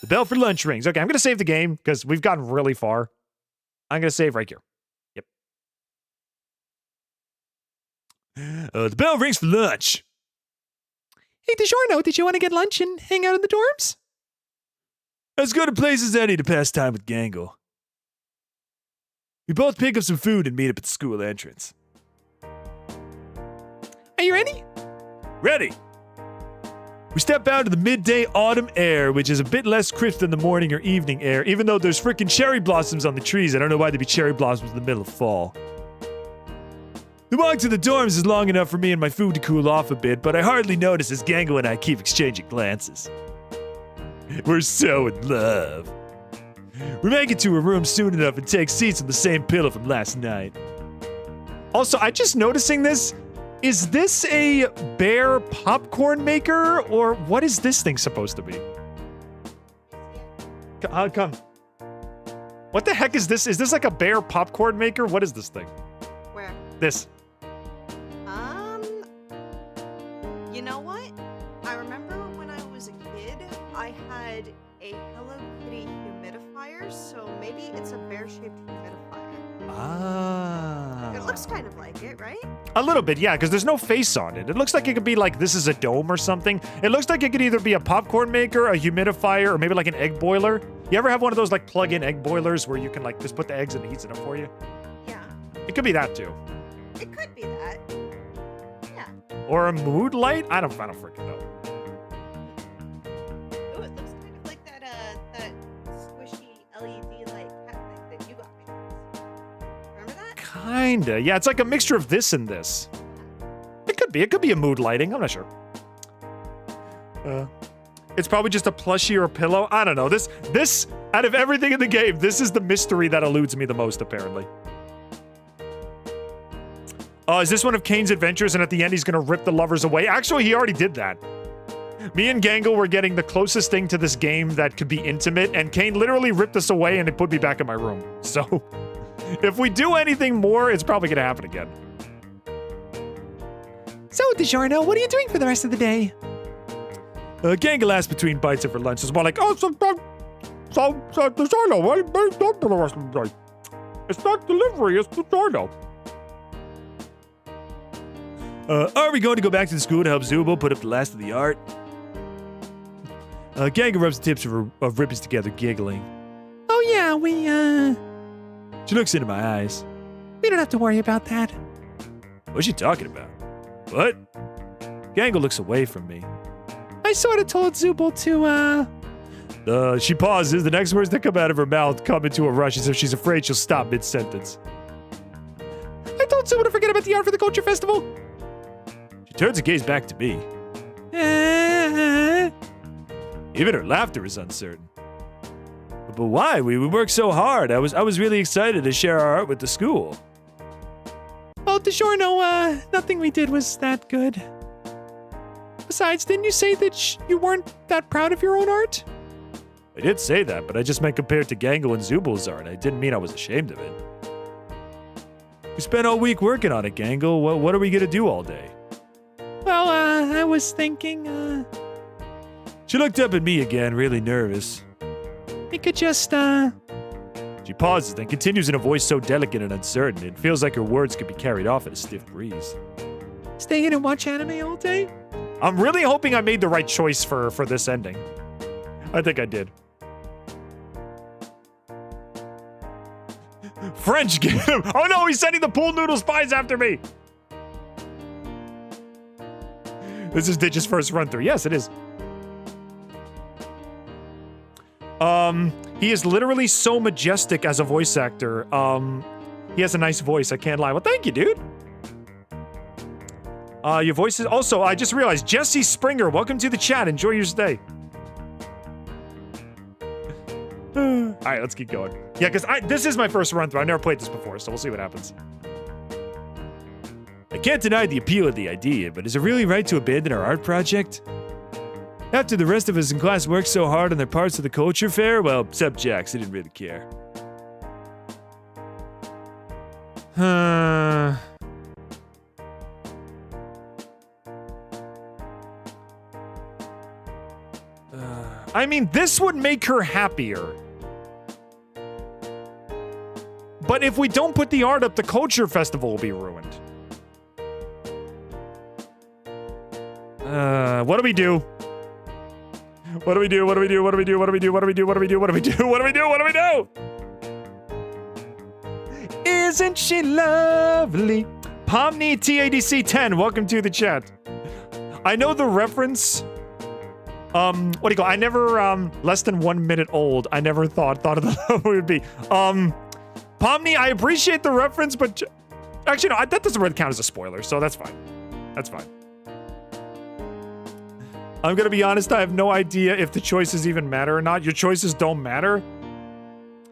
A: The bell for lunch rings. Okay, I'm going to save the game because we've gotten really far. I'm going to save right here. Yep.
J: The bell rings for lunch.
L: Hey, DiGiorno, did you want to get lunch and hang out in the dorms?
J: As good a place as any to pass time with Gangle. We both pick up some food and meet up at the school entrance.
L: Are you ready?
J: Ready. We step out into the midday autumn air, which is a bit less crisp than the morning or evening air, even though there's freaking cherry blossoms on the trees. I don't know why there'd be cherry blossoms in the middle of fall. The walk to the dorms is long enough for me and my food to cool off a bit, but I hardly notice as Gangle and I keep exchanging glances. We're so in love. We make it to a room soon enough and take seats on the same pillow from last night.
A: Also, I'm just noticing this. Is this a bear popcorn maker, or what is this thing supposed to be? Come. What the heck is this? Is this like a bear popcorn maker? What is this thing?
H: Where?
A: This.
H: You know what? I remember when I was a kid, I had a Hello Kitty humidifier, so maybe it's a bear-shaped humidifier.
J: Ah.
H: It looks kind of like it, right?
A: A little bit, yeah, because there's no face on it. It looks like it could be like this is a dome or something. It looks like it could either be a popcorn maker, a humidifier, or maybe like an egg boiler. You ever have one of those like plug-in egg boilers where you can like just put the eggs and it heats it up for you?
H: Yeah.
A: It could be that too.
H: It could be that. Yeah.
A: Or a mood light? I don't freaking know.
H: Oh, it looks kind of like that squishy LED light hat thing that you got me. Remember that?
A: Kinda. Yeah, it's like a mixture of this and this. It could be. It could be a mood lighting. I'm not sure. It's probably just a plushie or a pillow. I don't know. This, out of everything in the game, this is the mystery that eludes me the most, apparently. Is this one of Caine's adventures, and at the end he's gonna rip the lovers away? Actually, he already did that. Me and Gangle were getting the closest thing to this game that could be intimate, and Caine literally ripped us away and it put me back in my room. So, if we do anything more, it's probably gonna happen again.
G: So, DiGiorno, what are you doing for the rest of the day?
J: Gangle asked between bites of her lunch. It's more like, oh, DiGiorno, what are you doing for the rest of the day? It's not delivery, it's DiGiorno. Are we going to go back to the school to help Zooble put up the last of the art? Gangle rubs the tips of ribbons together, giggling.
G: Oh yeah,
J: She looks into my eyes.
G: we don't have to worry about that.
J: What's she talking about? What? Gangle looks away from me.
G: I sort of told Zooble to,
J: She pauses. The next words that come out of her mouth come into a rush as if she's afraid she'll stop mid-sentence.
G: I told Zooble to forget about the art for the culture festival.
J: She turns a gaze back to me. Even her laughter is uncertain. But why? We worked so hard. I was really excited to share our art with the school.
G: Well, DiGiorno, nothing we did was that good. Besides, didn't you say that you weren't that proud of your own art?
J: I did say that, but I just meant compared to Gangle and Zooble's art. I didn't mean I was ashamed of it. We spent all week working on it, Gangle. What are we gonna do all day?
G: Well, I was thinking,
J: She looked up at me again, really nervous.
G: we could just,
J: She pauses, then continues in a voice so delicate and uncertain, it feels like her words could be carried off in a stiff breeze.
G: stay in and watch anime all day?
A: I'm really hoping I made the right choice for this ending. I think I did. French, get him! Oh no, he's sending the pool noodle spies after me! This is Didge's first run through. Yes, it is. He is literally so majestic as a voice actor. He has a nice voice, I can't lie. Well, thank you, dude. Your voice is also, I just realized, Jesse Springer, welcome to the chat. Enjoy your stay. All right, let's keep going. Yeah, because this is my first run through. I've never played this before, so we'll see what happens.
J: I can't deny the appeal of the idea, but is it really right to abandon our art project? After the rest of us in class worked so hard on their parts of the culture fair, well, except Jax, he didn't really care.
A: I mean, this would make her happier. But if we don't put the art up, the culture festival will be ruined. What do we do? What do we do? What do we do? What do we do? What do we do? What do we do? What do we do? What do we do? What do we do? What do we do? Isn't she lovely? Pomni TADC 10, welcome to the chat. I know the reference. What do you call? I never less than 1 minute old. I never thought of that would be. Pomni, I appreciate the reference, but actually no, that doesn't really count as a spoiler, so that's fine. That's fine. I'm gonna be honest, I have no idea if the choices even matter or not. Your choices don't matter?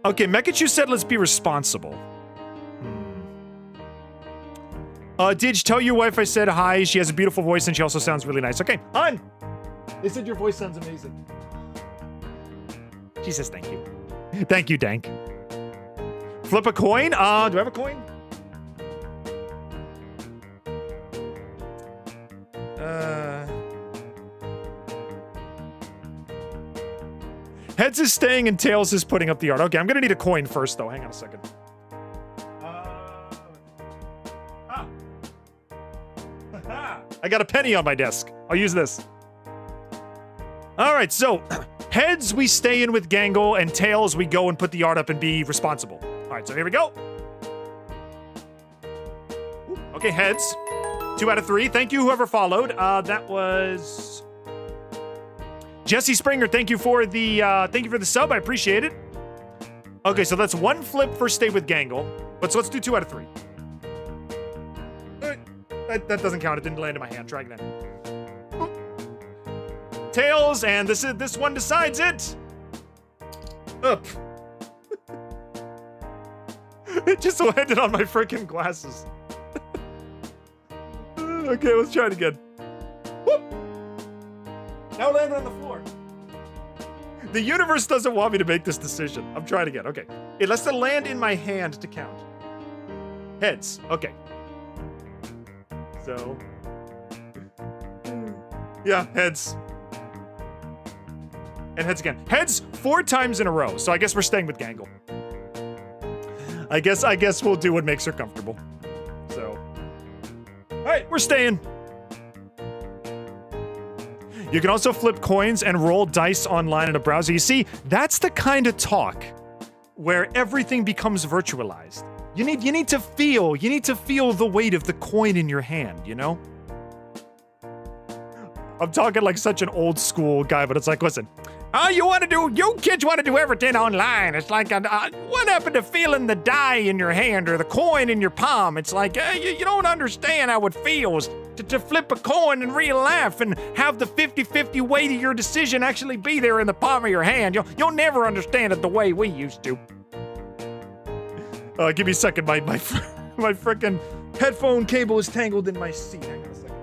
A: Okay, Mekachu said let's be responsible. Didge, tell your wife I said hi. She has a beautiful voice and she also sounds really nice. Okay, on! They said your voice sounds amazing. She says thank you. Thank you, Dank. Flip a coin? Do I have a coin? Heads is staying and Tails is putting up the art. Okay, I'm gonna need a coin first, though. Hang on a second. I got a penny on my desk. I'll use this. All right, so heads, we stay in with Gangle, and tails, we go and put the art up and be responsible. All right, so here we go. Okay, heads. 2 out of 3. Thank you, whoever followed. That was Jesse Springer. Thank you for the sub. I appreciate it. Okay, so that's 1 flip for stay with Gangle. But so let's do 2 out of 3. That doesn't count. It didn't land in my hand. Try again. Tails, and this one decides it. Up. It just landed on my freaking glasses. Okay, let's try it again. Whoop. Now it landed on the floor. The universe doesn't want me to make this decision. I'm trying again. Okay. It has to land in my hand to count. Heads. Okay. So. Yeah, heads. And heads again. Heads 4 times in a row. So I guess we're staying with Gangle. I guess we'll do what makes her comfortable. So. All right, we're staying. You can also flip coins and roll dice online in a browser. You see, that's the kind of talk where everything becomes virtualized. You need to feel the weight of the coin in your hand, you know? I'm talking like such an old school guy, but it's like, listen, you kids want to do everything online. It's like, what happened to feeling the die in your hand or the coin in your palm? It's like, you don't understand how it feels to flip a coin in real life and have the 50-50 weight of your decision actually be there in the palm of your hand. You'll never understand it the way we used to. Give me a second. My frickin' headphone cable is tangled in my seat. Hang on a second.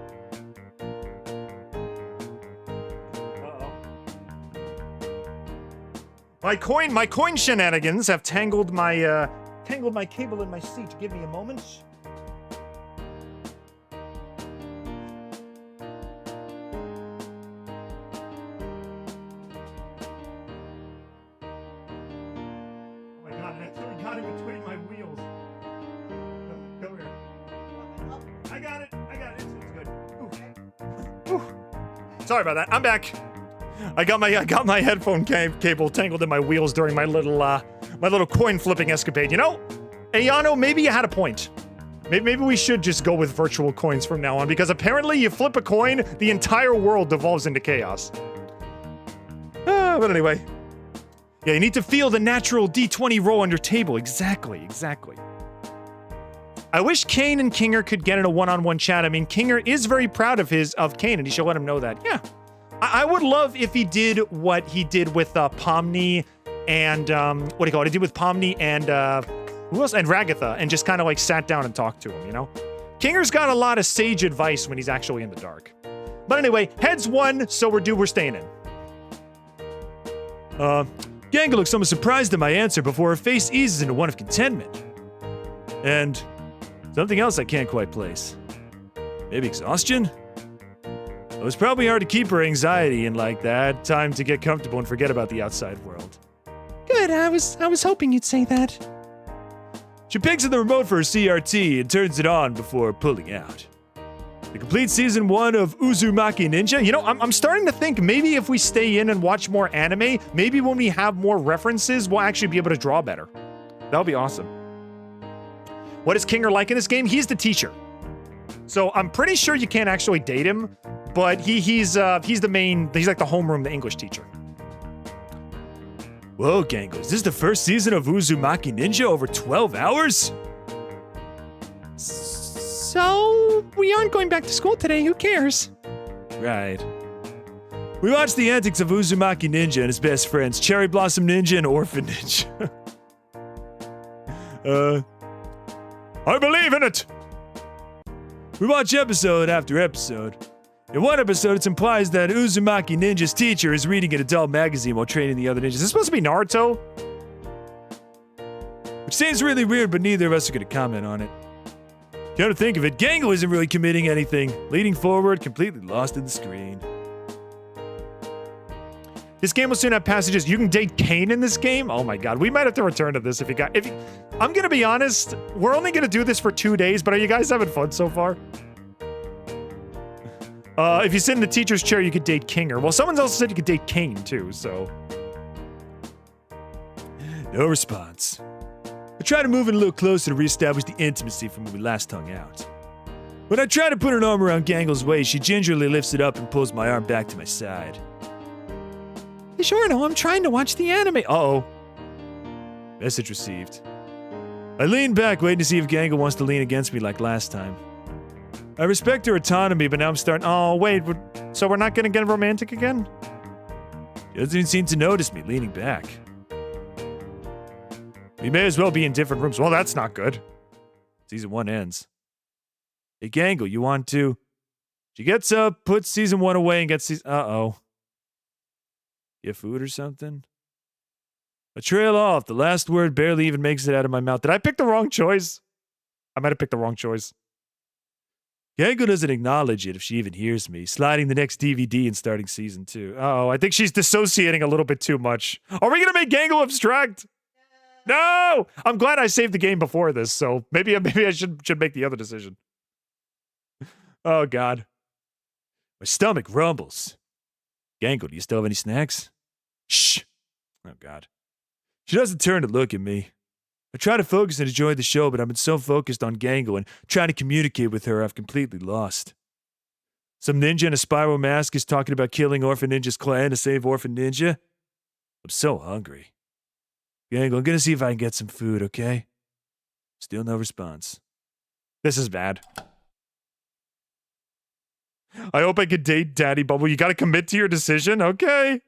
A: My coin shenanigans have tangled my cable in my seat. Give me a moment. Oh my god, it actually got in between my wheels. Come here. I got it. It's good. Ooh. Sorry about that. I'm back. I got my headphone cable tangled in my wheels during my little coin flipping escapade. You know, Ayano, maybe you had a point. Maybe we should just go with virtual coins from now on, because apparently you flip a coin, the entire world devolves into chaos. But anyway. Yeah, you need to feel the natural D20 roll on your table. Exactly. I wish Caine and Kinger could get in a one-on-one chat. I mean, Kinger is very proud of Caine, and he should let him know that. Yeah. I would love if he did what he did with Pomni and what do you call it? He did with Pomni and who else? And Ragatha, and just kind of like sat down and talked to him, you know? Kinger's got a lot of sage advice when he's actually in the dark. But anyway, heads 1, so we're staying in.
J: Gangle looks almost surprised at my answer before her face eases into one of contentment. And something else I can't quite place. Maybe exhaustion? It was probably hard to keep her anxiety in like that. Time to get comfortable and forget about the outside world.
G: Good, I was hoping you'd say that.
J: She picks up the remote for her CRT and turns it on before pulling out. The complete season 1 of Uzumaki Ninja. You know, I'm starting to think maybe if we stay in and watch more anime, maybe when we have more references, we'll actually be able to draw better. That'll be awesome. What is Kinger like in this game? He's the teacher. So I'm pretty sure you can't actually date him, but he's like the homeroom, the English teacher. Whoa, Gangle, is this the first season of Uzumaki Ninja over 12 hours?
G: So, we aren't going back to school today, who cares?
J: Right. We watched the antics of Uzumaki Ninja and his best friends, Cherry Blossom Ninja and Orphan Ninja. I believe in it! We watch episode after episode. In one episode, it implies that Uzumaki Ninja's teacher is reading an adult magazine while training the other ninjas. Is this supposed to be Naruto? Which seems really weird, but neither of us are going to comment on it. Come to think of it, Gangle isn't really committing anything. Leading forward, completely lost in the screen.
A: This game will soon have passages. You can date Caine in this game? Oh my god, we might have to return to this if I'm gonna be honest, we're only gonna do this for 2 days, but are you guys having fun so far? If you sit in the teacher's chair, you could date Kinger. Well, someone else said you could date Caine, too, so.
J: No response. I try to move in a little closer to reestablish the intimacy from when we last hung out. When I try to put an arm around Gangle's waist, she gingerly lifts it up and pulls my arm back to my side.
G: DiGiorno, I'm trying to watch the anime.
A: Uh-oh.
J: Message received. I lean back, waiting to see if Gangle wants to lean against me like last time. I respect her autonomy, but now I'm starting.
A: Oh, wait. So we're not going to get romantic again?
J: She doesn't even seem to notice me leaning back. We may as well be in different rooms.
A: Well, that's not good.
J: Season 1 ends. Hey, Gangle, you want to? She gets up, puts season 1 away, and gets season. Uh-oh. Get food or something? I trail off. The last word barely even makes it out of my mouth.
A: Did I pick the wrong choice? I might have picked the wrong choice.
J: Gangle doesn't acknowledge it if she even hears me, sliding the next DVD and starting season 2.
A: Uh-oh, I think she's dissociating a little bit too much. Are we going to make Gangle abstract? No! I'm glad I saved the game before this, so maybe I should make the other decision. Oh, God.
J: My stomach rumbles. Gangle, do you still have any snacks?
A: Shh.
J: Oh, God. She doesn't turn to look at me. I try to focus and enjoy the show, but I've been so focused on Gangle and trying to communicate with her, I've completely lost. Some ninja in a spiral mask is talking about killing Orphan Ninja's clan to save Orphan Ninja. I'm so hungry. Gangle, I'm gonna see if I can get some food, okay? Still no response.
A: This is bad. I hope I could date Daddy Bubble. You gotta commit to your decision, okay?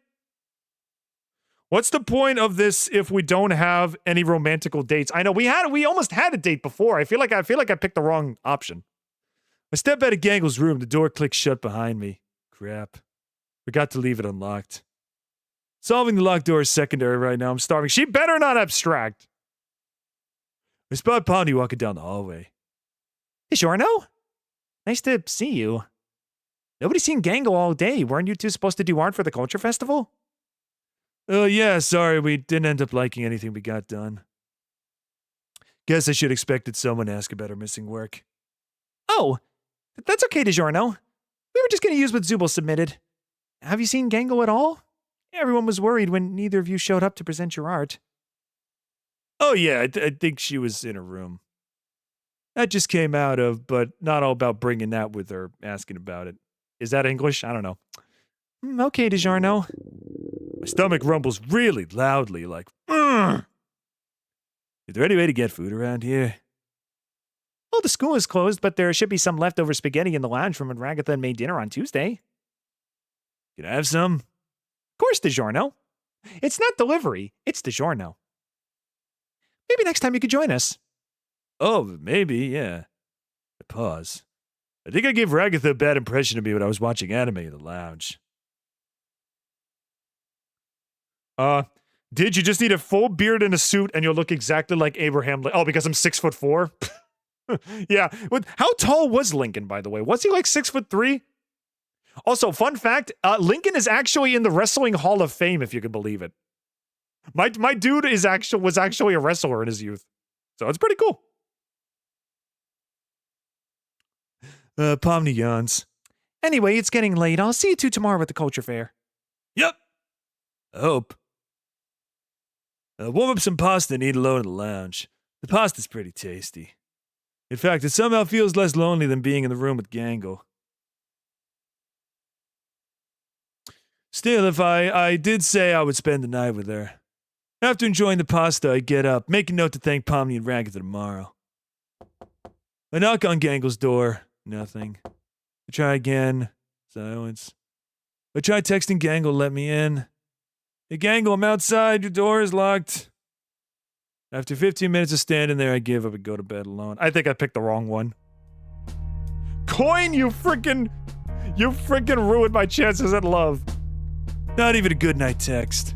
A: What's the point of this if we don't have any romantical dates? I know we almost had a date before. I feel like I picked the wrong option.
J: I step out of Gangle's room. The door clicks shut behind me. Crap. Forgot to leave it unlocked. Solving the locked door is secondary right now. I'm starving.
A: She better not abstract.
J: I spot Pomni walking down the hallway.
G: DiGiorno? Nice to see you. Nobody's seen Gangle all day. Weren't you two supposed to do art for the Culture Festival?
J: Oh, yeah, sorry. We didn't end up liking anything we got done. Guess I should expected someone to ask about our missing work.
G: Oh, that's okay, DiGiorno. We were just going to use what Zooble submitted. Have you seen Gangle at all? Everyone was worried when neither of you showed up to present your art.
J: Oh, yeah, I think she was in her room. That just came out of, but not all about bringing that with her, asking about it.
A: Is that English? I don't know.
G: Okay, DiGiorno.
J: My stomach rumbles really loudly, like, Ugh! Is there any way to get food around here?
G: Well, the school is closed, but there should be some leftover spaghetti in the lounge from when Ragatha made dinner on Tuesday.
J: Can I have some?
G: Of course, DiGiorno. It's not delivery, it's DiGiorno. Maybe next time you could join us.
J: Oh, maybe, yeah. I pause. I think I gave Ragatha a bad impression of me when I was watching anime in the lounge.
A: Did you just need a full beard and a suit and you'll look exactly like Abraham Lincoln? Oh, because I'm 6'4"? Yeah. How tall was Lincoln, by the way? Was he like 6'3"? Also, fun fact, Lincoln is actually in the Wrestling Hall of Fame, if you can believe it. My dude was actually a wrestler in his youth. So it's pretty cool.
J: Pomni yawns.
G: Anyway, it's getting late. I'll see you two tomorrow at the Culture Fair.
J: Yep. I hope. Warm up some pasta and eat alone in the lounge. The pasta's pretty tasty. In fact, it somehow feels less lonely than being in the room with Gangle. Still, if I did say I would spend the night with her. After enjoying the pasta, I get up, make a note to thank Pomni and Ragatha tomorrow. I knock on Gangle's door. Nothing. I try again. Silence. I try texting Gangle to let me in. Hey, Gangle, I'm outside. Your door is locked. After 15 minutes of standing there, I give up and go to bed alone.
A: I think I picked the wrong one. Coin, you freaking ruined my chances at love.
J: Not even a good night text.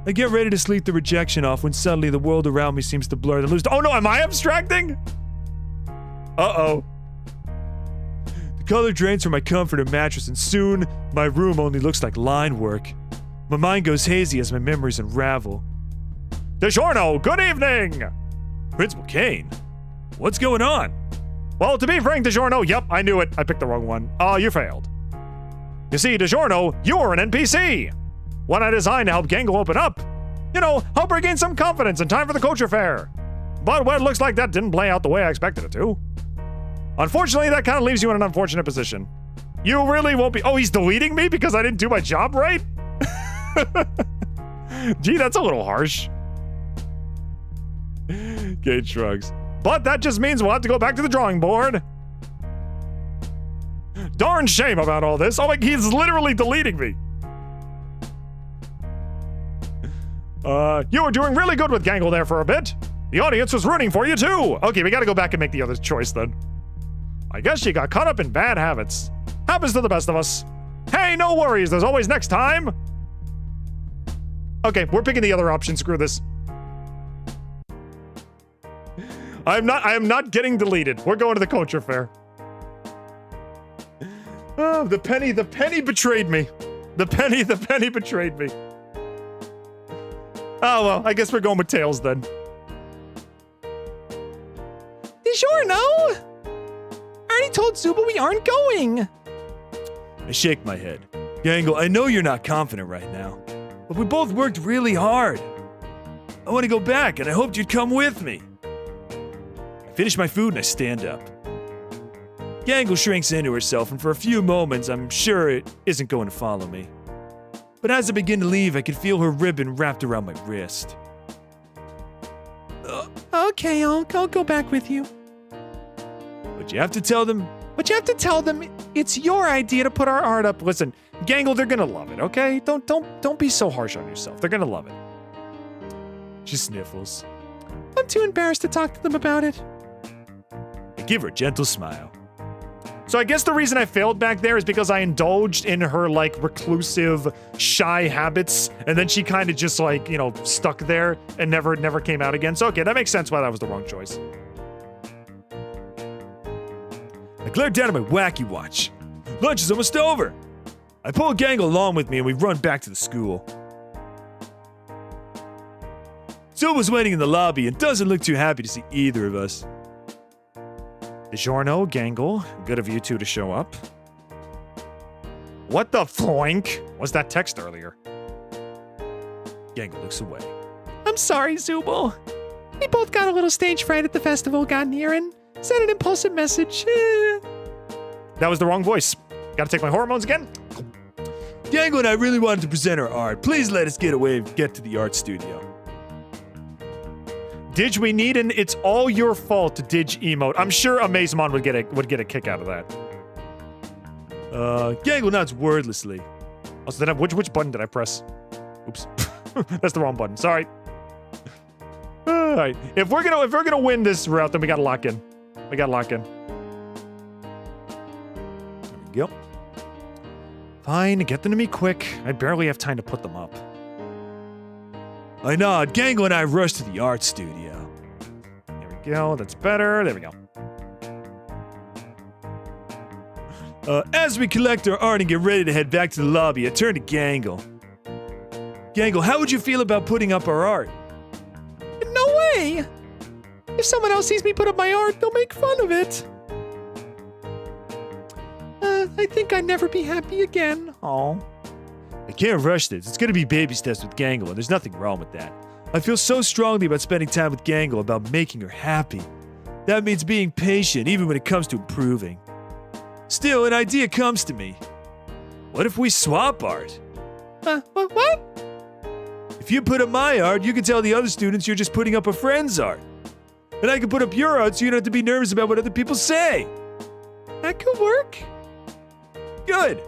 J: I get ready to sleep the rejection off when suddenly the world around me seems to blur.
A: Oh no, am I abstracting? Uh-oh.
J: The color drains from my comforter mattress, and soon my room only looks like line work. My mind goes hazy as my memories unravel.
A: DiGiorno, good evening!
J: Principal Caine, what's going on?
A: Well, to be frank, DiGiorno, yep, I knew it. I picked the wrong one. Oh, you failed. You see, DiGiorno, you're an NPC. One I designed to help Gangle open up. You know, help her gain some confidence in time for the culture fair. But well, it looks like that didn't play out the way I expected it to. Unfortunately, that kind of leaves you in an unfortunate position. You really won't be— oh, he's deleting me because I didn't do my job right? Gee, that's a little harsh. Kate shrugs. But that just means we'll have to go back to the drawing board. Darn shame about all this. Oh my, he's literally deleting me. You were doing really good with Gangle there for a bit. The audience was rooting for you too. Okay, we gotta go back and make the other choice then. I guess you got caught up in bad habits. Happens to the best of us. Hey, no worries, there's always next time. Okay, we're picking the other option, screw this. I am not getting deleted. We're going to the culture fair. Oh, the penny betrayed me. The penny betrayed me. Oh, well, I guess we're going with Tails then.
L: DiGiorno! I already told Zooble we aren't going.
J: I shake my head. Gangle, I know you're not confident right now, but we both worked really hard. I want to go back, and I hoped you'd come with me. I finish my food and I stand up. Gangle shrinks into herself, and for a few moments, I'm sure it isn't going to follow me. But as I begin to leave, I can feel her ribbon wrapped around my wrist.
L: Okay, I'll go back with you.
J: But you have to tell them.
L: But you have to tell them it's your idea to put our art up.
A: Listen, Gangle, they're gonna love it, okay? Don't be so harsh on yourself. They're gonna love it.
J: She sniffles.
L: I'm too embarrassed to talk to them about it.
J: I give her a gentle smile.
A: So I guess the reason I failed back there is because I indulged in her, like, reclusive, shy habits, and then she kind of just, like, you know, stuck there and never came out again. So, okay, that makes sense why that was the wrong choice.
J: I glare down at my wacky watch. Lunch is almost over. I pull Gangle along with me and we run back to the school. Zooble's waiting in the lobby and doesn't look too happy to see either of us.
A: DiGiorno, Gangle, good of you two to show up. What the floink was that text earlier?
J: Gangle looks away.
L: I'm sorry, Zooble. We both got a little stage fright at the festival got near and sent an impulsive message.
A: That was the wrong voice. Gotta take my hormones again?
J: Gangle and I really wanted to present our art. Please let us get to the art studio.
A: Didge, we need an "it's all your fault" Didge emote. I'm sure Amazemon would get a kick out of that.
J: Gangle nods wordlessly.
A: Also, then which button did I press? Oops, that's the wrong button. Sorry. All right, if we're gonna win this route, then we gotta lock in. We gotta lock in.
J: There we go.
A: Fine, get them to me quick. I barely have time to put them up.
J: I nod. Gangle and I rush to the art studio.
A: There we go. That's better. There we go.
J: As we collect our art and get ready to head back to the lobby, I turn to Gangle. Gangle, how would you feel about putting up our art?
L: No way! If someone else sees me put up my art, they'll make fun of it. I think I'd never be happy again.
A: Aw.
J: I can't rush this. It's gonna be baby steps with Gangle, and there's nothing wrong with that. I feel so strongly about spending time with Gangle, about making her happy. That means being patient, even when it comes to improving. Still, an idea comes to me. What if we swap art?
L: What?
J: If you put up my art, you can tell the other students you're just putting up a friend's art. And I can put up your art so you don't have to be nervous about what other people say.
L: That could work.
J: Good.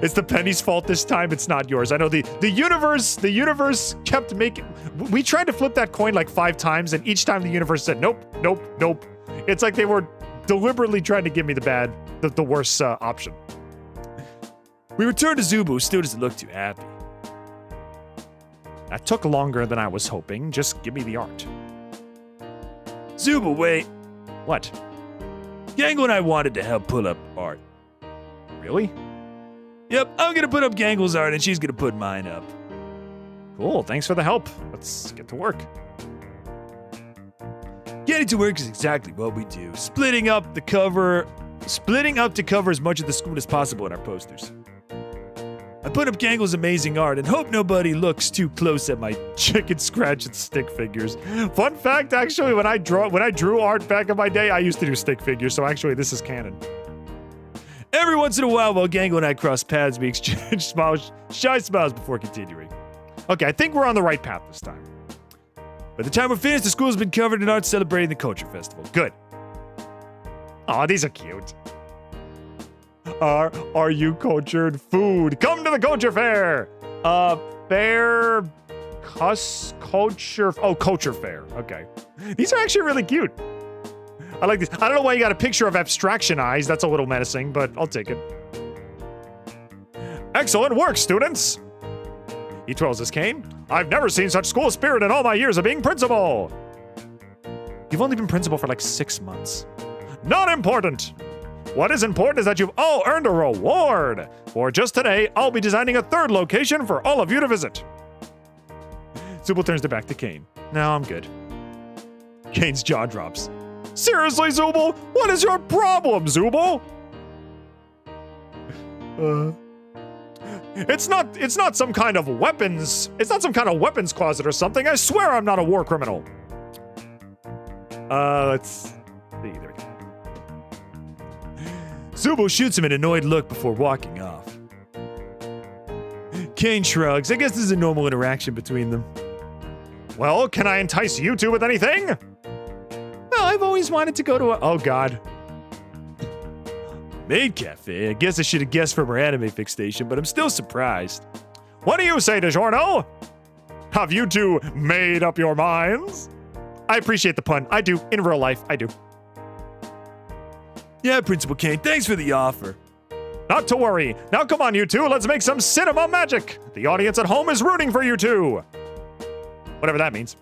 A: It's the penny's fault this time. It's not yours. I know the universe kept making. We tried to flip that coin like 5 times, and each time the universe said nope, nope, nope. It's like they were deliberately trying to give me the worst option.
J: We returned to Zooble, who still doesn't look too happy.
A: That took longer than I was hoping. Just give me the art.
J: Zooble, wait.
A: What?
J: Gangle and I wanted to help pull up art.
A: Really?
J: Yep, I'm gonna put up Gangle's art and she's gonna put mine up.
A: Cool, thanks for the help. Let's get to work.
J: Getting to work is exactly what we do. Splitting up the cover splitting up to cover as much of the school as possible in our posters. I put up Gangle's amazing art and hope nobody looks too close at my chicken scratch and stick figures. Fun fact, actually, when I drew art back in my day, I used to do stick figures, so actually this is canon. Every once in a while Gangle and I cross paths, we exchange shy smiles before continuing. Okay, I think we're on the right path this time. By the time we're finished, the school's been covered in art celebrating the Culture Festival. Good. Aw, these are cute. Are you cultured food? Come to the culture fair. Fair culture. Oh, culture fair. Okay. These are actually really cute. I like this. I don't know why you got a picture of abstraction eyes. That's a little menacing, but I'll take it. Excellent work, students. He twirls his cane. I've never seen such school spirit in all my years of being principal. You've only been principal for like 6 months. Not important. What is important is that you've all earned a reward. For just today, I'll be designing a 3rd location for all of you to visit. Zooble turns it back to Caine. No, I'm good. Caine's jaw drops. Seriously, Zooble? What is your problem, Zooble? It's not some kind of weapons. It's not some kind of weapons closet or something. I swear I'm not a war criminal. Let's see. There we go. Zooble shoots him an annoyed look before walking off. Caine shrugs. I guess this is a normal interaction between them. Well, can I entice you two with anything?
L: Well, I've always wanted to go to a... Oh, God.
J: Maid Cafe? I guess I should have guessed from her anime fixation, but I'm still surprised.
B: What do you say, DiGiorno? Have you two made up your minds?
A: I appreciate the pun. I do. In real life, I do.
J: Yeah, Principal Caine, thanks for the offer.
B: Not to worry. Now come on, you two. Let's make some cinema magic. The audience at home is rooting for you two. Whatever that means.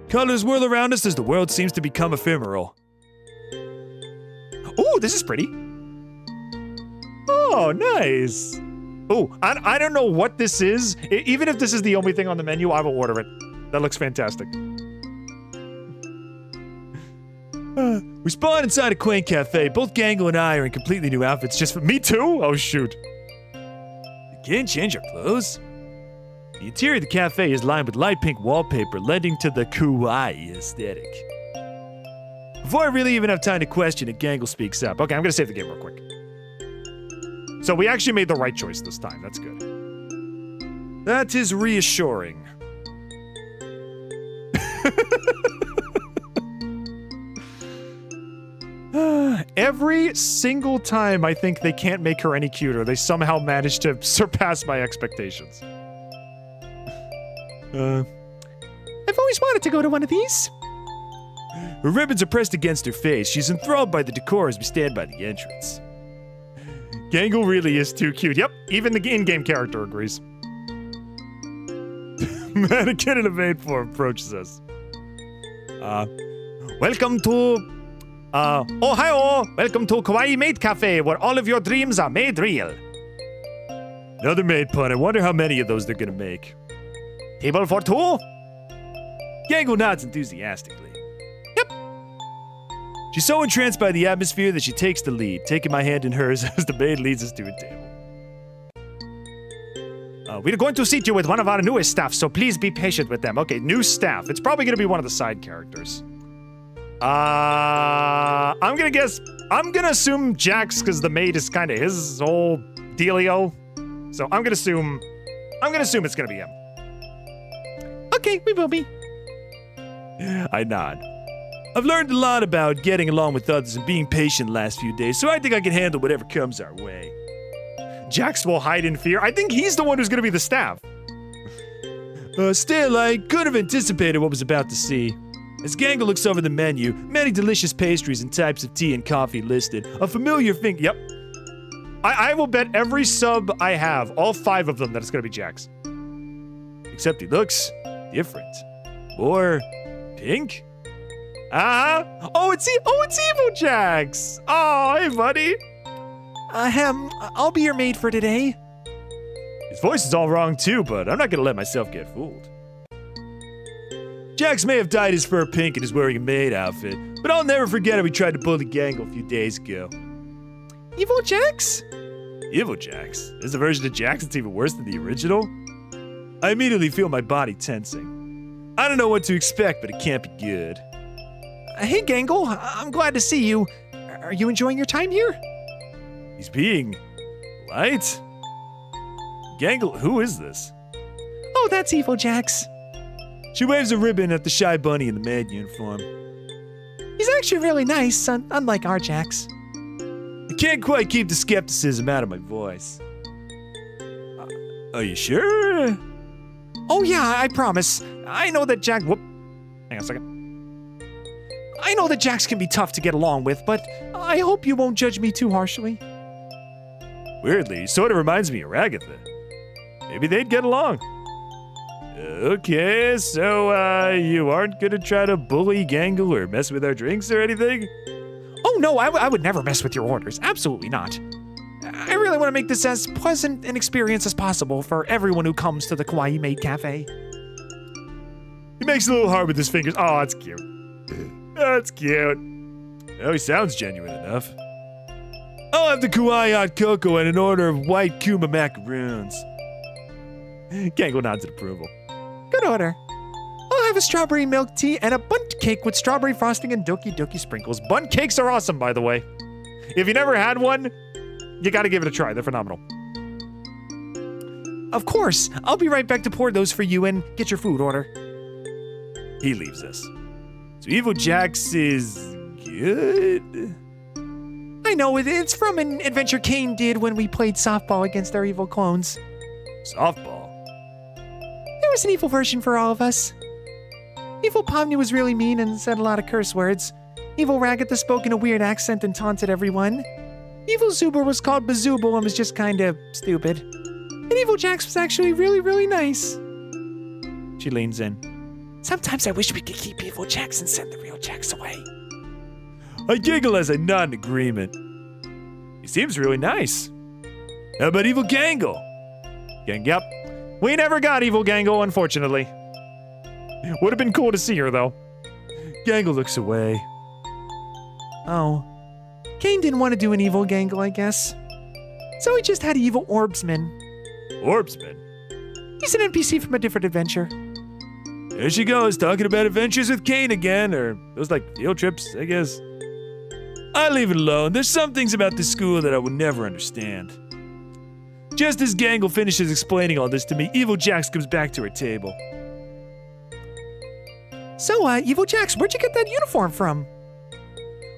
J: Colors whirl around us as the world seems to become ephemeral.
A: Ooh, this is pretty. Oh, nice. Oh, I don't know what this is. Even if this is the only thing on the menu, I will order it. That looks fantastic.
J: We spawn inside a quaint cafe. Both Gangle and I are in completely new outfits just for...
A: Me too? Oh, shoot.
J: We can't change our clothes. The interior of the cafe is lined with light pink wallpaper, lending to the kawaii aesthetic. Before I really even have time to question it, Gangle speaks up.
A: Okay, I'm gonna save the game real quick. So we actually made the right choice this time. That's good.
J: That is reassuring.
A: Every single time I think they can't make her any cuter, they somehow manage to surpass my expectations.
L: I've always wanted to go to one of these.
J: Her ribbons are pressed against her face. She's enthralled by the decor as we stand by the entrance.
A: Gangle really is too cute. Yep, even the in-game character agrees.
J: Mannequin in a maid form approaches us.
A: Welcome to... Ohio! Welcome to Kawaii Maid Cafe, where all of your dreams are made real.
J: Another maid pun. I wonder how many of those they're gonna make.
A: Table for 2?
J: Gangle nods enthusiastically.
A: Yep.
J: She's so entranced by the atmosphere that she takes the lead, taking my hand in hers as the maid leads us to a table.
A: We're going to seat you with one of our newest staff, so please be patient with them. Okay, new staff. It's probably going to be one of the side characters. I'm going to assume Jax, because the maid is kind of his whole dealio. So I'm going to assume it's going to be him.
L: Okay, we will be.
J: I nod. I've learned a lot about getting along with others and being patient the last few days, so I think I can handle whatever comes our way.
A: Jax will hide in fear. I think he's the one who's going to be the staff.
J: Still, I could have anticipated what was about to see. As Gangle looks over the menu, many delicious pastries and types of tea and coffee listed. A familiar thing.
A: Yep. I will bet every sub I have, all 5 of them, that it's going to be Jax.
J: Except he looks different. More pink?
A: Oh, it's evil Jax. Oh, hey, buddy.
L: I'll be your maid for today.
J: His voice is all wrong too, but I'm not gonna let myself get fooled. Jax may have dyed his fur pink and is wearing a maid outfit, but I'll never forget how he tried to bully Gangle a few days ago.
G: Evil Jax?
J: Evil Jax? There's a version of Jax that's even worse than the original? I immediately feel my body tensing. I don't know what to expect, but it can't be good.
G: Hey, Gangle, I'm glad to see you. Are you enjoying your time here?
J: He's being light? Gangle, who is this?
G: Oh, that's Evil Jax.
J: She waves a ribbon at the shy bunny in the man uniform.
G: He's actually really nice, unlike our Jax.
J: I can't quite keep the skepticism out of my voice. Are you sure?
G: Oh yeah, I promise. I know that Jax... Whoop. Hang on a second. I know that Jax can be tough to get along with, but I hope you won't judge me too harshly.
J: Weirdly, he sort of reminds me of Ragatha. Maybe they'd get along. Okay, so, you aren't gonna try to bully Gangle or mess with our drinks or anything?
G: Oh no, I would never mess with your orders. Absolutely not. I really want to make this as pleasant an experience as possible for everyone who comes to the Kawaii Maid Cafe.
J: He makes a little heart with his fingers. Oh, that's cute. That's cute. Oh, he sounds genuine enough. I'll have the Kawaii hot cocoa and an order of white kuma macaroons.
A: Gangle nods in approval.
G: Good order. I'll have a strawberry milk tea and a bundt cake with strawberry frosting and doki doki sprinkles.
A: Bundt cakes are awesome, by the way. If you never had one, you gotta give it a try. They're phenomenal.
G: Of course. I'll be right back to pour those for you and get your food order.
J: He leaves us. So Evil Jax is good?
G: I know, it's from an adventure Caine did when we played softball against our evil clones.
J: Softball?
G: There was an evil version for all of us. Evil Pomni was really mean and said a lot of curse words. Evil Ragatha spoke in a weird accent and taunted everyone. Evil Zooble was called Bazooble and was just kinda stupid. And Evil Jax was actually really, really nice.
A: She leans in.
G: Sometimes I wish we could keep Evil Jax and send the real Jax away.
J: I giggle as I nod in agreement. He seems really nice. How about Evil Gangle?
A: Yep. We never got Evil Gangle, unfortunately. Would have been cool to see her, though.
J: Gangle looks away.
G: Oh. Caine didn't want to do an evil Gangle, I guess. So he just had Evil Orbsman.
J: Orbsman?
G: He's an NPC from a different adventure.
J: There she goes, talking about adventures with Caine again, or those like field trips, I guess. I leave it alone. There's some things about this school that I will never understand. Just as Gangle finishes explaining all this to me, Evil Jax comes back to her table.
G: So, Evil Jax, where'd you get that uniform from?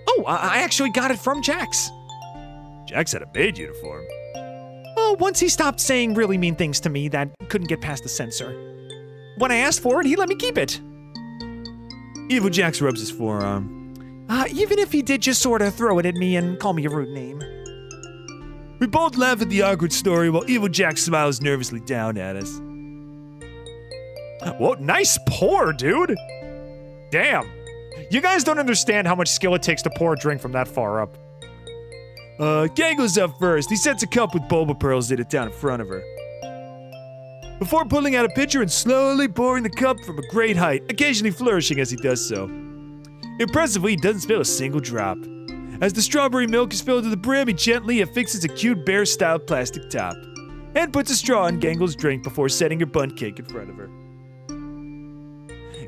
G: Oh, I actually got it from Jax.
J: Jax had a maid uniform.
G: Oh, once he stopped saying really mean things to me that couldn't get past the censor. When I asked for it, he let me keep it.
J: Evil Jax rubs his forearm.
G: Even if he did just sort of throw it at me and call me a rude name.
J: We both laugh at the awkward story while Evil Jax smiles nervously down at us.
A: Whoa, nice pour, dude. Damn. You guys don't understand how much skill it takes to pour a drink from that far up.
J: Gangle's up first. He sets a cup with boba pearls in it down in front of her. Before pulling out a pitcher and slowly pouring the cup from a great height, occasionally flourishing as he does so. Impressively, he doesn't spill a single drop. As the strawberry milk is filled to the brim, he gently affixes a cute bear-style plastic top and puts a straw in Gangle's drink before setting her bundt cake in front of her.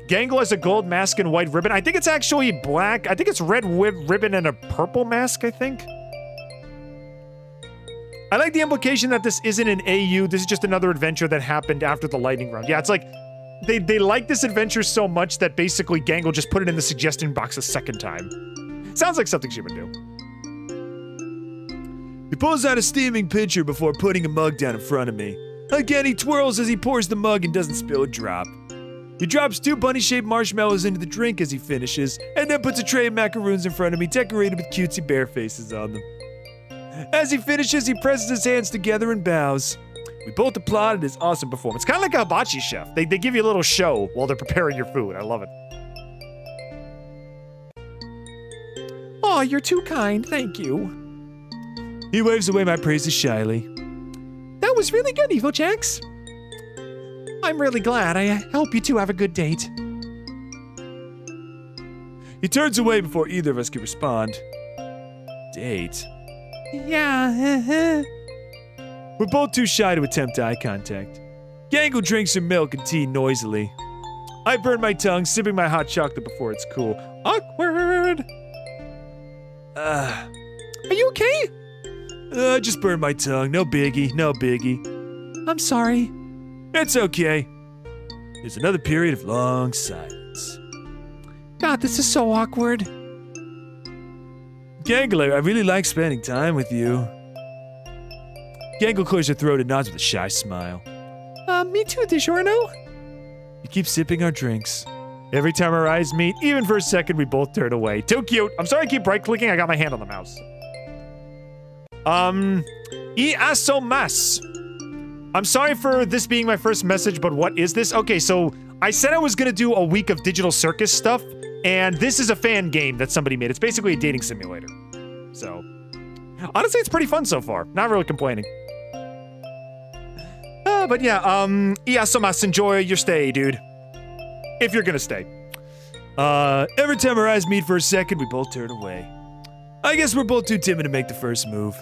A: Gangle has a gold mask and white ribbon. I think it's actually black. I think it's red ribbon and a purple mask, I think. I like the implication that this isn't an AU. This is just another adventure that happened after the lightning round. Yeah, it's like they like this adventure so much that basically Gangle just put it in the suggestion box a second time. Sounds like something she would do.
J: He pulls out a steaming pitcher before putting a mug down in front of me. Again, he twirls as he pours the mug and doesn't spill a drop. He drops 2 bunny-shaped marshmallows into the drink as he finishes, and then puts a tray of macaroons in front of me decorated with cutesy bear faces on them. As he finishes, he presses his hands together and bows.
A: We both applaud at his awesome performance. Kind of like a hibachi chef. They give you a little show while they're preparing your food. I love it.
G: Oh, you're too kind. Thank you.
J: He waves away my praises shyly.
G: That was really good, Evil Jax. I'm really glad. I hope you two have a good date.
J: He turns away before either of us can respond. Date?
L: Yeah.
J: We're both too shy to attempt eye contact. Gangle drinks her milk and tea noisily. I burn my tongue, sipping my hot chocolate before it's cool.
L: Awkward. Are you okay?
J: I just burned my tongue. No biggie, no biggie.
L: I'm sorry.
J: It's okay. There's another period of long silence.
L: God, this is so awkward.
J: Gangle, I really like spending time with you. Gangle clears her throat and nods with a shy smile.
L: Me too, DiGiorno.
J: We keep sipping our drinks.
A: Every time our eyes meet, even for a second, we both turn away. Too cute. I'm sorry I keep right-clicking. I got my hand on the mouse. Iasomas. I'm sorry for this being my first message, but what is this? Okay, so I said I was gonna do a week of digital circus stuff, and this is a fan game that somebody made. It's basically a dating simulator. So, honestly, it's pretty fun so far. Not really complaining. But yeah, Iasomas, enjoy your stay, dude. If you're gonna stay.
J: Every time our eyes meet for a second, we both turn away. I guess we're both too timid to make the first move.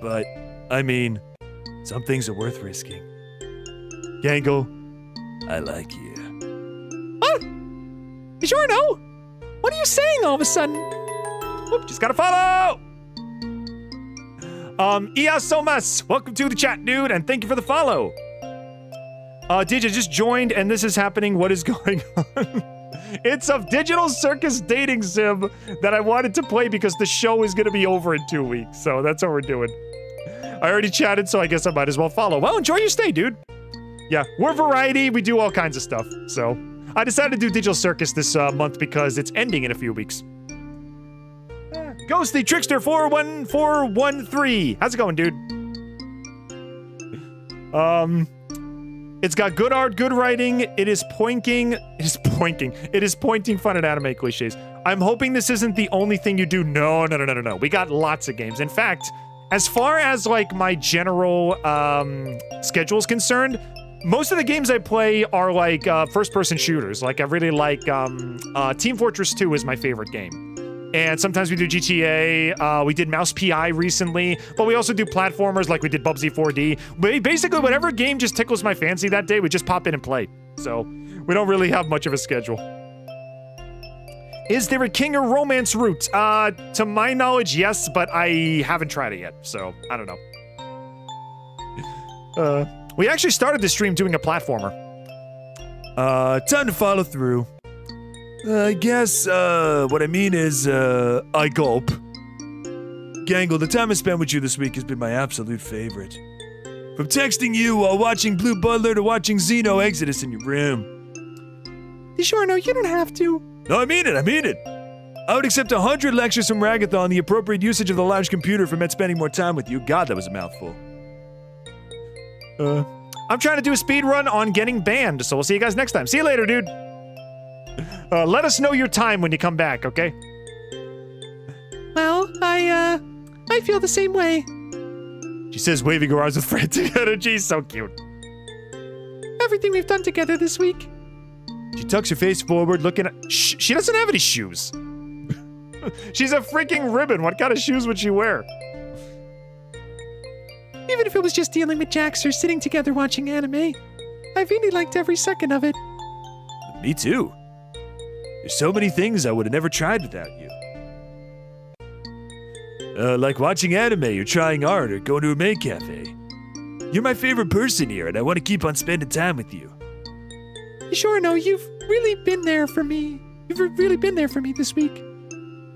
J: But, I mean, some things are worth risking. Gangle, I like you.
L: What? DiGiorno? What are you saying all of a sudden?
A: Whoop, just gotta follow! Iasomas, welcome to the chat, dude, and thank you for the follow. Didge, I just joined, and this is happening. What is going on? It's a digital circus dating sim that I wanted to play because the show is gonna be over in 2 weeks, so that's what we're doing. I already chatted, so I guess I might as well follow. Well, enjoy your stay, dude. Yeah, we're variety, we do all kinds of stuff, so. I decided to do digital circus this month because it's ending in a few weeks. Ghosty Trickster 41413. How's it going, dude? It's got good art, good writing. It is pointing fun at anime cliches. I'm hoping this isn't the only thing you do. No. We got lots of games. In fact, as far as like my general schedule is concerned, most of the games I play are like first-person shooters. Like I really like Team Fortress 2 is my favorite game. And sometimes we do GTA, we did Mouse PI recently, but we also do platformers like we did Bubsy 4D. Basically, whatever game just tickles my fancy that day, we just pop in and play. So, we don't really have much of a schedule. Is there a king or romance route? To my knowledge, yes, but I haven't tried it yet, so I don't know. We actually started this stream doing a platformer.
J: Time to follow through. I guess, what I mean is, I gulp. Gangle, the time I spent with you this week has been my absolute favorite. From texting you while watching Blue Butler to watching Xeno Exodus in your room.
L: DiGiorno, you don't have to.
J: No, I mean it. I would accept 100 lectures from Ragatha on the appropriate usage of the large computer if it meant spending more time with you. God, that was a mouthful.
A: I'm trying to do a speed run on getting banned, so we'll see you guys next time. See you later, dude. Let us know your time when you come back, okay?
L: Well, I feel the same way.
A: She says, waving her arms with frantic energy. So cute.
L: Everything we've done together this week.
A: She tucks her face forward, looking at... she doesn't have any shoes. She's a freaking ribbon. What kind of shoes would she wear?
L: Even if it was just dealing with Jax or sitting together watching anime, I really liked every second of it.
J: Me too. There's so many things I would have never tried without you. Like watching anime or trying art or going to a maid cafe. You're my favorite person here, and I want to keep on spending time with you.
L: DiGiorno, you've really been there for me. You've really been there for me this week.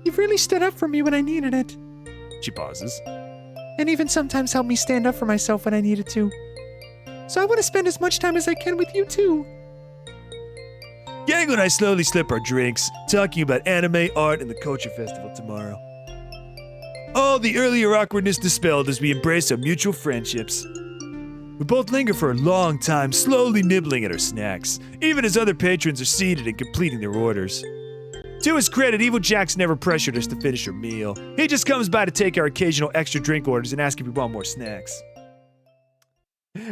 L: You've really stood up for me when I needed it.
A: She pauses.
L: And even sometimes helped me stand up for myself when I needed to. So I want to spend as much time as I can with you too.
J: Gangle and I slowly slip our drinks, talking about anime, art, and the Culture Festival tomorrow. All the earlier awkwardness dispelled as we embrace our mutual friendships. We both linger for a long time, slowly nibbling at our snacks, even as other patrons are seated and completing their orders. To his credit, Evil Jax never pressured us to finish our meal. He just comes by to take our occasional extra drink orders and ask if we want more snacks.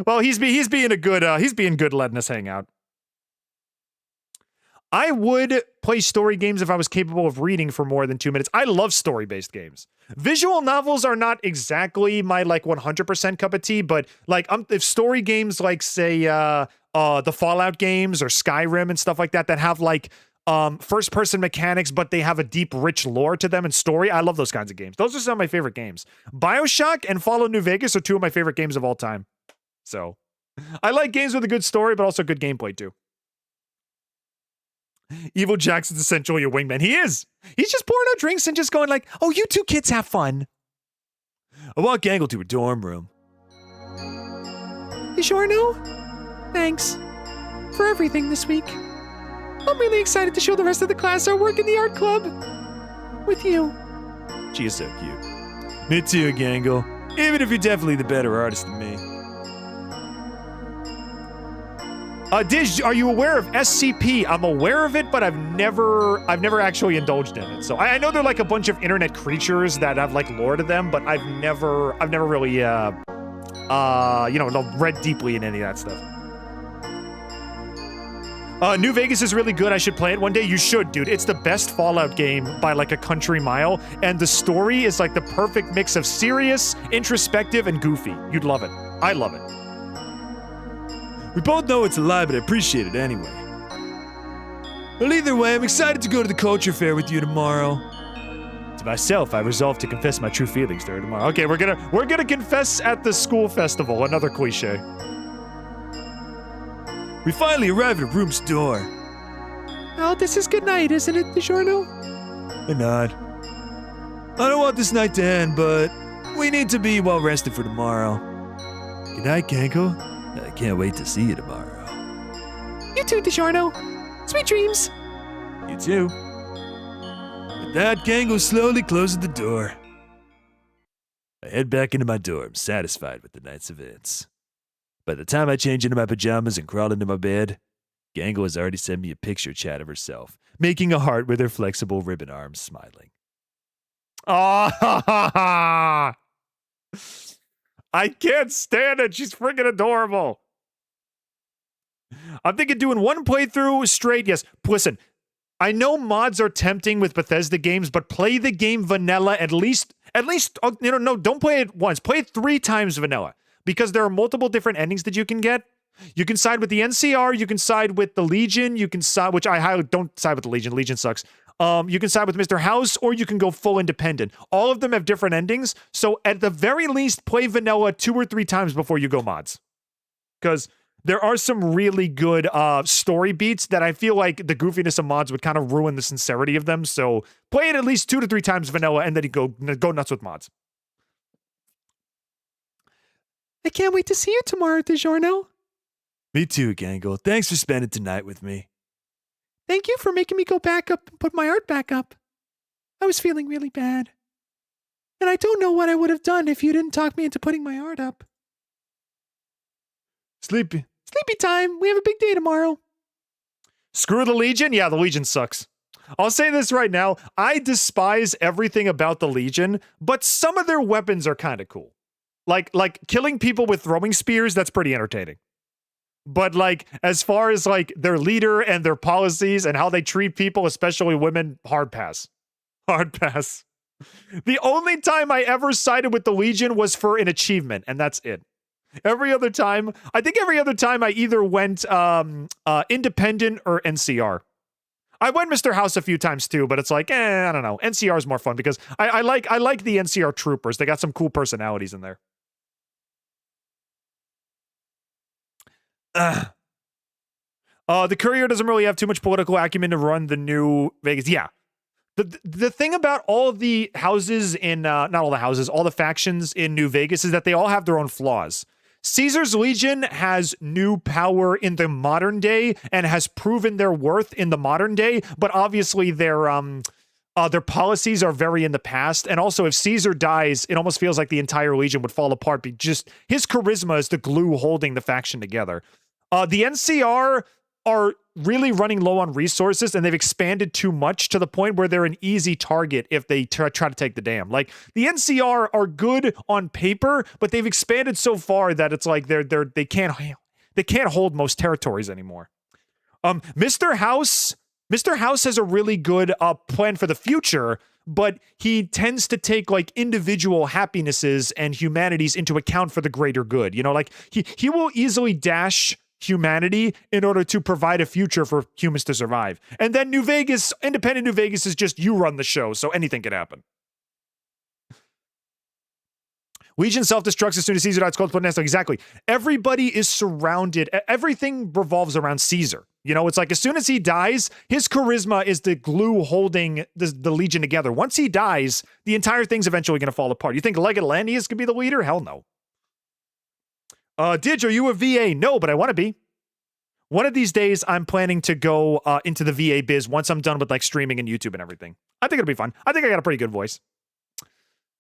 A: Well, he's being good letting us hang out. I would play story games if I was capable of reading for more than 2 minutes. I love story-based games. Visual novels are not exactly my like 100% cup of tea, but like if story games like say the Fallout games or Skyrim and stuff like that have like first-person mechanics, but they have a deep, rich lore to them and story. I love those kinds of games. Those are some of my favorite games. BioShock and Fallout New Vegas are two of my favorite games of all time. So I like games with a good story, but also good gameplay too. Evil Jackson's essentially a wingman. He is. He's just pouring out drinks and just going like, oh, you two kids have fun.
J: I want Gangle to her dorm room.
L: You sure know? Thanks for everything this week. I'm really excited to show the rest of the class our work in the art club. With you.
J: She is so cute. Me too, Gangle. Even if you're definitely the better artist than me.
A: Didge, are you aware of SCP? I'm aware of it, but I've never actually indulged in it. So I know they're like a bunch of internet creatures that have like lore to them, but I've never really, read deeply in any of that stuff. New Vegas is really good. I should play it one day. You should, dude. It's the best Fallout game by like a country mile, and the story is like the perfect mix of serious, introspective, and goofy. You'd love it. I love it.
J: We both know it's a lie, but I appreciate it anyway. Well, either way, I'm excited to go to the culture fair with you tomorrow.
A: To myself, I resolve to confess my true feelings there tomorrow. Okay, we're gonna confess at the school festival. Another cliche.
J: We finally arrive at Room's door.
L: Oh, this is good night, isn't it, DiGiorno?
J: Or not. I don't want this night to end, but we need to be well rested for tomorrow. Good night, Gangle. I can't wait to see you tomorrow.
L: You too, DiGiorno. Sweet dreams.
J: You too. With that, Gangle slowly closes the door. I head back into my dorm, satisfied with the night's events. By the time I change into my pajamas and crawl into my bed, Gangle has already sent me a picture chat of herself, making a heart with her flexible ribbon arms, smiling.
A: Ah! I can't stand it. She's freaking adorable. I'm thinking doing one playthrough straight. Yes. Listen, I know mods are tempting with Bethesda games, but play the game vanilla at least, no, don't play it once. Play it 3 times vanilla because there are multiple different endings that you can get. You can side with the NCR, you can side with the Legion, you can side, which I highly don't side with the Legion. Legion sucks. You can side with Mr. House, or you can go full independent. All of them have different endings, so at the very least, play vanilla 2 or 3 times before you go mods. Because there are some really good story beats that I feel like the goofiness of mods would kind of ruin the sincerity of them, so play it at least 2 to 3 times vanilla, and then you go nuts with mods.
L: I can't wait to see you tomorrow, DiGiorno.
J: Me too, Gangle. Thanks for spending tonight with me.
L: Thank you for making me go back up and put my art back up. I was feeling really bad. And I don't know what I would have done if you didn't talk me into putting my art up.
J: Sleepy
L: time. We have a big day tomorrow.
A: Screw the Legion? Yeah, the Legion sucks. I'll say this right now. I despise everything about the Legion, but some of their weapons are kind of cool. Like killing people with throwing spears, that's pretty entertaining. But like, as far as like their leader and their policies and how they treat people, especially women, hard pass. Hard pass. The only time I ever sided with the Legion was for an achievement, and that's it. Every other time I either went independent or NCR. I went Mr. House a few times too, but it's like, I don't know. NCR is more fun because I like the NCR troopers. They got some cool personalities in there. The Courier doesn't really have too much political acumen to run the New Vegas. Yeah. The thing about all of the houses in, not all the houses, all the factions in New Vegas is that they all have their own flaws. Caesar's Legion has new power in the modern day and has proven their worth in the modern day, but obviously their policies are very in the past. And also, if Caesar dies, it almost feels like the entire Legion would fall apart. But just his charisma is the glue holding the faction together. The NCR are really running low on resources, and they've expanded too much to the point where they're an easy target if they try to take the dam. Like, the NCR are good on paper, but they've expanded so far that it's like they can't hold most territories anymore. Mr. House Mr. House has a really good plan for the future, but he tends to take like individual happinesses and humanities into account for the greater good. You know, like he will easily dash humanity in order to provide a future for humans to survive. And then New Vegas, independent New Vegas is just you run the show, so anything can happen. Legion self-destructs as soon as Caesar dies. Cold Nest. Exactly. Everybody is surrounded. Everything revolves around Caesar. You know, it's like as soon as he dies, his charisma is the glue holding the Legion together. Once he dies, the entire thing's eventually going to fall apart. You think Legolandius could be the leader? Hell no. Didge, are you a VA? No, but I want to be. One of these days, I'm planning to go into the VA biz once I'm done with like streaming and YouTube and everything. I think it'll be fun. I think I got a pretty good voice.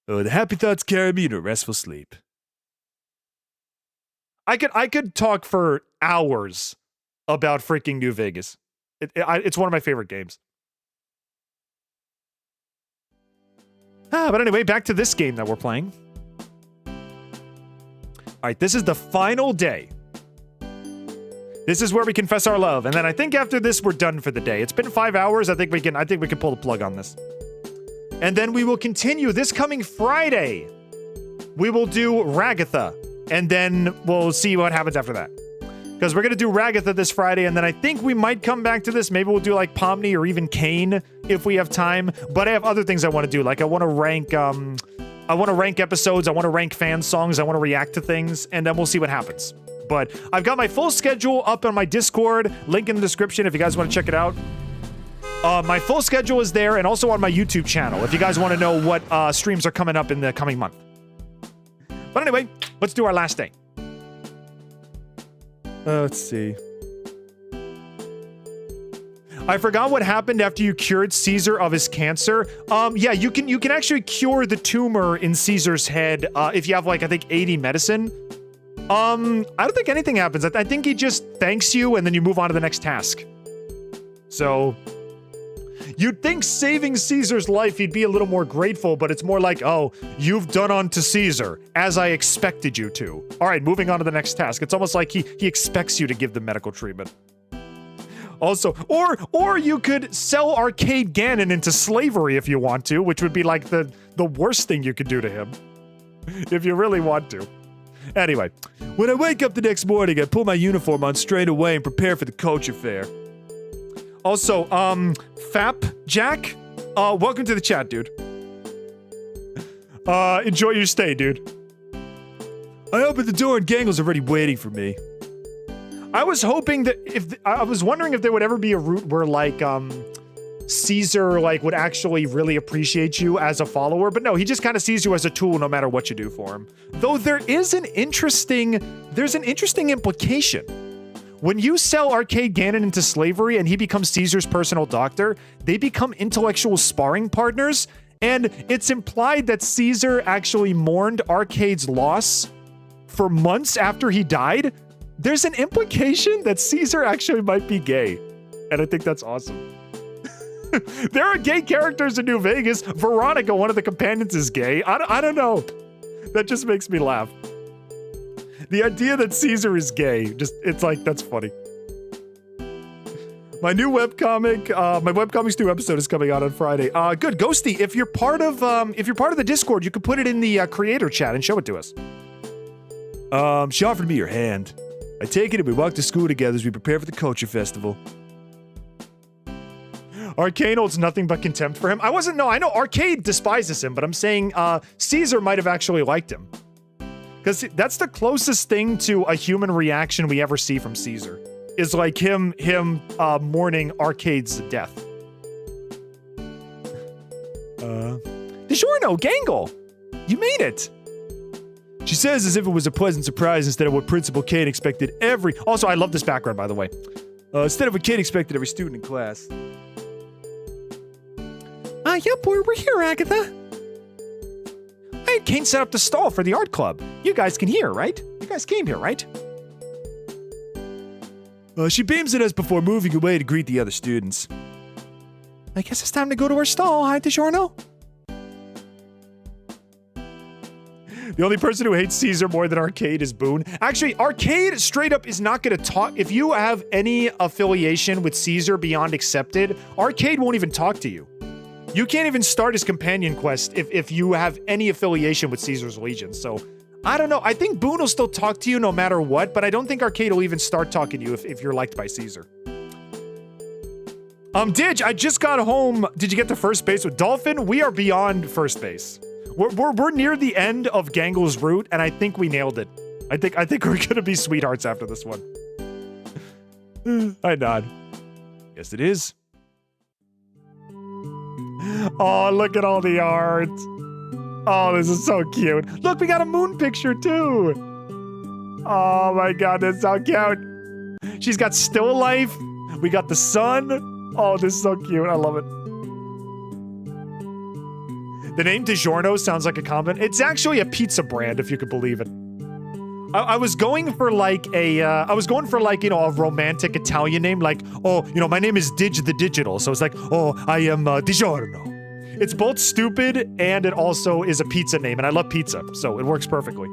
J: The happy thoughts carry me to restful sleep.
A: I could talk for hours about freaking New Vegas. It's one of my favorite games. But anyway, back to this game that we're playing. All right, this is the final day. This is where we confess our love, and then I think after this we're done for the day. It's been 5 hours. I think we can pull the plug on this. And then we will continue this coming Friday. We will do Ragatha, and then we'll see what happens after that. Because we're going to do Ragatha this Friday, and then I think we might come back to this. Maybe we'll do like Pomni or even Caine if we have time. But I have other things I want to do. Like I want to rank episodes. I want to rank fan songs. I want to react to things, and then we'll see what happens. But I've got my full schedule up on my Discord. Link in the description if you guys want to check it out. My full schedule is there and also on my YouTube channel if you guys want to know what streams are coming up in the coming month. But anyway, let's do our last day. Let's see. I forgot what happened after you cured Caesar of his cancer. Yeah, you can actually cure the tumor in Caesar's head if you have like I think 80 medicine. I don't think anything happens. I think he just thanks you and then you move on to the next task. So you'd think saving Caesar's life, he'd be a little more grateful, but it's more like, oh, you've done unto Caesar as I expected you to. All right, moving on to the next task. It's almost like he expects you to give the medical treatment. Also, or you could sell Arcade Ganon into slavery if you want to, which would be like the worst thing you could do to him. If you really want to. Anyway,
J: when I wake up the next morning, I pull my uniform on straight away and prepare for the culture fair.
A: Also, Fap Jack, welcome to the chat, dude. Enjoy your stay, dude.
J: I open the door and Gangle's already waiting for me.
A: I was hoping that I was wondering if there would ever be a route where like Caesar like would actually really appreciate you as a follower, but no, he just kind of sees you as a tool no matter what you do for him. Though there's an interesting implication. When you sell Arcade Ganon into slavery and he becomes Caesar's personal doctor, they become intellectual sparring partners, and it's implied that Caesar actually mourned Arcade's loss for months after he died. There's an implication that Caesar actually might be gay, and I think that's awesome. There are gay characters in New Vegas. Veronica, one of the companions, is gay. I don't know. That just makes me laugh. The idea that Caesar is gay, it's like, that's funny. My new webcomic, my webcomic's new episode is coming out on Friday. Good, Ghosty, if you're part of the Discord, you can put it in the creator chat and show it to us.
J: She offered me her hand. I take it and we walk to school together as we prepare for the culture festival.
A: Arcane holds nothing but contempt for him. I know Arcade despises him, but I'm saying Caesar might have actually liked him. Because that's the closest thing to a human reaction we ever see from Caesar. Is like him mourning Arcade's death. DiGiorno, Gangle! You made it!
J: She says as if it was a pleasant surprise instead of what Principal Caine expected every...
A: Also, I love this background, by the way.
J: Instead of what Caine expected every student in class.
L: Yep, we're here, Ragatha.
A: Hey, Caine set up the stall for the art club. You guys can hear, right? You guys came here, right?
J: She beams at us before moving away to greet the other students.
L: I guess it's time to go to our stall, hi, DiGiorno.
A: The only person who hates Caesar more than Arcade is Boone. Actually, Arcade straight up is not going to talk. If you have any affiliation with Caesar beyond accepted, Arcade won't even talk to you. You can't even start his companion quest if you have any affiliation with Caesar's Legion. So, I don't know. I think Boone will still talk to you no matter what, but I don't think Arcade will even start talking to you if you're liked by Caesar. Didge, I just got home. Did you get to first base with Dolphin? We are beyond first base. We're near the end of Gangle's route, and I think we nailed it. I think we're gonna be sweethearts after this one. I nod. Yes, it is. Oh, look at all the art. Oh, this is so cute. Look, we got a moon picture too. Oh my god, that's so cute. She's got still life. We got the sun. Oh, this is so cute. I love it. The name DiGiorno sounds like a compliment. It's actually a pizza brand, if you could believe it. I was going for like a, a romantic Italian name, like, oh, my name is Didge the Digital. So it's like, oh, I am DiGiorno. It's both stupid and it also is a pizza name, and I love pizza, so it works perfectly.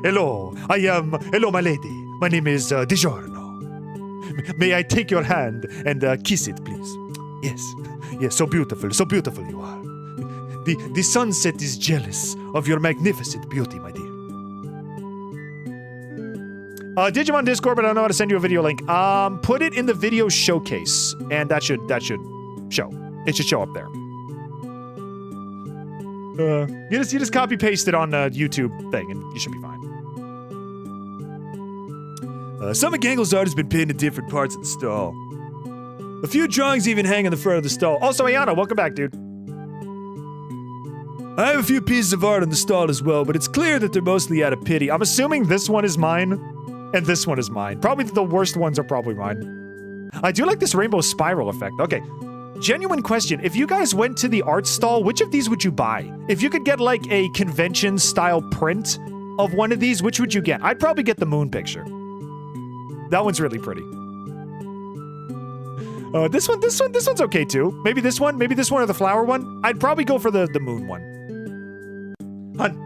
A: Hello, my lady. My name is DiGiorno. May I take your hand and kiss it, please? Yes, so beautiful you are. The sunset is jealous of your magnificent beauty, my dear. Digimon Discord, but I don't know how to send you a video link. Put it in the video showcase, and that should show. It should show up there. You just copy paste it on the YouTube thing, and you should be fine.
J: Some of Gangle's art has been pinned in different parts of the stall. A few drawings even hang on the front of the stall.
A: Also, Ayana, welcome back, dude.
J: I have a few pieces of art on the stall as well, but it's clear that they're mostly out of pity.
A: I'm assuming this one is mine, and this one is mine. Probably the worst ones are probably mine. I do like this rainbow spiral effect. Okay. Genuine question. If you guys went to the art stall, which of these would you buy? If you could get like a convention-style print of one of these, which would you get? I'd probably get the moon picture. That one's really pretty. This one's okay too. Maybe this one or the flower one. I'd probably go for the moon one. Hun.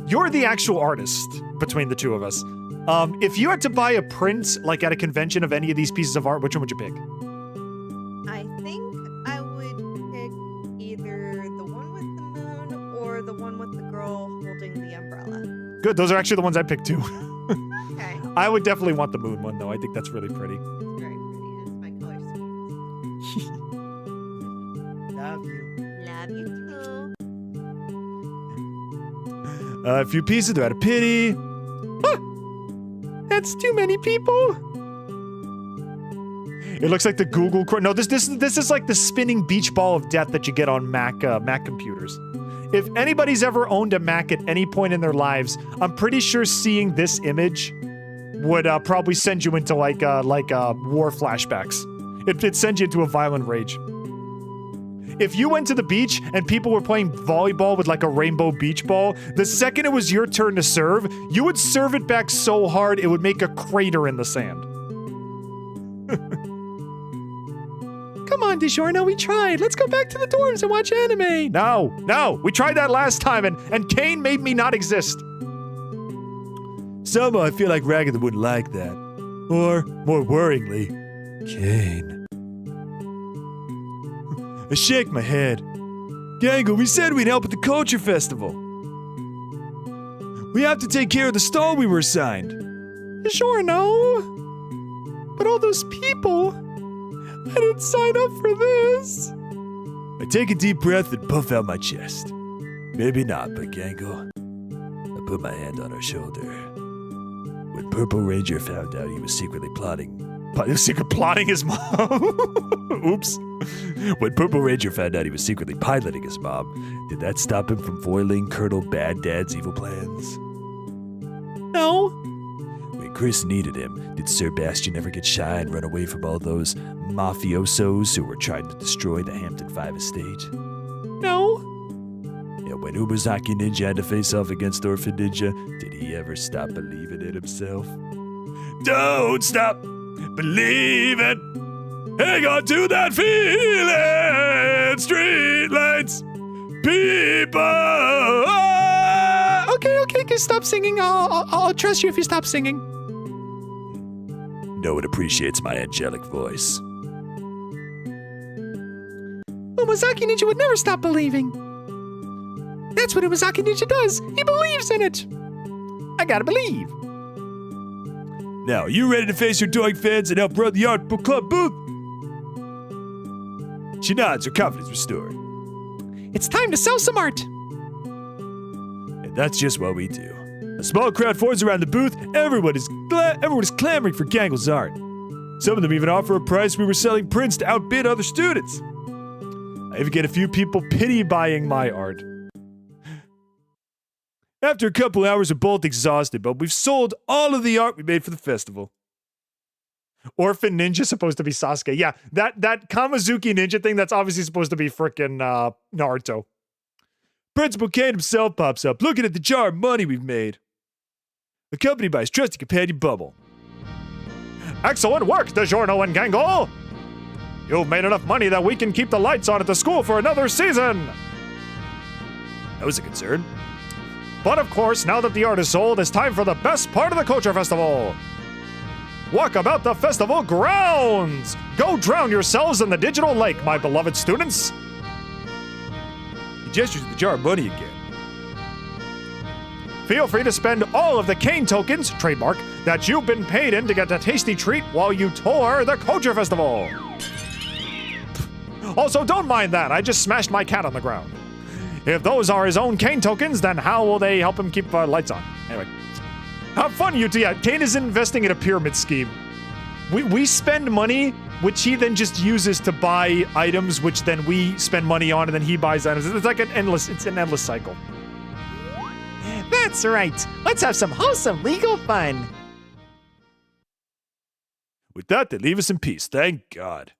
A: You're the actual artist between the two of us. If you had to buy a print, like at a convention of any of these pieces of art, which one would you pick?
H: I think I would pick either the one with the moon or the one with the girl holding the umbrella.
A: Good, those are actually the ones I picked too.
H: Okay.
A: I would definitely want the moon one though. I think that's really pretty.
H: It's very pretty. It's my color scheme.
A: Love you.
H: Love you too.
J: A few pieces, they're out of pity.
L: Huh. That's too many people.
A: It looks like the Google. No, this is like the spinning beach ball of death that you get on Mac computers. If anybody's ever owned a Mac at any point in their lives, I'm pretty sure seeing this image would probably send you into like war flashbacks. It sends you into a violent rage. If you went to the beach and people were playing volleyball with like a rainbow beach ball, the second it was your turn to serve, you would serve it back so hard it would make a crater in the sand.
L: Come on, DiGiorno, we tried. Let's go back to the dorms and watch anime.
A: No, we tried that last time and Caine made me not exist.
J: Somehow I feel like Ragatha wouldn't like that. Or, more worryingly, Caine. I shake my head. Gangle, we said we'd help at the culture festival. We have to take care of the stall we were assigned.
L: DiGiorno. But all those people, I didn't sign up for this.
J: I take a deep breath and puff out my chest. Maybe not, but Gangle. I put my hand on her shoulder. When Purple Ranger found out he was secretly plotting
A: his mom. Oops.
J: When Purple Ranger found out he was secretly piloting his mom, did that stop him from foiling Colonel Bad Dad's evil plans?
L: No.
J: When Chris needed him, did Sir Bastion ever get shy and run away from all those mafiosos who were trying to destroy the Hampton 5 estate?
L: No.
J: And when Umazaki Ninja had to face off against Orphan Ninja, did he ever stop believing in himself? Don't stop believing! Hang on to that feeling! and streetlights. People.
L: Okay, stop singing. I'll trust you if you stop singing.
J: No one appreciates my angelic voice.
L: Umazaki Ninja would never stop believing. That's what Umazaki Ninja does. He believes in it. I gotta believe.
J: Now, are you ready to face your toy fans and help run the art book club booth? She nods, her confidence restored.
L: It's time to sell some art.
J: And that's just what we do. A small crowd forms around the booth. Everyone is clamoring for Gangle's art. Some of them even offer a price we were selling prints to outbid other students. I even get a few people pity buying my art. After a couple hours, we're both exhausted, but we've sold all of the art we made for the festival.
A: Orphan Ninja supposed to be Sasuke. Yeah, that Kamazuki Ninja thing, that's obviously supposed to be frickin' Naruto.
J: Principal Caine himself pops up, looking at the jar of money we've made. Accompanied by his trusty companion, Bubble.
A: Excellent work, DiGiorno and Gangle! You've made enough money that we can keep the lights on at the school for another season!
J: That was a concern.
A: But of course, now that the art is sold, it's time for the best part of the Culture Festival. Walk about the festival grounds! Go drown yourselves in the digital lake, my beloved students!
J: He gestures at the jar of money again.
A: Feel free to spend all of the Caine tokens, trademark, that you've been paid in to get a tasty treat while you tour the Culture Festival. Also, don't mind that, I just smashed my cat on the ground. If those are his own Caine tokens, then how will they help him keep lights on? Anyway. Have fun, UT. Yeah, Caine is investing in a pyramid scheme. We spend money, which he then just uses to buy items, which then we spend money on, and then he buys items. It's like an endless cycle.
L: That's right. Let's have some wholesome legal fun.
J: With that, they leave us in peace. Thank God.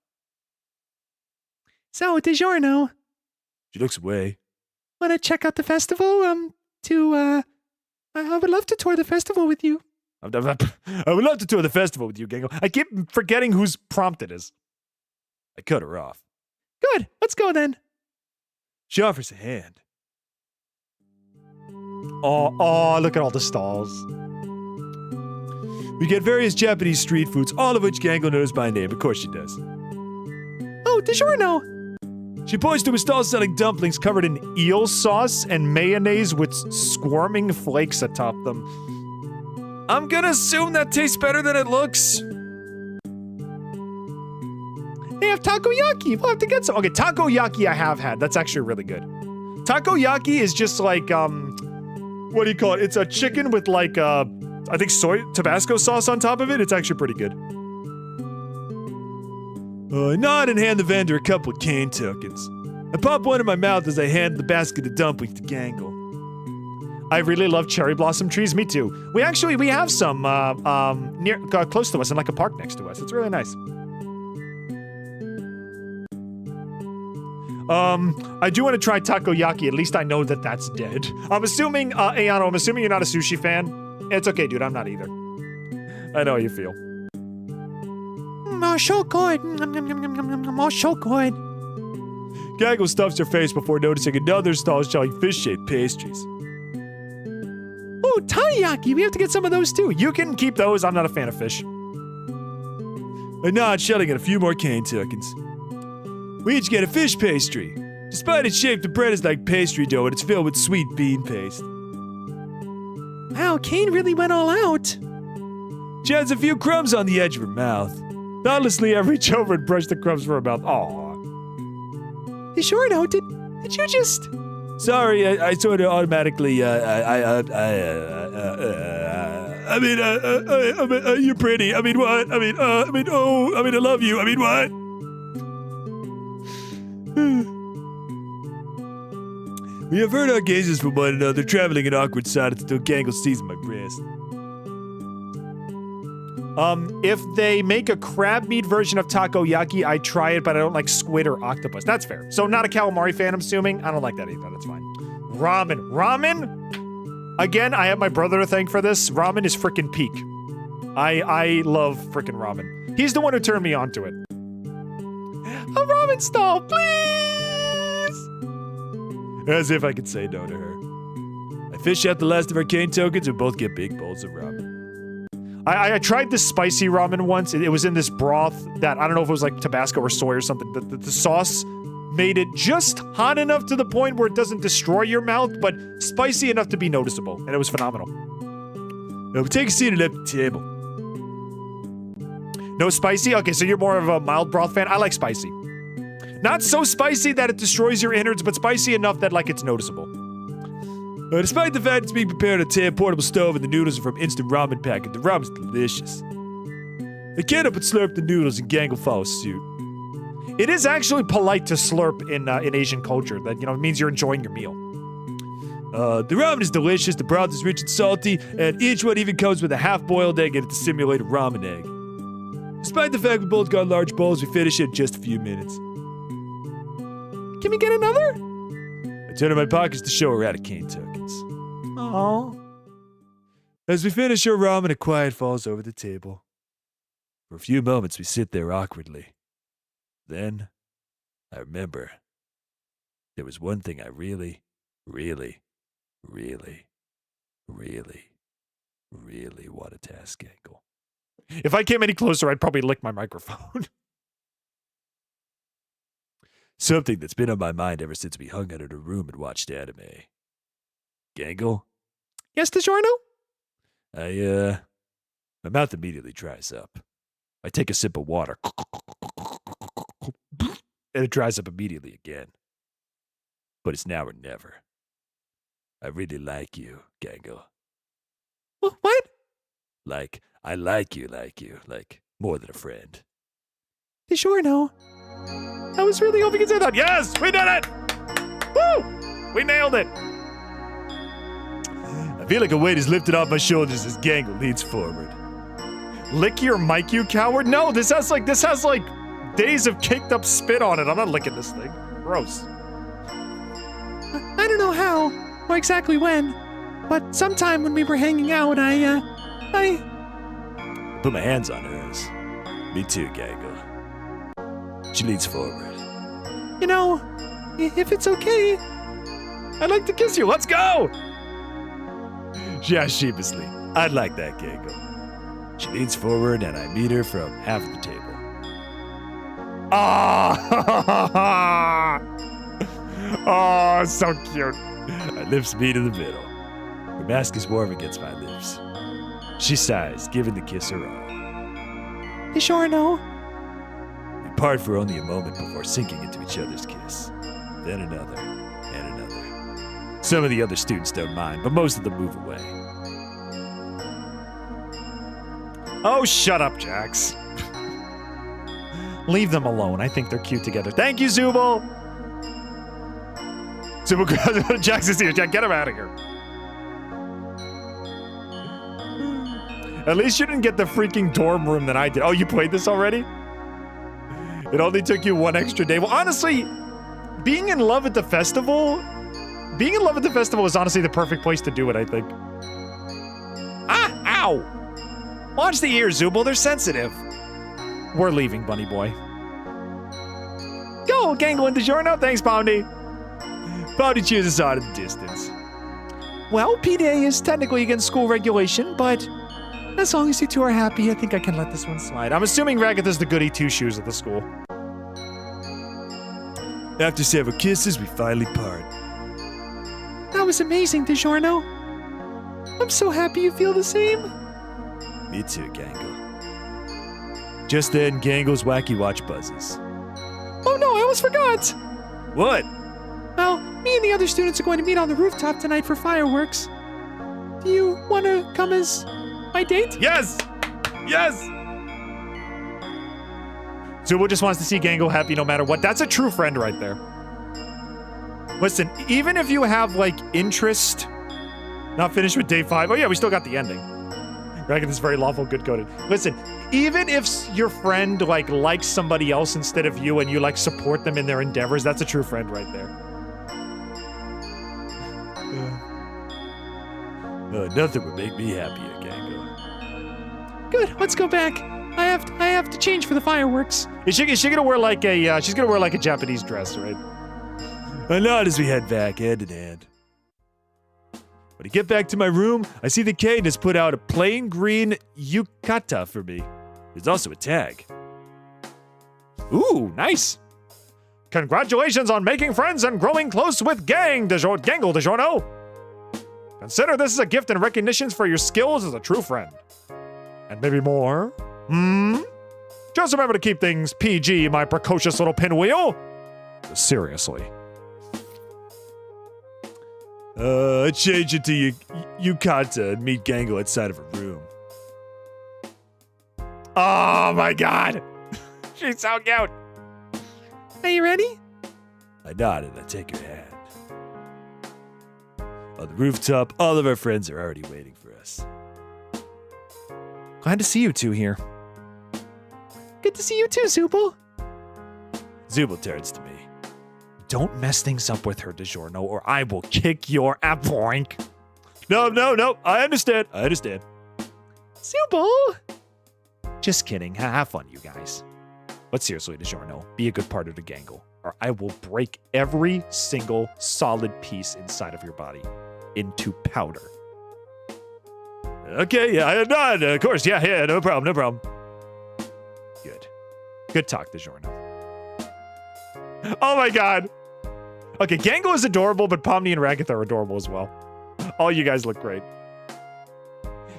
L: So, DiGiorno.
J: She looks away.
L: Want to check out the festival? I would love to tour the festival with you.
A: I would love to tour the festival with you, Gangle. I keep forgetting whose prompt it is.
J: I cut her off.
L: Good. Let's go then.
J: She offers a hand.
A: Oh, look at all the stalls.
J: We get various Japanese street foods, all of which Gangle knows by name. Of course she does.
L: Oh, DiGiorno.
J: She points to a stall selling dumplings covered in
A: eel sauce and mayonnaise with squirming flakes atop them.
J: I'm gonna assume that tastes better than it looks.
A: They have takoyaki. We'll have to get some. Okay, takoyaki I have had. That's actually really good. Takoyaki is just like, what do you call it? It's a chicken with like, I think Tabasco sauce on top of it. It's actually pretty good.
J: I nod and hand the vendor a couple of Caine tokens. I pop one in my mouth as I hand the basket of dumplings to Gangle.
A: I really love cherry blossom trees. Me too. We have some near close to us in like a park next to us. It's really nice. I do want to try takoyaki. At least I know that that's dead. I'm assuming, Ayano, I'm assuming you're not a sushi fan. It's okay, dude. I'm not either. I know how you feel.
L: Oh, so good. Oh, so good.
J: Gangle stuffs her face before noticing another stall selling fish-shaped pastries.
L: Oh, taiyaki. We have to get some of those too.
A: You can keep those. I'm not a fan of fish.
J: I nod, shelling at a few more Caine tokens. We each get a fish pastry. Despite its shape, the bread is like pastry dough and it's filled with sweet bean paste.
L: Wow, Caine really went all out.
J: She has a few crumbs on the edge of her mouth.
A: Thoughtlessly, I reach over and brush the crumbs from her mouth. Aww.
L: DiGiorno, did you just...
J: Sorry, I sort of automatically, you're pretty. I mean, what? I love you. I mean, what? We avert our gazes from one another, traveling in awkward silence until Gangle sees my breast.
A: If they make a crab meat version of takoyaki, I try it, but I don't like squid or octopus. That's fair. So not a calamari fan, I'm assuming. I don't like that either. That's fine. Ramen. Again, I have my brother to thank for this. Ramen is frickin' peak. I love frickin' ramen. He's the one who turned me on to it.
L: A ramen stall, please!
J: As if I could say no to her. I fish out the last of our Caine tokens and both get big bowls of ramen.
A: I tried this spicy ramen once. It was in this broth that, I don't know if it was like Tabasco or soy or something. The sauce made it just hot enough to the point where it doesn't destroy your mouth, but spicy enough to be noticeable. And it was phenomenal.
J: Now we take a seat at the table.
A: No spicy? Okay, so you're more of a mild broth fan? I like spicy. Not so spicy that it destroys your innards, but spicy enough that, like, it's noticeable.
J: Despite the fact it's being prepared on a tan portable stove and the noodles are from instant ramen packet, the ramen's delicious. I can't help but slurp the noodles and Gangle follows suit.
A: It is actually polite to slurp in Asian culture. That, it means you're enjoying your meal.
J: The ramen is delicious, the broth is rich and salty, and each one even comes with a half-boiled egg in it to simulate a ramen egg. Despite the fact we both got large bowls, we finish it in just a few minutes.
L: Can we get another?
J: I turn to my pockets to show her out of Caine tokens.
L: Oh.
J: As we finish our ramen, a quiet falls over the table. For a few moments, we sit there awkwardly. Then, I remember, there was one thing I really wanted to ask Gangle.
A: If I came any closer, I'd probably lick my microphone.
J: Something that's been on my mind ever since we hung out in a room and watched anime. Gangle?
L: Yes, DiGiorno?
J: My mouth immediately dries up. I take a sip of water. And it dries up immediately again. But it's now or never. I really like you, Gangle.
L: What?
J: I like you, like more than a friend.
L: DiGiorno. I was really hoping you'd say that.
A: Yes, we did it! Woo! We nailed it!
J: I feel like a weight is lifted off my shoulders as Gangle leans forward.
A: Lick your mic, you coward? No, this has like days of caked up spit on it. I'm not licking this thing. Gross.
L: I don't know how or exactly when, but sometime when we were hanging out, I
J: put my hands on hers. Me too, Gangle. She leans forward.
L: If it's okay,
A: I'd like to kiss you. Let's go!
J: Yeah, sheepishly. I'd like that, Gangle. She leans forward and I meet her from half of the table.
A: Oh, so cute.
J: Our lips meet in the middle. Her mask is warm against my lips. She sighs, giving the kiss her all.
L: DiGiorno.
J: We part for only a moment before sinking into each other's kiss. Then another, and another. Some of the other students don't mind, but most of them move away.
A: Oh, shut up, Jax. Leave them alone. I think they're cute together. Thank you, Zooble. Zooble, Jax is here. Jack, get him out of here. At least you didn't get the freaking dorm room that I did. Oh, you played this already? It only took you one extra day. Well, honestly, being in love at the festival is honestly the perfect place to do it, I think. Ah, ow. Watch the ears, Zooble. They're sensitive. We're leaving, bunny boy. Go, Gangle and DiGiorno. Thanks, Pomni.
J: Pomni cheers us on in the distance.
L: Well, PDA is technically against school regulation, but as long as you two are happy, I think I can let this one slide.
A: I'm assuming Ragatha's the goody two-shoes at the school.
J: After several kisses, we finally part.
L: That was amazing, DiGiorno. I'm so happy you feel the same.
J: Me too, Gangle. Just then, Gangle's wacky watch buzzes.
L: Oh no, I almost forgot!
J: What?
L: Well, me and the other students are going to meet on the rooftop tonight for fireworks. Do you want to come as my date?
A: Yes! Yes! Zooble just wants to see Gangle happy no matter what. That's a true friend right there. Listen, even if you have, interest, not finished with day 5. Oh yeah, we still got the ending. Ragatha's very lawful, good-coded. Listen, even if your friend, likes somebody else instead of you and you, support them in their endeavors, that's a true friend right there.
J: Nothing would make me happier, Gangle.
L: Good, let's go back. I have to change for the fireworks.
A: Is she gonna wear she's gonna wear a Japanese dress, right?
J: I nod as we head back, hand in hand. When I get back to my room, I see that Caine has put out a plain green yukata for me. There's also a tag.
A: Ooh, nice. Congratulations on making friends and growing close with Gangle DiGiorno. Consider this as a gift and recognition for your skills as a true friend. And maybe more. Just remember to keep things PG, my precocious little pinwheel. Seriously.
J: I change it to yukata and meet Gangle outside of her room.
A: Oh my god. She's so cute.
L: Are you ready?
J: I nod and I take her hand. On the rooftop, all of our friends are already waiting for us.
A: Glad to see you two here.
L: Good to see you too, Zooble.
J: Zooble turns to me.
A: Don't mess things up with her, DiGiorno, or I will kick your boink.
J: No. I understand.
L: Zooble!
A: Just kidding. Have fun, you guys. But seriously, DiGiorno, be a good partner to Gangle, or I will break every single solid piece inside of your body into powder.
J: Okay, yeah, I nod. Of course, yeah, no problem.
A: Good talk, DiGiorno. Oh my god. Okay, Gangle is adorable, but Pomni and Ragatha are adorable as well. All you guys look great.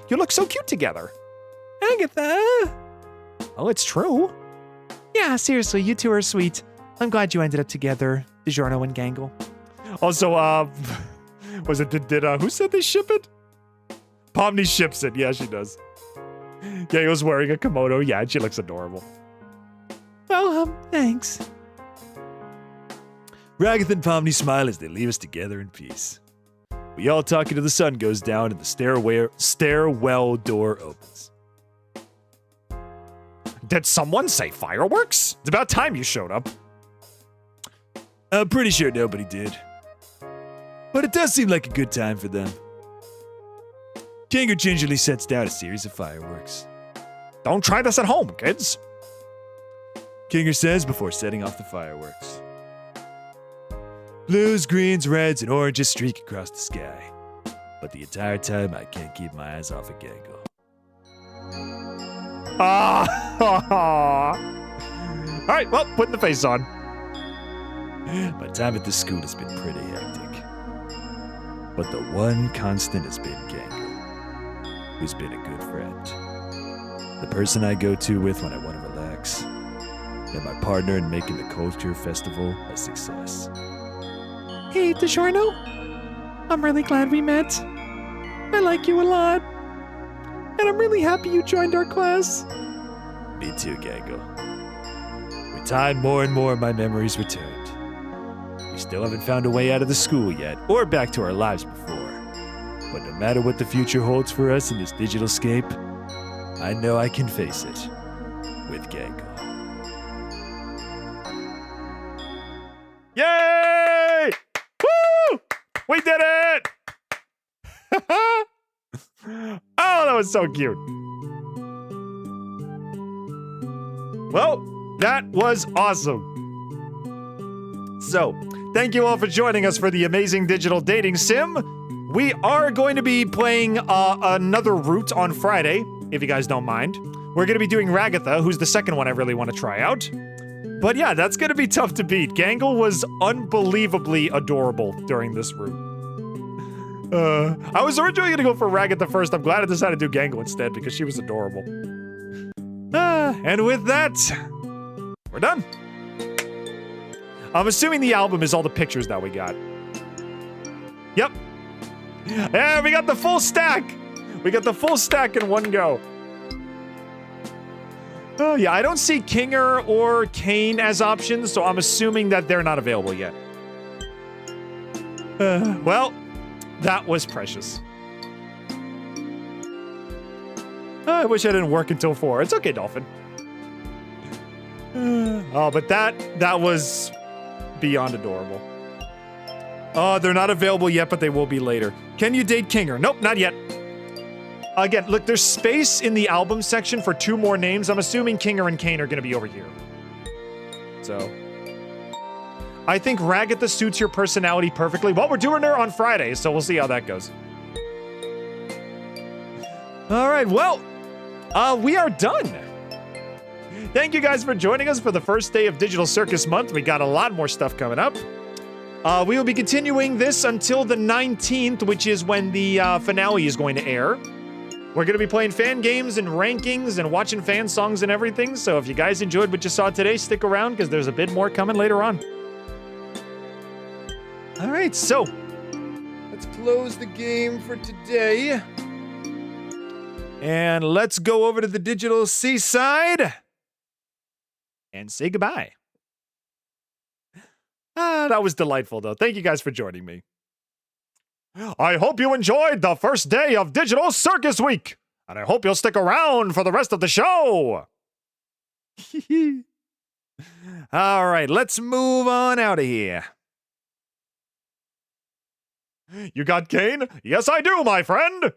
A: You look so cute together.
L: Agatha!
A: Oh, it's true.
L: Yeah, seriously, you two are sweet. I'm glad you ended up together, DiGiorno and Gangle.
A: Also, was it, who said they ship it? Pomni ships it. Yeah, she does. Gangle's wearing a kimono. Yeah, and she looks adorable.
L: Well, thanks.
J: Ragatha and Pomni smile as they leave us together in peace. We all talk until the sun goes down and the stairwell door opens.
A: Did someone say fireworks? It's about time you showed up.
J: I'm pretty sure nobody did. But it does seem like a good time for them. Kinger gingerly sets down a series of fireworks.
A: Don't try this at home, kids.
J: Kinger says before setting off the fireworks. Blues, greens, reds, and oranges streak across the sky. But the entire time, I can't keep my eyes off of Gangle.
A: Alright, well, putting the face on.
J: My time at this school has been pretty hectic. But the one constant has been Gangle, who's been a good friend. The person I go to with when I want to relax, and my partner in making the culture festival a success.
L: Hey, DiGiorno. I'm really glad we met. I like you a lot. And I'm really happy you joined our class.
J: Me too, Gangle. With time, more and more of my memories returned. We still haven't found a way out of the school yet, or back to our lives before. But no matter what the future holds for us in this digital scape, I know I can face it with Gangle.
A: Yay! Woo! We did it! Oh, that was so cute. Well, that was awesome. So, thank you all for joining us for the Amazing Digital Dating Sim. We are going to be playing another route on Friday, if you guys don't mind. We're going to be doing Ragatha, who's the second one I really want to try out. But yeah, that's going to be tough to beat. Gangle was unbelievably adorable during this route. I was originally going to go for Ragatha first. I'm glad I decided to do Gangle instead because she was adorable. And with that, we're done. I'm assuming the album is all the pictures that we got. Yep. And we got the full stack. We got the full stack in one go. Oh, yeah, I don't see Kinger or Caine as options, so I'm assuming that they're not available yet. Well, that was precious. I wish I didn't work until 4. It's okay, Dolphin. Oh, but that was beyond adorable. Oh, they're not available yet, but they will be later. Can you date Kinger? Nope, not yet. Again, look, there's space in the album section for 2 more names. I'm assuming Kinger and Caine are going to be over here. So, I think Ragatha suits your personality perfectly. Well, we're doing her on Friday, so we'll see how that goes. All right, well, we are done. Thank you guys for joining us for the first day of Digital Circus Month. We got a lot more stuff coming up. We will be continuing this until the 19th, which is when the finale is going to air. We're going to be playing fan games and rankings and watching fan songs and everything. So if you guys enjoyed what you saw today, stick around because there's a bit more coming later on. All right, so let's close the game for today. And let's go over to the digital seaside and say goodbye. That was delightful, though. Thank you guys for joining me. I hope you enjoyed the first day of Digital Circus Week, and I hope you'll stick around for the rest of the show. All right, let's move on out of here. You got Caine? Yes, I do, my friend.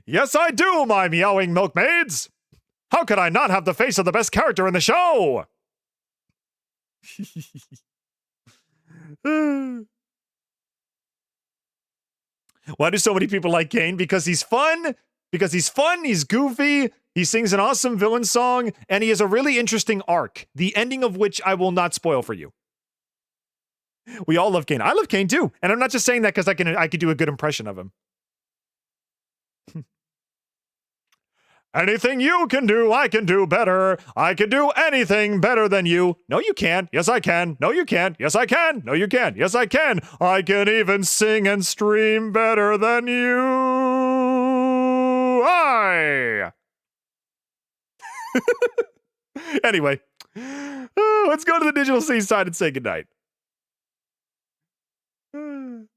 A: Yes, I do, my meowing milkmaids. How could I not have the face of the best character in the show? Why do so many people like Caine? Because he's fun, he's goofy, he sings an awesome villain song, and he has a really interesting arc, the ending of which I will not spoil for you. We all love Caine. I love Caine too, and I'm not just saying that because I could do a good impression of him. Anything you can do, I can do better. I can do anything better than you. No, you can't. Yes, I can. No, you can't. Yes, I can. No, you can't. Yes, I can. I can even sing and stream better than you. Anyway, let's go to the digital seaside and say goodnight. You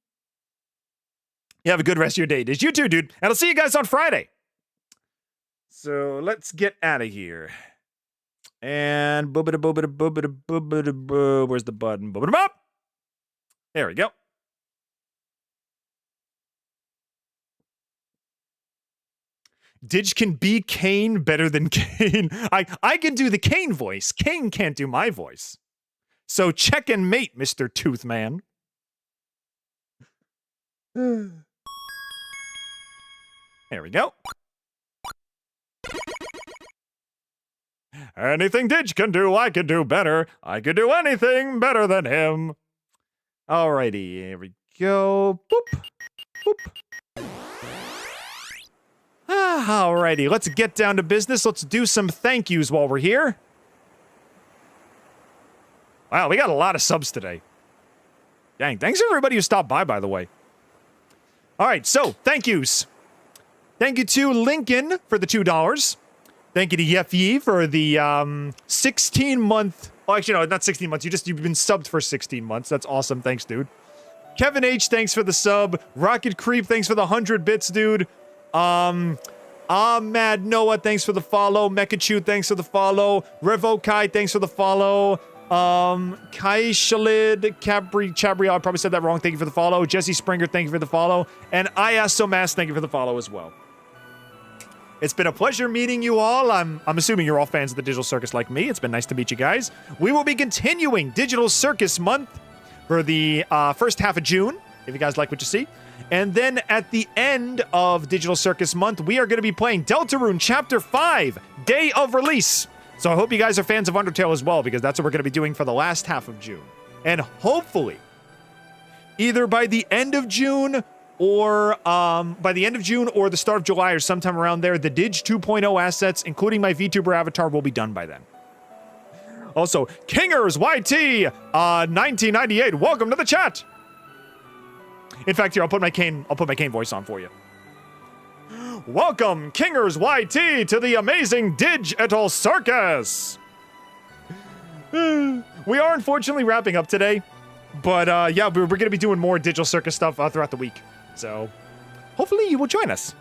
A: have a good rest of your day, Didge. You too, dude. And I'll see you guys on Friday. So let's get out of here. And where's the button? There we go. Didge can be Caine better than Caine. I can do the Caine voice. Caine can't do my voice. So check and mate, Mr. Toothman. There we go. Anything Didge can do, I can do better. I can do anything better than him. Alrighty, here we go. Boop. Boop. Alrighty, let's get down to business. Let's do some thank yous while we're here. Wow, we got a lot of subs today. Dang, thanks to everybody who stopped by the way. Alright, so, thank yous. Thank you to Lincoln for the $2. Thank you to Yefyi for the 16-month... Oh, actually, no, not 16 months. You've been subbed for 16 months. That's awesome. Thanks, dude. Kevin H, thanks for the sub. Rocket Creep, thanks for the 100 bits, dude. Mad Noah, thanks for the follow. Mekachu, thanks for the follow. Revokai, thanks for the follow. Kai Shalid, Chabri, I probably said that wrong. Thank you for the follow. Jesse Springer, thank you for the follow. And Iasomas, thank you for the follow as well. It's been a pleasure meeting you all. I'm assuming you're all fans of the Digital Circus like me. It's been nice to meet you guys. We will be continuing Digital Circus Month for the first half of June, if you guys like what you see. And then at the end of Digital Circus Month, we are going to be playing Deltarune Chapter 5, Day of Release. So I hope you guys are fans of Undertale as well, because that's what we're going to be doing for the last half of June. And hopefully, either by the end of June or the start of July or sometime around there, the Didge 2.0 assets, including my VTuber avatar, will be done by then. Also, Kingers YT 1998, welcome to the chat. In fact, here I'll put my Caine voice on for you. Welcome, Kingers YT, to the Amazing Digital Circus. We are unfortunately wrapping up today, but yeah, we're going to be doing more Digital Circus stuff throughout the week. So, hopefully you will join us.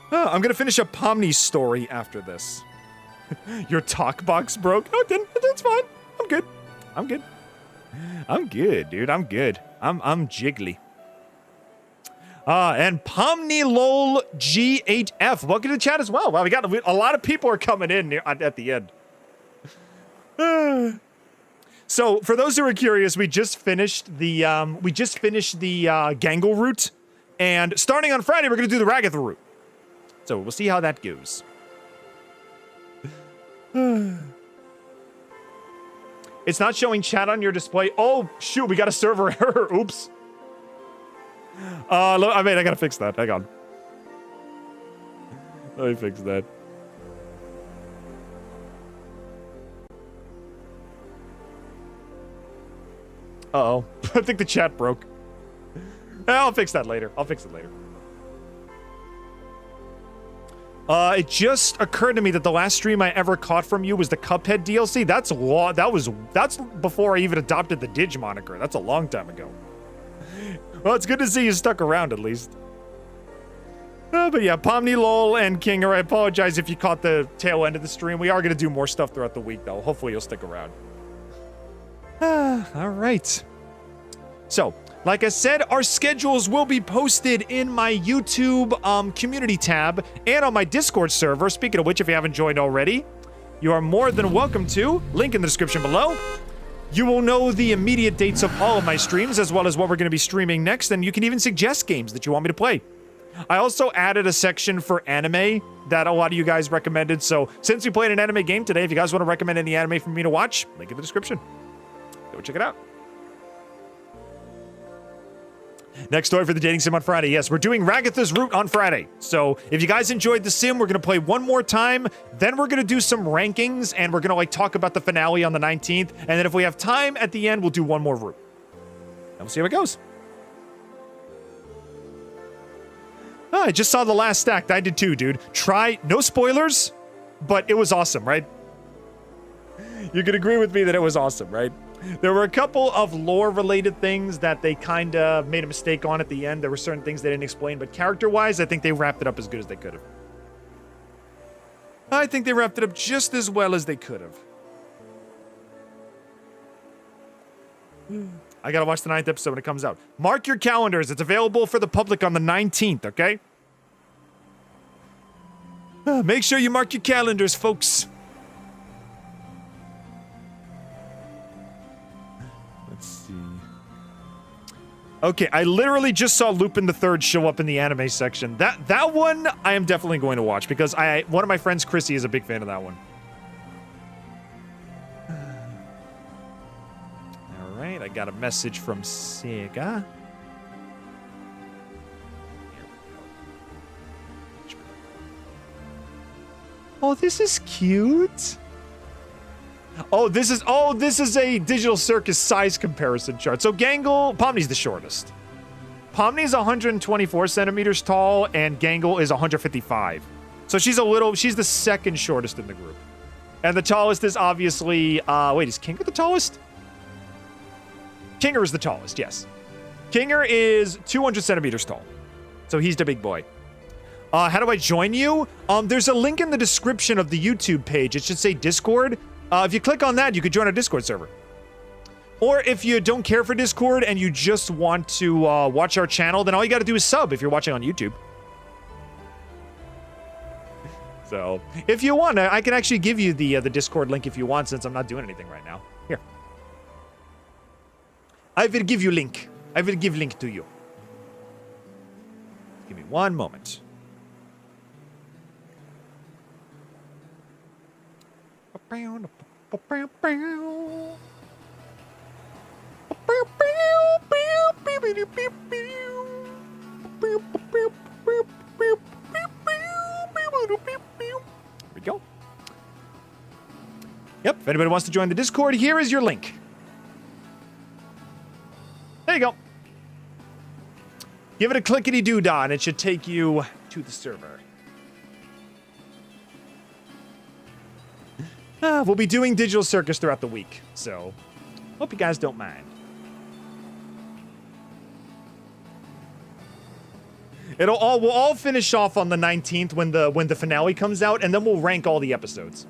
A: I'm going to finish up Pomni's story after this. Your talk box broke? No, it didn't. It's fine. I'm good. I'm good, dude. I'm good. I'm jiggly. And Pomni lol G8F. Welcome to the chat as well. Wow, we got a lot of people are coming in at the end. So, for those who are curious, we just finished the Gangle route, and starting on Friday, we're gonna do the Ragatha route. So we'll see how that goes. It's not showing chat on your display. Oh shoot, we got a server error. Oops. I gotta fix that. Hang on. Let me fix that. Uh-oh. I think the chat broke. I'll fix that later. I'll fix it later. It just occurred to me that the last stream I ever caught from you was the Cuphead DLC. That's before I even adopted the Didge moniker. That's a long time ago. Well, it's good to see you stuck around at least. But yeah, Pomni, Lol, and Kinger, I apologize if you caught the tail end of the stream. We are going to do more stuff throughout the week, though. Hopefully you'll stick around. All right. So, like I said, our schedules will be posted in my YouTube community tab and on my Discord server. Speaking of which, if you haven't joined already, you are more than welcome to. Link in the description below. You will know the immediate dates of all of my streams, as well as what we're going to be streaming next, and you can even suggest games that you want me to play. I also added a section for anime that a lot of you guys recommended, so since we played an anime game today, if you guys want to recommend any anime for me to watch, link in the description. Go check it out. Next story for the dating sim on Friday. Yes, we're doing Ragatha's route on Friday. So if you guys enjoyed the sim, we're going to play one more time. Then we're going to do some rankings, and we're going to talk about the finale on the 19th. And then if we have time at the end, we'll do one more route. And we'll see how it goes. Oh, I just saw the last stack. I did too, dude. No spoilers, but it was awesome, right? You can agree with me that it was awesome, right? There were a couple of lore-related things that they kind of made a mistake on at the end. There were certain things they didn't explain, but character-wise, I think they wrapped it up as good as they could have. I think they wrapped it up just as well as they could have. I gotta watch the 9th episode when it comes out. Mark your calendars. It's available for the public on the 19th, okay? Make sure you mark your calendars, folks. Let's see. Okay, I literally just saw Lupin the Third show up in the anime section. That one I am definitely going to watch because one of my friends, Chrissy, is a big fan of that one. All right, I got a message from Sega. Oh, this is cute. Oh, this is a Digital Circus size comparison chart. So Gangle, Pomni's the shortest. Pomni's 124 centimeters tall, and Gangle is 155. So she's the second shortest in the group. And the tallest is obviously, wait, is Kinger the tallest? Kinger is the tallest, yes. Kinger is 200 centimeters tall. So he's the big boy. How do I join you? There's a link in the description of the YouTube page. It should say Discord. If you click on that, you could join our Discord server. Or if you don't care for Discord and you just want to watch our channel, then all you got to do is sub if you're watching on YouTube. So, if you want, I can actually give you the Discord link if you want, since I'm not doing anything right now. Here. I will give you link. I will give link to you. Give me one moment. Here we go. Yep, if anybody wants to join the Discord, here is your link. There you go. Give it a clickety-doo-dah, and it should take you to the server. We'll be doing Digital Circus throughout the week, so hope you guys don't mind. We'll all finish off on the 19th when the finale comes out, and then we'll rank all the episodes.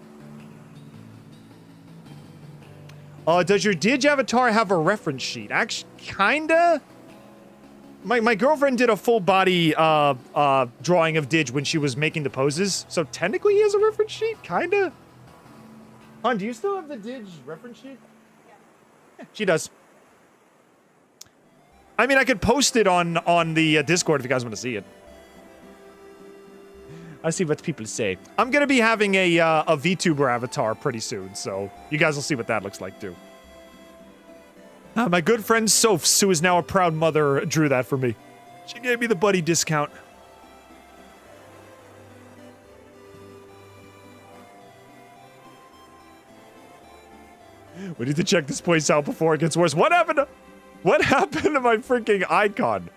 A: Does your Didge avatar have a reference sheet? Actually, kinda. My girlfriend did a full body drawing of Didge when she was making the poses, so technically he has a reference sheet, kinda. Hon, do you still have the Didge reference sheet? Yeah, she does. I mean, I could post it on the Discord if you guys want to see it. I see what people say. I'm gonna be having a VTuber avatar pretty soon, so you guys will see what that looks like too. My good friend Sophs, who is now a proud mother, drew that for me. She gave me the buddy discount. We need to check this place out before it gets worse. What happened to my freaking icon?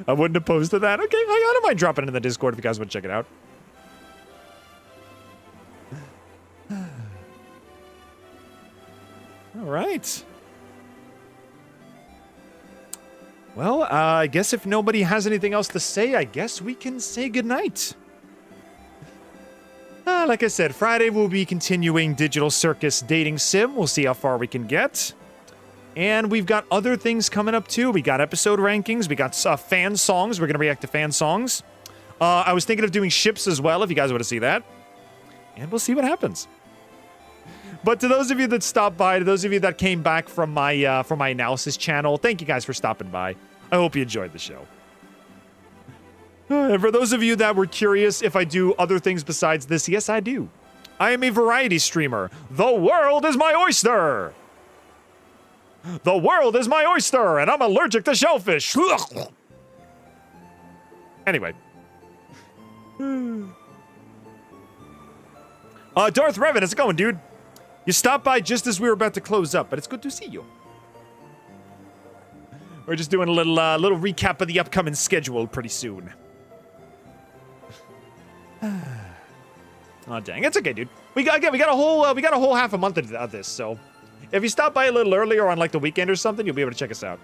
A: I wouldn't have posted that. Okay, I don't mind dropping it in the Discord if you guys want to check it out. All right. Well, I guess if nobody has anything else to say, I guess we can say goodnight. Like I said, Friday we'll be continuing Digital Circus Dating Sim. We'll see how far we can get. And we've got other things coming up too. We got episode rankings. We got fan songs. We're going to react to fan songs. I was thinking of doing ships as well, if you guys want to see that. And we'll see what happens. But to those of you that stopped by, to those of you that came back from my analysis channel, thank you guys for stopping by. I hope you enjoyed the show. And for those of you that were curious if I do other things besides this, yes, I do. I am a variety streamer. The world is my oyster! The world is my oyster, and I'm allergic to shellfish. Anyway. Darth Revan, how's it going, dude? You stopped by just as we were about to close up, but it's good to see you. We're just doing a little recap of the upcoming schedule pretty soon. Oh dang, it's okay, dude. We got a whole half a month of this, so if you stop by a little earlier on like the weekend or something, you'll be able to check us out.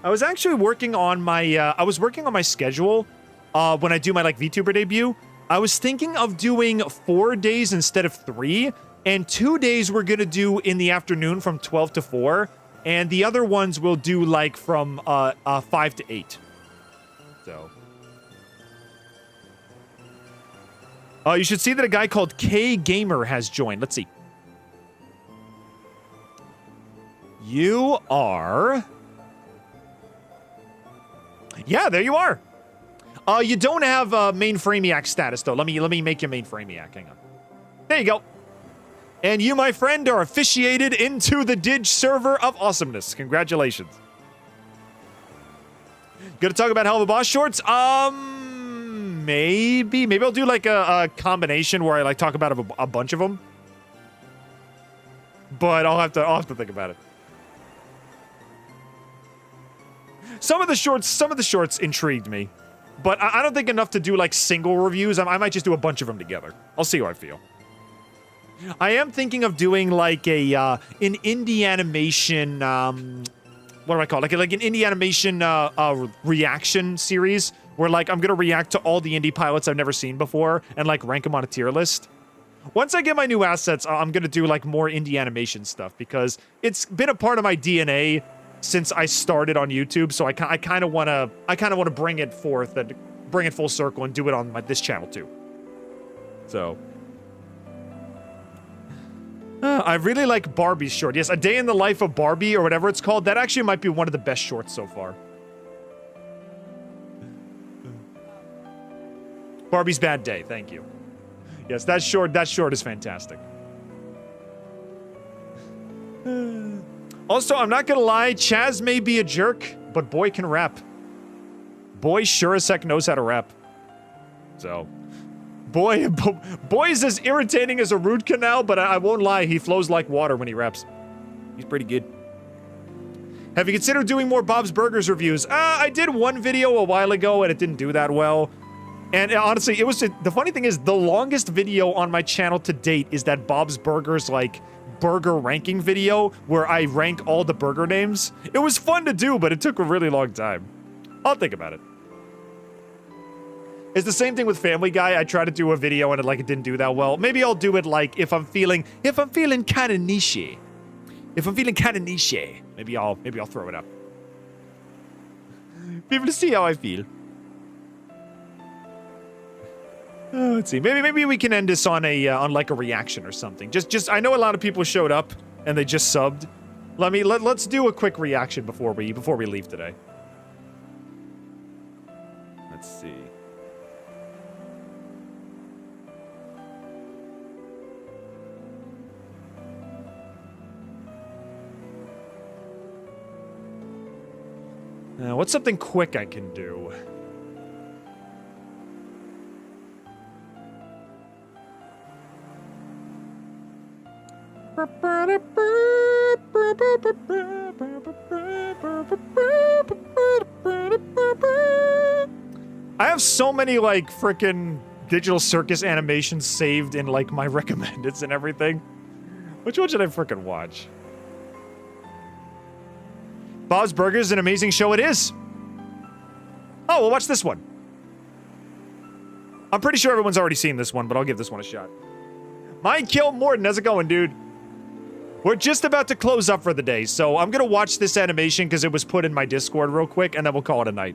A: I was actually working on my schedule when I do my like VTuber debut. I was thinking of doing 4 days instead of 3, and 2 days we're gonna do in the afternoon from 12 to 4, and the other ones we'll do like from 5 to 8. So. You should see that a guy called K Gamer has joined. Let's see. You are... Yeah, there you are. You don't have Mainframiac status, though. Let me make you Mainframiac. Hang on. There you go. And you, my friend, are officiated into the Didge server of awesomeness. Congratulations. Gonna talk about Hell of a Boss shorts? Maybe I'll do like a combination where I like talk about a bunch of them. But I'll have to think about it. Some of the shorts intrigued me, but I don't think enough to do like single reviews. I might just do a bunch of them together. I'll see how I feel. I am thinking of doing like an indie animation. What do I call it? Like an indie animation reaction series where like I'm gonna react to all the indie pilots I've never seen before and like rank them on a tier list. Once I get my new assets, I'm gonna do like more indie animation stuff because it's been a part of my DNA since I started on YouTube. So I kind of wanna bring it forth and bring it full circle and do it on this channel too. So. I really like Barbie's short. Yes, A Day in the Life of Barbie or whatever it's called. That actually might be one of the best shorts so far. Barbie's Bad Day, thank you. Yes, that short is fantastic. Also, I'm not gonna lie, Chaz may be a jerk, but boy can rap. Boy sure as heck knows how to rap. So, boy is as irritating as a root canal, but I won't lie, he flows like water when he raps. He's pretty good. Have you considered doing more Bob's Burgers reviews? I did one video a while ago and it didn't do that well. And honestly, the funny thing is the longest video on my channel to date is that Bob's Burgers like burger ranking video where I rank all the burger names. It was fun to do, but it took a really long time. I'll think about it. It's the same thing with Family Guy. I tried to do a video and it didn't do that well. Maybe I'll do it like if I'm feeling kind of niche. If I'm feeling kind of niche, maybe I'll throw it up. People to see how I feel. Let's see. Maybe we can end this on a on like a reaction or something. Just I know a lot of people showed up and they just subbed. Let's do a quick reaction before we leave today. Let's see. Now, what's something quick I can do? I have so many, like, frickin' Digital Circus animations saved in, like, my recommendeds and everything. Which one should I frickin' watch? Bob's Burgers, an amazing show it is. Oh, we'll watch this one. I'm pretty sure everyone's already seen this one, but I'll give this one a shot. Mind Kill Morton, how's it going, dude? We're just about to close up for the day, so I'm gonna watch this animation because it was put in my Discord real quick, and then we'll call it a night.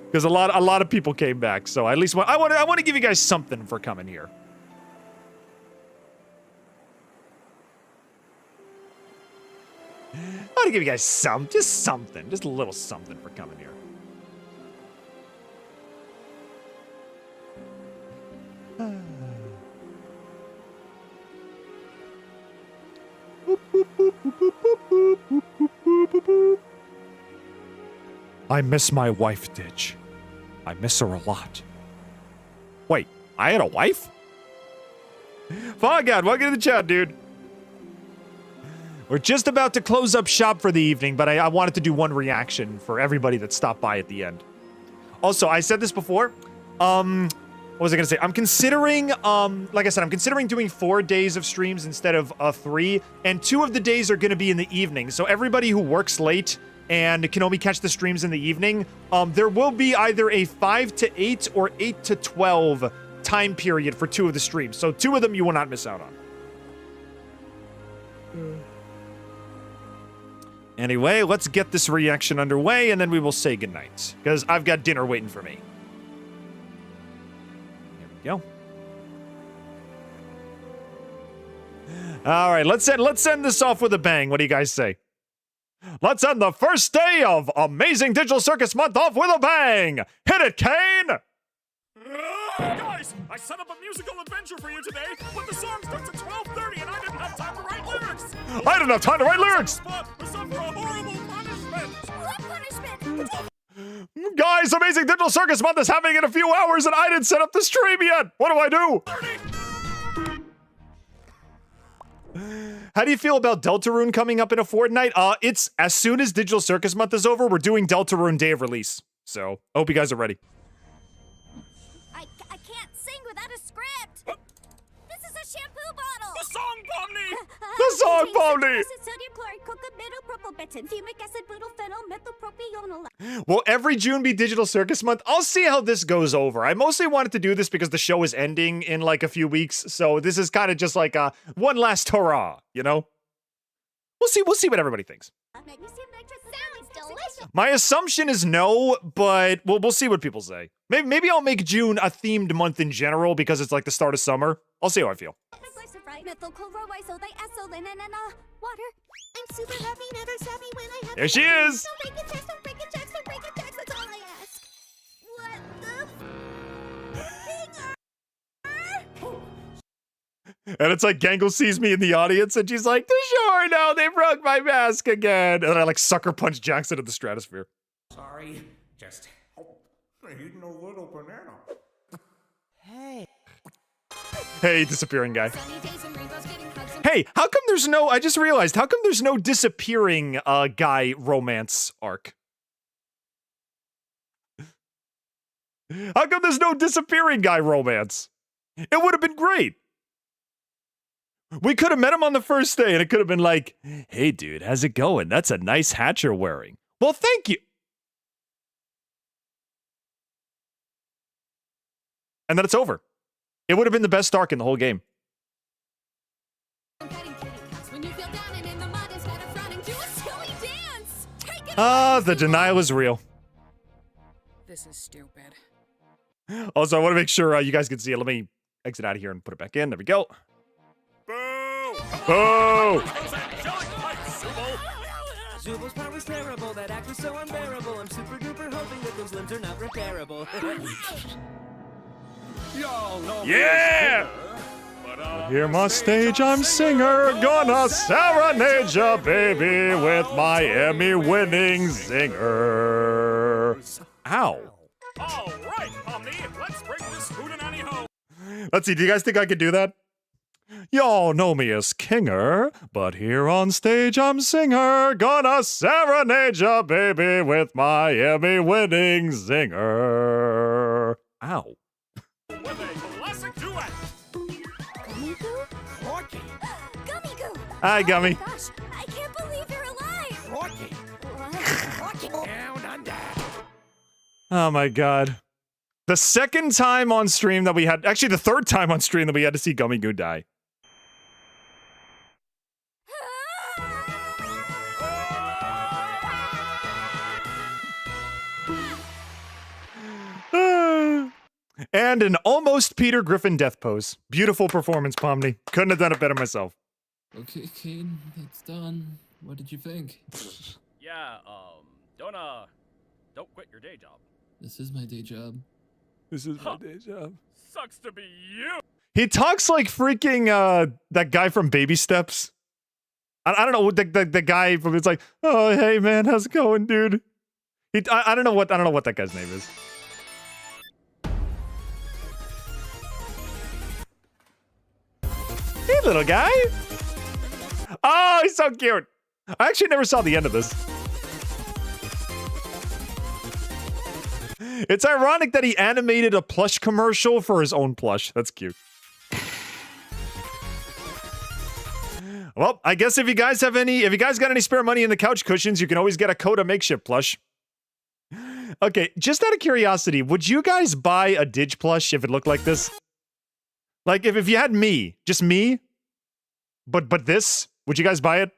A: Because a lot of people came back, so at least I want to give you guys something for coming here. I want to give you guys just something, just a little something for coming here. I miss my wife, Didge. I miss her a lot. Wait, I had a wife? Fogad, welcome to the chat, dude. We're just about to close up shop for the evening, but I wanted to do one reaction for everybody that stopped by at the end. Also, I said this before. What was I gonna say? I'm considering, like I said, I'm considering doing 4 days of streams instead of 3, and 2 of the days are gonna be in the evening. So everybody who works late and can only catch the streams in the evening, there will be either a 5 to 8 or 8 to 12 time period for 2 of the streams. So 2 of them you will not miss out on. Anyway, let's get this reaction underway, and then we will say goodnight, because I've got dinner waiting for me. There we go. All right, let's end this off with a bang. What do you guys say? Let's end the first day of Amazing Digital Circus Month off with a bang! Hit it, Caine!
B: Guys, I set up a musical adventure for you today, but the song starts at 12:30 and I didn't have time to write lyrics!
A: I didn't have time to write lyrics!
B: Suffer a horrible punishment!
C: What punishment?
A: Guys, Amazing Digital Circus Month is happening in a few hours and I didn't set up the stream yet! What do I do? How do you feel about Deltarune coming up in a fortnight? It's as soon as Digital Circus Month is over, we're doing Deltarune Day of Release. So, I hope you guys are ready.
C: I can't sing without a script. This is a shampoo bottle.
B: The song, Pomni!
A: The song, Pomni! Will every June be Digital Circus Month? I'll see how this goes over. I mostly wanted to do this because the show is ending in like a few weeks, so this is kind of just like a one last hurrah, you know? We'll see what everybody thinks.
C: Sounds delicious.
A: My assumption is no, but we'll see what people say. Maybe I'll make June a themed month in general because it's like the start of summer. I'll see how I feel.
C: Water. I'm super happy, never savvy when I have.
A: There she is.
C: Don't break it, Jax, don't break it, Jax, don't break it, Jax. That's all I ask. What the?
A: And it's like Gangle sees me in the audience and she's like, sure, no, they broke my mask again. And then I like sucker punch Jackson in the stratosphere.
E: Sorry, just eating a little banana.
A: Hey, disappearing guy. Hey, how come there's no, I just realized, how come there's no disappearing guy romance arc? How come there's no disappearing guy romance? It would have been great. We could have met him on the first day and it could have been like, hey dude, how's it going? That's a nice hat you're wearing. Well, thank you. And then it's over. It would have been the best arc in the whole game. The denial is real.
M: This is stupid.
A: Also, I want to make sure you guys can see it. Let me exit out of here and put it back in. There we go.
B: Boo!
A: Boo!
M: Zooble's power was terrible, that act was so unbearable. I'm super duper hoping that those limbs are not repairable.
B: Y'all know
A: Yeah! Here on stage, I'm singer, gonna serenade ya, baby, with my Emmy-winning zinger. Ow.
B: All right, Pomni, let's bring this hootenanny home.
A: Let's see, do you guys think I could do that? Y'all know me as Kinger, but here on stage I'm singer, gonna serenade ya, baby, with my Emmy-winning zinger. Ow.
B: With a classic duet.
C: Gummy Goo?
M: Rocky!
C: Gummy Goo!
A: Hi, Gummy.
C: Oh my gosh, I can't believe you're alive!
M: Rocky!
C: What?
M: Rocky! Down under!
A: Oh my god. The second time on stream that we had, actually the third time on stream that we had to see Gummy Goo die. And an almost Peter Griffin death pose. Beautiful performance, Pomni. Couldn't have done it better myself.
N: Okay, Caine, it's done. What did you think?
B: Yeah, don't quit your day job.
N: This is my day job.
A: This is my day job.
B: Sucks to be you.
A: He talks like freaking that guy from Baby Steps. I don't know, the guy from, it's like, oh hey man, how's it going, dude? I don't know what that guy's name is. Hey little guy. Oh, he's so cute. I actually never saw the end of this. It's ironic that he animated a plush commercial for his own plush. That's cute. Well, I guess if you guys got any spare money in the couch cushions, you can always get a Coda makeshift plush. Okay, just out of curiosity, would you guys buy a Didge plush if it looked like this? Like, if you had me, just me, but this, would you guys buy it?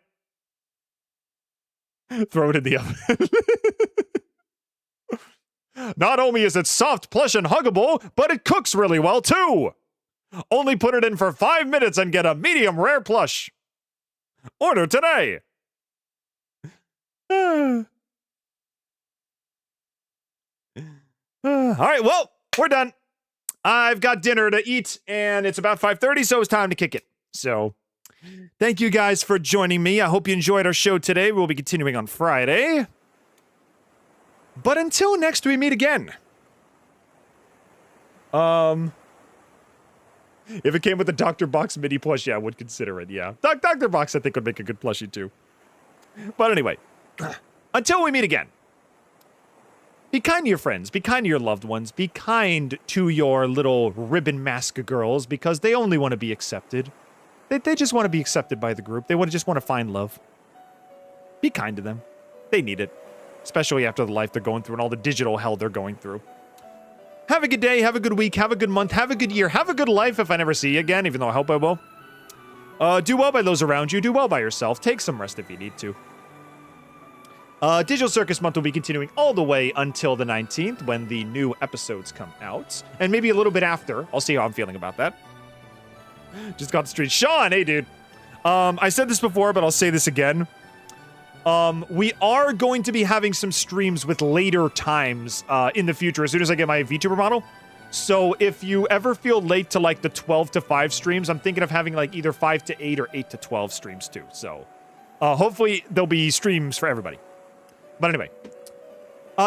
A: Throw it in the oven. Not only is it soft, plush, and huggable, but it cooks really well, too! Only put it in for 5 minutes and get a medium rare plush. Order today! Alright, well, we're done. I've got dinner to eat, and it's about 5:30, so it's time to kick it. So, thank you guys for joining me. I hope you enjoyed our show today. We'll be continuing on Friday. But until next we meet again. If it came with the Dr. Box mini plush, yeah, I would consider it, yeah. Dr. Box, I think, would make a good plushie, too. But anyway, until we meet again. Be kind to your friends, be kind to your loved ones, be kind to your little ribbon mask girls, because they only want to be accepted. They just want to be accepted by the group. They just want to find love. Be kind to them. They need it. Especially after the life they're going through and all the digital hell they're going through. Have a good day, have a good week, have a good month, have a good year, have a good life if I never see you again, even though I hope I will. Do well by those around you, do well by yourself, take some rest if you need to. Digital Circus Month will be continuing all the way until the 19th when the new episodes come out. And maybe a little bit after. I'll see how I'm feeling about that. Just got the street. Sean, hey dude. I said this before, but I'll say this again. We are going to be having some streams with later times in the future as soon as I get my VTuber model. So if you ever feel late to like the 12 to 5 streams, I'm thinking of having like either 5 to 8 or 8 to 12 streams too. So hopefully there'll be streams for everybody. But anyway,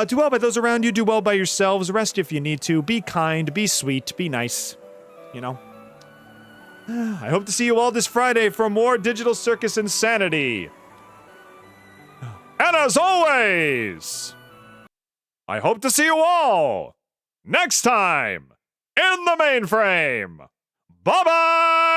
A: do well by those around you, do well by yourselves, rest if you need to, be kind, be sweet, be nice, you know. I hope to see you all this Friday for more Digital Circus insanity. And as always, I hope to see you all next time in the mainframe. Bye-bye!